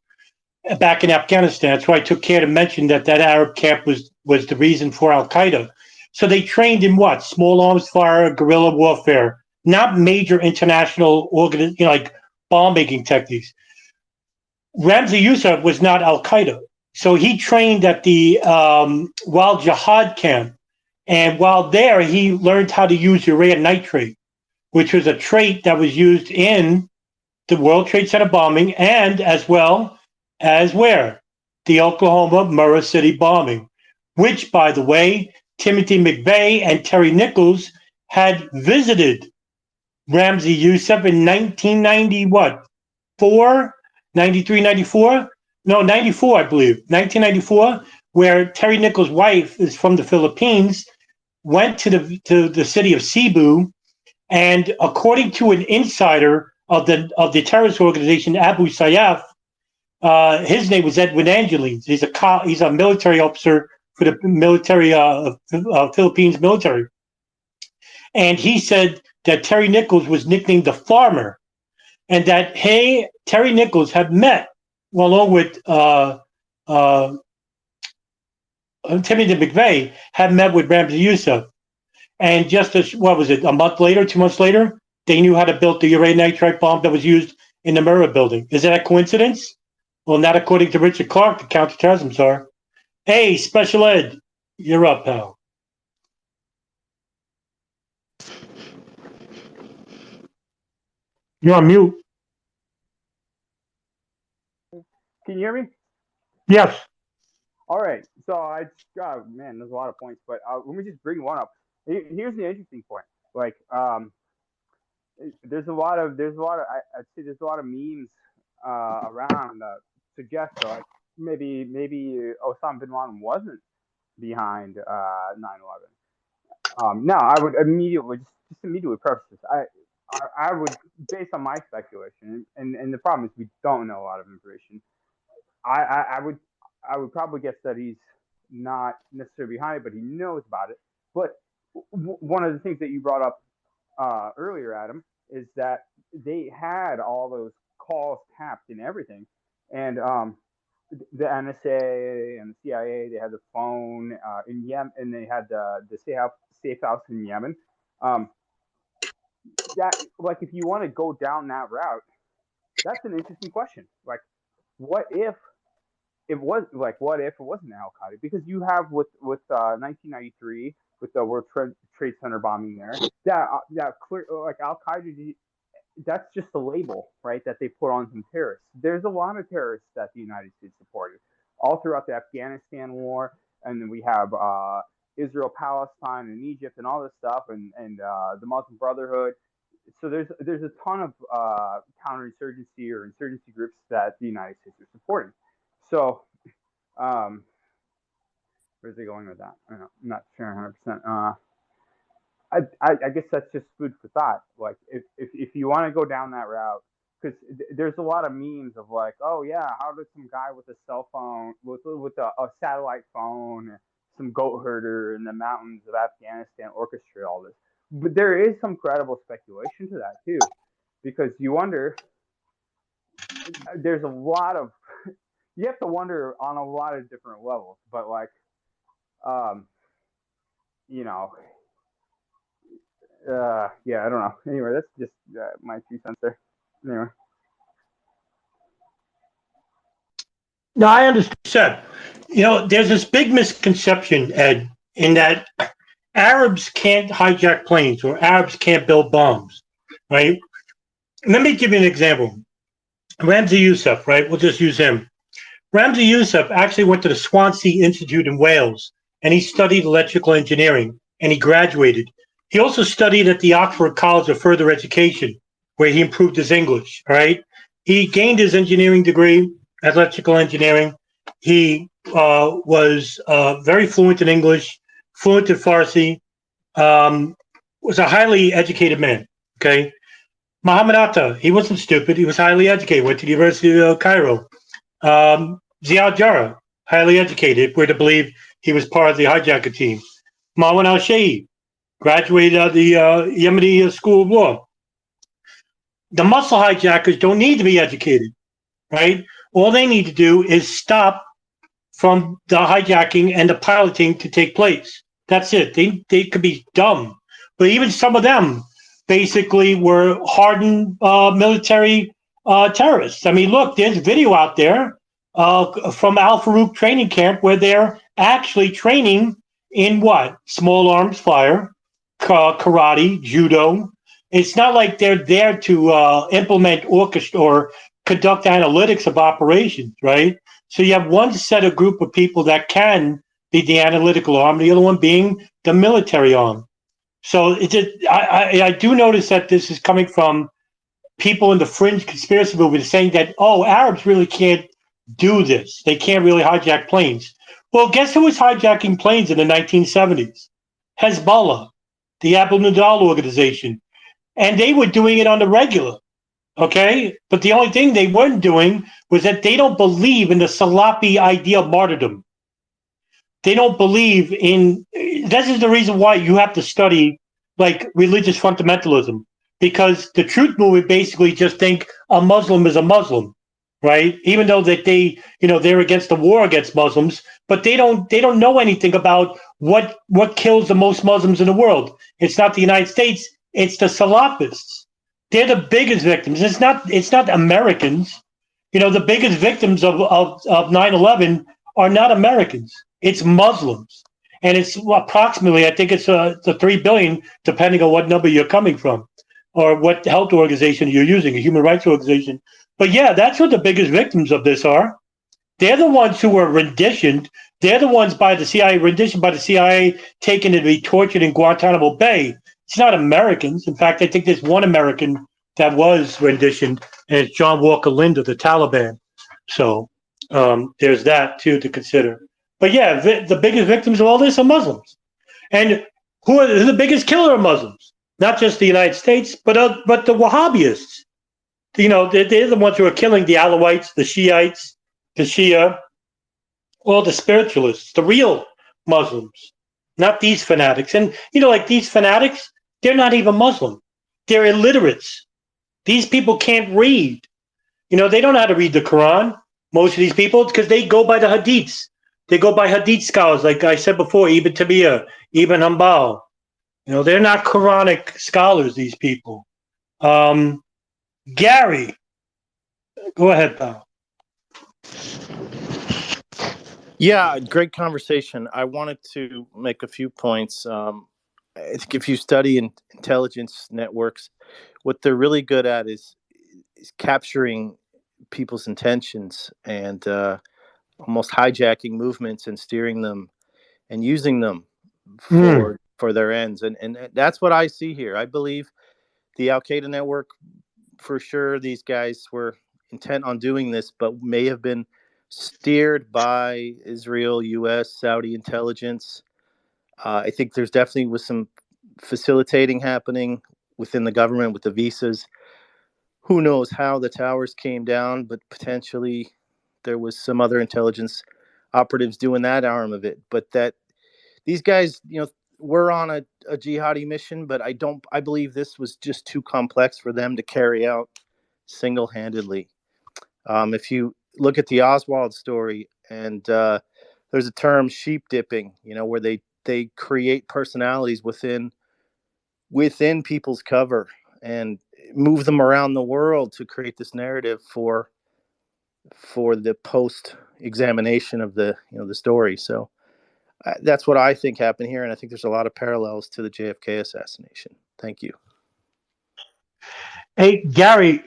back in Afghanistan. That's why I took care to mention that Arab camp was the reason for Al Qaeda. So they trained in what? Small arms fire, guerrilla warfare, not major international like bomb making techniques. Ramzi Youssef was not Al Qaeda. So he trained at the Wild Jihad camp. And while there, he learned how to use urea nitrate, which was a trait that was used in the World Trade Center bombing and as well as where? The Oklahoma Murrah City bombing, which, by the way, Timothy McVeigh and Terry Nichols had visited Ramzi Youssef in 1990, what, 93, 94? No, 94, I believe. 1994, where Terry Nichols' wife is from the Philippines, went to the city of Cebu, and according to an insider of the terrorist organization Abu Sayyaf, his name was Edwin Angelines. He's a military officer for the military Philippines military, and he said that Terry Nichols was nicknamed the Farmer, and that Terry Nichols had met along with Timothy McVeigh had met with Ramzi Youssef. And just what was it, a month later, 2 months later, they knew how to build the urea nitrate bomb that was used in the Murrah building. Is that a coincidence? Well, not according to Richard Clark, the counterterrorism czar. Hey, Special Ed, you're up, pal. You're on mute. Can you hear me? Yes. All right. So man, there's a lot of points, but let me just bring one up. Here's the interesting point. Like, there's a lot of I'd say there's a lot of memes around that suggest that like maybe Osama bin Laden wasn't behind 9/11. No, I would immediately just immediately preface this. I would, based on my speculation, and the problem is we don't know a lot of information. I would probably guess that he's not necessarily behind it, but he knows about it. But one of the things that you brought up earlier, Adam, is that they had all those calls tapped and everything, and the NSA and the CIA, they had the phone in Yemen, and they had the safe house in Yemen. That, like, if you want to go down that route, that's an interesting question. Like, what if it wasn't Al Qaeda? Because you have with 1993 with the World Trade Center bombing there, that clear, like, Al Qaeda, that's just a label, right, that they put on some terrorists. There's a lot of terrorists that the United States supported all throughout the Afghanistan war, and then we have Israel, Palestine, and Egypt, and all this stuff, and the Muslim Brotherhood. So there's a ton of counterinsurgency or insurgency groups that the United States is supporting. So, where's it going with that? I don't know. I'm not sure 100%. I guess that's just food for thought. Like, if you want to go down that route, because there's a lot of memes of like, oh yeah, how did some guy with a cell phone, with a satellite phone, some goat herder in the mountains of Afghanistan orchestrate all this? But there is some credible speculation to that too, because you wonder. There's a lot of you have to wonder on a lot of different levels, but like, you know, yeah, I don't know. Anyway, that's just my 2 cents there. Anyway. No, I understand. You know, there's this big misconception, Ed, in that Arabs can't hijack planes or Arabs can't build bombs, right? Let me give you an example. Ramzi Youssef, right? We'll just use him. Ramzi Youssef actually went to the Swansea Institute in Wales, and he studied electrical engineering, and he graduated. He also studied at the Oxford College of Further Education, where he improved his English, all right? He gained his engineering degree, electrical engineering. He was very fluent in English, fluent in Farsi, was a highly educated man, okay? Muhammad Atta, he wasn't stupid. He was highly educated, went to the University of Cairo. Ziad Jarrah, highly educated, we're to believe he was part of the hijacker team. Marwan al-Shehhi, graduated of the Yemeni School of Law. The muscle hijackers don't need to be educated, right? All they need to do is stop from the hijacking and the piloting to take place. That's it. They could be dumb, but even some of them basically were hardened military terrorists. I mean, look, there's video out there from Al Farouk training camp where they're actually training in what? Small arms fire, karate, judo. It's not like they're there to implement orchestra or conduct analytics of operations, right? So you have one set of group of people that can be the analytical arm, the other one being the military arm. So I do notice that this is coming from people in the fringe conspiracy movement saying that, oh, Arabs really can't do this. They can't really hijack planes. Well, guess who was hijacking planes in the 1970s? Hezbollah, the Abu Nidal organization. And they were doing it on the regular. Okay? But the only thing they weren't doing was that they don't believe in the Salafi idea of martyrdom. They don't believe in. This is the reason why you have to study like religious fundamentalism, because the truth movement basically just think a Muslim is a Muslim, right? Even though that they're against the war against Muslims, but they don't know anything about what kills the most Muslims in the world. It's not the United States, it's the Salafists. They're the biggest victims. It's not Americans. You know, the biggest victims of 9/11 are not Americans. It's Muslims. And it's approximately, I think it's the 3 billion, depending on what number you're coming from or what health organization you're using, a human rights organization. But yeah, that's what the biggest victims of this are. They're the ones who were renditioned. They're the ones by the CIA, renditioned by the CIA, taken to be tortured in Guantanamo Bay. It's not Americans. In fact, I think there's one American that was renditioned, and it's John Walker Lind of the Taliban. So there's that, too, to consider. But yeah, the biggest victims of all this are Muslims. And who are the biggest killer of Muslims? Not just the United States, but the Wahhabists. You know, they're the ones who are killing the Alawites, the Shiites, the Shia, all the spiritualists, the real Muslims, not these fanatics. And, you know, like these fanatics, they're not even Muslim. They're illiterates. These people can't read. You know, they don't know how to read the Quran, most of these people, because they go by the Hadiths. They go by Hadith scholars, like I said before, Ibn Taymiyyah, Ibn Hanbal. You know, they're not Quranic scholars, these people. Gary, go ahead, pal. Yeah, great conversation. I wanted to make a few points. I think if you study intelligence networks, what they're really good at is capturing people's intentions and almost hijacking movements and steering them and using them for their ends. And that's what I see here. I believe the Al-Qaeda network, for sure, these guys were intent on doing this, but may have been steered by Israel, U.S., Saudi intelligence. I think there's definitely was some facilitating happening within the government with the visas. Who knows how the towers came down, but potentially there was some other intelligence operatives doing that arm of it. But that these guys, you know, we're on a jihadi mission, but I believe this was just too complex for them to carry out single-handedly. If you look at the Oswald story, and there's a term, sheep dipping, where they create personalities within people's cover and move them around the world to create this narrative for the post examination of the the story. So that's what I think happened here, and I think there's a lot of parallels to the JFK assassination. Thank you. Hey, Gary,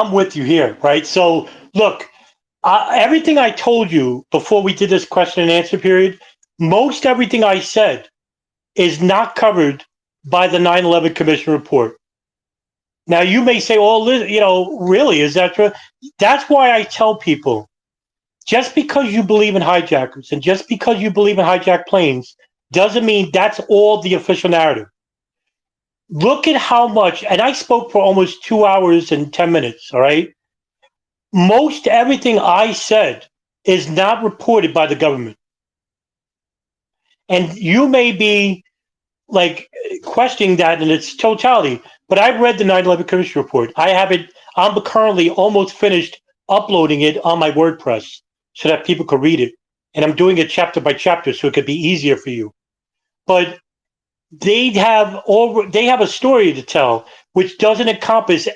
I'm with you here, right? So, look, everything I told you before we did this question and answer period, most everything I said is not covered by the 9/11 Commission report. Now, you may say, "Oh, really, is that true?" That's why I tell people, just because you believe in hijackers and just because you believe in hijacked planes doesn't mean that's all the official narrative. Look at how much, and I spoke for almost 2 hours and 10 minutes, all right? Most everything I said is not reported by the government. And you may be like questioning that in its totality, but I've read the 9/11 Commission report. I have it, I'm currently almost finished uploading it on my WordPress so that people could read it. And I'm doing it chapter by chapter so it could be easier for you. But they have a story to tell which doesn't encompass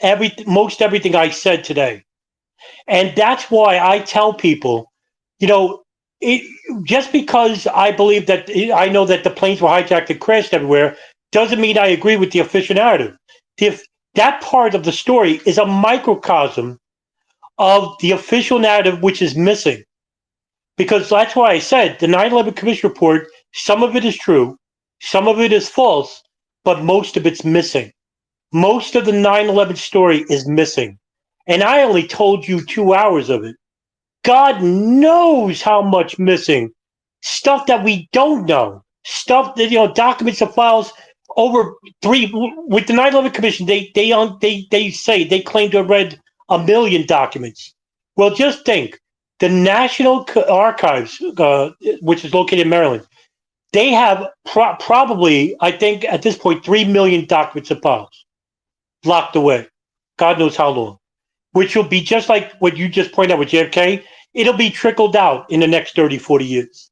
most everything I said today. And that's why I tell people, just because I believe that I know that the planes were hijacked and crashed everywhere doesn't mean I agree with the official narrative. If that part of the story is a microcosm of the official narrative, which is missing. Because that's why I said the 9/11 Commission report, some of it is true, some of it is false, but most of it's missing. Most of the 9/11 story is missing. And I only told you 2 hours of it. God knows how much missing. Stuff that we don't know. Stuff that, documents and files over with the 9/11 Commission, they say they claim to have read 1 million documents. Well, just think, the National Archives, which is located in Maryland, they have probably, I think, at this point, 3 million documents and files locked away. God knows how long. Which will be just like what you just pointed out with JFK. It'll be trickled out in the next 30, 40 years.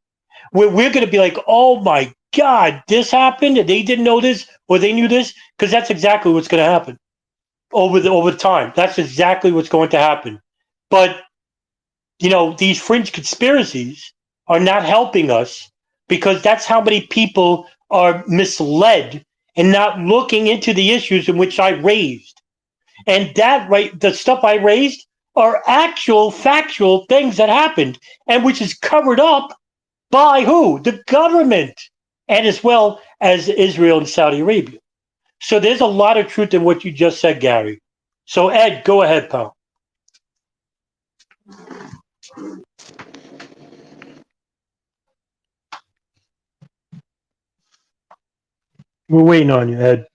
We're going to be like, oh my God, this happened, and they didn't know this, or they knew this, because that's exactly what's going to happen over time. That's exactly what's going to happen. But these fringe conspiracies are not helping us, because that's how many people are misled and not looking into the issues in which I raised. And the stuff I raised are actual factual things that happened, and which is covered up by who? The government, and as well as Israel and Saudi Arabia. So there's a lot of truth in what you just said, Gary. So Ed, go ahead, pal. We're waiting on you, Ed.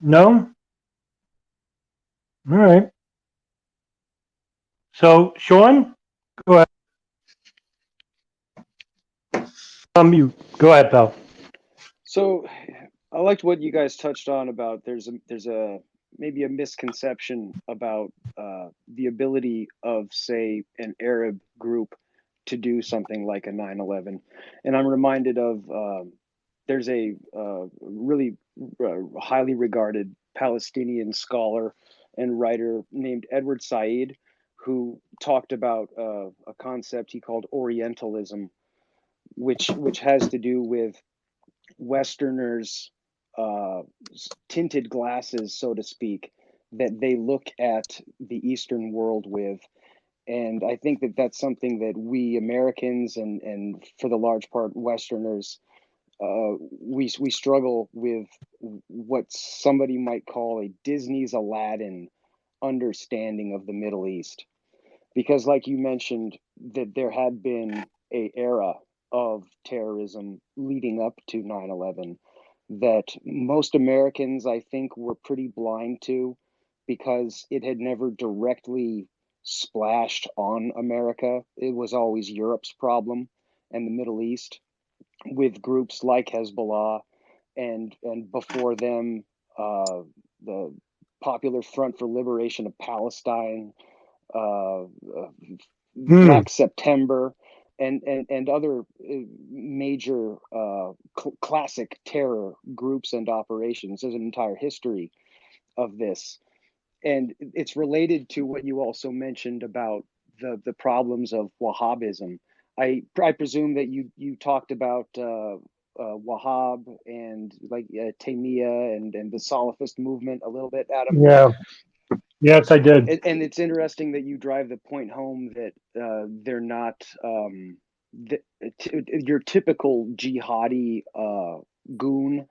No? All right. So, Sean, go ahead. Unmute. Go ahead, pal. So I liked what you guys touched on about there's a maybe a misconception about the ability of, say, an Arab group to do something like a 9/11, and I'm reminded of there's a really highly regarded Palestinian scholar and writer named Edward Said, who talked about a concept he called Orientalism, which has to do with Westerners' tinted glasses, so to speak, that they look at the Eastern world with. And I think that that's something that we Americans and for the large part Westerners, we struggle with what somebody might call a Disney's Aladdin understanding of the Middle East, because like you mentioned, that there had been a era of terrorism leading up to 9/11 that most Americans, I think, were pretty blind to, because it had never directly splashed on America. It was always Europe's problem and the Middle East, with groups like Hezbollah and before them the Popular Front for Liberation of Palestine, Black September, and other major classic terror groups and operations. There's an entire history of this, and it's related to what you also mentioned about the problems of Wahhabism. I presume that you talked about Wahhab and like Taymiyyah and the Salafist movement a little bit, Adam. Yeah. Yes, I did. And it's interesting that you drive the point home that they're not your typical jihadi goon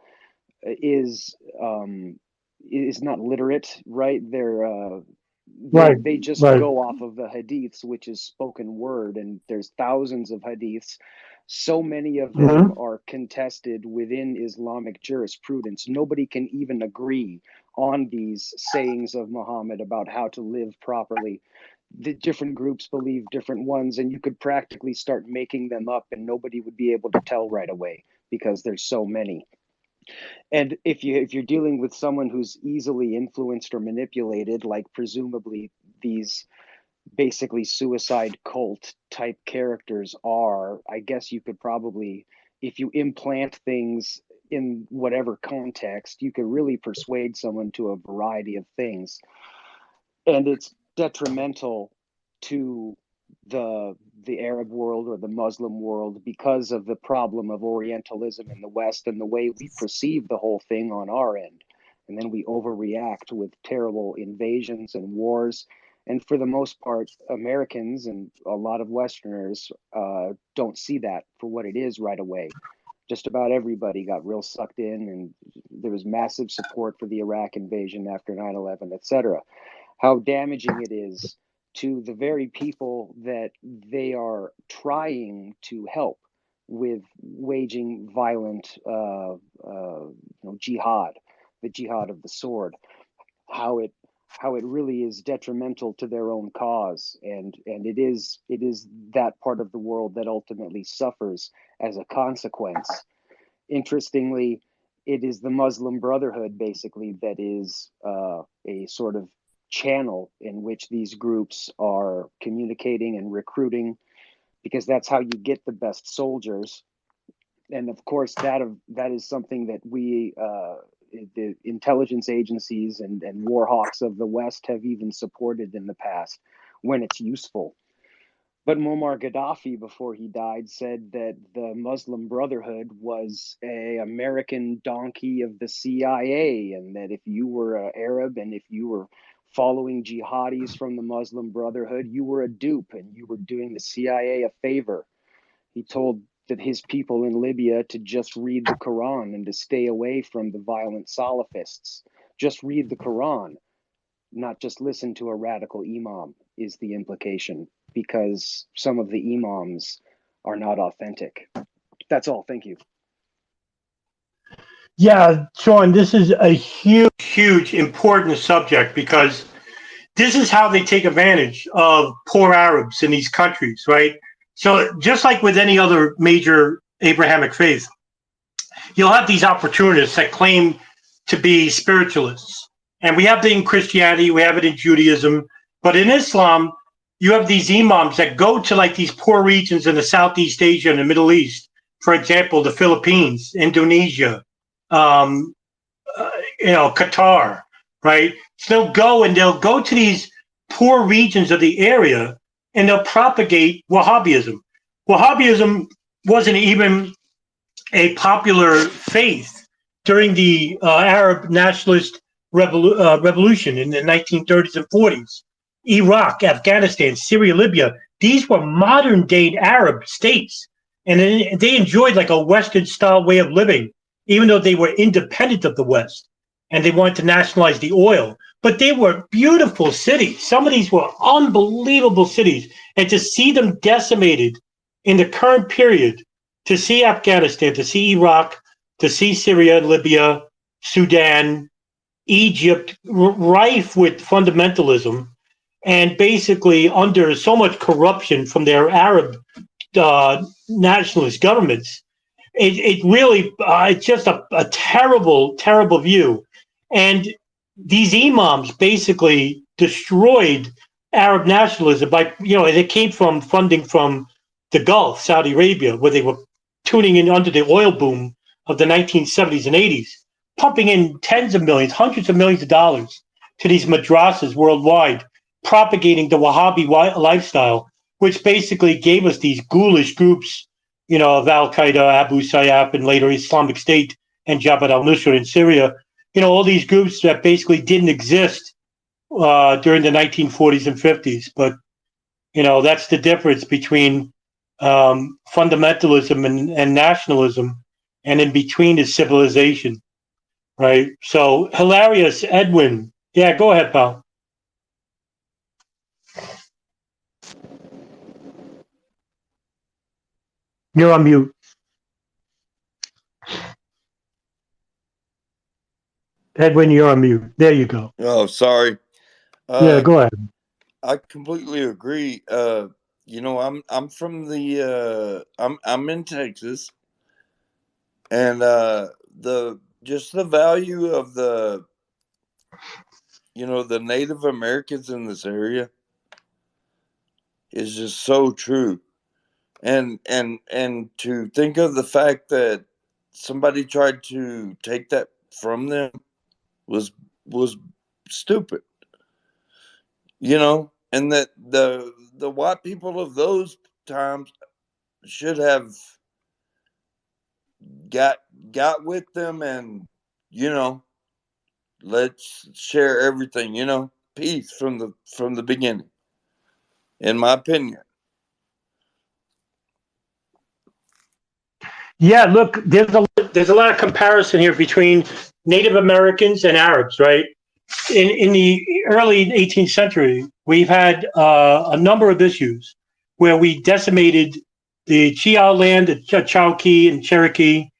is not literate, right? They just right. go off of the hadiths, which is spoken word, and there's thousands of hadiths. So many of them are contested within Islamic jurisprudence. Nobody can even agree on these sayings of Muhammad about how to live properly. The different groups believe different ones, and you could practically start making them up, and nobody would be able to tell right away because there's so many. And if you're dealing with someone who's easily influenced or manipulated, like presumably these basically suicide cult type characters are, I guess you could probably, if you implant things in whatever context, you could really persuade someone to a variety of things. And it's detrimental to the Arab world or the Muslim world because of the problem of Orientalism in the West and the way we perceive the whole thing on our end. And then we overreact with terrible invasions and wars. And for the most part, Americans and a lot of Westerners don't see that for what it is right away. Just about everybody got real sucked in, and there was massive support for the Iraq invasion after 9/11, etc. How damaging it is to the very people that they are trying to help with waging violent jihad, the jihad of the sword. How it really is detrimental to their own cause, and it is that part of the world that ultimately suffers as a consequence. Interestingly, it is the Muslim Brotherhood basically that is a sort of channel in which these groups are communicating and recruiting, because that's how you get the best soldiers. And of course, that is something that we, the intelligence agencies and war hawks of the West have even supported in the past when it's useful. But Muammar Gaddafi, before he died, said that the Muslim Brotherhood was an American donkey of the CIA, and that if you were an Arab and if you were following jihadis from the Muslim Brotherhood, you were a dupe and you were doing the CIA a favor. He told that his people in Libya to just read the Quran and to stay away from the violent Salafists. Just read the Quran, not just listen to a radical imam, is the implication, because some of the imams are not authentic. That's all. Thank you. Yeah, Sean, this is a huge, important subject, because this is how they take advantage of poor Arabs in these countries, right? So just like with any other major Abrahamic faith, you'll have these opportunists that claim to be spiritualists. And we have it in Christianity, we have it in Judaism, but in Islam, you have these imams that go to like these poor regions in the Southeast Asia and the Middle East. For example, the Philippines, Indonesia, Qatar, right? So they'll go to these poor regions of the area and they'll propagate Wahhabism. Wahhabism wasn't even a popular faith during the Arab nationalist revolution in the 1930s and 40s. Iraq, Afghanistan, Syria, Libya, these were modern day Arab states. And they enjoyed like a Western style way of living, even though they were independent of the West and they wanted to nationalize the oil. But they were beautiful cities. Some of these were unbelievable cities. And to see them decimated in the current period, to see Afghanistan, to see Iraq, to see Syria, Libya, Sudan, Egypt, rife with fundamentalism, and basically under so much corruption from their Arab nationalist governments. It really, it's just a terrible, terrible view. And these imams basically destroyed Arab nationalism by, it came from funding from the Gulf, Saudi Arabia, where they were tuning in under the oil boom of the 1970s and 80s, pumping in tens of millions, hundreds of millions of dollars to these madrasas worldwide, propagating the Wahhabi lifestyle, which basically gave us these ghoulish groups, of Al-Qaeda, Abu Sayyaf, and later Islamic State and Jabhat al-Nusra in Syria. All these groups that basically didn't exist during the 1940s and 50s. But, that's the difference between fundamentalism and nationalism, and in between is civilization, right? So, hilarious, Edwin. Yeah, go ahead, pal. You're on mute. Edwin, you're on mute. There you go. Oh, sorry. Yeah, go ahead. I completely agree. I'm from the I'm in Texas, and the value of the the Native Americans in this area is just so true. And to think of the fact that somebody tried to take that from them was stupid. And that the white people of those times should have got with them, and let's share everything, peace from the beginning, in my opinion. Yeah, look, there's a lot of comparison here between Native Americans and Arabs, right? In the early 18th century, we've had a number of issues where we decimated the Chiao land, the Chowkee and Cherokee,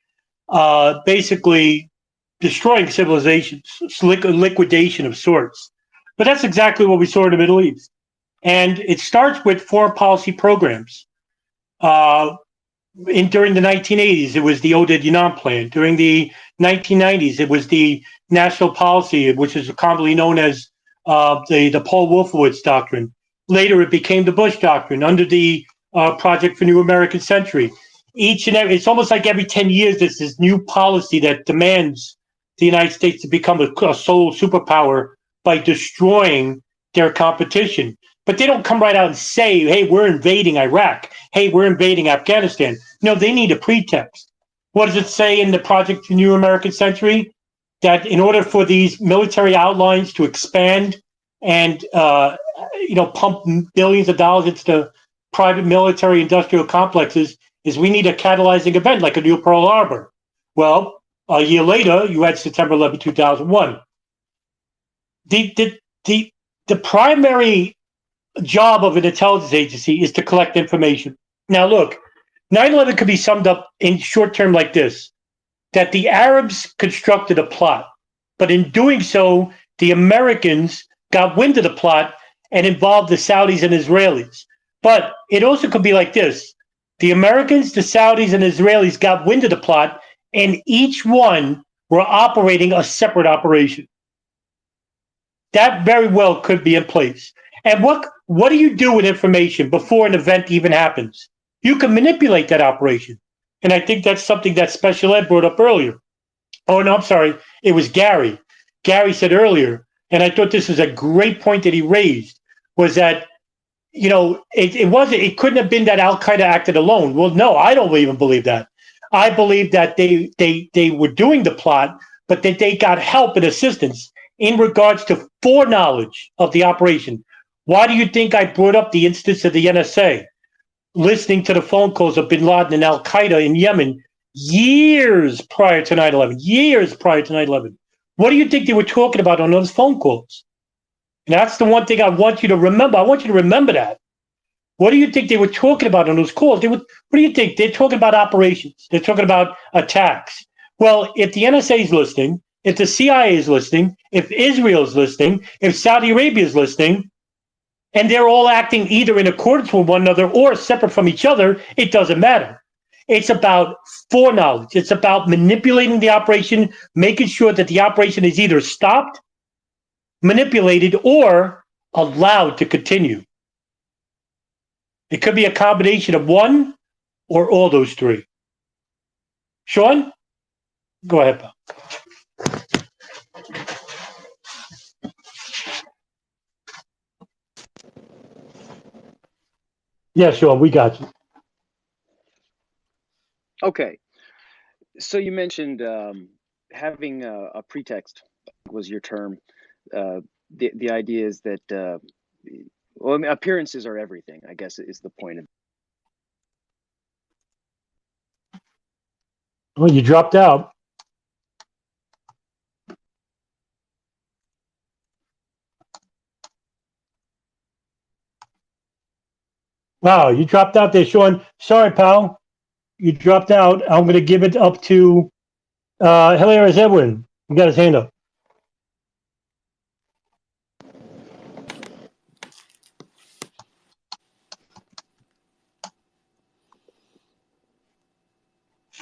basically destroying civilizations, liquidation of sorts. But that's exactly what we saw in the Middle East. And it starts with foreign policy programs. During the 1980s, it was the Oded Yanam Plan. During the 1990s, it was the National Policy, which is commonly known as the Paul Wolfowitz Doctrine. Later, it became the Bush Doctrine under the Project for New American Century. It's almost like every 10 years, there's this new policy that demands the United States to become a sole superpower by destroying their competition. But they don't come right out and say, hey, we're invading Iraq. Hey, we're invading Afghanistan. No, they need a pretext. What does it say in the Project for New American Century? That in order for these military outlines to expand and pump billions of dollars into the private military industrial complexes, is we need a catalyzing event like a new Pearl Harbor. Well, a year later, you had September 11, 2001. The primary job of an intelligence agency is to collect information. Now, look, 9/11 could be summed up in short term like this, that the Arabs constructed a plot, but in doing so, the Americans got wind of the plot and involved the Saudis and Israelis. But it also could be like this. The Americans, the Saudis, and Israelis got wind of the plot, and each one were operating a separate operation. That very well could be in place. And what do you do with information before an event even happens? You can manipulate that operation. And I think that's something that Special Ed brought up earlier. Oh, no, I'm sorry. It was Gary. Gary said earlier, and I thought this was a great point that he raised, was that, it couldn't have been that Al-Qaeda acted alone. Well, no, I don't even believe that. I believe that they were doing the plot, but that they got help and assistance in regards to foreknowledge of the operation. Why do you think I brought up the instance of the NSA listening to the phone calls of bin Laden and Al-Qaeda in Yemen years prior to 9/11? Years prior to 9/11. What do you think they were talking about on those phone calls? And that's the one thing I want you to remember. I want you to remember that. What do you think they were talking about on those calls? What do you think? They're talking about operations. They're talking about attacks. Well, if the NSA is listening, if the CIA is listening, if Israel is listening, if Saudi Arabia is listening, and they're all acting either in accordance with one another or separate from each other, it doesn't matter. It's about foreknowledge. It's about manipulating the operation, making sure that the operation is either stopped, manipulated, or allowed to continue. It could be a combination of one or all those three. Sean, go ahead, pal. Yeah, Sean, we got you. Okay. So you mentioned having a pretext was your term. The idea is that well, I mean, appearances are everything, I guess, is the point of. Well, you dropped out. Wow, you dropped out there, Sean. Sorry, pal. You dropped out. I'm going to give it up to Hilarious Edwin. He got his hand up.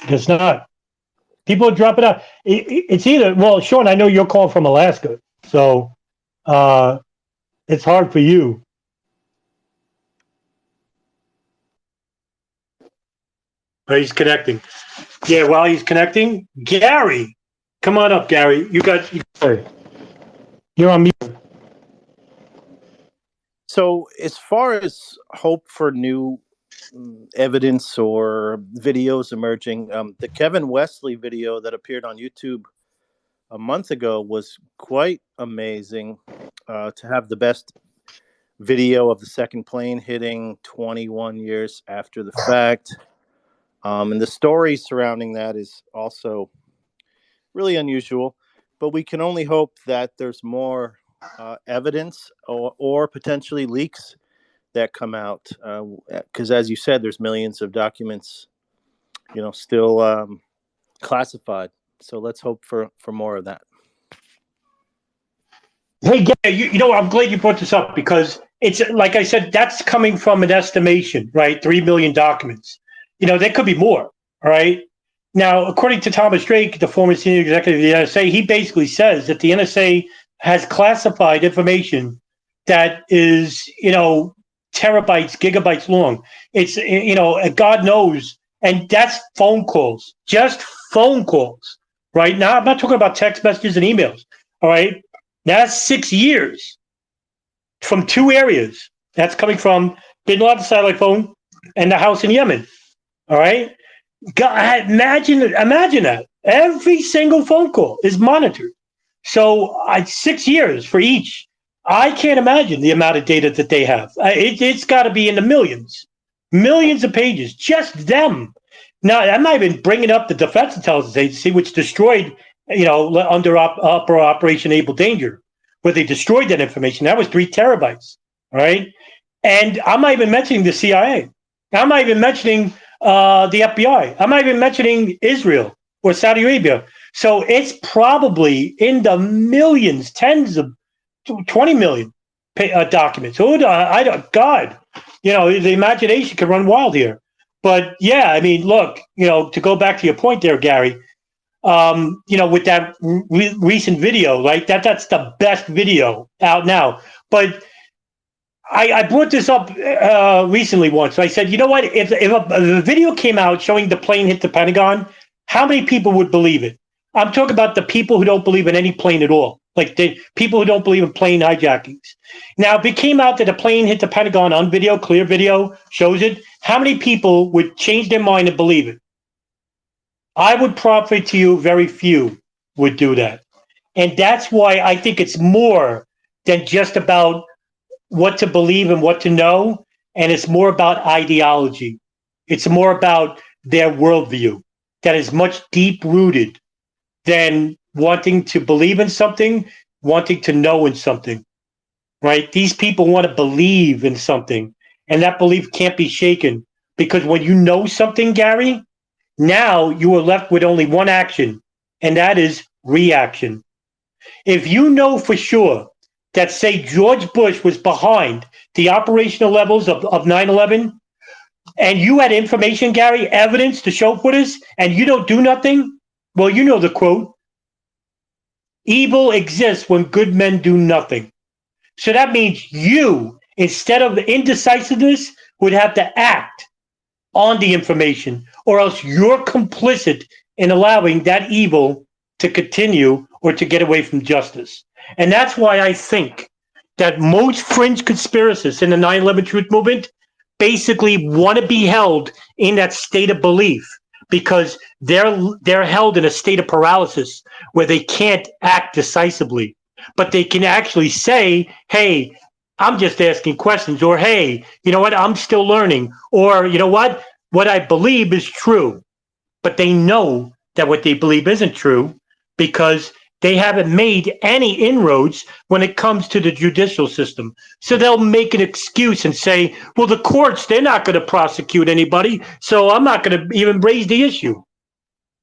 It's not. People are dropping out. It's either, well, Sean, I know you're calling from Alaska, so it's hard for you. Oh, he's connecting. Yeah, while he's connecting, Gary, come on up, Gary. You're on mute. So, as far as hope for new evidence or videos emerging, the Kevin Wesley video that appeared on YouTube a month ago was quite amazing. To have the best video of the second plane hitting 21 years after the fact. And the story surrounding that is also really unusual, but we can only hope that there's more evidence or potentially leaks that come out. Because as you said, there's millions of documents, still classified. So let's hope for more of that. Hey, Gary, you know, I'm glad you brought this up because it's like I said, that's coming from an estimation, right? 3 million documents. There could be more, all right? Now, according to Thomas Drake, the former senior executive of the NSA, he basically says that the NSA has classified information that is, terabytes, gigabytes long. It's, God knows. And that's phone calls, just phone calls, right? Now, I'm not talking about text messages and emails, all right? That's 6 years from 2 areas. That's coming from Bin Laden's satellite phone and the house in Yemen. All right. God, imagine that. Every single phone call is monitored. So 6 years for each. I can't imagine the amount of data that they have. It's got to be in the millions of pages, just them. Now, I'm not even bringing up the Defense Intelligence Agency, which destroyed under Operation Able Danger, where they destroyed that information. That was 3 terabytes, all right? And I'm not even mentioning the CIA. I'm not even mentioning the FBI. I'm not even mentioning Israel or Saudi Arabia. So it's probably in the millions, tens of 20 million documents. God, the imagination can run wild here. But yeah, I mean, look, to go back to your point there, Gary, with that recent video, right? That's the best video out now. But I brought this up recently once. I said, you know what? If a video came out showing the plane hit the Pentagon, how many people would believe it? I'm talking about the people who don't believe in any plane at all, like the people who don't believe in plane hijackings. Now, if it came out that a plane hit the Pentagon on video, clear video, shows it, how many people would change their mind and believe it? I would profit to you, very few would do that. And that's why I think it's more than just about what to believe and what to know. And it's more about ideology. It's more about their worldview that is much deep rooted than wanting to believe in something, wanting to know in something, right? These people want to believe in something, and that belief can't be shaken because when you know something, Gary, now you are left with only one action, and that is reaction. If you know for sure that, say, George Bush was behind the operational levels of 9/11, and you had information, Gary, evidence to show for this, and you don't do nothing, well, you know the quote, evil exists when good men do nothing. So that means you, instead of indecisiveness, would have to act on the information, or else you're complicit in allowing that evil to continue or to get away from justice. And that's why I think that most fringe conspiracists in the 9/11 truth movement basically want to be held in that state of belief, because they're held in a state of paralysis where they can't act decisively, but they can actually say, hey, I'm just asking questions, or hey, you know what, I'm still learning, or you know what I believe is true. But they know that what they believe isn't true because they haven't made any inroads when it comes to the judicial system. So they'll make an excuse and say, well, the courts, they're not going to prosecute anybody, so I'm not going to even raise the issue.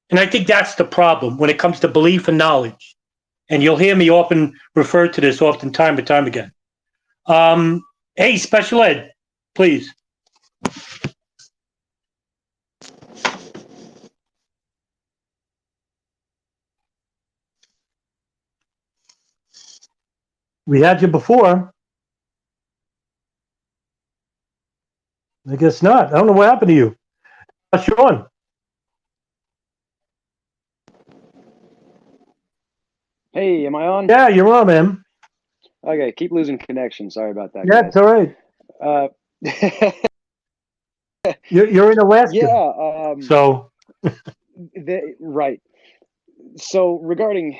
And I think that's the problem when it comes to belief and knowledge. And you'll hear me often refer to this often time and time again. Hey, special ed, please. We had you before. I guess not. I don't know what happened to you. Sean. Hey, am I on? Yeah, you're on, man. Okay, keep losing connection. Sorry about that, Yeah, guys. it's all right. You're in Alaska. Yeah. So. Right. So regarding,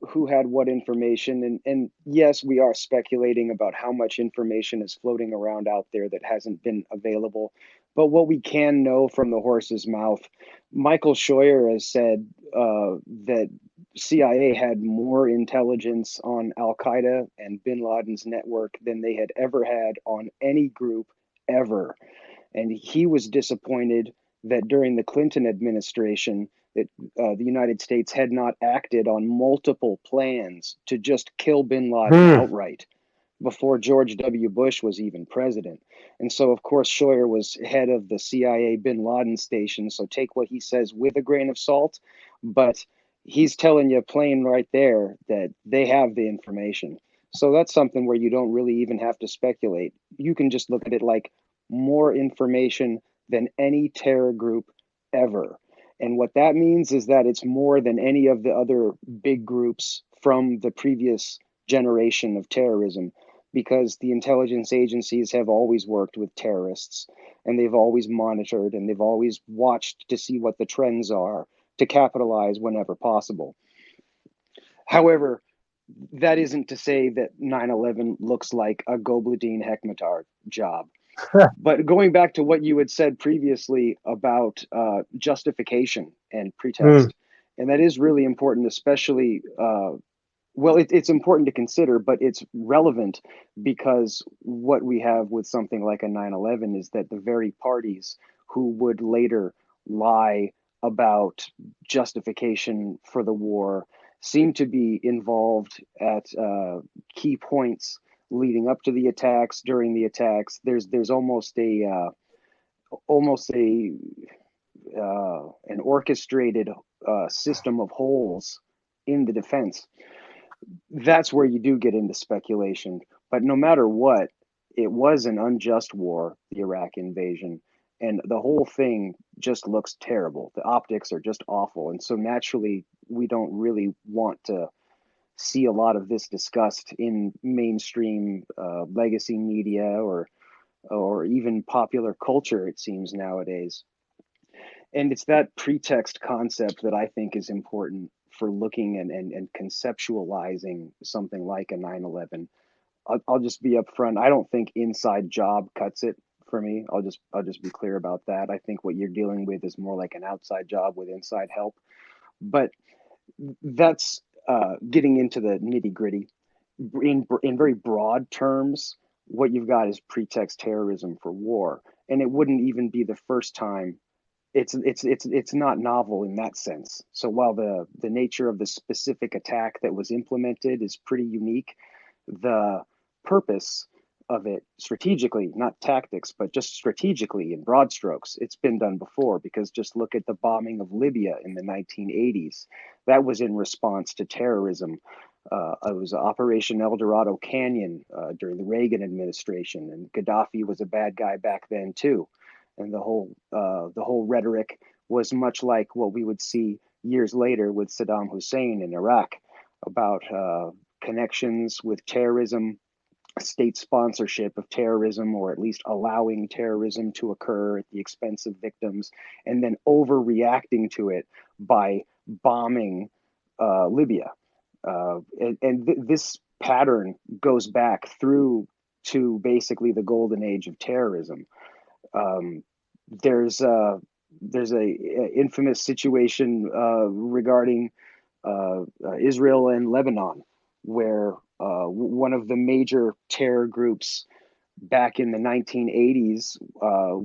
who had what information, and yes, we are speculating about how much information is floating around out there that hasn't been available. But what we can know from the horse's mouth, Michael Scheuer has said that CIA had more intelligence on Al Qaeda and Bin Laden's network than they had ever had on any group ever. And he was disappointed that during the Clinton administration, that the United States had not acted on multiple plans to just kill bin Laden outright before George W. Bush was even president. And so, of course, Scheuer was head of the CIA bin Laden station. So take what he says with a grain of salt. But he's telling you plain right there that they have the information. So that's something where you don't really even have to speculate. You can just look at it like more information than any terror group ever. And what that means is that it's more than any of the other big groups from the previous generation of terrorism, because the intelligence agencies have always worked with terrorists, and they've always monitored, and they've always watched to see what the trends are to capitalize whenever possible. However, that isn't to say that 9/11 looks like a Gobladine Hekmatar job. But going back to what you had said previously about justification and pretext, and that is really important, especially, it's important to consider, but it's relevant because what we have with something like a 9/11 is that the very parties who would later lie about justification for the war seem to be involved at key points leading up to the attacks, during the attacks. There's almost a an orchestrated system of holes in the defense. That's where you do get into speculation. But no matter what, it was an unjust war, the Iraq invasion, and the whole thing just looks terrible. The optics are just awful, and so naturally, we don't really want to see a lot of this discussed in mainstream legacy media or even popular culture, it seems nowadays. And it's that pretext concept that I think is important for looking and conceptualizing something like a 9/11. I'll just be upfront. I don't think inside job cuts it for me. I'll just be clear about that. I think what you're dealing with is more like an outside job with inside help. But that's getting into the nitty gritty. In very broad terms, what you've got is pretext terrorism for war, and it wouldn't even be the first time it's not novel in that sense. So while the nature of the specific attack that was implemented is pretty unique, the purpose of it strategically, not tactics, but just strategically in broad strokes, it's been done before. Because just look at the bombing of Libya in the 1980s. That was in response to terrorism. It was Operation El Dorado Canyon during the Reagan administration, and Gaddafi was a bad guy back then too. And the whole rhetoric was much like what we would see years later with Saddam Hussein in Iraq about connections with terrorism, state sponsorship of terrorism, or at least allowing terrorism to occur at the expense of victims, and then overreacting to it by bombing Libya. This pattern goes back through to basically the golden age of terrorism. There's a infamous situation regarding Israel and Lebanon, where one of the major terror groups back in the 1980s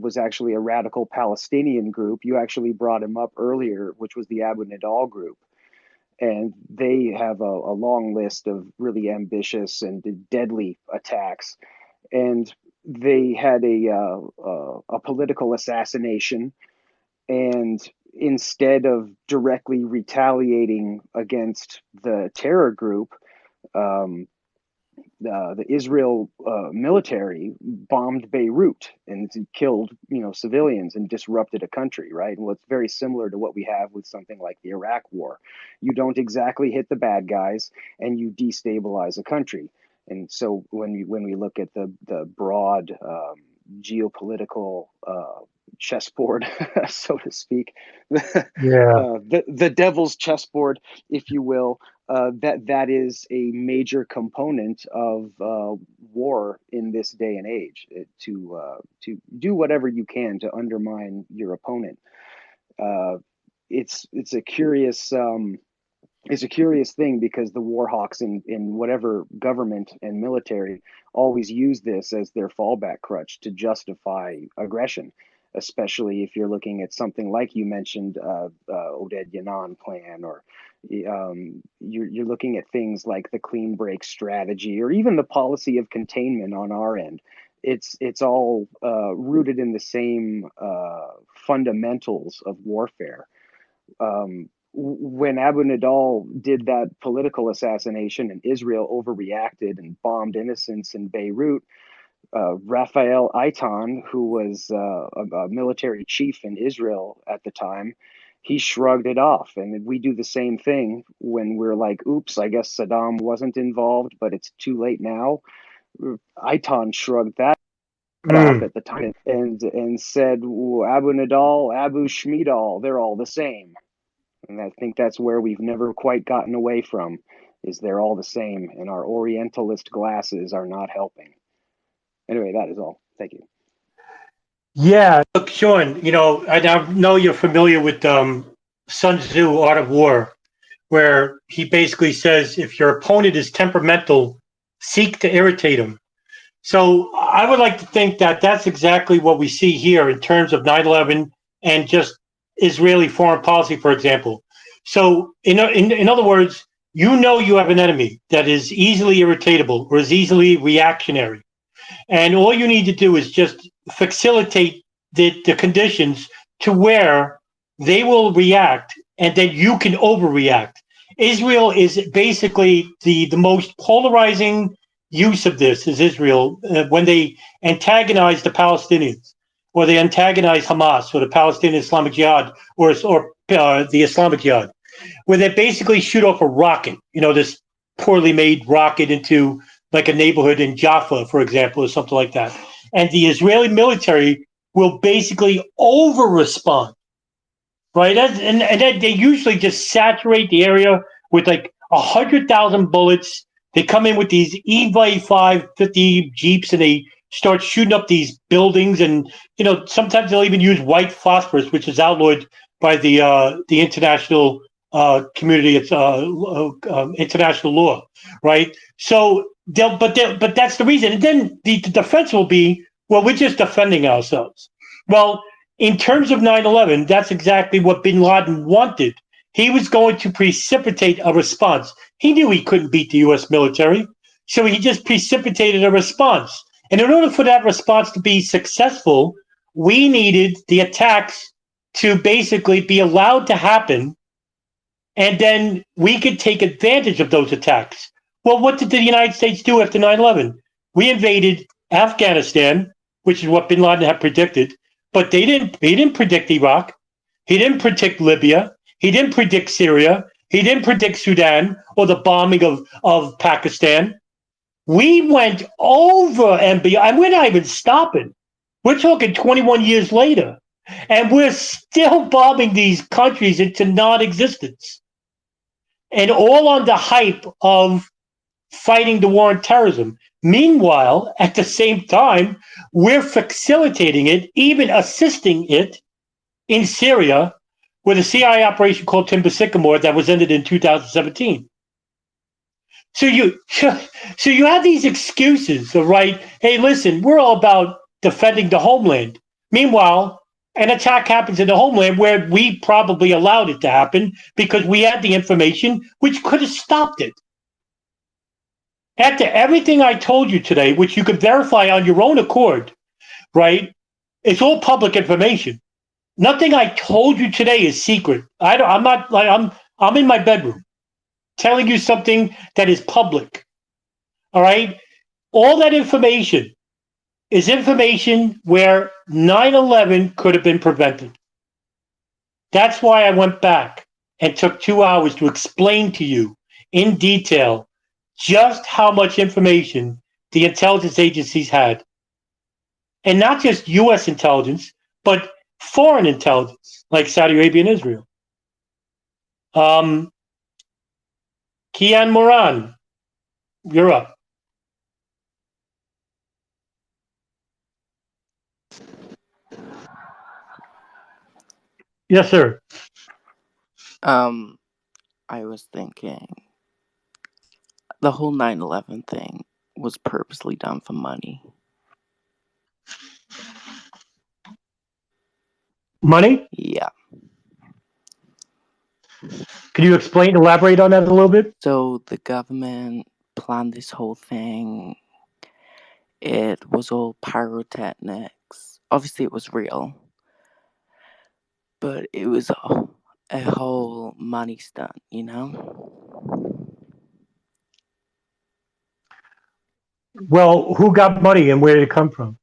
was actually a radical Palestinian group. You actually brought him up earlier, which was the Abu Nidal group. And they have a long list of really ambitious and deadly attacks. And they had a political assassination. And instead of directly retaliating against the terror group, the Israel military bombed Beirut and killed, civilians and disrupted a country, right? And it's very similar to what we have with something like the Iraq War. You don't exactly hit the bad guys, and you destabilize a country. And so when we look at the broad geopolitical chessboard, so to speak, the devil's chessboard, if you will, that is a major component of war in this day and age, to do whatever you can to undermine your opponent. It's a curious thing, because the war hawks in whatever government and military always use this as their fallback crutch to justify aggression, especially if you're looking at something like you mentioned, Oded Yanan plan, or you're looking at things like the clean break strategy, or even the policy of containment on our end. It's all rooted in the same fundamentals of warfare. When Abu Nidal did that political assassination and Israel overreacted and bombed innocents in Beirut, Raphael Eitan, who was a military chief in Israel at the time, he shrugged it off. And we do the same thing when we're like, oops, I guess Saddam wasn't involved, but it's too late now. Eitan shrugged that off at the time and said, Abu Nidal, Abu Shmidal, they're all the same. And I think that's where we've never quite gotten away from, is they're all the same, and our Orientalist glasses are not helping. Anyway, that is all. Thank you. Yeah, look, Sean, I know you're familiar with Sun Tzu, Art of War, where he basically says, if your opponent is temperamental, seek to irritate him. So I would like to think that that's exactly what we see here in terms of 9/11 and just Israeli foreign policy, for example. So in other words, you have an enemy that is easily irritatable or is easily reactionary. And all you need to do is just facilitate the conditions to where they will react, and then you can overreact. Israel is basically the most polarizing use of this, is Israel, when they antagonize the Palestinians, or they antagonize Hamas, or the Palestinian Islamic Jihad, or the Islamic Jihad, where they basically shoot off a rocket, this poorly made rocket into like a neighborhood in Jaffa, for example, or something like that. And the Israeli military will basically over-respond, right? And then they usually just saturate the area with like 100,000 bullets. They come in with these EV-5 50 Jeeps, and they start shooting up these buildings. And, sometimes they'll even use white phosphorus, which is outlawed by the international community. It's international law, right? So but that's the reason. And then the defense will be, well, we're just defending ourselves. Well, in terms of 9/11, that's exactly what bin Laden wanted. He was going to precipitate a response. He knew he couldn't beat the U.S. military, so he just precipitated a response. And in order for that response to be successful, we needed the attacks to basically be allowed to happen, and then we could take advantage of those attacks. Well, what did the United States do after 9/11? We invaded Afghanistan, which is what bin Laden had predicted, but he didn't predict Iraq. He didn't predict Libya. He didn't predict Syria. He didn't predict Sudan or the bombing of Pakistan. We went over and beyond, and we're not even stopping. We're talking 21 years later, and we're still bombing these countries into non-existence. And all on the hype of fighting the war on terrorism. Meanwhile, at the same time, we're facilitating it, even assisting it in Syria with a CIA operation called Timber Sycamore that was ended in 2017. So you have these excuses, right? Hey, listen, we're all about defending the homeland. Meanwhile, an attack happens in the homeland where we probably allowed it to happen because we had the information which could have stopped it. After everything I told you today, which you can verify on your own accord, right? It's all public information. Nothing I told you today is secret. I'm not like I'm in my bedroom telling you something that is public. All right? All that information is information where 9/11 could have been prevented. That's why I went back and took 2 hours to explain to you in detail just how much information the intelligence agencies had. And not just U.S. intelligence, but foreign intelligence, like Saudi Arabia and Israel. Kian Moran, you're up. Yes, sir. I was thinking the whole 9/11 thing was purposely done for money. Money? Yeah. Can you elaborate on that a little bit? So the government planned this whole thing. It was all pyrotechnics. Obviously, it was real. But it was a whole money stunt, you know? Well, who got money and where did it come from?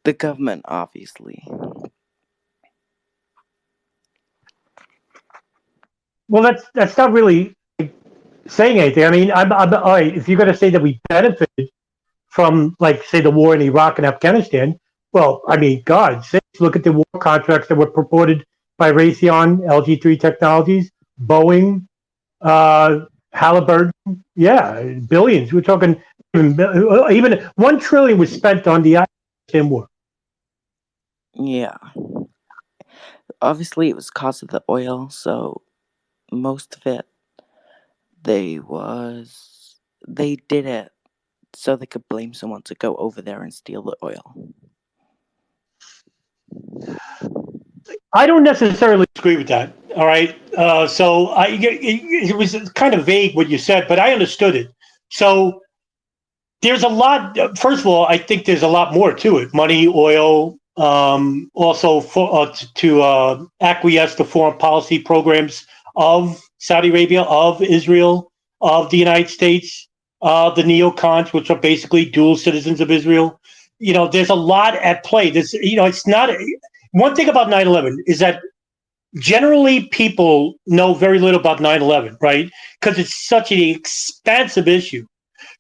The government, obviously. Well, that's not really saying anything. I mean, I'm all right. If you're going to say that we benefited from, like, say, the war in Iraq and Afghanistan, well, I mean, God, look at the war contracts that were purported by Raytheon, LG3 Technologies, Boeing, Halliburton. Yeah, billions. We're talking even $1 trillion was spent on the Afghanistan war. Yeah. Obviously, it was because of the oil, so most of it, they did it so they could blame someone to go over there and steal the oil. I don't necessarily agree with that. All right. So it was kind of vague what you said, but I understood it. So there's a lot. First of all, I think there's a lot more to it. Money, oil, also to acquiesce to foreign policy programs of Saudi Arabia, of Israel, of the United States, the neocons, which are basically dual citizens of Israel. You know, there's a lot at play. It's not. One thing about 9/11 is that generally people know very little about 9/11, right? Because it's such an expansive issue.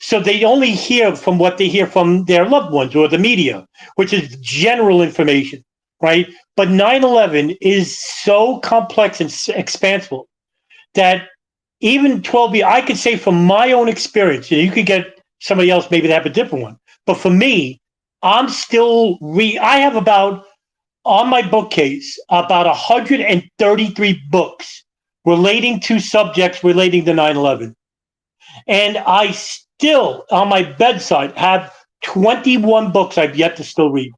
So they only hear from what they hear from their loved ones or the media, which is general information, right? But 9/11 is so complex and expansive that even 12 years, I could say from my own experience, and you could get somebody else maybe to have a different one. But for me, I'm still, I have on my bookcase, about 133 books relating to subjects relating to 9/11. And I still, on my bedside, have 21 books I've yet to still read.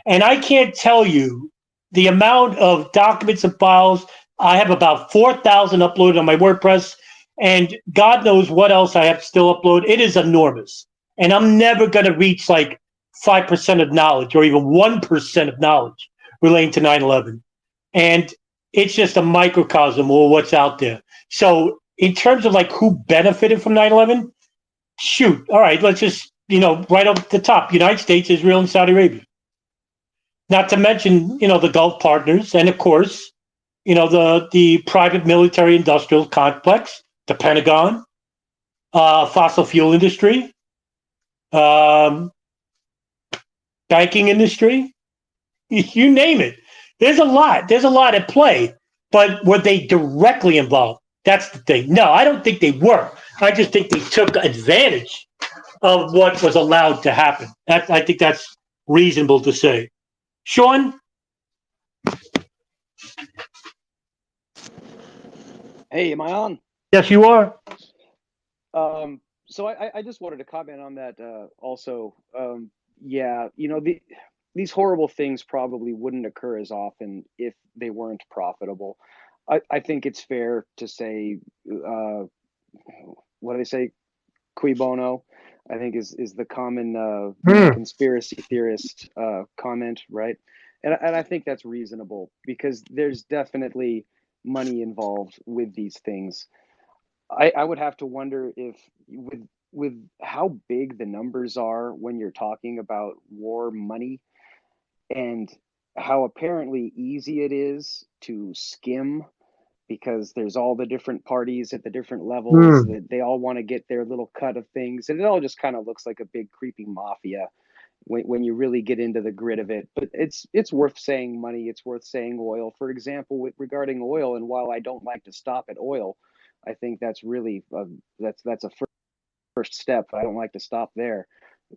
And I can't tell you the amount of documents and files. I have about 4,000 uploaded on my WordPress, and God knows what else I have to still upload. It is enormous. And I'm never going to reach like 5% of knowledge or even 1% of knowledge relating to 9/11. And it's just a microcosm of what's out there. So in terms of like who benefited from 9/11, shoot, all right, let's just, right up the top, United States, Israel, and Saudi Arabia. Not to mention, the Gulf partners, and of course, the private military industrial complex, the Pentagon, fossil fuel industry, banking industry, you name it. There's a lot at play, but were they directly involved? That's the thing. No, I don't think they were. I just think they took advantage of what was allowed to happen. I think that's reasonable to say. Sean? Hey, am I on? Yes, you are. So I just wanted to comment on that also. Yeah, these horrible things probably wouldn't occur as often if they weren't profitable. I think it's fair to say, what do they say? Cui bono, I think is the common conspiracy theorist comment, right? And I think that's reasonable because there's definitely money involved with these things. I would have to wonder if with how big the numbers are when you're talking about war money and how apparently easy it is to skim because there's all the different parties at the different levels that they all want to get their little cut of things, and it all just kind of looks like a big creeping mafia when you really get into the grit of it. But it's worth saying money, it's worth saying oil, for example, regarding oil. And while I don't like to stop at oil, I think that's really that's a first step. I don't like to stop there.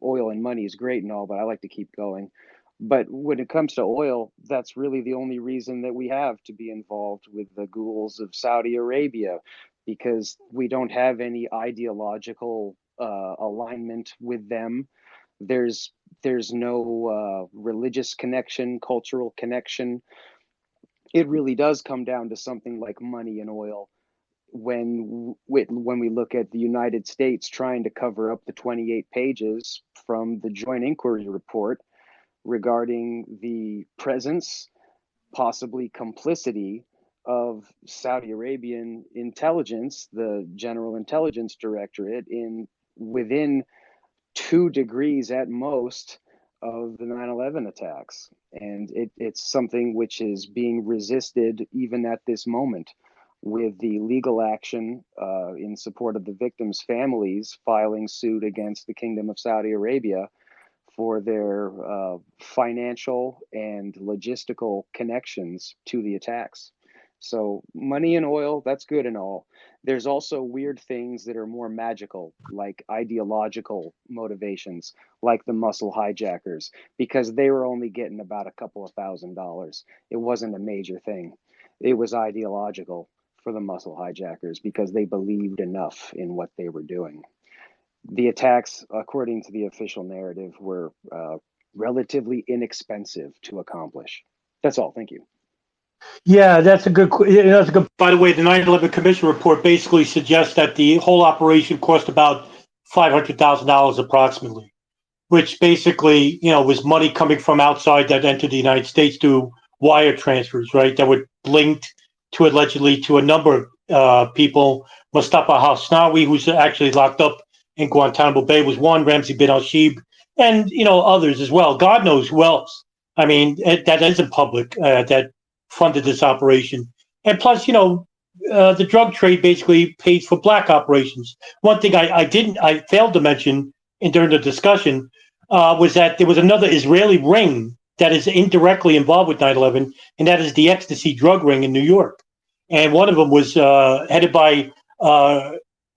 Oil and money is great and all, but I like to keep going. But when it comes to oil, that's really the only reason that we have to be involved with the ghouls of Saudi Arabia, because we don't have any ideological alignment with them. There's no religious connection, cultural connection. It really does come down to something like money and oil. When we look at the United States trying to cover up the 28 pages from the Joint Inquiry Report regarding the presence, possibly complicity, of Saudi Arabian intelligence, the General Intelligence Directorate, within 2 degrees at most of the 9/11 attacks. And it's something which is being resisted even at this moment, with the legal action in support of the victims' families filing suit against the Kingdom of Saudi Arabia for their financial and logistical connections to the attacks. So money and oil, that's good and all. There's also weird things that are more magical, like ideological motivations, like the muscle hijackers, because they were only getting about a couple of $1,000s. It wasn't a major thing. It was ideological for the muscle hijackers because they believed enough in what they were doing. The attacks, according to the official narrative, were relatively inexpensive to accomplish. That's all. Thank you. Yeah, that's a good. That's a good. By the way, the 9/11 Commission report basically suggests that the whole operation cost about $500,000 approximately, which basically, was money coming from outside that entered the United States through wire transfers, right? That were linked to allegedly to a number of people. Mustafa Hasnawi, who's actually locked up in Guantanamo Bay, was one. Ramzi bin al-Shibh, and others as well. God knows who else. I mean, that isn't public. That funded this operation. And plus, the drug trade basically pays for black operations. One thing I failed to mention during the discussion was that there was another Israeli ring that is indirectly involved with 9/11, and that is the ecstasy drug ring in New York. And one of them was headed by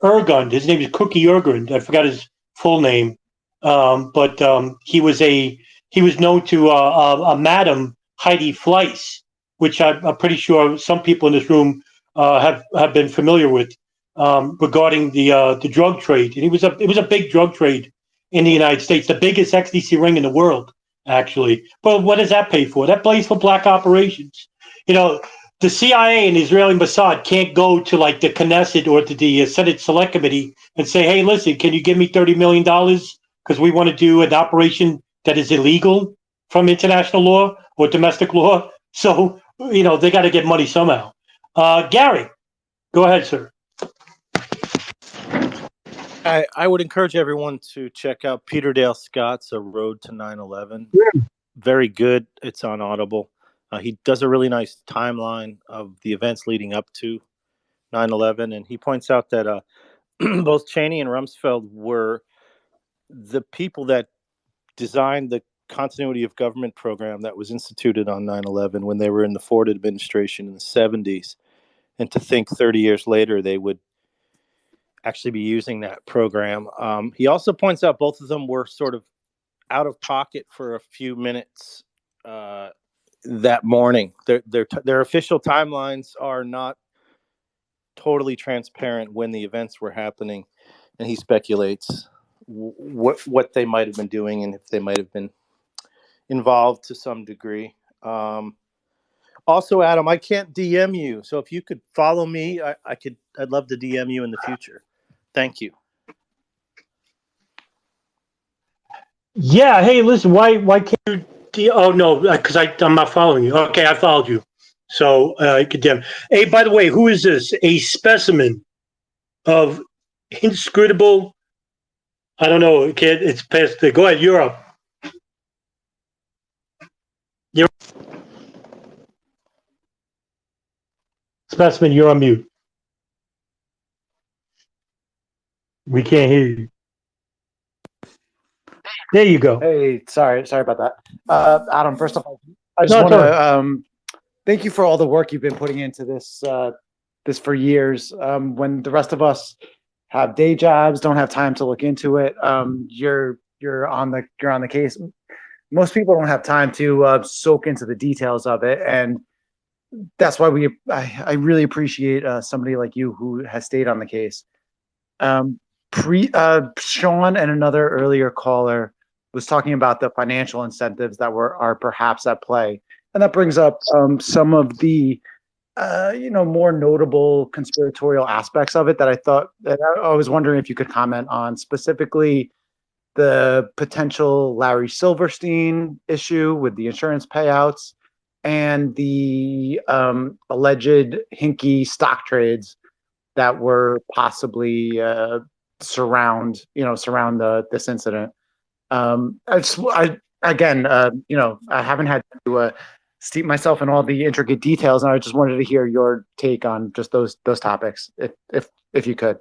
Ergun. His name is Cookie Ergun. I forgot his full name, but he was known to a Madam Heidi Fleiss, which I'm pretty sure some people in this room have been familiar with, regarding the drug trade. And it was a big drug trade in the United States, the biggest ecstasy ring in the world actually. But what does that pay for? That pays for black operations. You know, the CIA and Israeli Mossad can't go to like the Knesset or to the Senate Select Committee and say, hey, listen, can you give me $30 million because we want to do an operation that is illegal from international law or domestic law? So, you know, they got to get money somehow. Gary, go ahead, sir. I would encourage everyone to check out Peter Dale Scott's A Road to 9/11. Very good. It's on Audible. He does a really nice timeline of the events leading up to 9/11, and he points out that both Cheney and Rumsfeld were the people that designed the continuity of government program that was instituted on 9/11 when they were in the Ford administration in the 70s. And to think 30 years later they would actually be using that program. He also points out both of them were sort of out of pocket for a few minutes that morning. Their official timelines are not totally transparent when the events were happening, and he speculates what they might have been doing and if they might have been involved to some degree. Also, Adam, I can't DM you, so if you could follow me, I'd love to DM you in the future. Thank you. Yeah. Hey, listen. Why can't you? Oh no, because I'm not following you. Okay, I followed you. So I could DM. Hey, by the way, who is this? A specimen of inscrutable. I don't know, kid. It's past. Go ahead. You're up. Specimen, you're on mute. We can't hear you. There you go. Hey, sorry about that. Adam, first of all, I just want to thank you for all the work you've been putting into this this for years. When the rest of us have day jobs, don't have time to look into it, you're on the case. Most people don't have time to soak into the details of it, and that's why I really appreciate somebody like you who has stayed on the case. Sean and another earlier caller was talking about the financial incentives that are perhaps at play, and that brings up some of the more notable conspiratorial aspects of it that I was wondering if you could comment on, specifically the potential Larry Silverstein issue with the insurance payouts and the alleged hinky stock trades that were possibly surround this incident. I haven't had to steep myself in all the intricate details, and I just wanted to hear your take on just those topics, if you could.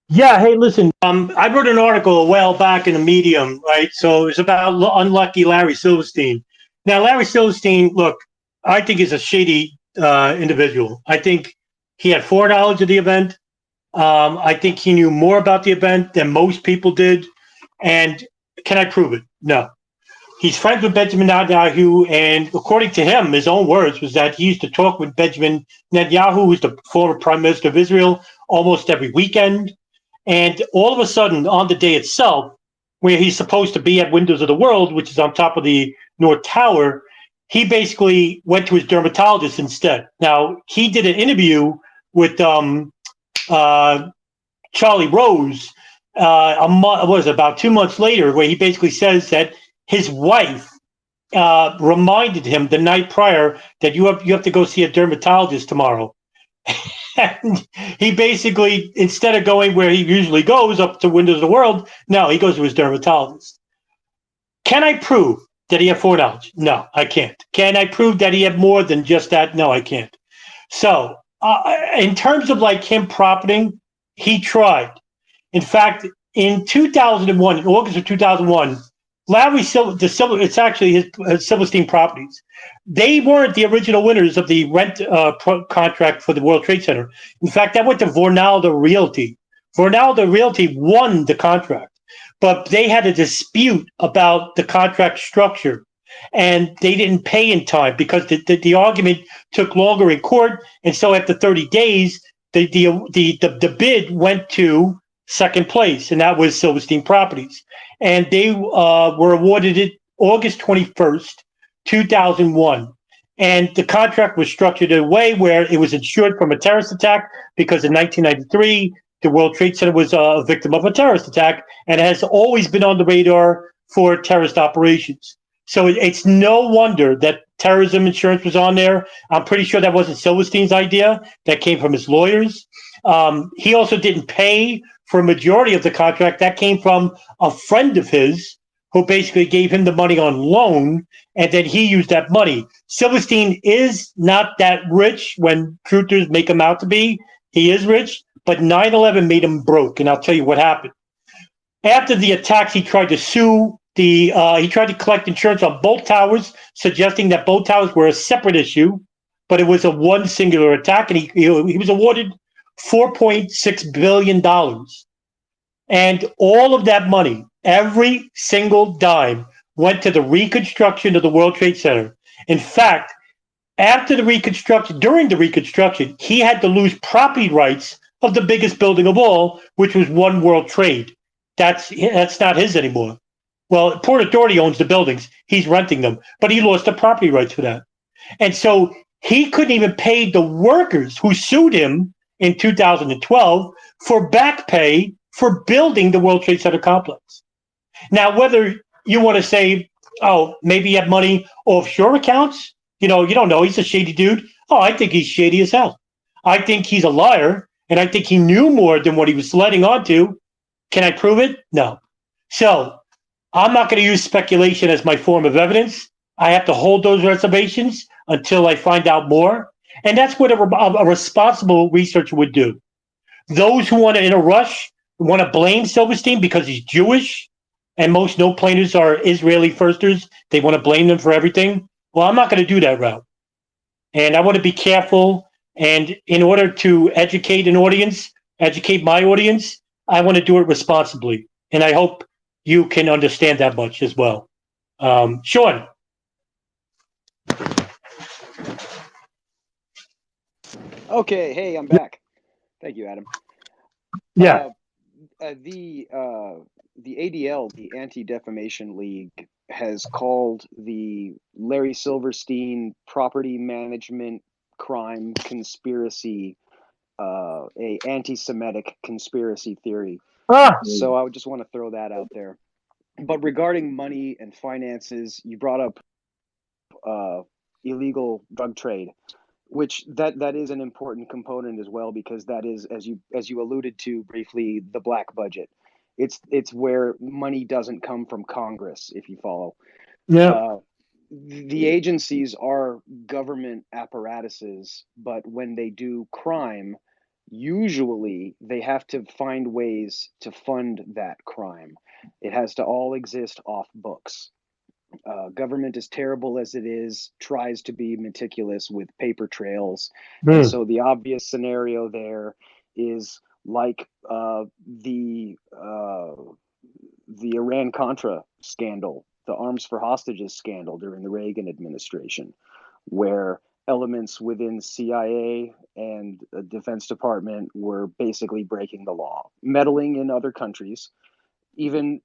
Yeah. Hey, listen. I wrote an article a while back in the Medium, right? So it was about unlucky Larry Silverstein. Now, Larry Silverstein, look, I think is a shady individual. I think he had foreknowledge of the event. I think he knew more about the event than most people did. And can I prove it? No. He's friends with Benjamin Netanyahu, and according to him, his own words was that he used to talk with Benjamin Netanyahu, who's the former prime minister of Israel, almost every weekend. And all of a sudden, on the day itself, where he's supposed to be at Windows of the World, which is on top of the North Tower, he basically went to his dermatologist instead. Now, he did an interview with Charlie Rose about 2 months later, where he basically says that his wife reminded him the night prior that you have to go see a dermatologist tomorrow. And he basically, instead of going where he usually goes up to Windows of the World, no, he goes to his dermatologist. Can I prove that he had foreknowledge? No, I can't. Can I prove that he had more than just that? No, I can't. So in terms of like him profiting, he tried. In fact, in 2001, in August of 2001, it's actually his Silverstein Properties. They weren't the original winners of the rent contract for the World Trade Center. In fact, that went to Vornaldo Realty. Vornaldo Realty won the contract, but they had a dispute about the contract structure, and they didn't pay in time because the argument took longer in court. And so after 30 days, the bid went to second place, and that was Silverstein Properties. and they were awarded it August 21st, 2001. And the contract was structured in a way where it was insured from a terrorist attack because in 1993, the World Trade Center was a victim of a terrorist attack and has always been on the radar for terrorist operations. So it's no wonder that terrorism insurance was on there. I'm pretty sure that wasn't Silverstein's idea. That came from his lawyers. He also didn't pay for a majority of the contract. That came from a friend of his who basically gave him the money on loan, and then he used that money. Silverstein is not that rich when truthers make him out to be. He is rich, but 9/11 made him broke, and I'll tell you what happened. After the attacks, he tried to sue he tried to collect insurance on both towers, suggesting that both towers were a separate issue, but it was a one singular attack, and he was awarded $4.6 billion. And all of that money, every single dime, went to the reconstruction of the World Trade Center. In fact, during the reconstruction, he had to lose property rights of the biggest building of all, which was One World Trade. That's not his anymore. Well, Port Authority owns the buildings. He's renting them, but he lost the property rights for that. And so he couldn't even pay the workers who sued him in 2012 for back pay for building the World Trade Center complex. Now, whether you want to say, oh, maybe he had money offshore accounts, you don't know. He's a shady dude. Oh, I think he's shady as hell. I think he's a liar, and I think he knew more than what he was letting on to. Can I prove it? No. So I'm not going to use speculation as my form of evidence. I have to hold those reservations until I find out more. And that's what a responsible researcher would do. Those who want to, in a rush, want to blame Silverstein because he's Jewish, and most no planers are Israeli firsters, they want to blame them for everything. Well, I'm not going to do that route. And I want to be careful. And in order to educate my audience, I want to do it responsibly. And I hope you can understand that much as well. Sean. Okay, hey, I'm back. Thank you, Adam. Yeah. The ADL, the Anti-Defamation League, has called the Larry Silverstein property management crime conspiracy a anti-Semitic conspiracy theory. So I would just want to throw that out there. But regarding money and finances, you brought up illegal drug trade, which that is an important component as well, because that is, as you alluded to briefly, the black budget. It's where money doesn't come from Congress, if you follow. Yeah. The agencies are government apparatuses, but when they do crime, usually they have to find ways to fund that crime. It has to all exist off books. Government, as terrible as it is, tries to be meticulous with paper trails. And so the obvious scenario there is like the Iran-Contra scandal, the arms for hostages scandal during the Reagan administration, where elements within CIA and the Defense Department were basically breaking the law, meddling in other countries, even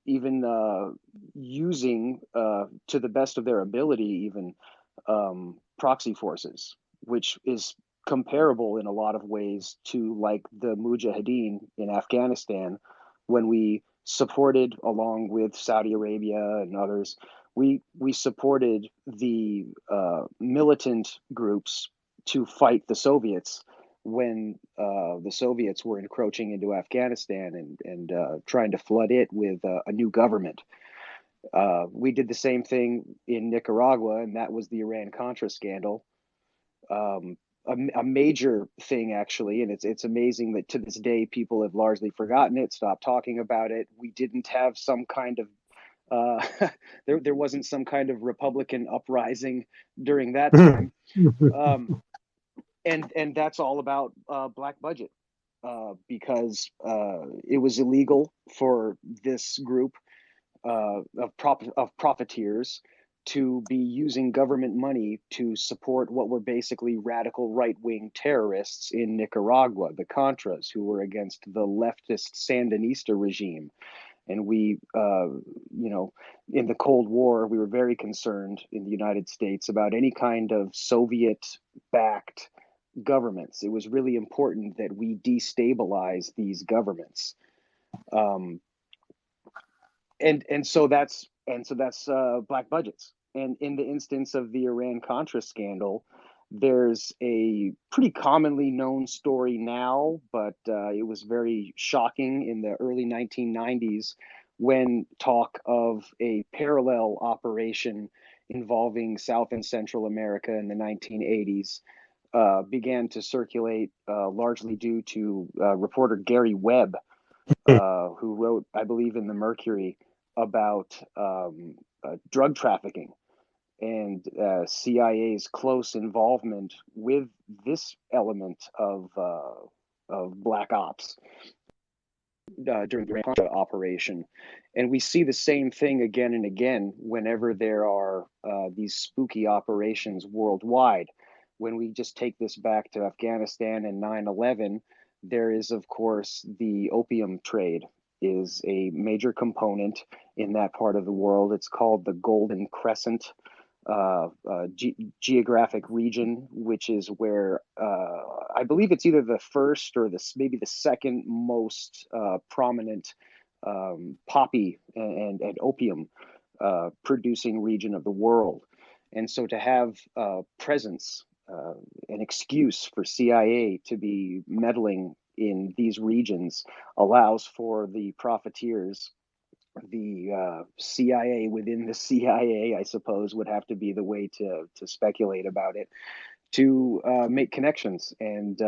using to the best of their ability, even proxy forces, which is comparable in a lot of ways to like the Mujahideen in Afghanistan, when we supported, along with Saudi Arabia and others, we supported the militant groups to fight the Soviets when the Soviets were encroaching into Afghanistan and trying to flood it with a new government. We did the same thing in Nicaragua, and that was the Iran-Contra scandal. A major thing, actually, and it's amazing that to this day people have largely forgotten it, stopped talking about it. We didn't have some kind of there wasn't some kind of Republican uprising during that time. And that's all about black budget, because it was illegal for this group of profiteers to be using government money to support what were basically radical right-wing terrorists in Nicaragua, the Contras, who were against the leftist Sandinista regime. And we, in the Cold War, we were very concerned in the United States about any kind of Soviet-backed governments. It was really important that we destabilize these governments. And so that's black budgets. And in the instance of the Iran-Contra scandal, there's a pretty commonly known story now, but it was very shocking in the early 1990s when talk of a parallel operation involving South and Central America in the 1980s began to circulate, largely due to reporter Gary Webb, who wrote, I believe, in the Mercury about drug trafficking and CIA's close involvement with this element of black ops during the Contra operation. And we see the same thing again and again whenever there are these spooky operations worldwide. When we just take this back to Afghanistan and 9/11, there is, of course, the opium trade is a major component in that part of the world. It's called the Golden Crescent geographic region, which is where I believe it's either the first or maybe the second most prominent poppy and opium producing region of the world. And so to have presence, an excuse for CIA to be meddling in these regions allows for the profiteers, the CIA within the CIA, I suppose, would have to be the way to speculate about it, to make connections. And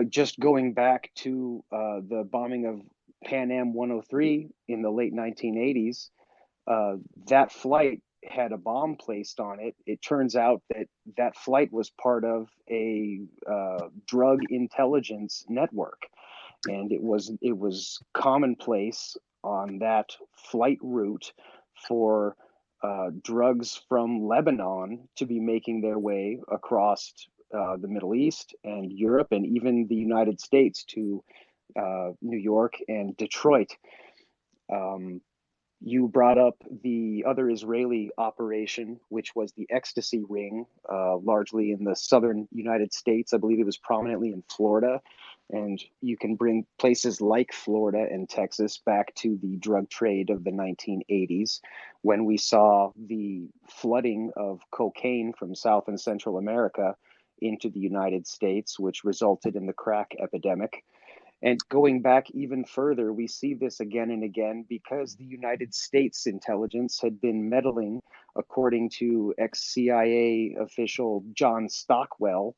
just going back to the bombing of Pan Am 103 in the late 1980s, that flight had a bomb placed on it. It turns out that that flight was part of a drug intelligence network. And it was commonplace on that flight route for drugs from Lebanon to be making their way across the Middle East and Europe and even the United States to New York and Detroit. You brought up the other Israeli operation, which was the ecstasy ring, largely in the southern United States. I believe it was prominently in Florida. And you can bring places like Florida and Texas back to the drug trade of the 1980s, when we saw the flooding of cocaine from South and Central America into the United States, which resulted in the crack epidemic. And going back even further, we see this again and again because the United States intelligence had been meddling, according to ex-CIA official John Stockwell.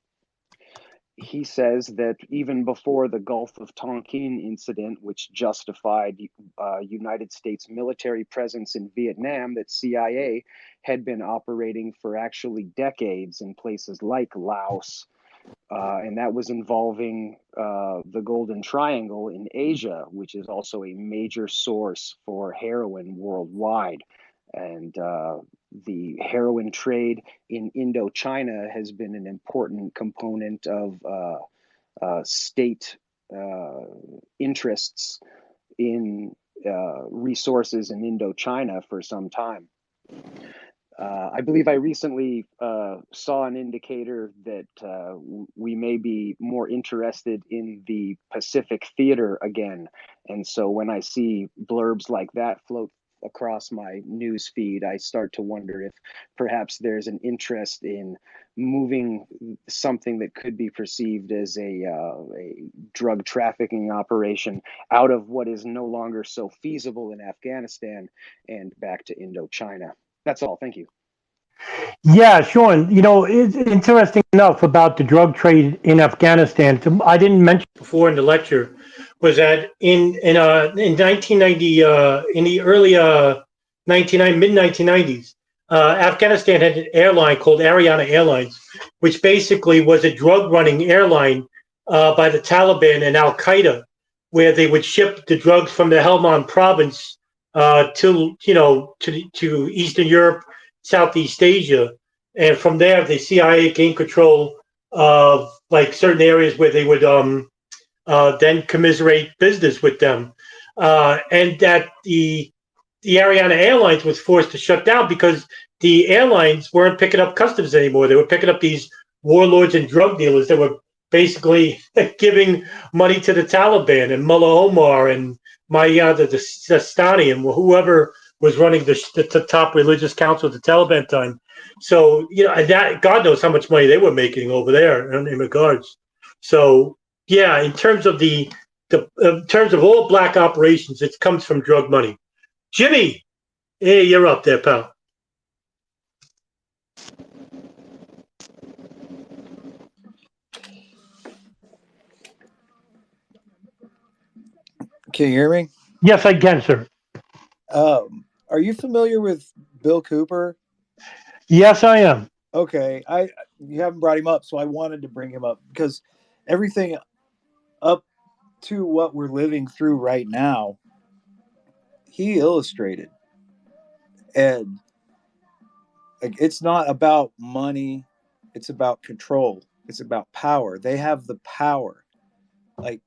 He says that even before the Gulf of Tonkin incident, which justified United States military presence in Vietnam, that CIA had been operating for actually decades in places like Laos, and that was involving the Golden Triangle in Asia, which is also a major source for heroin worldwide. And the heroin trade in Indochina has been an important component of state interests in resources in Indochina for some time. I believe I recently saw an indicator that we may be more interested in the Pacific theater again. And so when I see blurbs like that float across my news feed, I start to wonder if perhaps there's an interest in moving something that could be perceived as a drug trafficking operation out of what is no longer so feasible in Afghanistan and back to Indochina. That's all. Thank you. Yeah, Sean, it's interesting enough about the drug trade in Afghanistan. I didn't mention before in the lecture was that in 1990, in the early mid-1990s, Afghanistan had an airline called Ariana Airlines, which basically was a drug running airline by the Taliban and Al Qaeda, where they would ship the drugs from the Helmand province to Eastern Europe, Southeast Asia, and from there the CIA gained control of like certain areas where they would then commiserate business with them. and that the Ariana Airlines was forced to shut down because the airlines weren't picking up customers anymore. They were picking up these warlords and drug dealers that were basically giving money to the Taliban and Mullah Omar and Mayada Sistani and whoever was running the top religious council at the Taliban time. So, and that God knows how much money they were making over there in regards. So, yeah, in terms of in terms of all black operations, it comes from drug money. Jimmy, hey, you're up there, pal. Can you hear me? Yes, I can, sir. Are you familiar with Bill Cooper? Yes, I am. Okay, you haven't brought him up, so I wanted to bring him up because everything up to what we're living through right now, he illustrated, and like, it's not about money, it's about control, it's about power. They have the power. Like,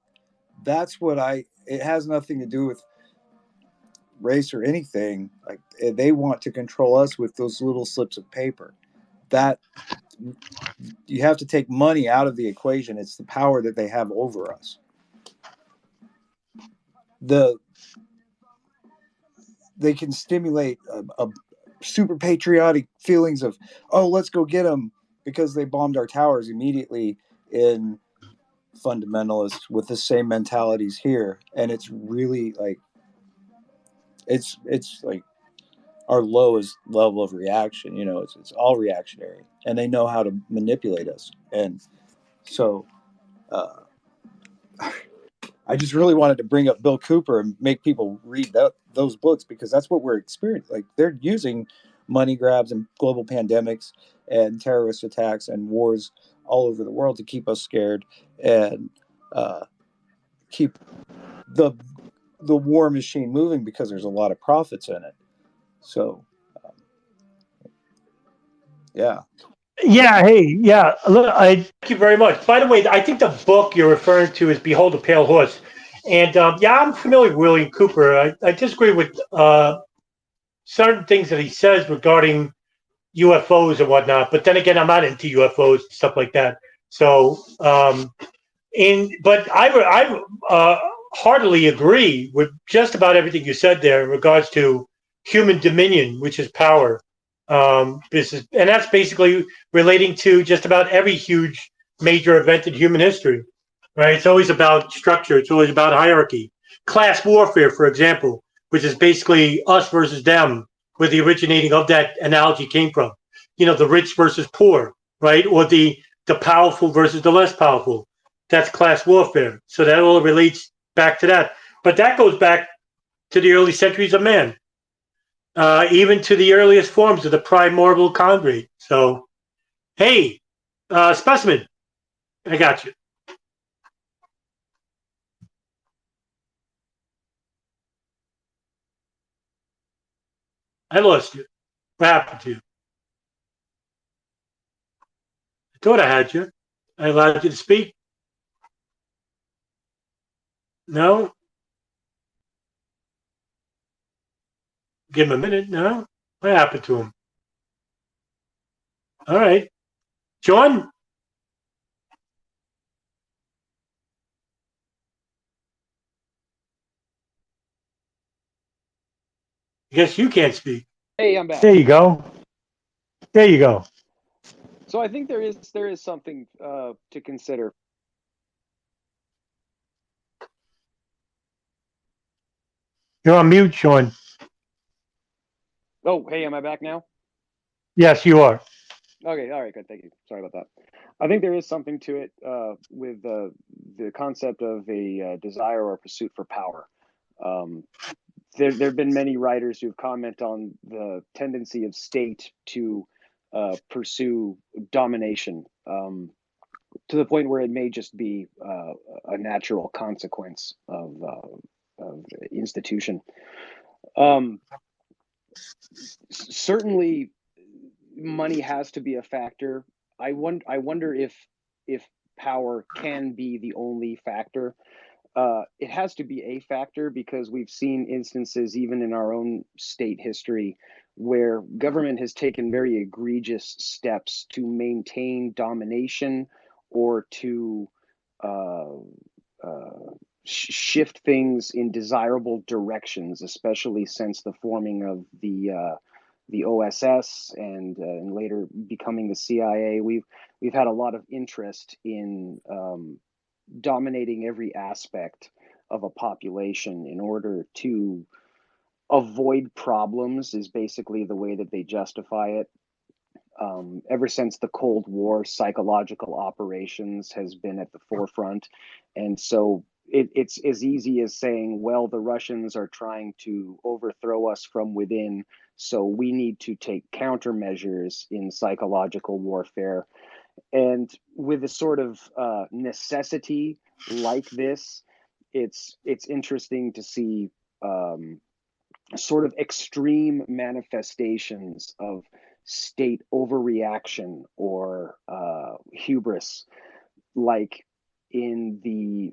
that's what it has nothing to do with race or anything. Like, they want to control us with those little slips of paper. That you have to take money out of the equation. It's the power that they have over us. They can stimulate a super patriotic feelings of, oh, let's go get them, because they bombed our towers immediately in fundamentalists with the same mentalities here. And it's really like, it's like our lowest level of reaction. It's all reactionary, and they know how to manipulate us. And so I just really wanted to bring up Bill Cooper and make people read those books, because that's what we're experiencing. Like, they're using money grabs and global pandemics and terrorist attacks and wars all over the world to keep us scared and keep the war machine moving, because there's a lot of profits in it. So, yeah. Yeah, hey, yeah. Look, thank you very much. By the way, I think the book you're referring to is Behold a Pale Horse. And yeah, I'm familiar with William Cooper. I disagree with certain things that he says regarding UFOs and whatnot. But then again, I'm not into UFOs and stuff like that. So, but I heartily agree with just about everything you said there in regards to human dominion, which is power. And that's basically relating to just about every huge major event in human history, right? It's always about structure. It's always about hierarchy. Class warfare, for example, which is basically us versus them, where the originating of that analogy came from. The rich versus poor, right? Or the powerful versus the less powerful. That's class warfare. So that all relates back to that. But that goes back to the early centuries of man, even to the earliest forms of the primordial chondrite. So, hey, specimen, I got you. I lost you. What happened to you? I thought I had you. I allowed you to speak. No? Give him a minute. No? What happened to him? All right. John? I guess you can't speak. Hey, I'm back. There you go. There you go. So I think there is something to consider. You're on mute, Sean. Oh, hey, am I back now? Yes, you are. Okay, all right, good, thank you. Sorry about that. I think there is something to it with the concept of a desire or pursuit for power. There have been many writers who've commented on the tendency of state to pursue domination to the point where it may just be a natural consequence of institution. Certainly, money has to be a factor. I wonder if power can be the only factor. it has to be a factor because we've seen instances, even in our own state history, where government has taken very egregious steps to maintain domination or to uh, shift things in desirable directions, especially since the forming of the OSS and later becoming the CIA. We've had a lot of interest in dominating every aspect of a population in order to avoid problems, is basically the way that they justify it. Ever since the Cold War, psychological operations has been at the forefront. And so it's as easy as saying, well, the Russians are trying to overthrow us from within, so we need to take countermeasures in psychological warfare. And with a sort of necessity like this, it's interesting to see sort of extreme manifestations of state overreaction or hubris, like in the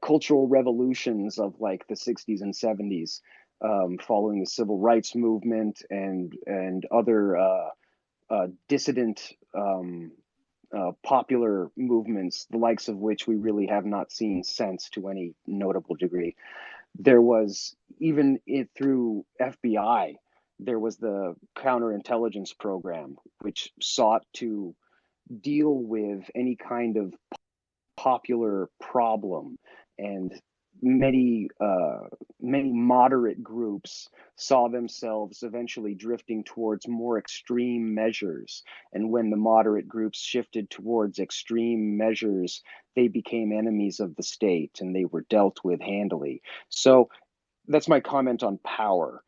cultural revolutions of like the 60s and 70s, following the civil rights movement and other dissident popular movements, the likes of which we really have not seen since to any notable degree. There was, even through FBI, there was the counterintelligence program, which sought to deal with any kind of popular problem, and many moderate groups saw themselves eventually drifting towards more extreme measures. And when the moderate groups shifted towards extreme measures, they became enemies of the state and they were dealt with handily. So that's my comment on power,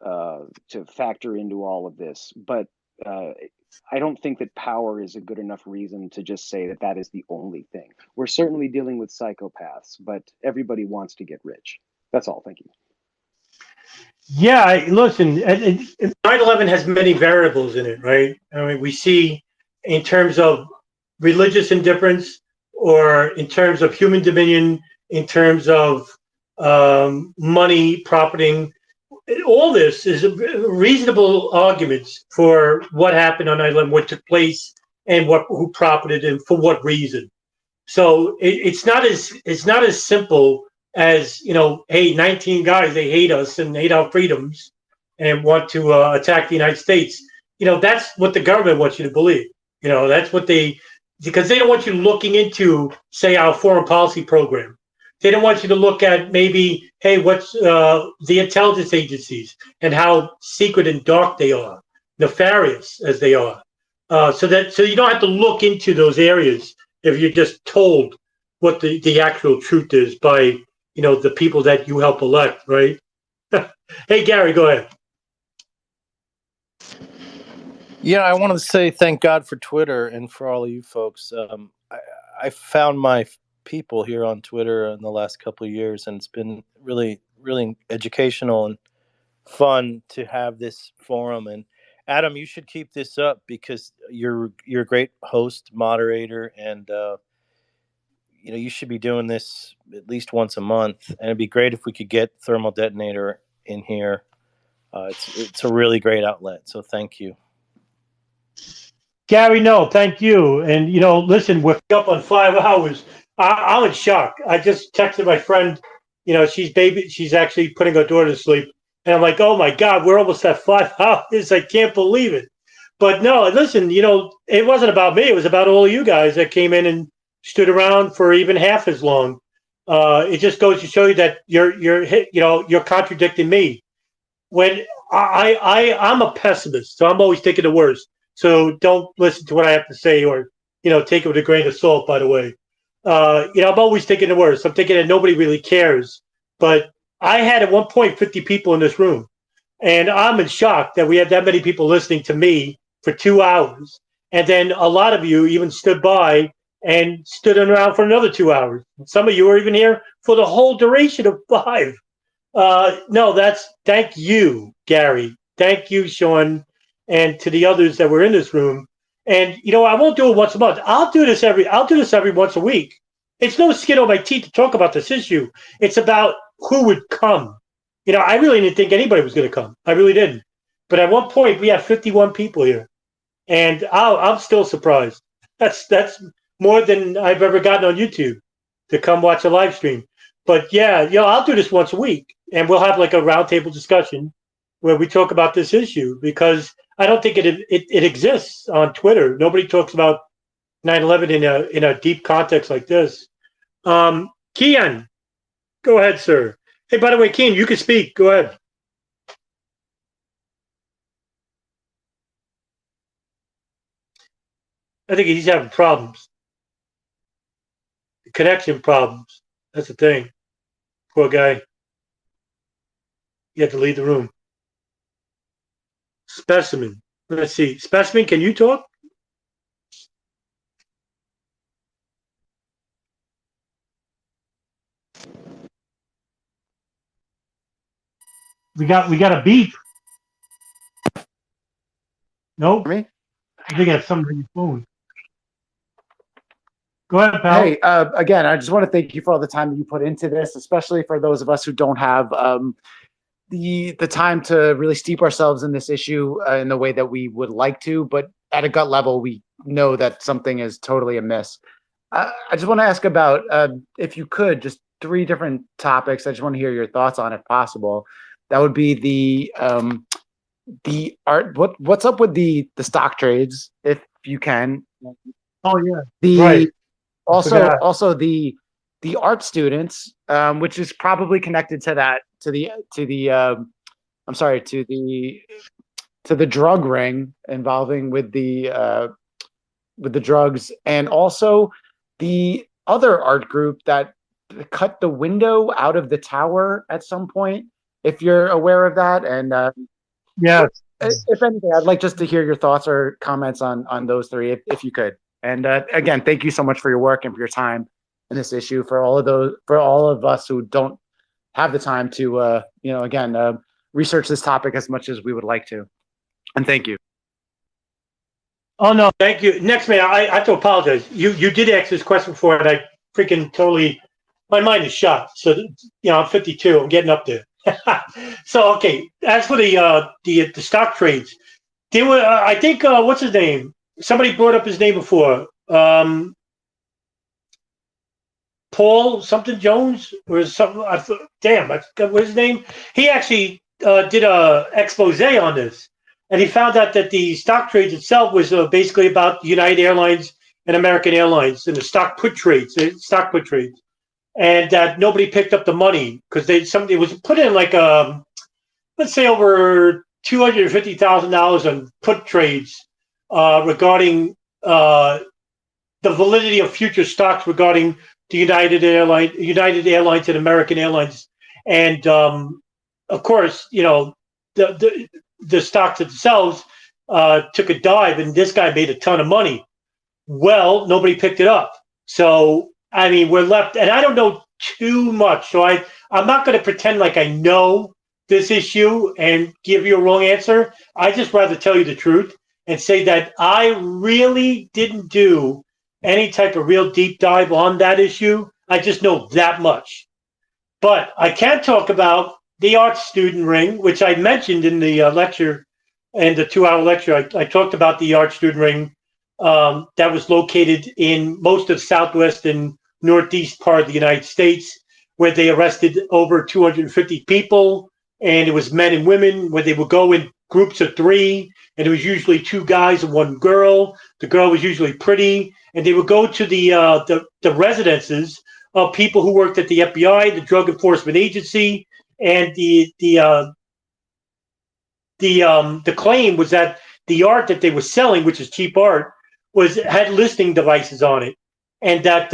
to factor into all of this. But I don't think that power is a good enough reason to just say that that is the only thing. We're certainly dealing with psychopaths, but everybody wants to get rich. That's all. Thank you. Yeah, listen, 9/11 has many variables in it, right? I mean, we see in terms of religious indifference or in terms of human dominion, in terms of money, profiting. All this is reasonable arguments for what happened on 9/11, what took place, and who profited and for what reason. So it's not as simple as, hey, 19 guys, they hate us and hate our freedoms and want to attack the United States. That's what the government wants you to believe. That's what because they don't want you looking into, say, our foreign policy program. They don't want you to look at maybe, hey, what's the intelligence agencies and how secret and dark they are, nefarious as they are. So you don't have to look into those areas if you're just told what the actual truth is by, the people that you help elect, right? Hey, Gary, go ahead. Yeah, I wanted to say thank God for Twitter and for all of you folks. I found my people here on Twitter in the last couple of years, and it's been really, really educational and fun to have this forum. And Adam, you should keep this up because you're a great host, moderator, and you should be doing this at least once a month. And it'd be great if we could get Thermal Detonator in here. It's a really great outlet. So thank you. Gary, no, thank you. And, listen, we're up on 5 hours. I'm in shock. I just texted my friend, she's actually putting her daughter to sleep. And I'm like, oh my God, we're almost at 5 hours. I can't believe it. But no, listen, it wasn't about me. It was about all of you guys that came in and stood around for even half as long. It just goes to show you that you're contradicting me. When I'm a pessimist, so I'm always thinking the worst. So don't listen to what I have to say, or take it with a grain of salt. By the way, I'm always thinking the worst. I'm thinking that nobody really cares. But I had at one point 50 people in this room, and I'm in shock that we had that many people listening to me for 2 hours. And then a lot of you even stood by and stood around for another 2 hours. Some of you are even here for the whole duration of 5. No, thank you, Gary. Thank you, Sean, and to the others that were in this room. And I won't do it once a month. I'll do this every once a week. It's no skin on my teeth to talk about this issue. It's about who would come. I really didn't think anybody was going to come. I really didn't. But at one point, we had 51 people here, and I'm still surprised. That's more than I've ever gotten on YouTube to come watch a live stream. But yeah, I'll do this once a week, and we'll have like a roundtable discussion where we talk about this issue, because I don't think it exists on Twitter. Nobody talks about 9/11 in a deep context like this. Kian, go ahead, sir. Hey, by the way, Kian, you can speak. Go ahead. I think he's having problems. Connection problems. That's the thing. Poor guy. You have to leave the room. Specimen. Let's see. Specimen, can you talk? We got a beep. Nope. Me? I think that's something on your phone. Go ahead, pal. Hey, again, I just want to thank you for all the time that you put into this, especially for those of us who don't have the time to really steep ourselves in this issue in the way that we would like to. But at a gut level, we know that something is totally amiss. I just want to ask about, if you could, just 3 different topics. I just want to hear your thoughts on, if possible. That would be the art. What's up with the stock trades, if you can? Oh yeah. Right. Also the art students, which is probably connected to that, to the drug ring involving with the drugs, and also the other art group that cut the window out of the tower at some point, if you're aware of that. And yeah, if anything, I'd like just to hear your thoughts or comments on those 3, if you could. And again, thank you so much for your work and for your time in this issue. For all of us who don't have the time to, research this topic as much as we would like to. And thank you. Oh no, thank you. Next man, I have to apologize. You did ask this question before, and I freaking totally, my mind is shot. So I'm 52. I'm getting up there. So okay, as for the stock trades, there were I think what's his name? Somebody brought up his name before. Paul something Jones or something. I forgot what his name. He actually did a expose on this, and he found out that the stock trades itself was basically about United Airlines and American Airlines and the stock put trades, and that nobody picked up the money because it was put in like let's say over $250,000 on put trades regarding the validity of future stocks regarding the United Airlines and American Airlines, and of course, the stocks themselves took a dive, and this guy made a ton of money. Well, nobody picked it up, so I mean, we're left, and I don't know too much, so I'm not going to pretend like I know this issue and give you a wrong answer. I just rather tell you the truth and say that I really didn't do any type of real deep dive on that issue. I just know that much. But I can talk about the art student ring, which I mentioned in the lecture, and the 2-hour lecture. I talked about the art student ring that was located in most of the southwest and northeast part of the United States, where they arrested over 250 people, and it was men and women, where they would go in groups of 3, and it was usually 2 guys and 1 girl. The girl was usually pretty, and they would go to the residences of people who worked at the FBI, the Drug Enforcement Agency, and the claim was that the art that they were selling, which is cheap art, had listening devices on it, and that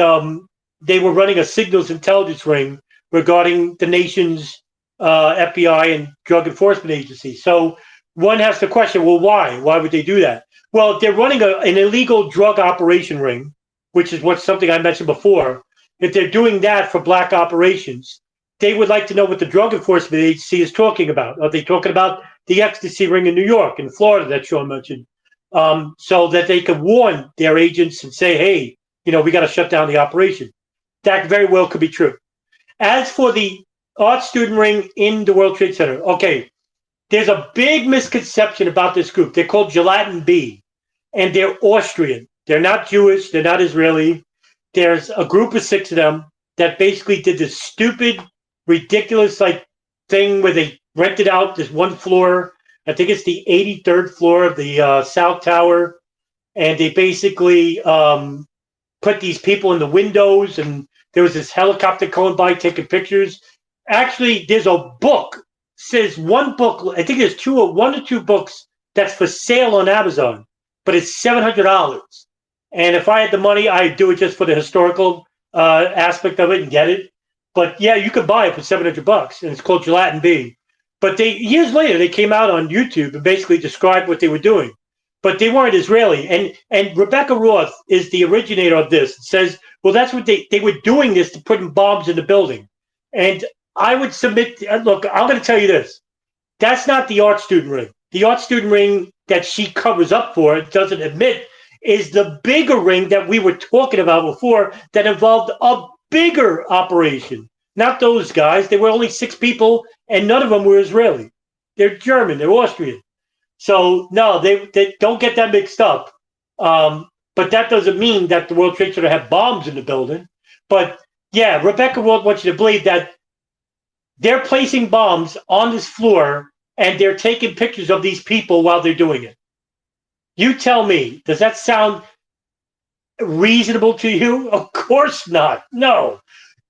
they were running a signals intelligence ring regarding the nation's FBI and Drug Enforcement Agency. So one has to question, well, why? Why would they do that? Well, if they're running an illegal drug operation ring, which is something I mentioned before, if they're doing that for black operations, they would like to know what the Drug Enforcement Agency is talking about. Are they talking about the ecstasy ring in New York and Florida that Sean mentioned? So that they can warn their agents and say, hey, we got to shut down the operation. that very well could be true. As for the art student ring in the World Trade Center, okay, there's a big misconception about this group. They're called Gelatin B, and they're Austrian. They're not Jewish. They're not Israeli. There's a group of 6 of them that basically did this stupid, ridiculous like thing where they rented out this one floor. I think it's the 83rd floor of the South Tower, and they basically put these people in the windows, and there was this helicopter going by taking pictures. Actually, there's a book. Says one book. I think there's one or two books that's for sale on Amazon, but it's $700. And if I had the money, I'd do it just for the historical aspect of it and get it. But yeah, you could buy it for $700, and it's called Gelatin B. But they years later they came out on YouTube and basically described what they were doing. But they weren't Israeli. And Rebecca Roth is the originator of this. It says, well, that's what they were doing this to put bombs in the building. And I would submit, look, I'm going to tell you this. That's not the art student ring. The art student ring that she covers up for, doesn't admit, is the bigger ring that we were talking about before that involved a bigger operation. Not those guys. There were only 6 people, and none of them were Israeli. They're German. They're Austrian. So no, they don't get that mixed up. But that doesn't mean that the World Trade Center had bombs in the building. But yeah, Rebecca Roth wants you to believe that they're placing bombs on this floor and they're taking pictures of these people while they're doing it. You tell me, does that sound reasonable to you? Of course not. No.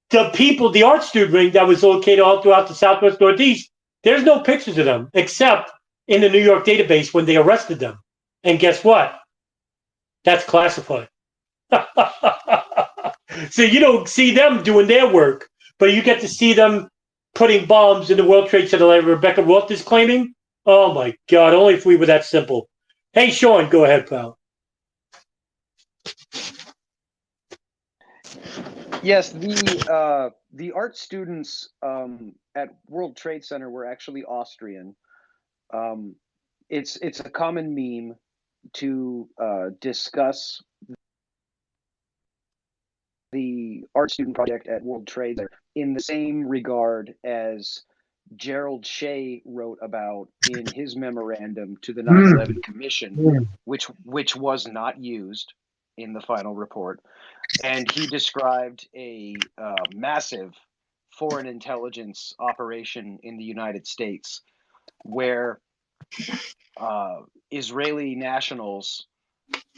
The art student ring that was located all throughout the Southwest Northeast, there's no pictures of them except in the New York database when they arrested them. And guess what? That's classified. So you don't see them doing their work, but you get to see them putting bombs in the World Trade Center like Rebecca Roth is claiming. Oh my God, only if we were that simple. Hey, Sean, go ahead, pal. Yes, the art students at World Trade Center were actually Austrian. It's a common meme to discuss the art student project at World Trade Center in the same regard as Gerald Shea wrote about in his memorandum to the 9/11 Commission, which was not used in the final report. And he described a massive foreign intelligence operation in the United States where Israeli nationals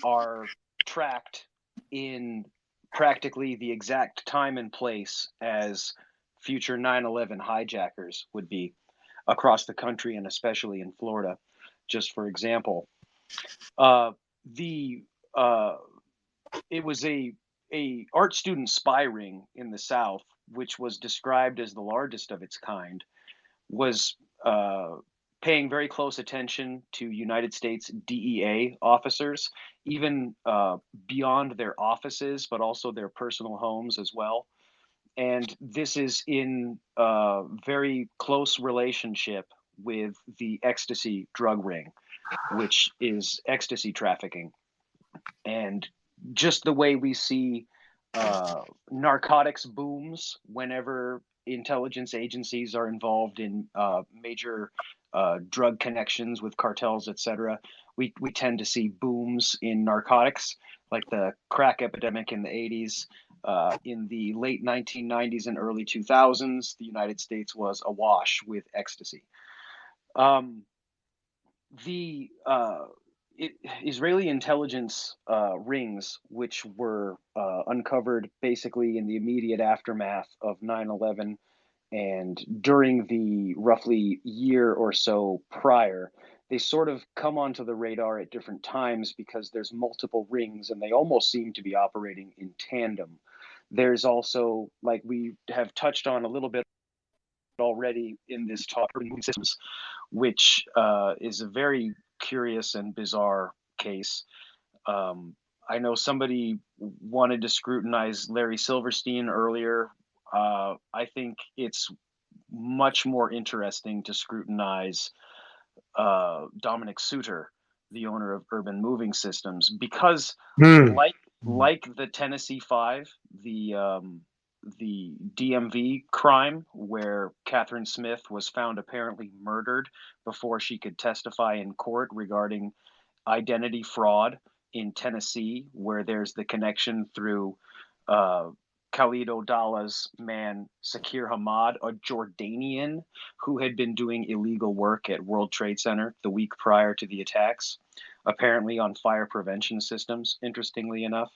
are tracked in practically the exact time and place as future 9/11 hijackers would be across the country and especially in Florida, just for example. It was a art student spy ring in the South, which was described as the largest of its kind, was paying very close attention to United States DEA officers, even beyond their offices, but also their personal homes as well. And this is in a very close relationship with the ecstasy drug ring, which is ecstasy trafficking. And just the way we see narcotics booms whenever intelligence agencies are involved in major drug connections with cartels, etc. We tend to see booms in narcotics, like the crack epidemic in the 80s. In the late 1990s and early 2000s, the United States was awash with ecstasy. The Israeli intelligence rings, which were uncovered basically in the immediate aftermath of 9/11 and during the roughly year or so prior, they sort of come onto the radar at different times because there's multiple rings and they almost seem to be operating in tandem. There's also, like we have touched on a little bit already in this talk, systems, which is a very curious and bizarre case. I know somebody wanted to scrutinize Larry Silverstein earlier. I think it's much more interesting to scrutinize Dominic Suter, the owner of Urban Moving Systems, because like the Tennessee Five, the the DMV crime where Catherine Smith was found apparently murdered before she could testify in court regarding identity fraud in Tennessee, where there's the connection through Khalid Odala's man, Sakir Hamad, a Jordanian who had been doing illegal work at World Trade Center the week prior to the attacks, apparently on fire prevention systems, interestingly enough.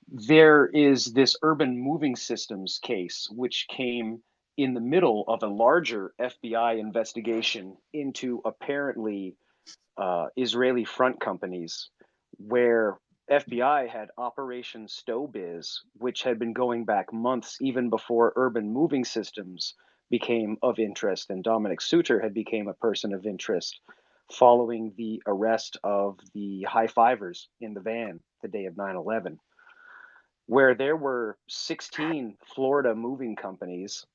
There is this urban moving systems case, which came in the middle of a larger FBI investigation into apparently Israeli front companies, where FBI had Operation Stowbiz, which had been going back months even before urban moving systems became of interest, and Dominic Suter had become a person of interest following the arrest of the high fivers in the van the day of 9/11, where there were 16 Florida moving companies.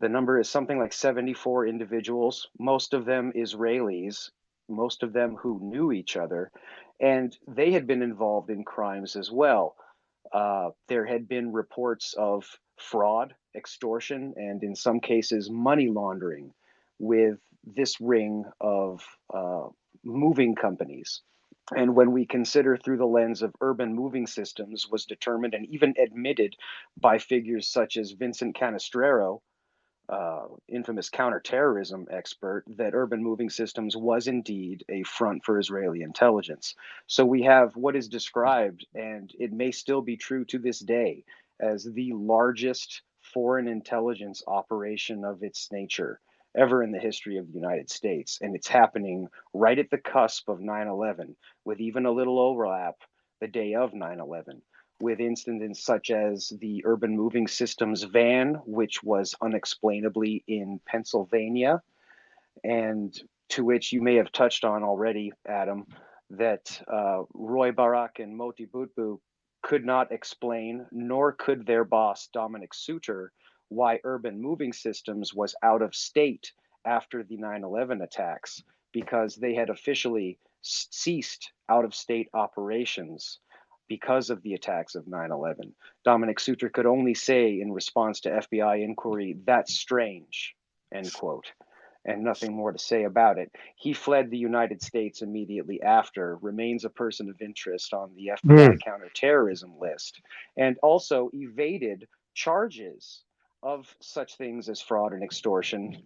The number is something like 74 individuals, most of them Israelis, most of them who knew each other, and they had been involved in crimes as well. There had been reports of fraud, extortion, and in some cases, money laundering with this ring of moving companies. And when we consider through the lens of urban moving systems, was determined and even admitted by figures such as Vincent Canestraro, infamous counterterrorism expert, that urban moving systems was indeed a front for Israeli intelligence. So we have what is described, and it may still be true to this day, as the largest foreign intelligence operation of its nature ever in the history of the United States. And it's happening right at the cusp of 9/11, with even a little overlap the day of 9/11. With incidents such as the urban moving systems van, which was unexplainably in Pennsylvania, and to which you may have touched on already, Adam, that Roy Barak and Moti Butbu could not explain, nor could their boss, Dominic Suter, why urban moving systems was out of state after the 9/11 attacks, because they had officially ceased out of state operations because of the attacks of 9/11. Dominic Suter could only say in response to FBI inquiry, "That's strange," end quote, and nothing more to say about it. He fled the United States immediately after, remains a person of interest on the FBI counterterrorism list, and also evaded charges of such things as fraud and extortion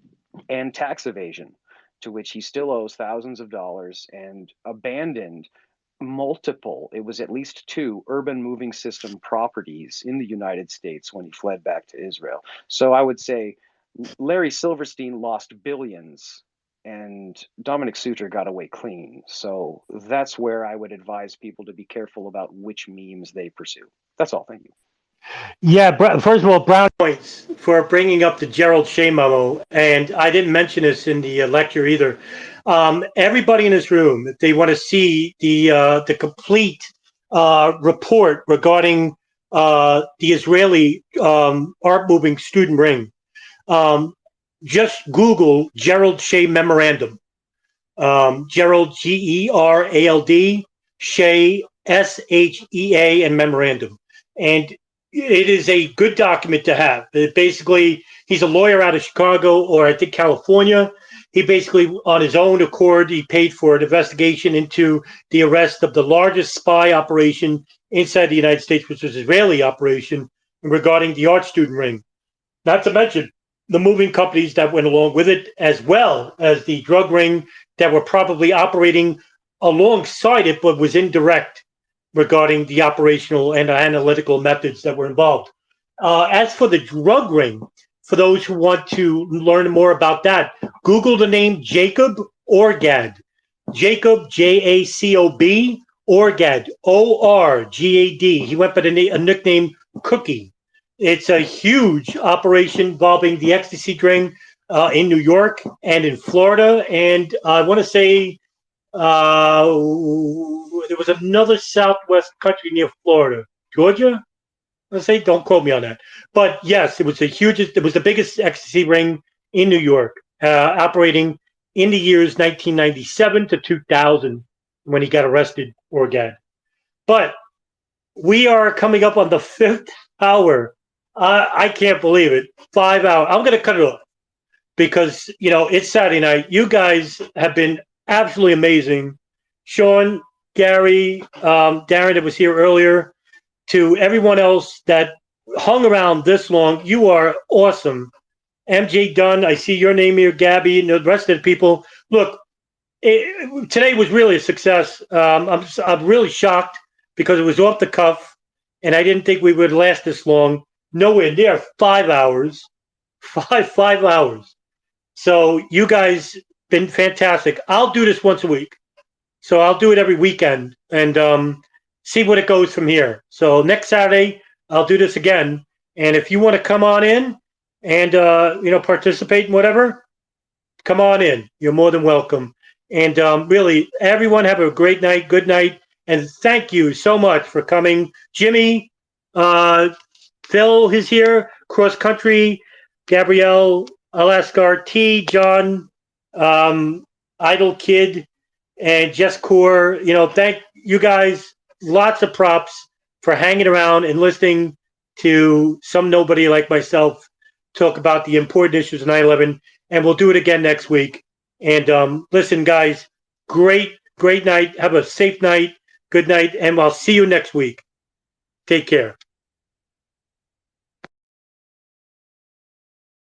and tax evasion, to which he still owes thousands of dollars, and abandoned multiple, it was at least 2 urban moving system properties in the United States when he fled back to Israel. So I would say Larry Silverstein lost billions and Dominic Suter got away clean. So that's where I would advise people to be careful about which memes they pursue. That's all. Thank you. Yeah, first of all, Brown points for bringing up the Gerald Shea memo, and I didn't mention this in the lecture either. Everybody in this room, if they want to see the complete report regarding the Israeli art moving student ring, just Google Gerald Shea memorandum. Gerald, Gerald, Shea, Shea, and memorandum. And it is a good document to have. Basically, he's a lawyer out of Chicago, or I think California. He basically, on his own accord, he paid for an investigation into the arrest of the largest spy operation inside the United States, which was an Israeli operation, regarding the art student ring. Not to mention the moving companies that went along with it, as well as the drug ring that were probably operating alongside it, but was indirect regarding the operational and analytical methods that were involved. As for the drug ring, for those who want to learn more about that, Google the name Jacob Orgad. Jacob, Jacob, Orgad, Orgad. He went by a nickname Cookie. It's a huge operation involving the ecstasy ring in New York and in Florida. And I want to say there was another Southwest country near Florida, Georgia. Let's say, don't quote me on that. But yes, it was the biggest ecstasy ring in New York, operating in the years 1997 to 2000 when he got arrested, Orgad. But we are coming up on the 5th hour I can't believe it. 5 hours. I'm going to cut it off because, it's Saturday night. You guys have been absolutely amazing. Sean, Gary, Darren that was here earlier, to everyone else that hung around this long, you are awesome. MJ Dunn, I see your name here, Gabby, and the rest of the people. Look, today was really a success. I'm really shocked because it was off the cuff, and I didn't think we would last this long. Nowhere near 5 hours. 5 hours. So you guys been fantastic. I'll do this once a week. So I'll do it every weekend and see what it goes from here. So next Saturday, I'll do this again. And if you want to come on in and participate in whatever, come on in. You're more than welcome. And really, everyone have a great night. Good night. And thank you so much for coming. Jimmy, Phil is here. Cross Country, Gabrielle, Alaskar, T, John, Idle Kid, and Jess Core. Thank you guys. Lots of props for hanging around and listening to some nobody like myself talk about the important issues of 9/11. And we'll do it again next week. And listen, guys, great night. Have a safe night. Good night. And I'll see you next week. Take care.